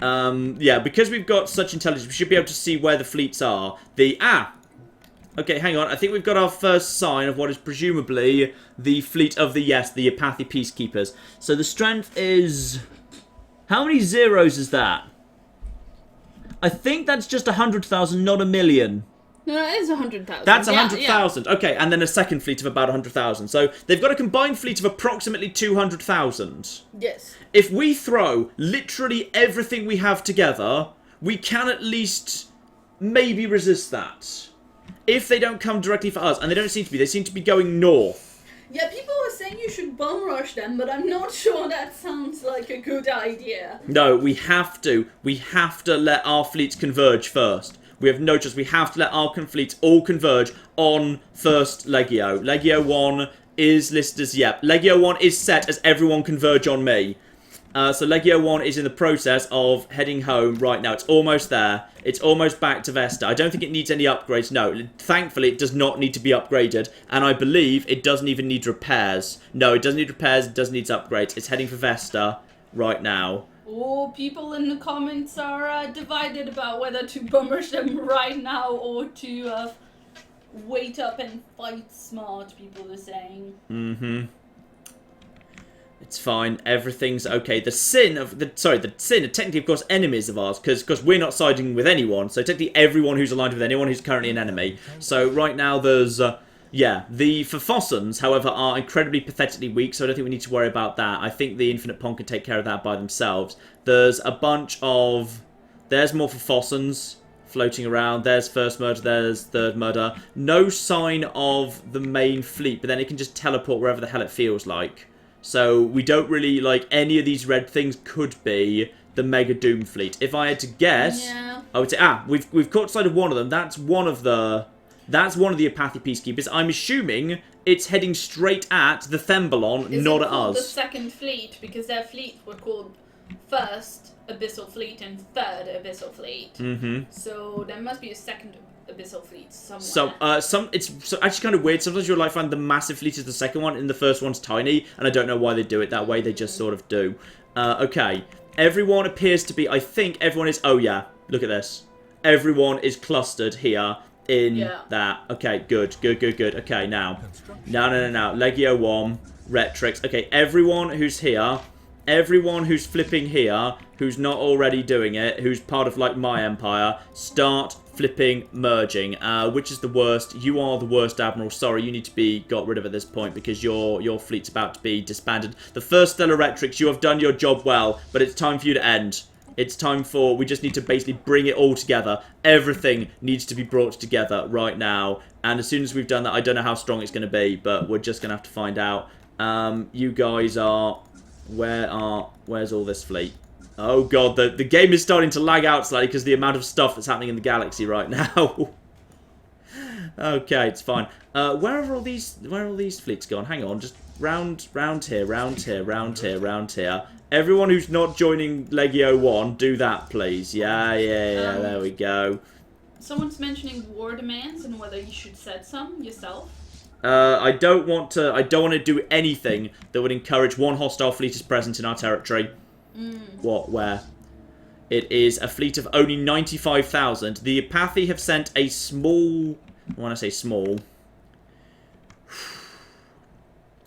Yeah, because we've got such intelligence, we should be able to see where the fleets are. Okay, hang on. I think we've got our first sign of what is presumably the fleet of the Apathy Peacekeepers. So the strength is... How many zeros is that? I think that's just 100,000, not a million. No, it is 100,000. That's 100,000. Yeah. Okay, and then a second fleet of about 100,000. So they've got a combined fleet of approximately 200,000. Yes. If we throw literally everything we have together, we can at least maybe resist that. If they don't come directly for us, and they don't seem to be, they seem to be going north. Yeah, people are saying you should bum rush them, but I'm not sure that sounds like a good idea. No, we have to. We have to let our fleets converge first. We have no choice. We have to let our fleets all converge on first Legio. Legio 1 is listed as, yep. Legio 1 is set as everyone converge on me. So Legio 1 is in the process of heading home right now. It's almost there. It's almost back to Vesta. I don't think it needs any upgrades. No, thankfully it does not need to be upgraded. And I believe it doesn't even need repairs. No, it doesn't need repairs. It doesn't need upgrades. It's heading for Vesta right now. Oh, people in the comments are divided about whether to bum rush them right now or to wait up and fight smart, people are saying. Mm-hmm. It's fine. Everything's okay. The sin are technically, of course, enemies of ours, because we're not siding with anyone. So technically, everyone who's aligned with anyone who's currently an enemy. So right now, there's the Fanfares, however, are incredibly pathetically weak. So I don't think we need to worry about that. I think the Infinite Pong can take care of that by themselves. There's a bunch of there's more Fanfares floating around. There's first murder. There's third murder. No sign of the main fleet, but then it can just teleport wherever the hell it feels like. So we don't really, like, any of these red things could be the Mega Doom fleet. If I had to guess, yeah. I would say, we've caught sight of one of them. That's one of the Apathy Peacekeepers. I'm assuming it's heading straight at the Thembalon, not at us. The second fleet, because their fleet were called First Abyssal Fleet and Third Abyssal Fleet. Mm-hmm. So there must be a second Abyssal Fleet somewhere. So it's actually kind of weird. Sometimes you'll like find the massive fleet is the second one and the first one's tiny, and I don't know why they do it that way. They just sort of do. Okay, everyone appears to be. I think everyone is. Oh yeah, look at this. Everyone is clustered here in that. Okay, good. Okay, now, no. Legio 1, Retrix. Okay, everyone who's here. Everyone who's flipping here, who's not already doing it, who's part of, like, my empire, start flipping merging. Which is the worst? You are the worst, Admiral. Sorry, you need to be got rid of at this point because your fleet's about to be disbanded. The first Stellar Retrix, you have done your job well, but it's time for you to end. It's time for... We just need to basically bring it all together. Everything needs to be brought together right now. And as soon as we've done that, I don't know how strong it's going to be, but we're just going to have to find out. You guys are... Where's all this fleet? Oh god, the game is starting to lag out slightly because the amount of stuff that's happening in the galaxy right now. Okay, it's fine. Where are all these fleets gone? Hang on, just round here. Everyone who's not joining Legio 1, do that, please. Yeah, there we go. Someone's mentioning war demands and whether you should set some yourself. I don't want to do anything that would encourage one hostile fleet is present in our territory. What? Where? It is a fleet of only 95,000. The Apathy have sent a small... When I say small...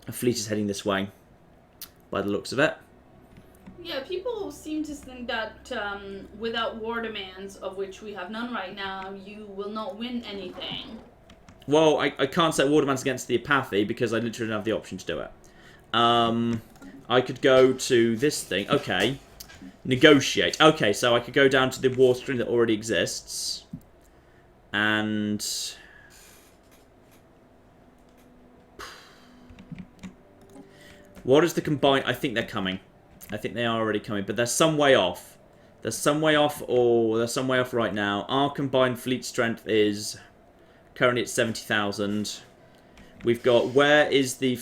A fleet is heading this way. By the looks of it. Yeah, people seem to think that without war demands, of which we have none right now, you will not win anything. Well, I can't set war demands against the Apathy because I literally don't have the option to do it. I could go to this thing. Okay. Negotiate. Okay, so I could go down to the war stream that already exists. And... What is the combined... I think they're coming. I think they are already coming, but they're some way off. They're some way off, or they're some way off right now. Our combined fleet strength is... Currently it's 70,000. We've got... Where's the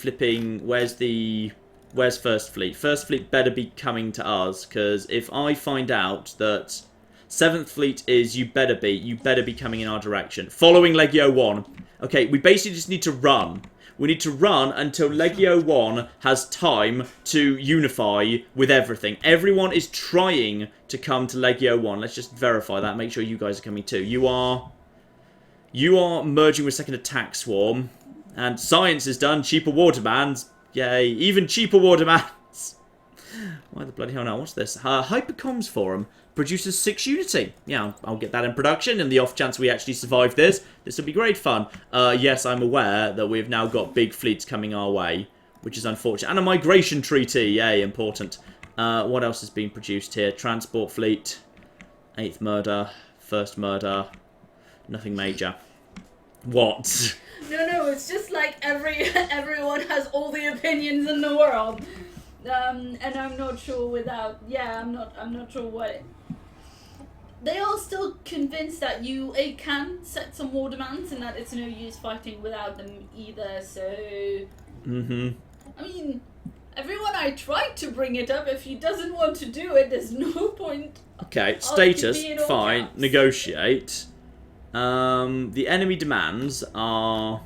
Where's First Fleet? First Fleet better be coming to us, because if I find out that 7th Fleet is you better be coming in our direction. Following Legio 1. Okay, we basically just need to run. We need to run until Legio 1 has time to unify with everything. Everyone is trying to come to Legio 1. Let's just verify that. Make sure you guys are coming too. You are merging with Second Attack Swarm. And science is done. Cheaper war demands. Yay. Even cheaper war demands. Why the bloody hell now? What's this? Hypercomms Forum produces 6 Unity. Yeah, I'll get that in production. And the off chance we actually survive this will be great fun. Yes, I'm aware that we've now got big fleets coming our way, which is unfortunate. And a migration treaty. Yay, important. What else has been produced here? Transport fleet. 8th murder. 1st murder. Nothing major. What? No, it's just like everyone has all the opinions in the world, and I'm not sure without. Yeah, I'm not sure what. They are still convinced that you can set some war demands and that it's no use fighting without them either. So. I mean, everyone I tried to bring it up. If he doesn't want to do it, there's no point. Okay, status fine. Negotiate. The enemy demands are...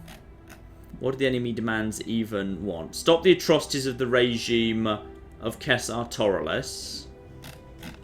What do the enemy demands even want? Stop the atrocities of the regime of Caesar Toralis.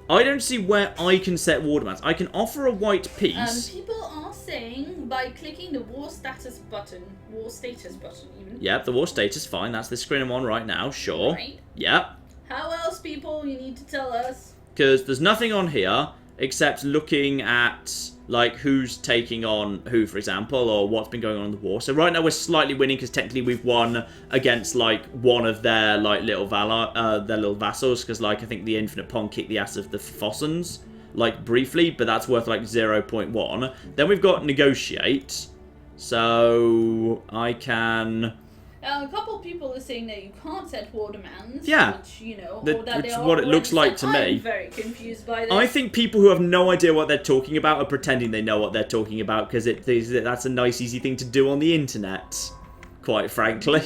I don't see where I can set war demands. I can offer a white peace. People are saying by clicking the war status button even. Yep, the war status, fine. That's the screen I'm on right now, sure. Right. Yep. How else, people? You need to tell us. Because there's nothing on here except looking at, like, who's taking on who, for example, or what's been going on in the war. So right now we're slightly winning because technically we've won against, like, one of their, like, little vassals. Because, like, I think the Infinite Pond kicked the ass of the Fossons, like, briefly, but that's worth, like, 0.1. Then we've got Negotiate. So I can... A couple of people are saying that you can't set war demands. Yeah. Which, you know, or that which is what it looks like to me. I'm very confused by this. I think people who have no idea what they're talking about are pretending they know what they're talking about because that's a nice, easy thing to do on the internet, quite frankly.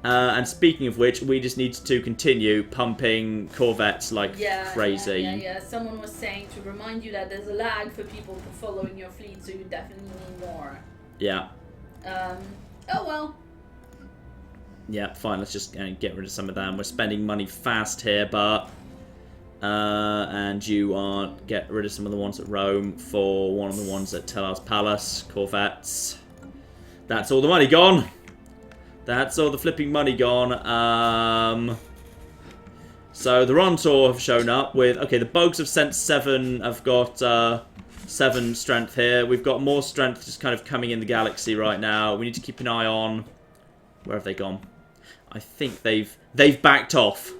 And speaking of which, we just need to continue pumping corvettes like crazy. Yeah. Someone was saying to remind you that there's a lag for people following your fleet, so you definitely need more. Yeah. Oh well. Yeah, fine. Let's just get rid of some of them. We're spending money fast here, but and you are get rid of some of the ones at Rome for one of the ones at Tellar's Palace corvettes. That's all the money gone. That's all the flipping money gone. So the Rontor have shown up with the Bogs have sent 7. I've got 7 strength here. We've got more strength just kind of coming in the galaxy right now. We need to keep an eye on... Where have they gone? I think they've backed off.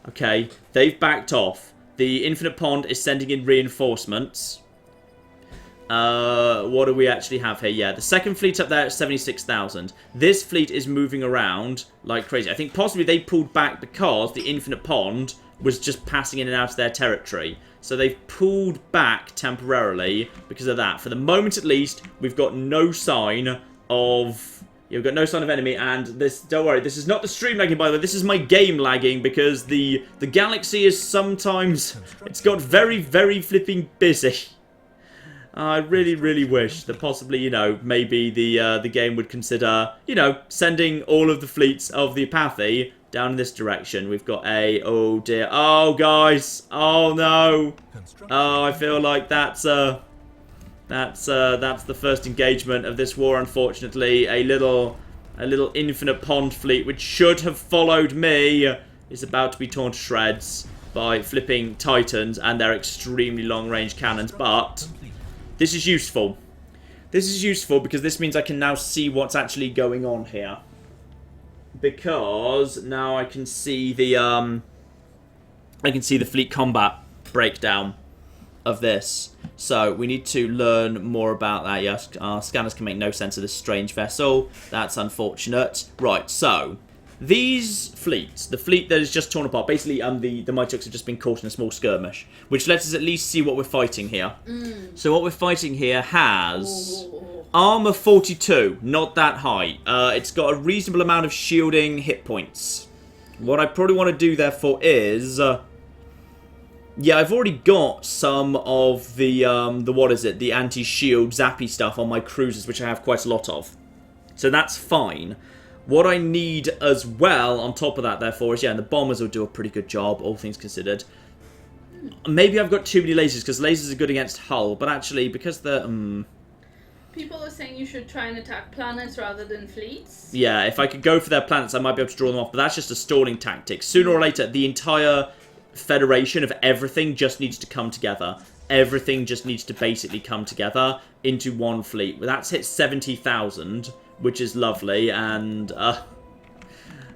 Okay, they've backed off. The Infinite Pond is sending in reinforcements. What do we actually have here? Yeah, the second fleet up there at 76,000. This fleet is moving around like crazy. I think possibly they pulled back because the Infinite Pond was just passing in and out of their territory. So they've pulled back temporarily because of that. For the moment, at least, we've got no sign of... You've got no sign of enemy, and this... Don't worry, this is not the stream lagging, by the way. This is my game lagging, because the galaxy is sometimes... It's got very, very flipping busy. I really, really wish that possibly, you know, maybe the game would consider, you know, sending all of the fleets of the Apathy down in this direction. We've got a... Oh, dear. Oh, guys. Oh, no. Oh, I feel like that's the first engagement of this war, unfortunately. A little Infinite Pond fleet, which should have followed me, is about to be torn to shreds by flipping Titans and their extremely long-range cannons. But this is useful. This is useful because this means I can now see what's actually going on here. Because now I can see the fleet combat breakdown of this. So we need to learn more about that. Yes, our scanners can make no sense of this strange vessel. That's unfortunate. Right, so These fleets, the fleet that is just torn apart, basically the Mighty Ducks have just been caught in a small skirmish, which lets us at least see what we're fighting here. So what we're fighting here has armor 42, not that high. It's got a reasonable amount of shielding hit points. What I probably want to do therefore is... yeah, I've already got some of the what is it, the anti-shield zappy stuff on my cruisers, which I have quite a lot of. So that's fine. What I need as well, on top of that, therefore, is, yeah, and the bombers will do a pretty good job, all things considered. Maybe I've got too many lasers, because lasers are good against hull, but actually, because they're... People are saying you should try and attack planets rather than fleets. Yeah, if I could go for their planets, I might be able to draw them off, but that's just a stalling tactic. Sooner or later, the entire federation of everything just needs to come together. Everything just needs to basically come together into one fleet. That's hit 70,000, which is lovely, and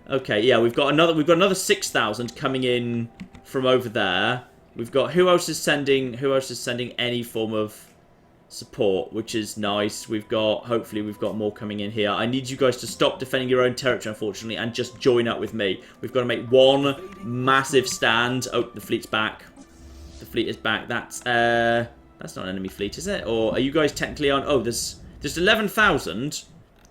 okay, yeah, we've got another 6,000 coming in from over there. We've got who else is sending any form of support, which is nice. Hopefully we've got more coming in here. I need you guys to stop defending your own territory, unfortunately, and just join up with me. We've got to make one massive stand. Oh, the fleet's back. The fleet is back. That's not an enemy fleet, is it? Or are you guys technically on... oh, there's 11,000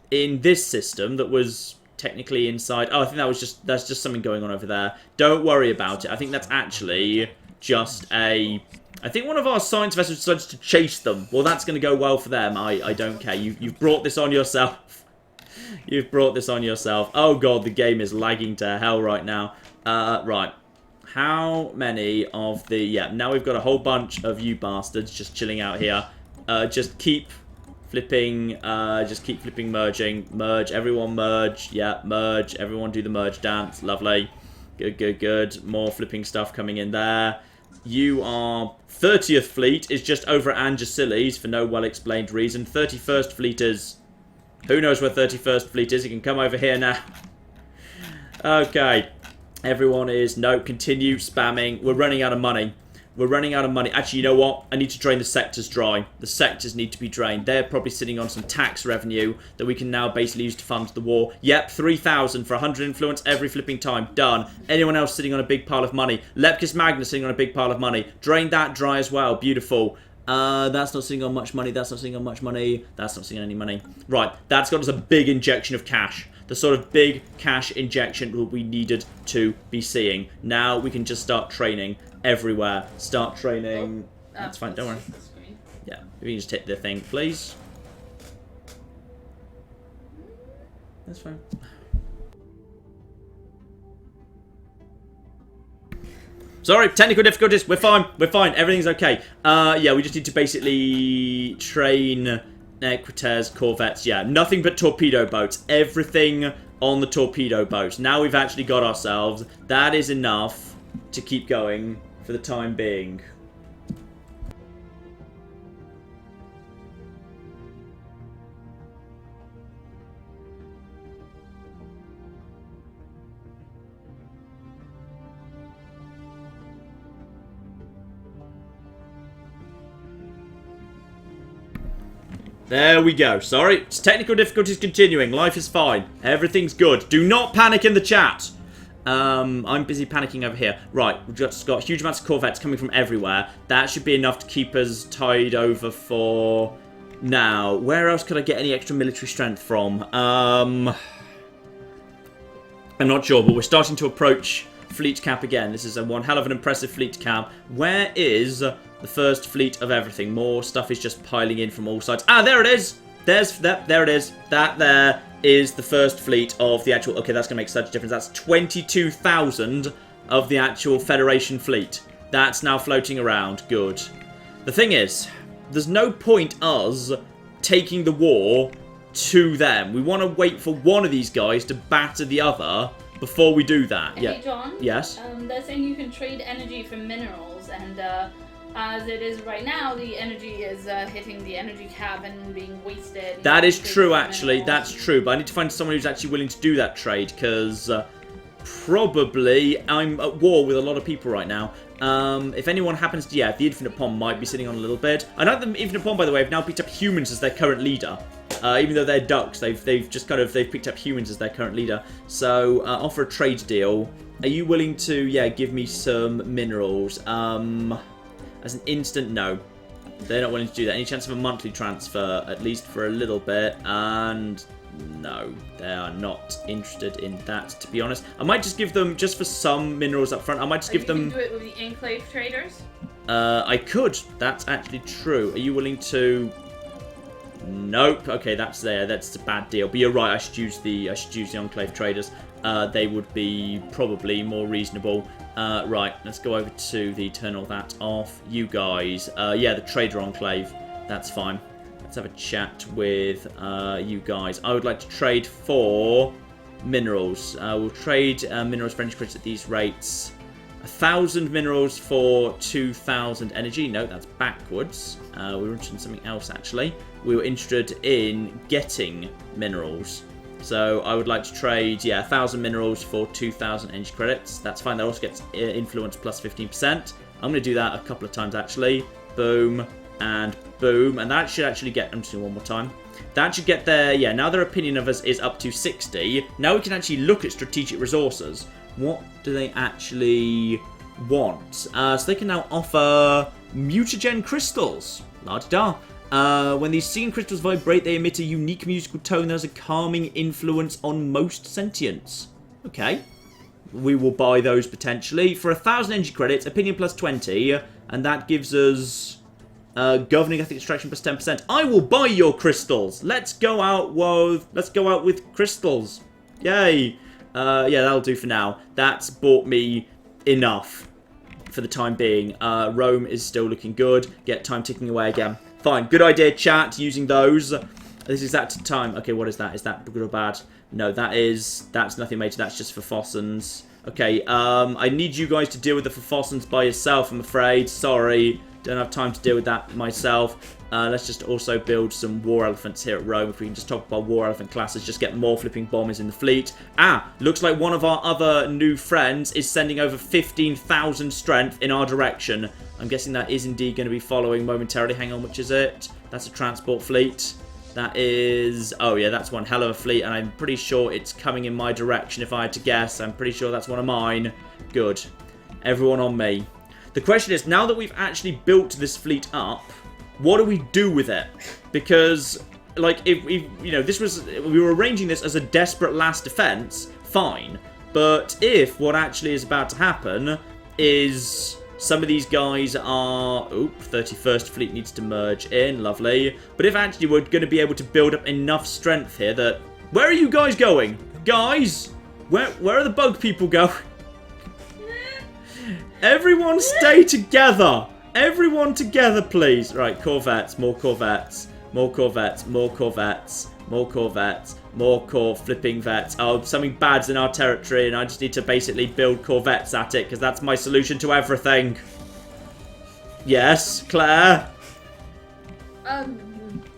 in this system that was technically inside... oh, I think that's just something going on over there. Don't worry about it. I think that's actually just a... I think one of our science vessels decided to chase them. Well, that's going to go well for them. I don't care. You've brought this on yourself. You've brought this on yourself. Oh, God, the game is lagging to hell right now. Right. How many of the... yeah, now we've got a whole bunch of you bastards just chilling out here. Just keep flipping, merging. Merge, everyone merge. Yeah, merge. Everyone do the merge dance. Lovely. Good, good, good. More flipping stuff coming in there. You are... 30th Fleet is just over at Angesilles for no well-explained reason. 31st Fleet is... who knows where 31st Fleet is? You can come over here now. Okay. Everyone is... no, continue spamming. We're running out of money. We're running out of money. Actually, you know what? I need to drain the sectors dry. The sectors need to be drained. They're probably sitting on some tax revenue that we can now basically use to fund the war. Yep, 3,000 for 100 influence every flipping time. Done. Anyone else sitting on a big pile of money? Lepkus Magnus sitting on a big pile of money. Drain that dry as well. Beautiful. That's not sitting on much money. That's not sitting on much money. That's not sitting on any money. Right, that's got us a big injection of cash. The sort of big cash injection that we needed to be seeing. Now we can just start training everywhere. Start training. That's fine, don't worry. Yeah, if you can just hit the thing, please. That's fine. Sorry, technical difficulties. We're fine. We're fine. Everything's okay. Yeah, we just need to basically train Equitairs, corvettes. Yeah, nothing but torpedo boats. Everything on the torpedo boats. Now we've actually got ourselves. That is enough to keep going for the time being. There we go. Sorry, it's technical difficulties continuing. Life is fine. Everything's good. Do not panic in the chat. I'm busy panicking over here. Right, we've just got huge amounts of corvettes coming from everywhere. That should be enough to keep us tied over for now. Where else could I get any extra military strength from? I'm not sure, but we're starting to approach fleet cap again. This is one hell of an impressive fleet cap. Where is the first fleet of everything? More stuff is just piling in from all sides. Ah, there it is! There it is. That there is the first fleet of the actual... okay, that's going to make such a difference. That's 22,000 of the actual Federation fleet. That's now floating around. Good. The thing is, there's no point us taking the war to them. We want to wait for one of these guys to batter the other before we do that. Hey, yeah. John? Yes? They're saying you can trade energy for minerals, and as it is right now, the energy is hitting the energy cap and being wasted. That is true, actually. That's true. But I need to find someone who's actually willing to do that trade, because probably I'm at war with a lot of people right now. If anyone happens to... yeah, the Infinite Pond might be sitting on a little bit. I know the Infinite Pond, by the way, have now picked up humans as their current leader. Even though they're ducks, they've just kind of picked up humans as their current leader. So offer a trade deal. Are you willing to give me some minerals? As an instant, no. They're not willing to do that. Any chance of a monthly transfer, at least for a little bit, and no, they are not interested in that, to be honest. I might just give them, just for some minerals up front, I might just give them... You can do it with the Enclave traders? I could. That's actually true. Are you willing to... Nope. Okay, that's there. That's a bad deal. But you're right, I should use the Enclave traders. They would be probably more reasonable. Right, let's go over to the turn all that off. You guys, yeah, the Trader Enclave. That's fine. Let's have a chat with you guys. I would like to trade for minerals. We'll trade minerals for energy credits at these rates. 1,000 minerals for 2,000 energy. No, that's backwards. We were interested in something else, actually. We were interested in getting minerals. So I would like to trade, 1,000 minerals for 2,000 energy credits. That's fine. That also gets influence plus 15%. I'm going to do that a couple of times, actually. Boom and boom. And that should actually get... I'm just doing one more time. That should get their... Yeah, now their opinion of us is up to 60. Now we can actually look at strategic resources. What do they actually want? So they can now offer mutagen crystals. La-da-da. When these singing crystals vibrate, they emit a unique musical tone that has a calming influence on most sentients. Okay. We will buy those potentially. For 1,000 energy credits, opinion plus 20, and that gives us governing ethic extraction plus 10%. I will buy your crystals. Let's go out with crystals. Yay. Yeah, that'll do for now. That's bought me enough for the time being. Rome is still looking good. Get time ticking away again. Fine. Good idea, chat, using those. This is that time. Okay, what is that? Is that good or bad? No, that's nothing major. That's just for Fossons. Okay, I need you guys to deal with the Fossons by yourself, I'm afraid. Sorry. Don't have time to deal with that myself. Let's just also build some war elephants here at Rome. If we can just top up our war elephant classes, just get more flipping bombers in the fleet. Looks like one of our other new friends is sending over 15,000 strength in our direction. I'm guessing that is indeed going to be following momentarily. Hang on, which is it? That's a transport fleet. That is... Oh, yeah, that's one hell of a fleet, and I'm pretty sure it's coming in my direction, if I had to guess. I'm pretty sure that's one of mine. Good. Everyone on me. The question is, now that we've actually built this fleet up, what do we do with it? Because, like, if you know, we were arranging this as a desperate last defense, fine. But if what actually is about to happen is some of these guys are... Oop, 31st Fleet needs to merge in, lovely. But if actually we're going to be able to build up enough strength here that... Where are you guys going? Guys? Where are the bug people going? Everyone stay together! Everyone together, please. Right, Corvettes, more Corvettes, more Corvettes, more Corvettes, more Corvettes, more flipping vets. Oh, something bad's in our territory, and I just need to basically build Corvettes at it, because that's my solution to everything. Yes, Claire?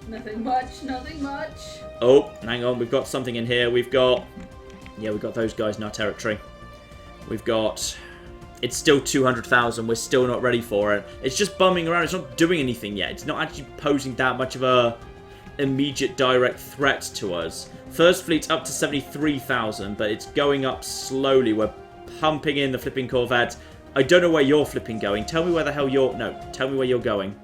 Nothing much, nothing much. Oh, hang on, we've got something in here. We've got those guys in our territory. We've got... It's still 200,000. We're still not ready for it. It's just bumming around. It's not doing anything yet. It's not actually posing that much of a immediate direct threat to us. First Fleet's up to 73,000, but it's going up slowly. We're pumping in the flipping Corvette. I don't know where you're flipping going. Tell me where the hell you're... No, tell me where you're going.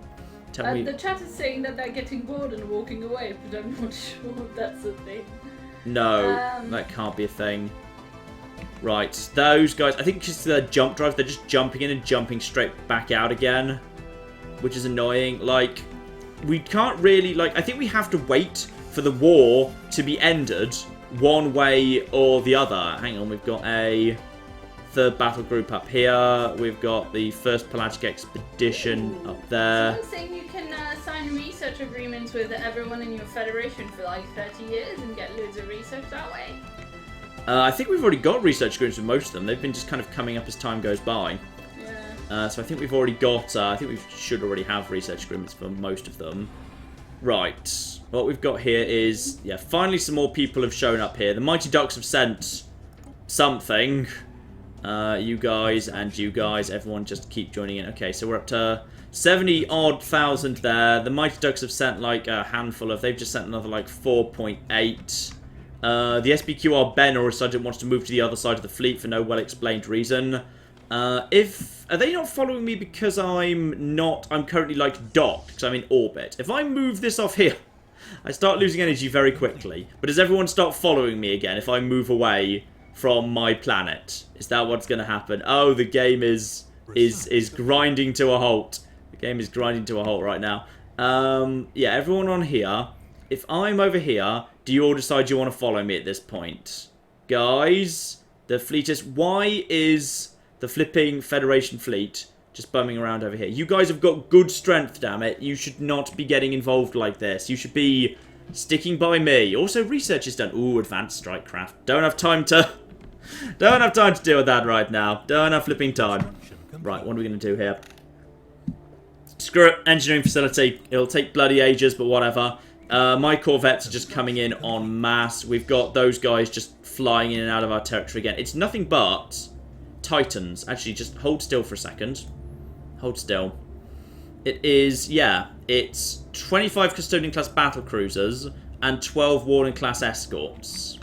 Tell me... The chat is saying that they're getting bored and walking away, but I'm not sure if that's a thing. No, that can't be a thing. Right, those guys, I think because their jump drive, they're just jumping in and jumping straight back out again, which is annoying. Like, we can't really, like, I think we have to wait for the war to be ended one way or the other. Hang on, we've got a third battle group up here. We've got the first pelagic expedition up there. Someone's saying you can sign research agreements with everyone in your federation for like 30 years and get loads of research that way. I think we've already got research agreements with most of them. They've been just kind of coming up as time goes by. Yeah. So I think we've already got... I think we should already have research agreements for most of them. Right. What we've got here is... Yeah, finally some more people have shown up here. The Mighty Ducks have sent something. You guys and you guys. Everyone just keep joining in. Okay, so we're up to 70-odd thousand there. The Mighty Ducks have sent like a handful of... They've just sent another like 4.8. The SBQR Ben or a sergeant wants to move to the other side of the fleet for no well-explained reason. Are they not following me because I'm currently like docked because I'm in orbit? If I move this off here, I start losing energy very quickly. But does everyone start following me again if I move away from my planet? Is that what's going to happen? Oh, the game is grinding to a halt. The game is grinding to a halt right now. Yeah, everyone on here. If I'm over here, do you all decide you want to follow me at this point? Guys, the fleet is... Why is the flipping Federation fleet just bumming around over here? You guys have got good strength, damn it. You should not be getting involved like this. You should be sticking by me. Also, research is done. Ooh, advanced strike craft. Don't have time to... Don't have time to deal with that right now. Don't have flipping time. Right, what are we going to do here? Screw it. Engineering facility. It'll take bloody ages, but whatever. My corvettes are just coming in en masse. We've got those guys just flying in and out of our territory again. It's nothing but Titans. Actually, just hold still for a second. Hold still. It is, yeah, it's 25 Custodian-class battlecruisers and 12 Warden-class escorts.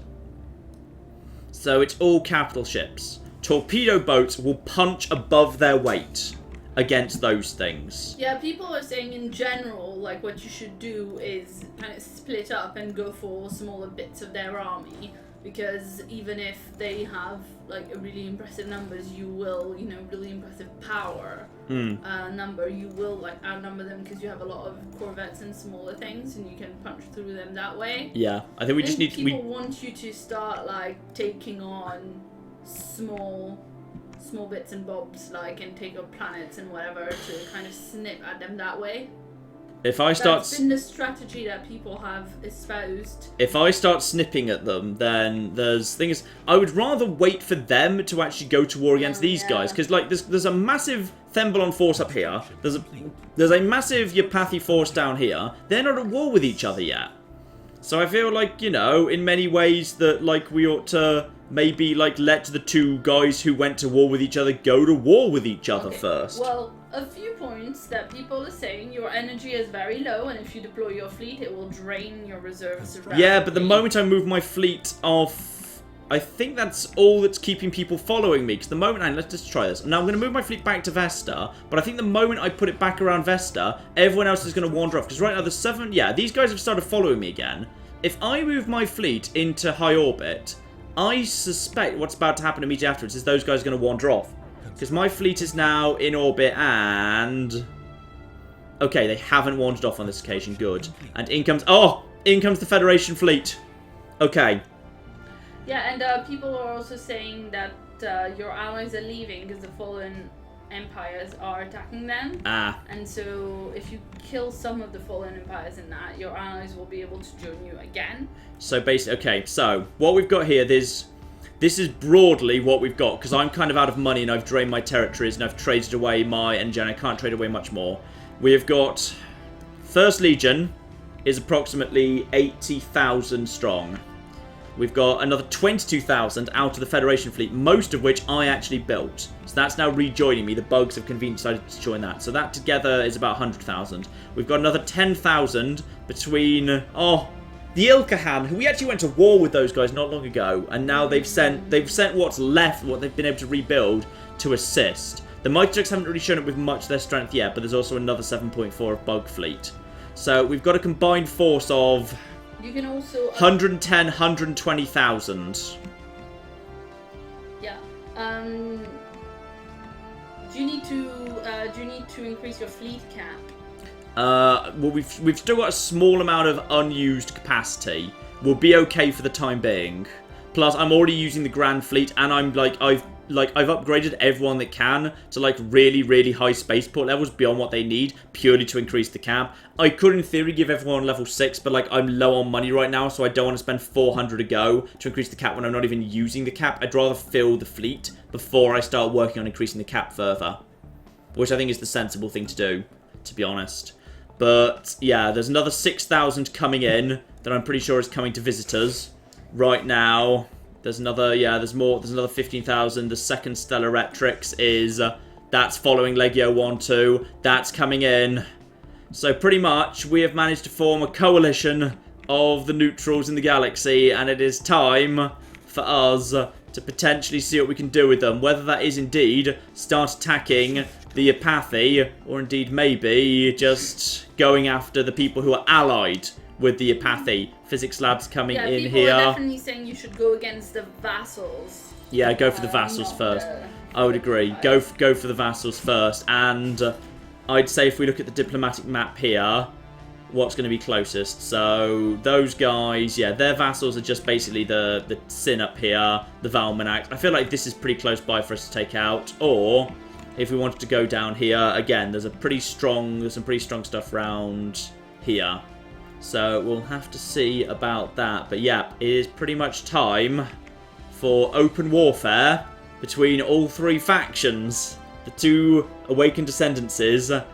So it's all capital ships. Torpedo boats will punch above their weight against those things. Yeah, people are saying in general, like, what you should do is kind of split up and go for smaller bits of their army, because even if they have, like, a really impressive numbers, you will, you know, really impressive power number, you will, like, outnumber them because you have a lot of corvettes and smaller things, and you can punch through them that way. Yeah, I think we just need to... People want you to start, like, taking on small bits and bobs, like, and take up planets and whatever to kind of snip at them that way. If I start... That's been the strategy that people have espoused. If I start snipping at them, then things... I would rather wait for them to actually go to war against these guys, because, like, there's a massive Thembalon force up here. There's a massive Yapathi force down here. They're not at war with each other yet. So I feel like, you know, in many ways that, like, we ought to... maybe, like, let the two guys who went to war with each other go to war with each other first. Well, a few points that people are saying. Your energy is very low, and if you deploy your fleet, it will drain your reserves rapidly. Yeah, but the moment I move my fleet off... I think that's all that's keeping people following me. Because the moment... let's just try this. Now, I'm going to move my fleet back to Vesta, but I think the moment I put it back around Vesta, everyone else is going to wander off. Because right now, the 7... Yeah, these guys have started following me again. If I move my fleet into high orbit... I suspect what's about to happen immediately afterwards is those guys are going to wander off. Because my fleet is now in orbit and... Okay, they haven't wandered off on this occasion. Good. And in comes... Oh! In comes the Federation fleet. Okay. Yeah, and people are also saying that your allies are leaving because the fallen empires are attacking them. Ah. And so if you kill some of the fallen empires in that, your allies will be able to join you again. So basically, okay, so what we've got here, this is broadly what we've got, because I'm kind of out of money and I've drained my territories and I've traded away my energy and I can't trade away much more. We have got... First Legion is approximately 80,000 strong. We've got another 22,000 out of the Federation fleet, most of which I actually built. So that's now rejoining me. The bugs have conveniently decided to join that. So that together is about 100,000. We've got another 10,000 between... Oh, the Ilkahan, who we actually went to war with those guys not long ago. And now they've sent what's left, what they've been able to rebuild, to assist. The Mighty Ducks haven't really shown up with much of their strength yet, but there's also another 7.4 of bug fleet. So we've got a combined force of... You can also... 110, 120,000. Yeah. Do you need to increase your fleet cap? Well, we've still got a small amount of unused capacity. We'll be okay for the time being. Plus, I'm already using the Grand Fleet, and I've upgraded everyone that can to like really, really high spaceport levels beyond what they need, purely to increase the cap. I could, in theory, give everyone level 6, but like I'm low on money right now, so I don't want to spend 400 a go to increase the cap when I'm not even using the cap. I'd rather fill the fleet before I start working on increasing the cap further, which I think is the sensible thing to do, to be honest. But yeah, there's another 6,000 coming in that I'm pretty sure is coming to visitors right now. There's another, yeah, there's more. There's another 15,000. The second Stellaris is That's following Legio 1-2. That's coming in. So pretty much we have managed to form a coalition of the neutrals in the galaxy, and it is time for us to potentially see what we can do with them. Whether that is indeed start attacking the Apathy, or indeed maybe just going after the people who are allied with the Apathy. Physics Lab's coming in people here. Are definitely saying you should go against the vassals. Yeah, go for the vassals first. I would agree. Go for the vassals first. And I'd say if we look at the diplomatic map here, what's going to be closest? So those guys, yeah, their vassals are just basically the Sin up here, the Valmanax. I feel like this is pretty close by for us to take out. Or if we wanted to go down here, again, there's some pretty strong stuff around here. So we'll have to see about that. But yeah, it is pretty much time for open warfare between all three factions. The two awakened descendancies,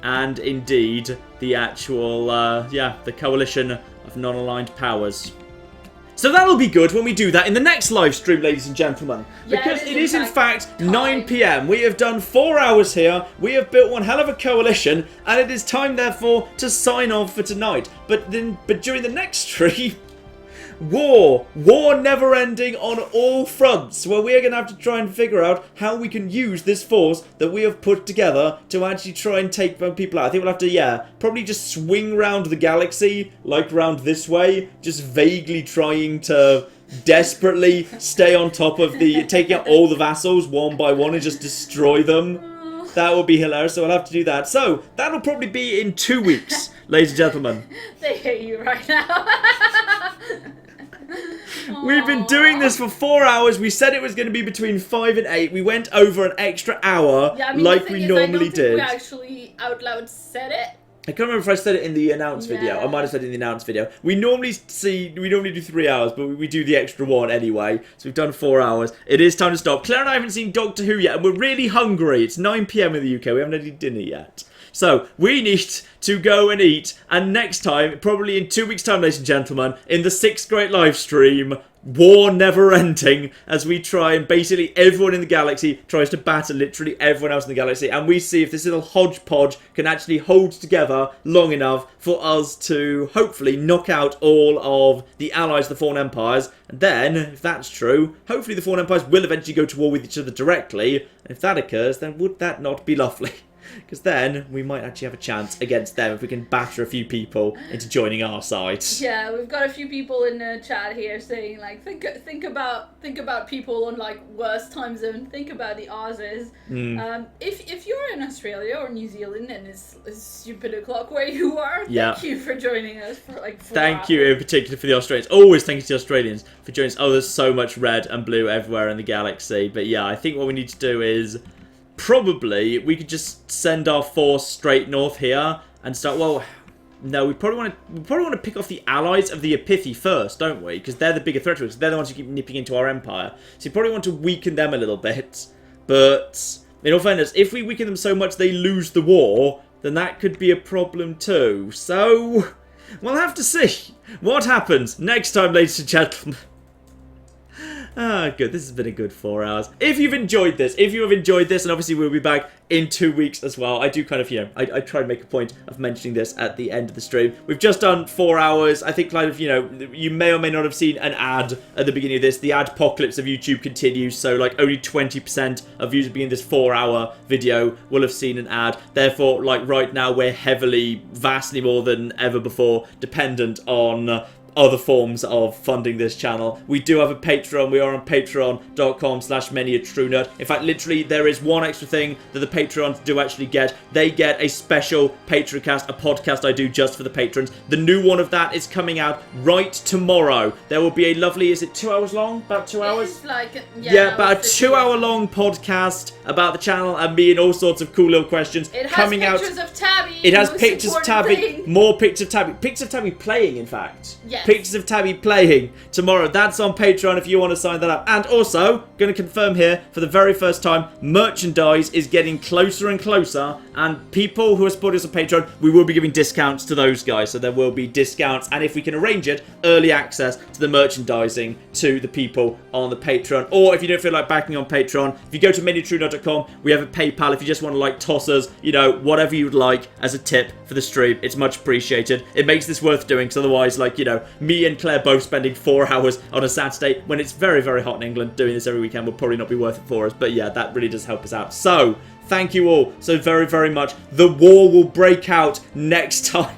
and indeed the actual, the coalition of non-aligned powers. So that'll be good when we do that in the next live stream, ladies and gentlemen. Because it is in fact 9 PM. We have done 4 hours here. We have built one hell of a coalition, and it is time, therefore, to sign off for tonight. But during the next stream, war never ending on all fronts, where we are going to have to try and figure out how we can use this force that we have put together to actually try and take people out. I think we'll have to, probably just swing round the galaxy, like round this way, just vaguely trying to desperately stay on top of taking out all the vassals one by one and just destroy them. That would be hilarious, so I'll have to do that. So, that'll probably be in 2 weeks, ladies and gentlemen. They hate you right now. We've been doing this for 4 hours. We said it was going to be between 5 and 8. We went over an extra hour, like we normally did. We actually out loud said it. I can't remember if I said it in the announce video. I might have said it in the announce video. We normally do 3 hours, but we do the extra one anyway. So we've done 4 hours. It is time to stop. Claire and I haven't seen Doctor Who yet, and we're really hungry. It's 9 PM in the UK. We haven't had any dinner yet. So, we need to go and eat, and next time, probably in 2 weeks' time, ladies and gentlemen, in the 6th Great Live Stream, war never ending, as we try and basically everyone in the galaxy tries to batter literally everyone else in the galaxy, and we see if this little hodgepodge can actually hold together long enough for us to hopefully knock out all of the allies of the Fallen Empires, and then, if that's true, hopefully the Fallen Empires will eventually go to war with each other directly, and if that occurs, then would that not be lovely? Because then we might actually have a chance against them if we can batter a few people into joining our side. Yeah, we've got a few people in the chat here saying like, think about people on like worse time zone. Think about the Aussies. If you're in Australia or New Zealand and it's stupid o'clock where you are, thank you for joining us for like 4 hours. Thank you in particular for the Australians. Always thank you to the Australians for joining us. Oh, there's so much red and blue everywhere in the galaxy. But yeah, I think what we need to do is probably we could just send our force straight north here and start. Well, no, we probably want to pick off the allies of the Apathy first, don't we? Because they're the bigger threat to us. They're the ones who keep nipping into our empire. So you probably want to weaken them a little bit. But in all fairness, if we weaken them so much they lose the war, then that could be a problem too. So we'll have to see what happens next time, ladies and gentlemen. Ah, good. This has been a good 4 hours. If you've enjoyed this, and obviously we'll be back in 2 weeks as well. I do kind of, I try and make a point of mentioning this at the end of the stream. We've just done 4 hours. I think kind of, you may or may not have seen an ad at the beginning of this. The adpocalypse of YouTube continues, so like only 20% of viewers beginning this 4-hour video will have seen an ad. Therefore, like right now, we're vastly more than ever before, dependent on other forms of funding this channel. We do have a Patreon. We are on patreon.com/manyatruenerd. In fact, literally, there is one extra thing that the Patreons do actually get. They get a special Patreoncast, a podcast I do just for the patrons. The new one of that is coming out right tomorrow. There will be a lovely, is it 2 hours long? About 2 hours? It's like, about a 2-hour-long podcast about the channel and me and all sorts of cool little questions coming out. It has pictures of Tabby. It has pictures of Tabby, more pictures of Tabby. Pictures of Tabby playing, in fact. Yes. pictures of Tabby playing tomorrow. That's on Patreon if you want to sign that up. And also, going to confirm here for the very first time, merchandise is getting closer and closer. And people who are supporters on Patreon, we will be giving discounts to those guys. So there will be discounts. And if we can arrange it, early access to the merchandising to the people on the Patreon. Or if you don't feel like backing on Patreon, if you go to MediaTrueNut.com, we have a PayPal if you just want to like toss us, you know, whatever you'd like as a tip for the stream. It's much appreciated. It makes this worth doing, because otherwise, like, you know, me and Claire both spending 4 hours on a Saturday when it's very, very hot in England, doing this every weekend would probably not be worth it for us. But yeah, that really does help us out. So, thank you all so very, very much. The war will break out next time.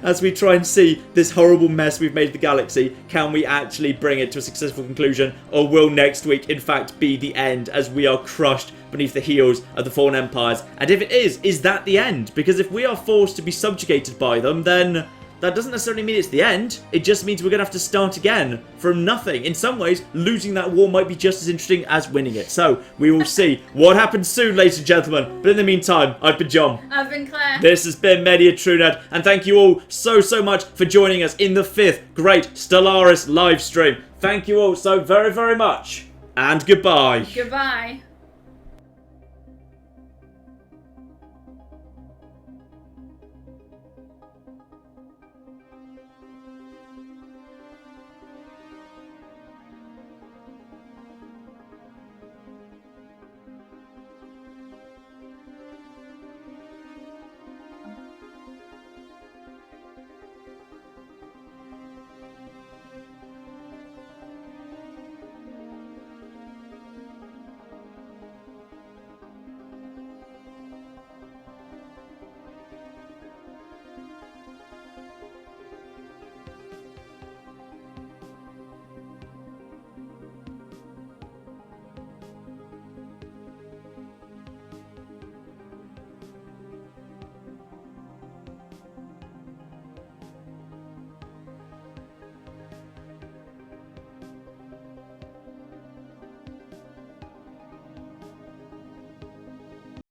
As we try and see this horrible mess we've made of the galaxy, can we actually bring it to a successful conclusion? Or will next week, in fact, be the end as we are crushed beneath the heels of the fallen empires? And if it is that the end? Because if we are forced to be subjugated by them, then that doesn't necessarily mean it's the end. It just means we're going to have to start again from nothing. In some ways, losing that war might be just as interesting as winning it. So, we will see what happens soon, ladies and gentlemen. But in the meantime, I've been John. I've been Claire. This has been MediaTrueNut. And thank you all so much for joining us in the 5th great Stellaris live stream. Thank you all so very, very much. And goodbye. Goodbye.